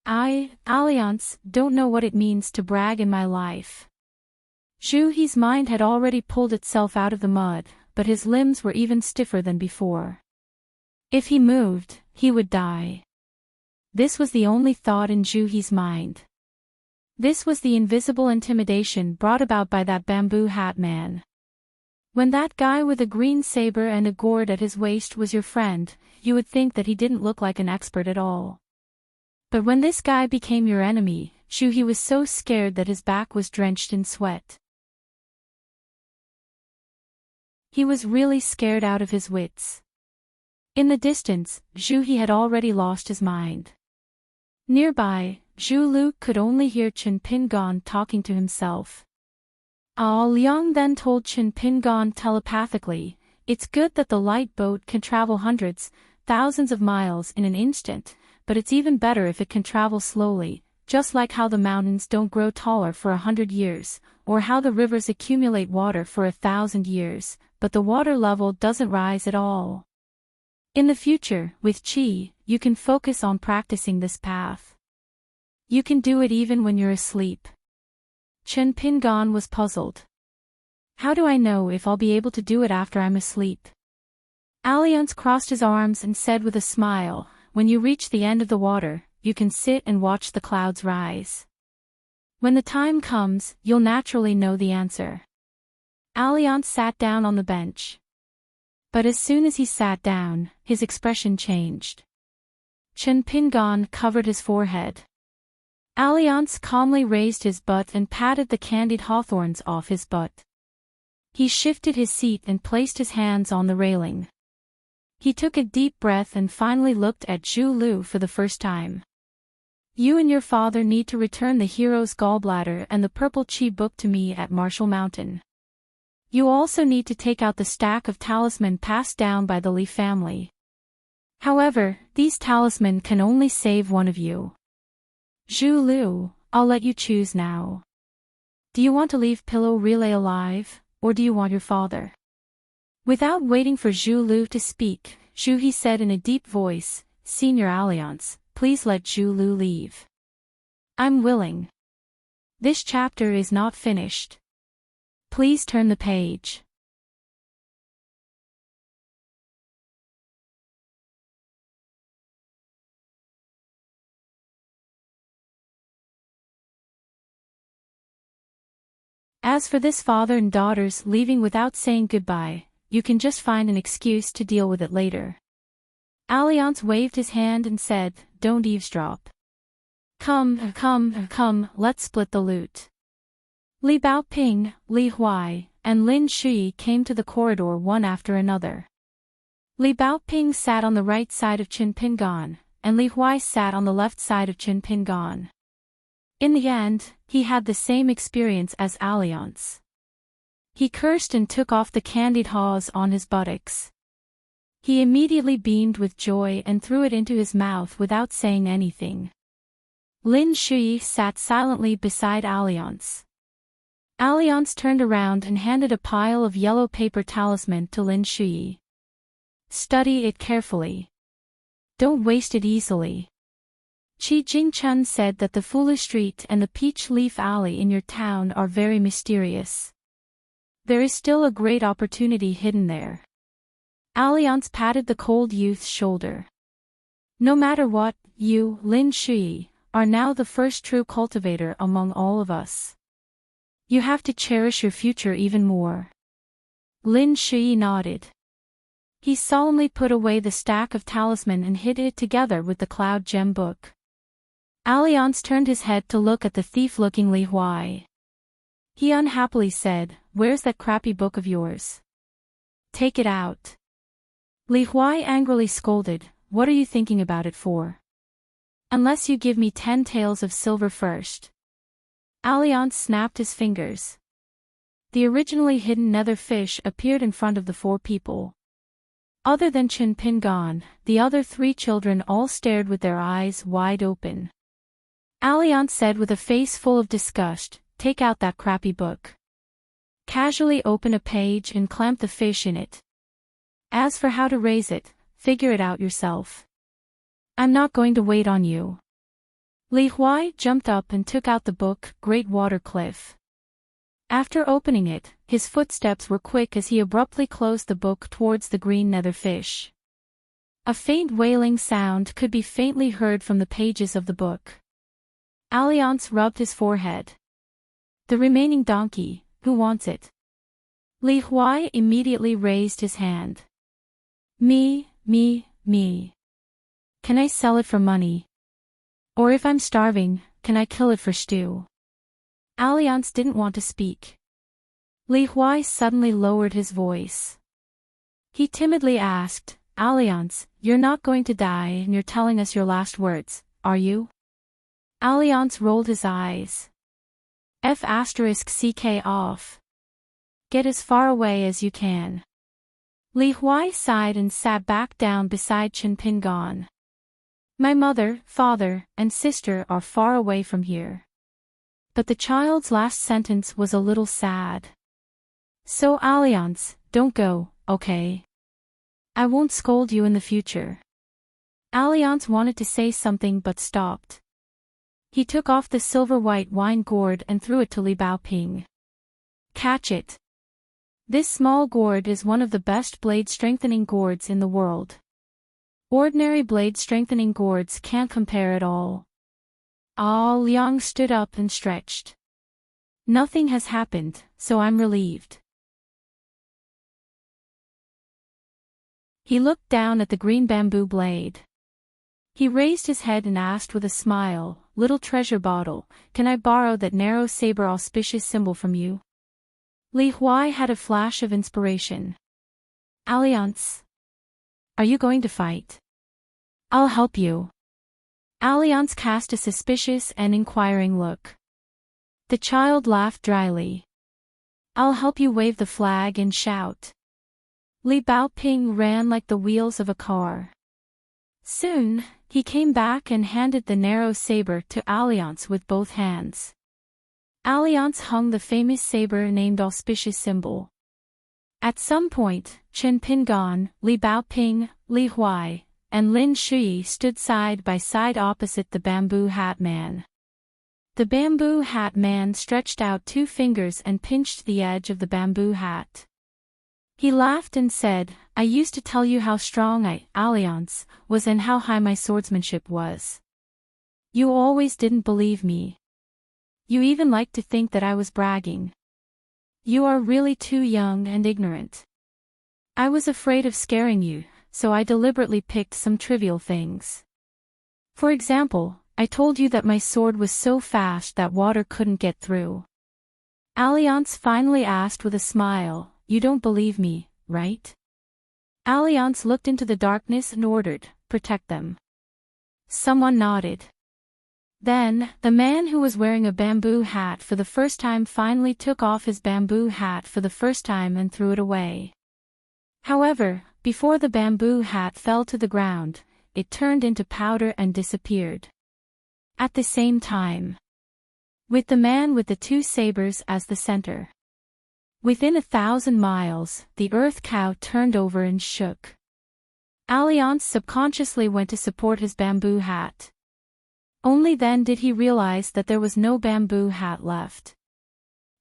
I, Alliance, don't know what it means to brag in my life. Zhu He's mind had already pulled itself out of the mud, but his limbs were even stiffer than before. If he moved, he would die. This was the only thought in Zhu He's mind. This was the invisible intimidation brought about by that bamboo hat man. When that guy with a green saber and a gourd at his waist was your friend, you would think that he didn't look like an expert at all. But when this guy became your enemy, Zhu He was so scared that his back was drenched in sweat. He was really scared out of his wits. In the distance, Zhu He had already lost his mind. Nearby, Zhu Lu could only hear Chen Pingan talking to himself. Liang then told Chen Pingan telepathically, it's good that the light boat can travel hundreds, thousands of miles in an instant, but it's even better if it can travel slowly, just like how the mountains don't grow taller for 100 years, or how the rivers accumulate water for 1,000 years, but the water level doesn't rise at all. In the future, with qi, you can focus on practicing this path. You can do it even when you're asleep. Chen Pingan was puzzled. How do I know if I'll be able to do it after I'm asleep? Alliance crossed his arms and said with a smile, when you reach the end of the water, you can sit and watch the clouds rise. When the time comes, you'll naturally know the answer. Alliance sat down on the bench. But as soon as he sat down, his expression changed. Chen Pingan covered his forehead. Alliance calmly raised his butt and patted the candied hawthorns off his butt. He shifted his seat and placed his hands on the railing. He took a deep breath and finally looked at Zhu Lu for the first time. You and your father need to return the hero's gallbladder and the purple qi book to me at Marshall Mountain. You also need to take out the stack of talisman passed down by the Li family. However, these talisman can only save one of you. Zhu Lu, I'll let you choose now. Do you want to leave Pillow Relay alive, or do you want your father? Without waiting for Zhu Lu to speak, Zhu He said in a deep voice, Senior Alliance, please let Zhu Lu leave. I'm willing. This chapter is not finished. Please turn the page. As for this father and daughters leaving without saying goodbye, you can just find an excuse to deal with it later. Alliance waved his hand and said, don't eavesdrop. Come, let's split the loot. Li Baoping, Li Huai, and Lin Shui came to the corridor one after another. Li Baoping sat on the right side of Chen Pingan, and Li Huai sat on the left side of Chen Pingan. In the end, he had the same experience as Alliance. He cursed and took off the candied haws on his buttocks. He immediately beamed with joy and threw it into his mouth without saying anything. Lin Shui sat silently beside Alliance. Alliance turned around and handed a pile of yellow paper talisman to Lin Shui. Study it carefully. Don't waste it easily. Chi Jingchun said that the Foolish Street and the Peach Leaf Alley in your town are very mysterious. There is still a great opportunity hidden there. Alliance patted the cold youth's shoulder. No matter what, you, Lin Shui, are now the first true cultivator among all of us. You have to cherish your future even more. Lin Shui nodded. He solemnly put away the stack of talisman and hid it together with the Cloud Gem book. Alliance turned his head to look at the thief-looking Li Huai. He unhappily said, "Where's that crappy book of yours? Take it out." Li Huai angrily scolded, "What are you thinking about it for? Unless you give me 10 taels of silver first." Alliance snapped his fingers. The originally hidden nether fish appeared in front of the 4 people. Other than Chen Pingon, the other 3 children all stared with their eyes wide open. Alliance said with a face full of disgust, "Take out that crappy book. Casually open a page and clamp the fish in it. As for how to raise it, figure it out yourself. I'm not going to wait on you." Li Huai jumped up and took out the book, Great Water Cliff. After opening it, his footsteps were quick as he abruptly closed the book towards the green nether fish. A faint wailing sound could be faintly heard from the pages of the book. Alliance rubbed his forehead. "The remaining donkey, who wants it?" Li Huai immediately raised his hand. Me. Can I sell it for money? Or if I'm starving, can I kill it for stew?" Alliance didn't want to speak. Li Huai suddenly lowered his voice. He timidly asked, "Alliance, you're not going to die and you're telling us your last words, are you?" Alliance rolled his eyes. F***ck off. Get as far away as you can. Li Huai sighed and sat back down beside Chen Pingon. "My mother, father, and sister are far away from here." But the child's last sentence was a little sad. "So Alliance, don't go, okay? I won't scold you in the future." Alliance wanted to say something but stopped. He took off the silver-white wine gourd and threw it to Li Baoping. "Catch it. This small gourd is one of the best blade-strengthening gourds in the world. Ordinary blade-strengthening gourds can't compare at all." Ah Liang stood up and stretched. "Nothing has happened, so I'm relieved." He looked down at the green bamboo blade. He raised his head and asked with a smile, "Little treasure bottle, can I borrow that narrow saber auspicious symbol from you?" Li Huai had a flash of inspiration. "Alliance? Are you going to fight?" "I'll help you." Alliance cast a suspicious and inquiring look. The child laughed dryly. "I'll help you wave the flag and shout." Li Baoping ran like the wheels of a car. Soon, he came back and handed the narrow saber to Alliance with both hands. Alliance hung the famous saber named Auspicious Symbol. At some point, Chen Pingon, Li Baoping, Li Huai, and Lin Shui stood side by side opposite the bamboo hat man. The bamboo hat man stretched out 2 fingers and pinched the edge of the bamboo hat. He laughed and said, "I used to tell you how strong I, Alliance, was and how high my swordsmanship was. You always didn't believe me. You even liked to think that I was bragging. You are really too young and ignorant. I was afraid of scaring you, so I deliberately picked some trivial things. For example, I told you that my sword was so fast that water couldn't get through." Alliance finally asked with a smile, "You don't believe me, right?" Alliance looked into the darkness and ordered, "Protect them." Someone nodded. Then, the man who was wearing a bamboo hat for the first time finally took off his bamboo hat for the first time and threw it away. However, before the bamboo hat fell to the ground, it turned into powder and disappeared. At the same time, with the man with the 2 sabers as the center. Within 1,000 miles, the earth cow turned over and shook. Alliance subconsciously went to support his bamboo hat. Only then did he realize that there was no bamboo hat left.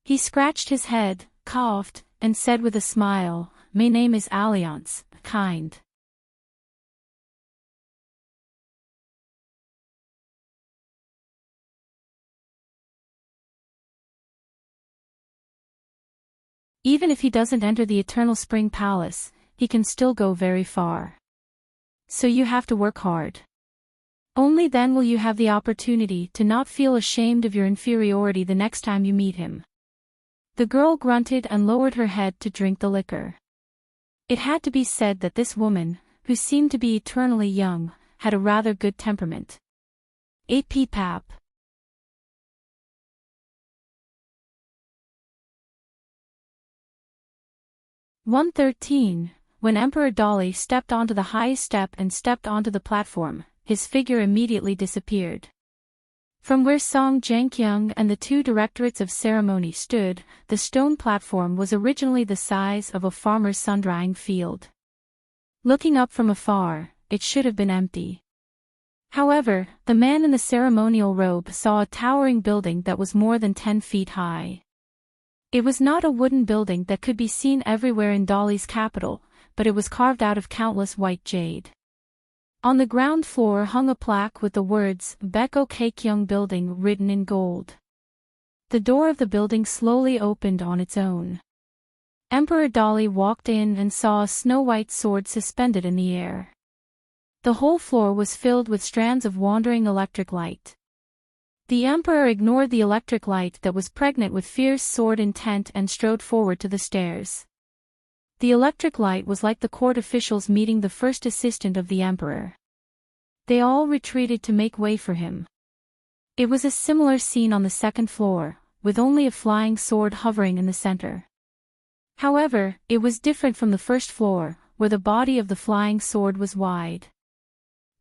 He scratched his head, coughed, and said with a smile, "My name is Alliance, kind." Even if he doesn't enter the Eternal Spring Palace, he can still go very far. So you have to work hard. Only then will you have the opportunity to not feel ashamed of your inferiority the next time you meet him. The girl grunted and lowered her head to drink the liquor. It had to be said that this woman, who seemed to be eternally young, had a rather good temperament. AP Pap. (113) When Emperor Dolly stepped onto the highest step and stepped onto the platform, his figure immediately disappeared. From where Song Jianqiang and the two directorates of ceremony stood, the stone platform was originally the size of a farmer's sun-drying field. Looking up from afar, it should have been empty. However, the man in the ceremonial robe saw a towering building that was more than 10 feet high. It was not a wooden building that could be seen everywhere in Dolly's capital, but it was carved out of countless white jade. On the ground floor hung a plaque with the words Beko Kaikyung Building written in gold. The door of the building slowly opened on its own. Emperor Dolly walked in and saw a snow-white sword suspended in the air. The whole floor was filled with strands of wandering electric light. The emperor ignored the electric light that was pregnant with fierce sword intent and strode forward to the stairs. The electric light was like the court officials meeting the first assistant of the emperor. They all retreated to make way for him. It was a similar scene on the second floor, with only a flying sword hovering in the center. However, it was different from the first floor, where the body of the flying sword was wide.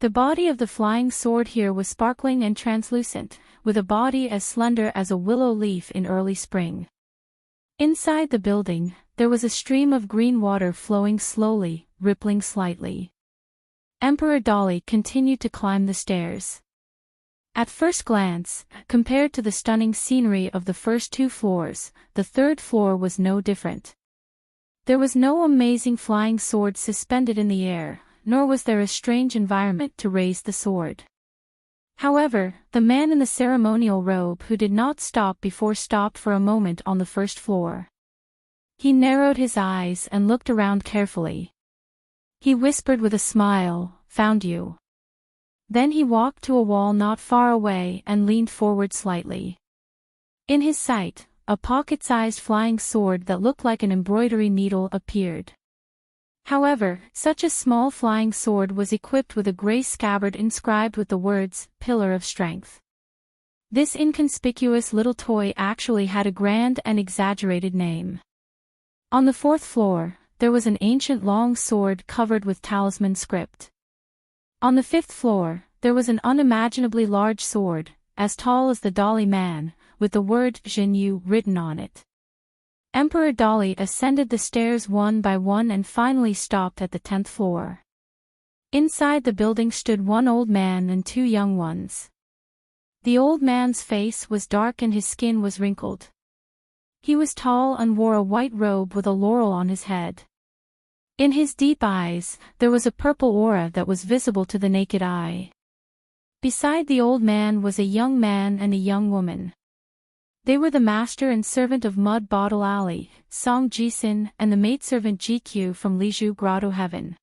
The body of the flying sword here was sparkling and translucent, with a body as slender as a willow leaf in early spring. Inside the building, there was a stream of green water flowing slowly, rippling slightly. Emperor Dolly continued to climb the stairs. At first glance, compared to the stunning scenery of the first two floors, the third floor was no different. There was no amazing flying sword suspended in the air, nor was there a strange environment to raise the sword. However, the man in the ceremonial robe who did not stop before stopped for a moment on the first floor. He narrowed his eyes and looked around carefully. He whispered with a smile, "Found you." Then he walked to a wall not far away and leaned forward slightly. In his sight, a pocket-sized flying sword that looked like an embroidery needle appeared. However, such a small flying sword was equipped with a gray scabbard inscribed with the words, "Pillar of Strength." This inconspicuous little toy actually had a grand and exaggerated name. On the fourth floor, there was an ancient long sword covered with talisman script. On the fifth floor, there was an unimaginably large sword, as tall as the Dolly man, with the word Jinyu written on it. Emperor Dolly ascended the stairs one by one and finally stopped at the 10th floor. Inside the building stood one old man and two young ones. The old man's face was dark and his skin was wrinkled. He was tall and wore a white robe with a laurel on his head. In his deep eyes, there was a purple aura that was visible to the naked eye. Beside the old man was a young man and a young woman. They were the master and servant of Mud Bottle Alley, Song Jisin, and the maidservant GQ from Liju Grotto Heaven.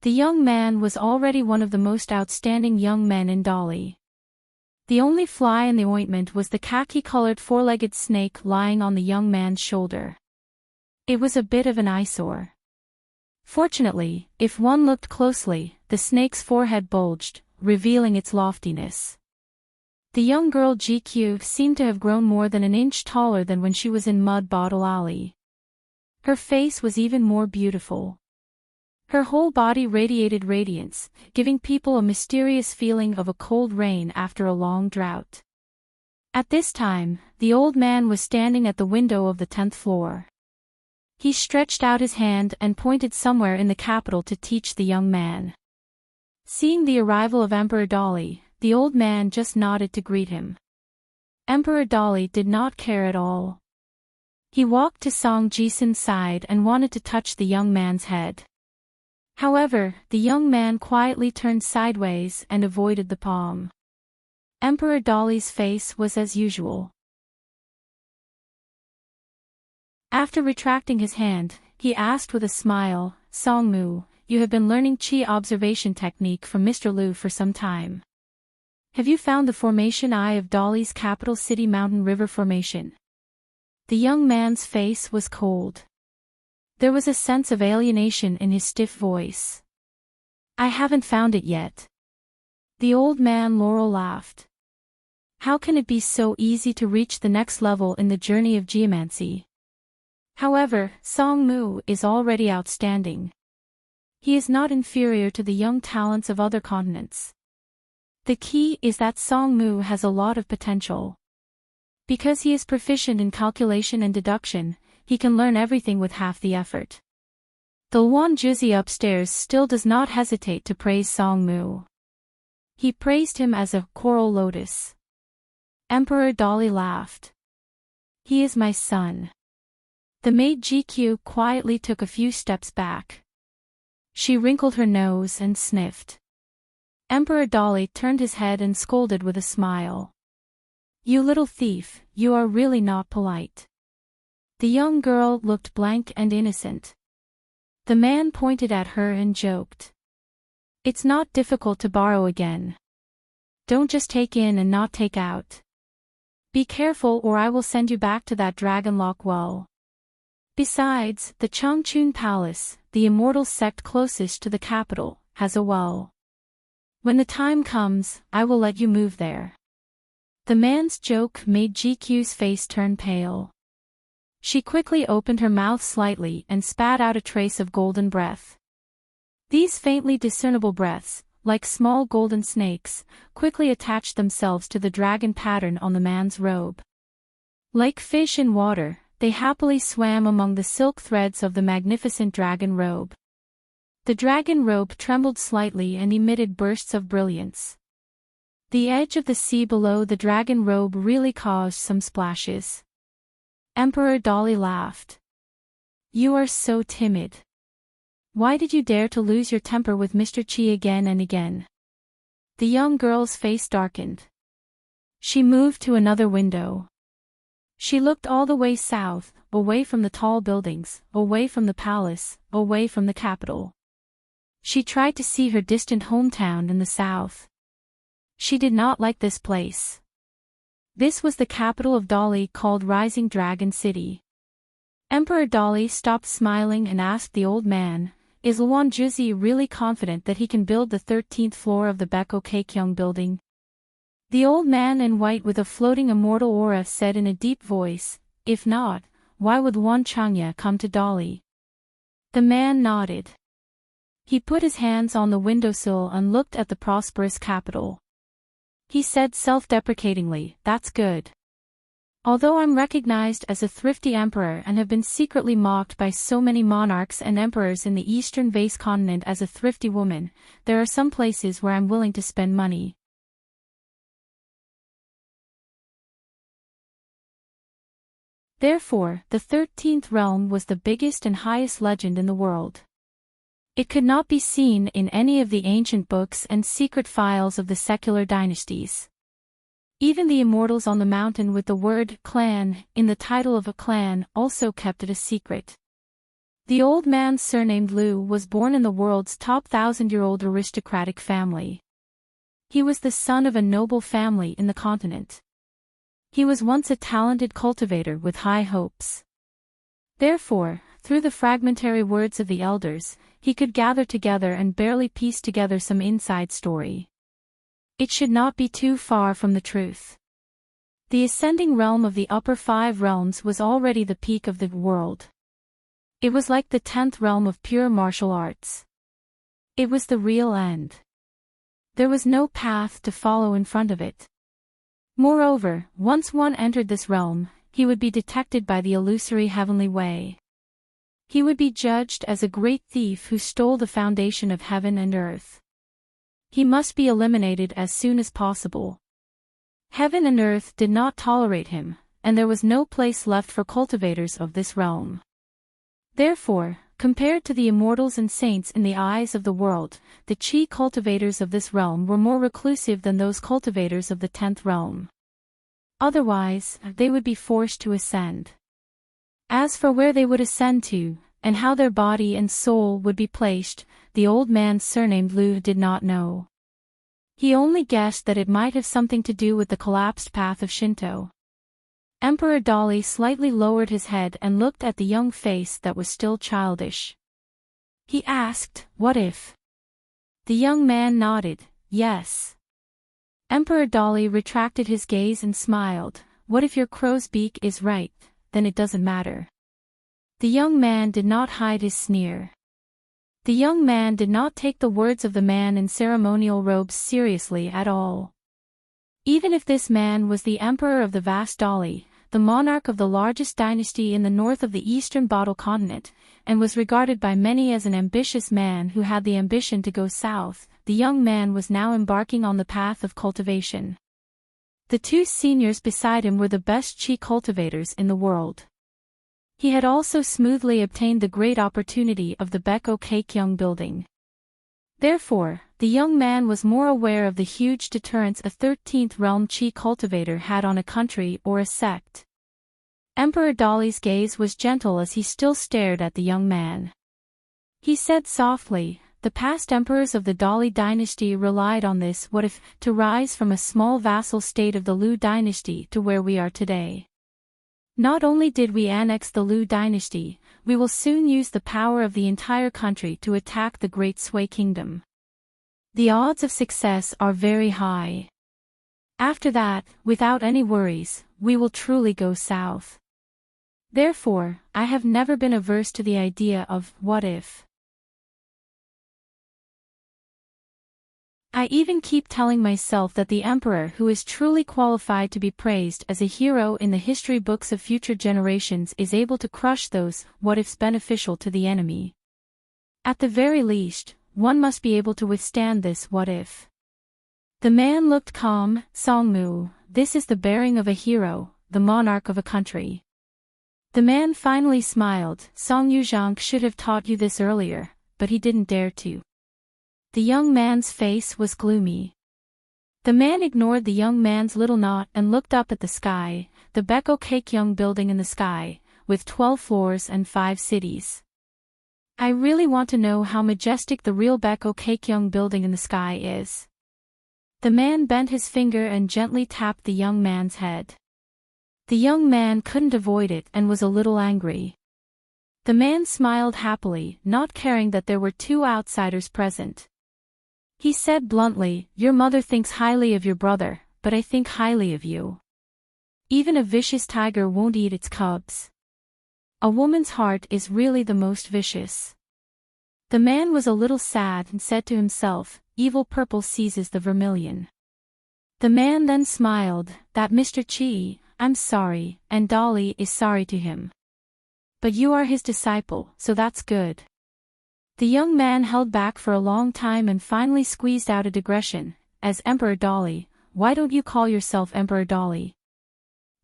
The young man was already one of the most outstanding young men in Dolly. The only fly in the ointment was the khaki-colored four-legged snake lying on the young man's shoulder. It was a bit of an eyesore. Fortunately, if one looked closely, the snake's forehead bulged, revealing its loftiness. The young girl GQ seemed to have grown more than an inch taller than when she was in Mud Bottle Alley. Her face was even more beautiful. Her whole body radiated radiance, giving people a mysterious feeling of a cold rain after a long drought. At this time, the old man was standing at the window of the 10th floor. He stretched out his hand and pointed somewhere in the capital to teach the young man. Seeing the arrival of Emperor Dolly, the old man just nodded to greet him. Emperor Dali did not care at all. He walked to Song Jisun's side and wanted to touch the young man's head. However, the young man quietly turned sideways and avoided the palm. Emperor Dali's face was as usual. After retracting his hand, he asked with a smile, "Songmu, you have been learning Qi observation technique from Mr. Liu for some time. Have you found the formation eye of Dali's capital city mountain river formation?" The young man's face was cold. There was a sense of alienation in his stiff voice. "I haven't found it yet." The old man Laurel laughed. "How can it be so easy to reach the next level in the journey of geomancy? However, Songmu is already outstanding. He is not inferior to the young talents of other continents. The key is that Songmu has a lot of potential. Because he is proficient in calculation and deduction, he can learn everything with half the effort." The Luan Juzi upstairs still does not hesitate to praise Songmu. He praised him as a coral lotus. Emperor Dali laughed. "He is my son." The maid GQ quietly took a few steps back. She wrinkled her nose and sniffed. Emperor Dali turned his head and scolded with a smile. "You little thief, you are really not polite." The young girl looked blank and innocent. The man pointed at her and joked. "It's not difficult to borrow again. Don't just take in and not take out. Be careful or I will send you back to that dragon lock well. Besides, the Changchun Palace, the immortal sect closest to the capital, has a well. When the time comes, I will let you move there." The man's joke made GQ's face turn pale. She quickly opened her mouth slightly and spat out a trace of golden breath. These faintly discernible breaths, like small golden snakes, quickly attached themselves to the dragon pattern on the man's robe. Like fish in water, they happily swam among the silk threads of the magnificent dragon robe. The dragon robe trembled slightly and emitted bursts of brilliance. The edge of the sea below the dragon robe really caused some splashes. Emperor Dali laughed. "You are so timid. Why did you dare to lose your temper with Mr. Qi again and again?" The young girl's face darkened. She moved to another window. She looked all the way south, away from the tall buildings, away from the palace, away from the capital. She tried to see her distant hometown in the south. She did not like this place. This was the capital of Dali called Rising Dragon City. Emperor Dali stopped smiling and asked the old man, "Is Luan Juzi really confident that he can build the 13th floor of the Beko Keikyung building?" The old man in white with a floating immortal aura said in a deep voice, "If not, why would Luan Changya come to Dali?" The man nodded. He put his hands on the windowsill and looked at the prosperous capital. He said self-deprecatingly, "That's good. Although I'm recognized as a thrifty emperor and have been secretly mocked by so many monarchs and emperors in the eastern vase continent as a thrifty woman, there are some places where I'm willing to spend money." Therefore, the 13th realm was the biggest and highest legend in the world. It could not be seen in any of the ancient books and secret files of the secular dynasties. Even the immortals on the mountain with the word clan in the title of a clan also kept it a secret. The old man surnamed Liu was born in the world's top 1,000-year-old aristocratic family. He was the son of a noble family in the continent. He was once a talented cultivator with high hopes. Therefore, through the fragmentary words of the elders, he could gather together and barely piece together some inside story. It should not be too far from the truth. The ascending realm of the upper 5 realms was already the peak of the world. It was like the 10th realm of pure martial arts. It was the real end. There was no path to follow in front of it. Moreover, once one entered this realm, he would be detected by the illusory heavenly way. He would be judged as a great thief who stole the foundation of heaven and earth. He must be eliminated as soon as possible. Heaven and earth did not tolerate him, and there was no place left for cultivators of this realm. Therefore, compared to the immortals and saints in the eyes of the world, the chi cultivators of this realm were more reclusive than those cultivators of the 10th realm. Otherwise, they would be forced to ascend. As for where they would ascend to, and how their body and soul would be placed, the old man surnamed Lu did not know. He only guessed that it might have something to do with the collapsed path of Shinto. Emperor Dali slightly lowered his head and looked at the young face that was still childish. He asked, "What if?" The young man nodded, "Yes." Emperor Dali retracted his gaze and smiled, "What if your crow's beak is right, then it doesn't matter." The young man did not hide his sneer. The young man did not take the words of the man in ceremonial robes seriously at all. Even if this man was the emperor of the vast Dali, the monarch of the largest dynasty in the north of the eastern Bottle continent, and was regarded by many as an ambitious man who had the ambition to go south, the young man was now embarking on the path of cultivation. The two seniors beside him were the best chi cultivators in the world. He had also smoothly obtained the great opportunity of the Beko Kekyung building. Therefore, the young man was more aware of the huge deterrence a 13th realm chi cultivator had on a country or a sect. Emperor Dali's gaze was gentle as he still stared at the young man. He said softly, "The past emperors of the Dali dynasty relied on this what if to rise from a small vassal state of the Lu dynasty to where we are today. Not only did we annex the Lu dynasty, we will soon use the power of the entire country to attack the Great Sui Kingdom. The odds of success are very high. After that, without any worries, we will truly go south. Therefore, I have never been averse to the idea of what if. I even keep telling myself that the emperor who is truly qualified to be praised as a hero in the history books of future generations is able to crush those what-ifs beneficial to the enemy. At the very least, one must be able to withstand this what-if." The man looked calm. "Songmu, this is the bearing of a hero, the monarch of a country." The man finally smiled. "Song Yuzhang should have taught you this earlier, but he didn't dare to." The young man's face was gloomy. The man ignored the young man's little nod and looked up at the sky, the Beko Kekyung building in the sky, with 12 floors and 5 cities. "I really want to know how majestic the real Beko Kekyung building in the sky is." The man bent his finger and gently tapped the young man's head. The young man couldn't avoid it and was a little angry. The man smiled happily, not caring that there were two outsiders present. He said bluntly, "Your mother thinks highly of your brother, but I think highly of you. Even a vicious tiger won't eat its cubs. A woman's heart is really the most vicious." The man was a little sad and said to himself, "Evil purple seizes the vermilion." The man then smiled, "That Mr. Chi, I'm sorry, and Dali is sorry to him. But you are his disciple, so that's good." The young man held back for a long time and finally squeezed out a digression, "As Emperor Dali, why don't you call yourself Emperor Dali?"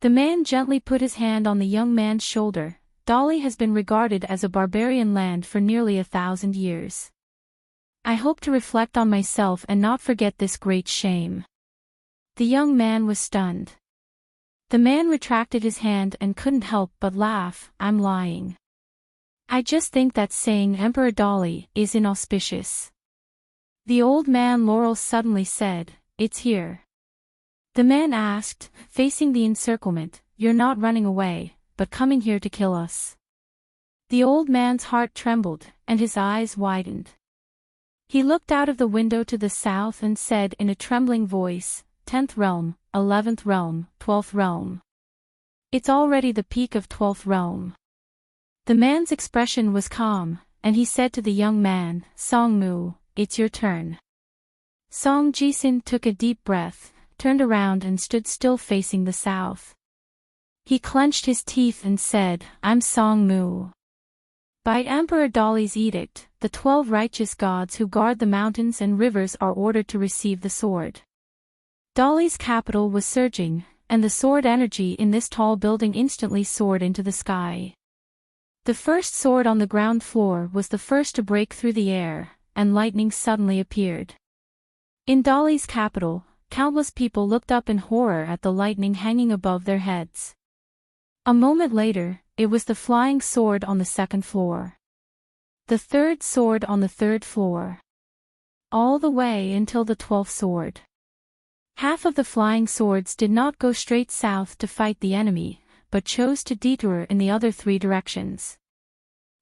The man gently put his hand on the young man's shoulder. "Dali has been regarded as a barbarian land for nearly 1,000 years. I hope to reflect on myself and not forget this great shame." The young man was stunned. The man retracted his hand and couldn't help but laugh. "I'm lying. I just think that saying Emperor Dali is inauspicious." The old man Laurel suddenly said, "It's here." The man asked, facing the encirclement, "You're not running away, but coming here to kill us?" The old man's heart trembled, and his eyes widened. He looked out of the window to the south and said in a trembling voice, "10th realm, 11th realm, 12th realm. It's already the peak of 12th realm." The man's expression was calm, and he said to the young man, "Songmu, it's your turn." Song Jisun took a deep breath, turned around and stood still facing the south. He clenched his teeth and said, "I'm Songmu. By Emperor Dali's edict, the 12 righteous gods who guard the mountains and rivers are ordered to receive the sword. Dolly's capital was surging, and the sword energy in this tall building instantly soared into the sky. The first sword on the ground floor was the first to break through the air, and lightning suddenly appeared. In Dolly's capital, countless people looked up in horror at the lightning hanging above their heads. A moment later, it was the flying sword on the second floor. The third sword on the third floor. All the way until the 12th sword. Half of the flying swords did not go straight south to fight the enemy, but chose to detour in the other 3 directions.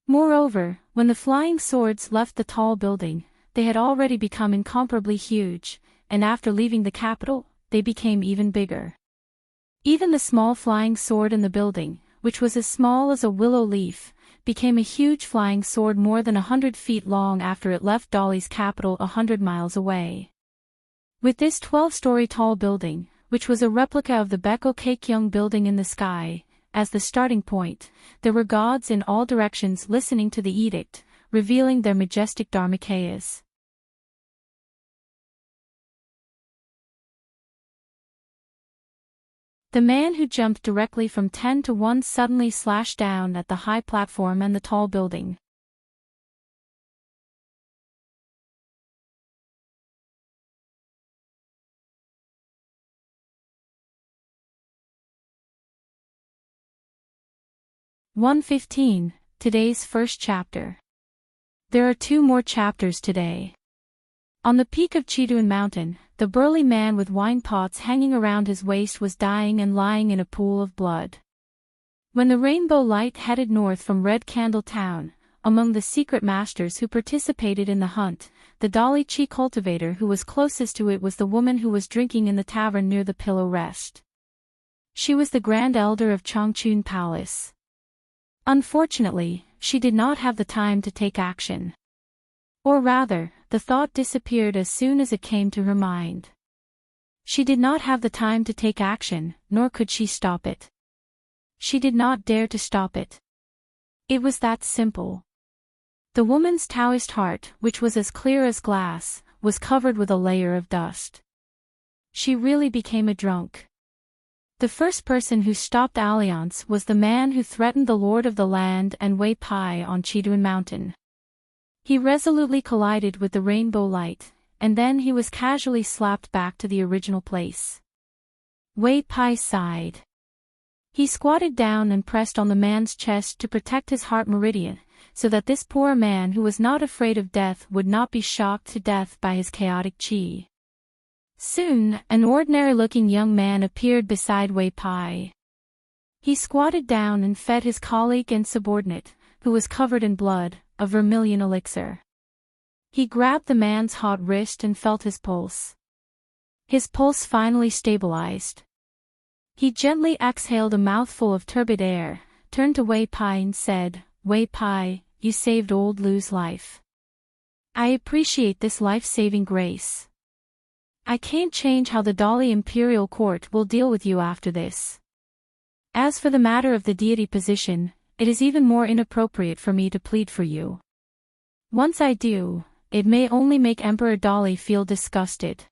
Moreover, when the flying swords left the tall building, they had already become incomparably huge, and after leaving the capital, they became even bigger. Even the small flying sword in the building, which was as small as a willow leaf, became a huge flying sword more than 100 feet long after it left Dolly's capital 100 miles away. With this 12-story tall building, which was a replica of the Beko Kakyung building in the sky, as the starting point, there were gods in all directions listening to the edict, revealing their majestic dharmakayas. The man who jumped directly from 10 to 1 suddenly slashed down at the high platform and the tall building. (115) Today's first chapter. There are 2 more chapters today. On the peak of Chiduan Mountain, the burly man with wine pots hanging around his waist was dying and lying in a pool of blood. When the rainbow light headed north from Red Candle Town, among the secret masters who participated in the hunt, the Dolly Chi cultivator who was closest to it was the woman who was drinking in the tavern near the pillow rest. She was the Grand Elder of Chongchun Palace. Unfortunately, she did not have the time to take action. Or rather, the thought disappeared as soon as it came to her mind. She did not have the time to take action, nor could she stop it. She did not dare to stop it. It was that simple. The woman's Taoist heart, which was as clear as glass, was covered with a layer of dust. She really became a drunk. The first person who stopped Alliance was the man who threatened the Lord of the Land and Wei Pai on Chiduan Mountain. He resolutely collided with the rainbow light, and then he was casually slapped back to the original place. Wei Pai sighed. He squatted down and pressed on the man's chest to protect his heart meridian, so that this poor man who was not afraid of death would not be shocked to death by his chaotic chi. Soon, an ordinary-looking young man appeared beside Wei Pai. He squatted down and fed his colleague and subordinate, who was covered in blood, a vermilion elixir. He grabbed the man's hot wrist and felt his pulse. His pulse finally stabilized. He gently exhaled a mouthful of turbid air, turned to Wei Pai and said, "Wei Pai, you saved old Lu's life. I appreciate this life-saving grace. I can't change how the Dolly Imperial Court will deal with you after this. As for the matter of the deity position, it is even more inappropriate for me to plead for you. Once I do, it may only make Emperor Dolly feel disgusted.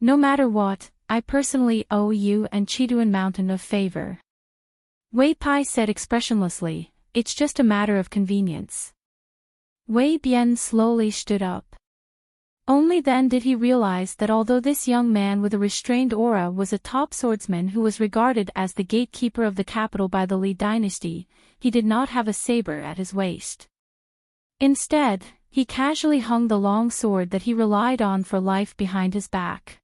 No matter what, I personally owe you and Chiduan Mountain a favor." Wei Pai said expressionlessly, "It's just a matter of convenience." Wei Bian slowly stood up. Only then did he realize that although this young man with a restrained aura was a top swordsman who was regarded as the gatekeeper of the capital by the Li dynasty, he did not have a saber at his waist. Instead, he casually hung the long sword that he relied on for life behind his back.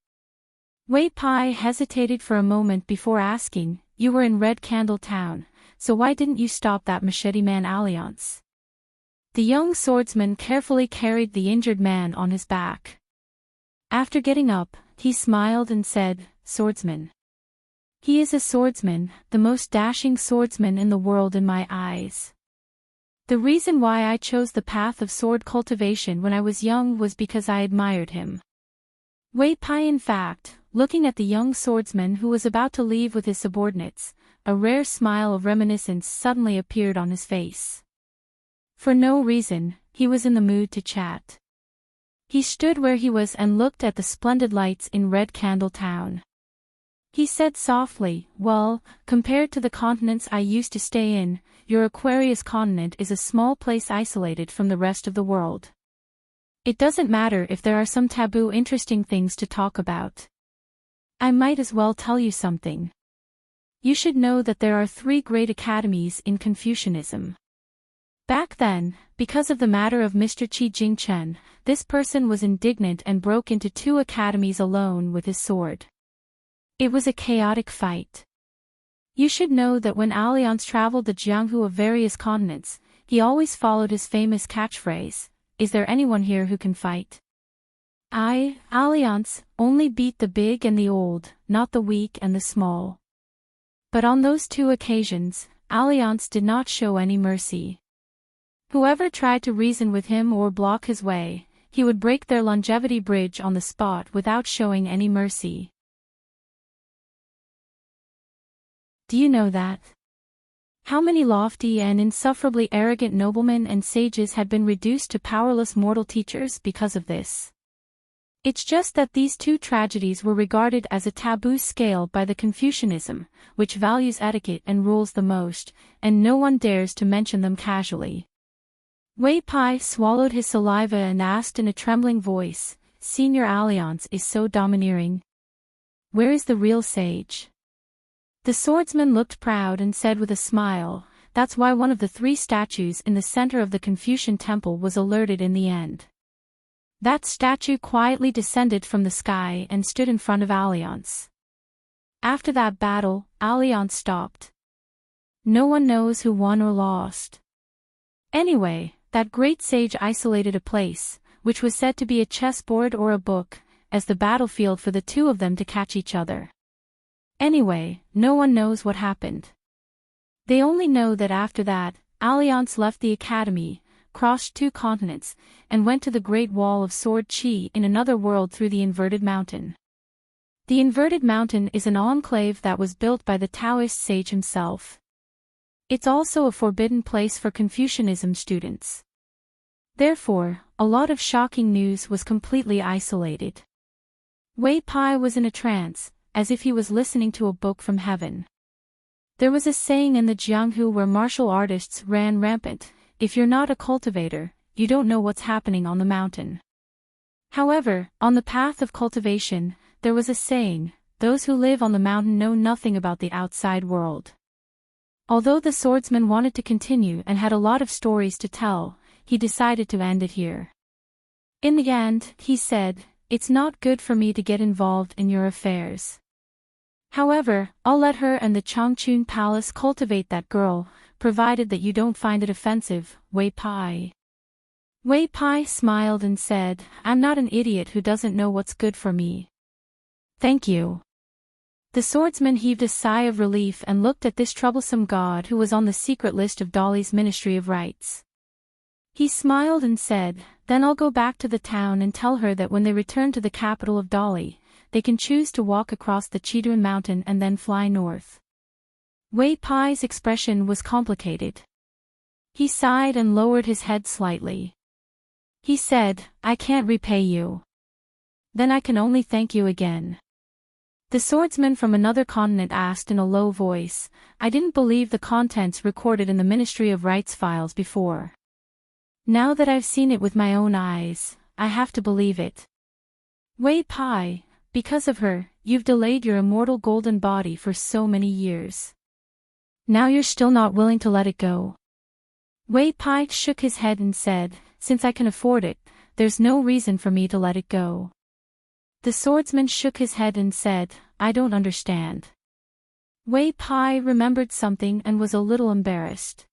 Wei Pai hesitated for a moment before asking, "You were in Red Candle Town, so why didn't you stop that machete man Alliance?" The young swordsman carefully carried the injured man on his back. After getting up, he smiled and said, "Swordsman. He is a swordsman, the most dashing swordsman in the world in my eyes. The reason why I chose the path of sword cultivation when I was young was because I admired him." Wei Pai, in fact, looking at the young swordsman who was about to leave with his subordinates, a rare smile of reminiscence suddenly appeared on his face. For no reason, he was in the mood to chat. He stood where he was and looked at the splendid lights in Red Candle Town. He said softly, "Well, compared to the continents I used to stay in, your Aquarius continent is a small place isolated from the rest of the world. It doesn't matter if there are some taboo interesting things to talk about. I might as well tell you something. You should know that there are 3 great academies in Confucianism." Back then, because of the matter of Mr. Qi Jingchen, this person was indignant and broke into 2 academies alone with his sword. It was a chaotic fight. You should know that when Alliance traveled the Jianghu of various continents, he always followed his famous catchphrase, "Is there anyone here who can fight? I, Alliance, only beat the big and the old, not the weak and the small." But on those 2 occasions, Alliance did not show any mercy. Whoever tried to reason with him or block his way, he would break their longevity bridge on the spot without showing any mercy. Do you know that? How many lofty and insufferably arrogant noblemen and sages had been reduced to powerless mortal teachers because of this? It's just that these 2 tragedies were regarded as a taboo scale by the Confucianism, which values etiquette and rules the most, and no one dares to mention them casually. Wei Pai swallowed his saliva and asked in a trembling voice, "Senior Alliance is so domineering. Where is the real sage?" The swordsman looked proud and said with a smile, "That's why one of the 3 statues in the center of the Confucian temple was alerted in the end." That statue quietly descended from the sky and stood in front of Alliance. After that battle, Alliance stopped. No one knows who won or lost. Anyway, that great sage isolated a place, which was said to be a chessboard or a book, as the battlefield for the 2 of them to catch each other. Anyway, no one knows what happened. They only know that after that, Alliance left the academy, crossed 2 continents, and went to the Great Wall of Sword Qi in another world through the Inverted Mountain. The Inverted Mountain is an enclave that was built by the Taoist sage himself. It's also a forbidden place for Confucianism students. Therefore, a lot of shocking news was completely isolated. Wei Pai was in a trance, as if he was listening to a book from heaven. There was a saying in the Jianghu where martial artists ran rampant, "If you're not a cultivator, you don't know what's happening on the mountain." However, on the path of cultivation, there was a saying, "Those who live on the mountain know nothing about the outside world." Although the swordsman wanted to continue and had a lot of stories to tell, he decided to end it here. In the end, he said, "It's not good for me to get involved in your affairs. However, I'll let her and the Changchun Palace cultivate that girl, provided that you don't find it offensive, Wei Pai." Wei Pai smiled and said, "I'm not an idiot who doesn't know what's good for me. Thank you." The swordsman heaved a sigh of relief and looked at this troublesome god who was on the secret list of Dolly's Ministry of Rites. He smiled and said, "Then I'll go back to the town and tell her that when they return to the capital of Dolly, they can choose to walk across the Chidun mountain and then fly north." Wei Pai's expression was complicated. He sighed and lowered his head slightly. He said, "I can't repay you. Then I can only thank you again." The swordsman from another continent asked in a low voice, "I didn't believe the contents recorded in the Ministry of Rites files before. Now that I've seen it with my own eyes, I have to believe it. Wei Pai, because of her, you've delayed your immortal golden body for so many years. Now you're still not willing to let it go." Wei Pai shook his head and said, "Since I can afford it, there's no reason for me to let it go." The swordsman shook his head and said, "I don't understand." Wei Pai remembered something and was a little embarrassed.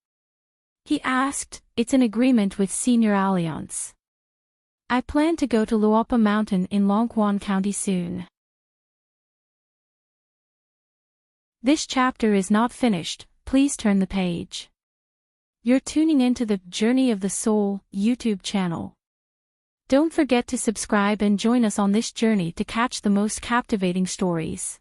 He asked, "It's an agreement with Senior Alliance. I plan to go to Luopa Mountain in Longquan County soon." This chapter is not finished, please turn the page. You're tuning into the Journey of the Soul YouTube channel. Don't forget to subscribe and join us on this journey to catch the most captivating stories.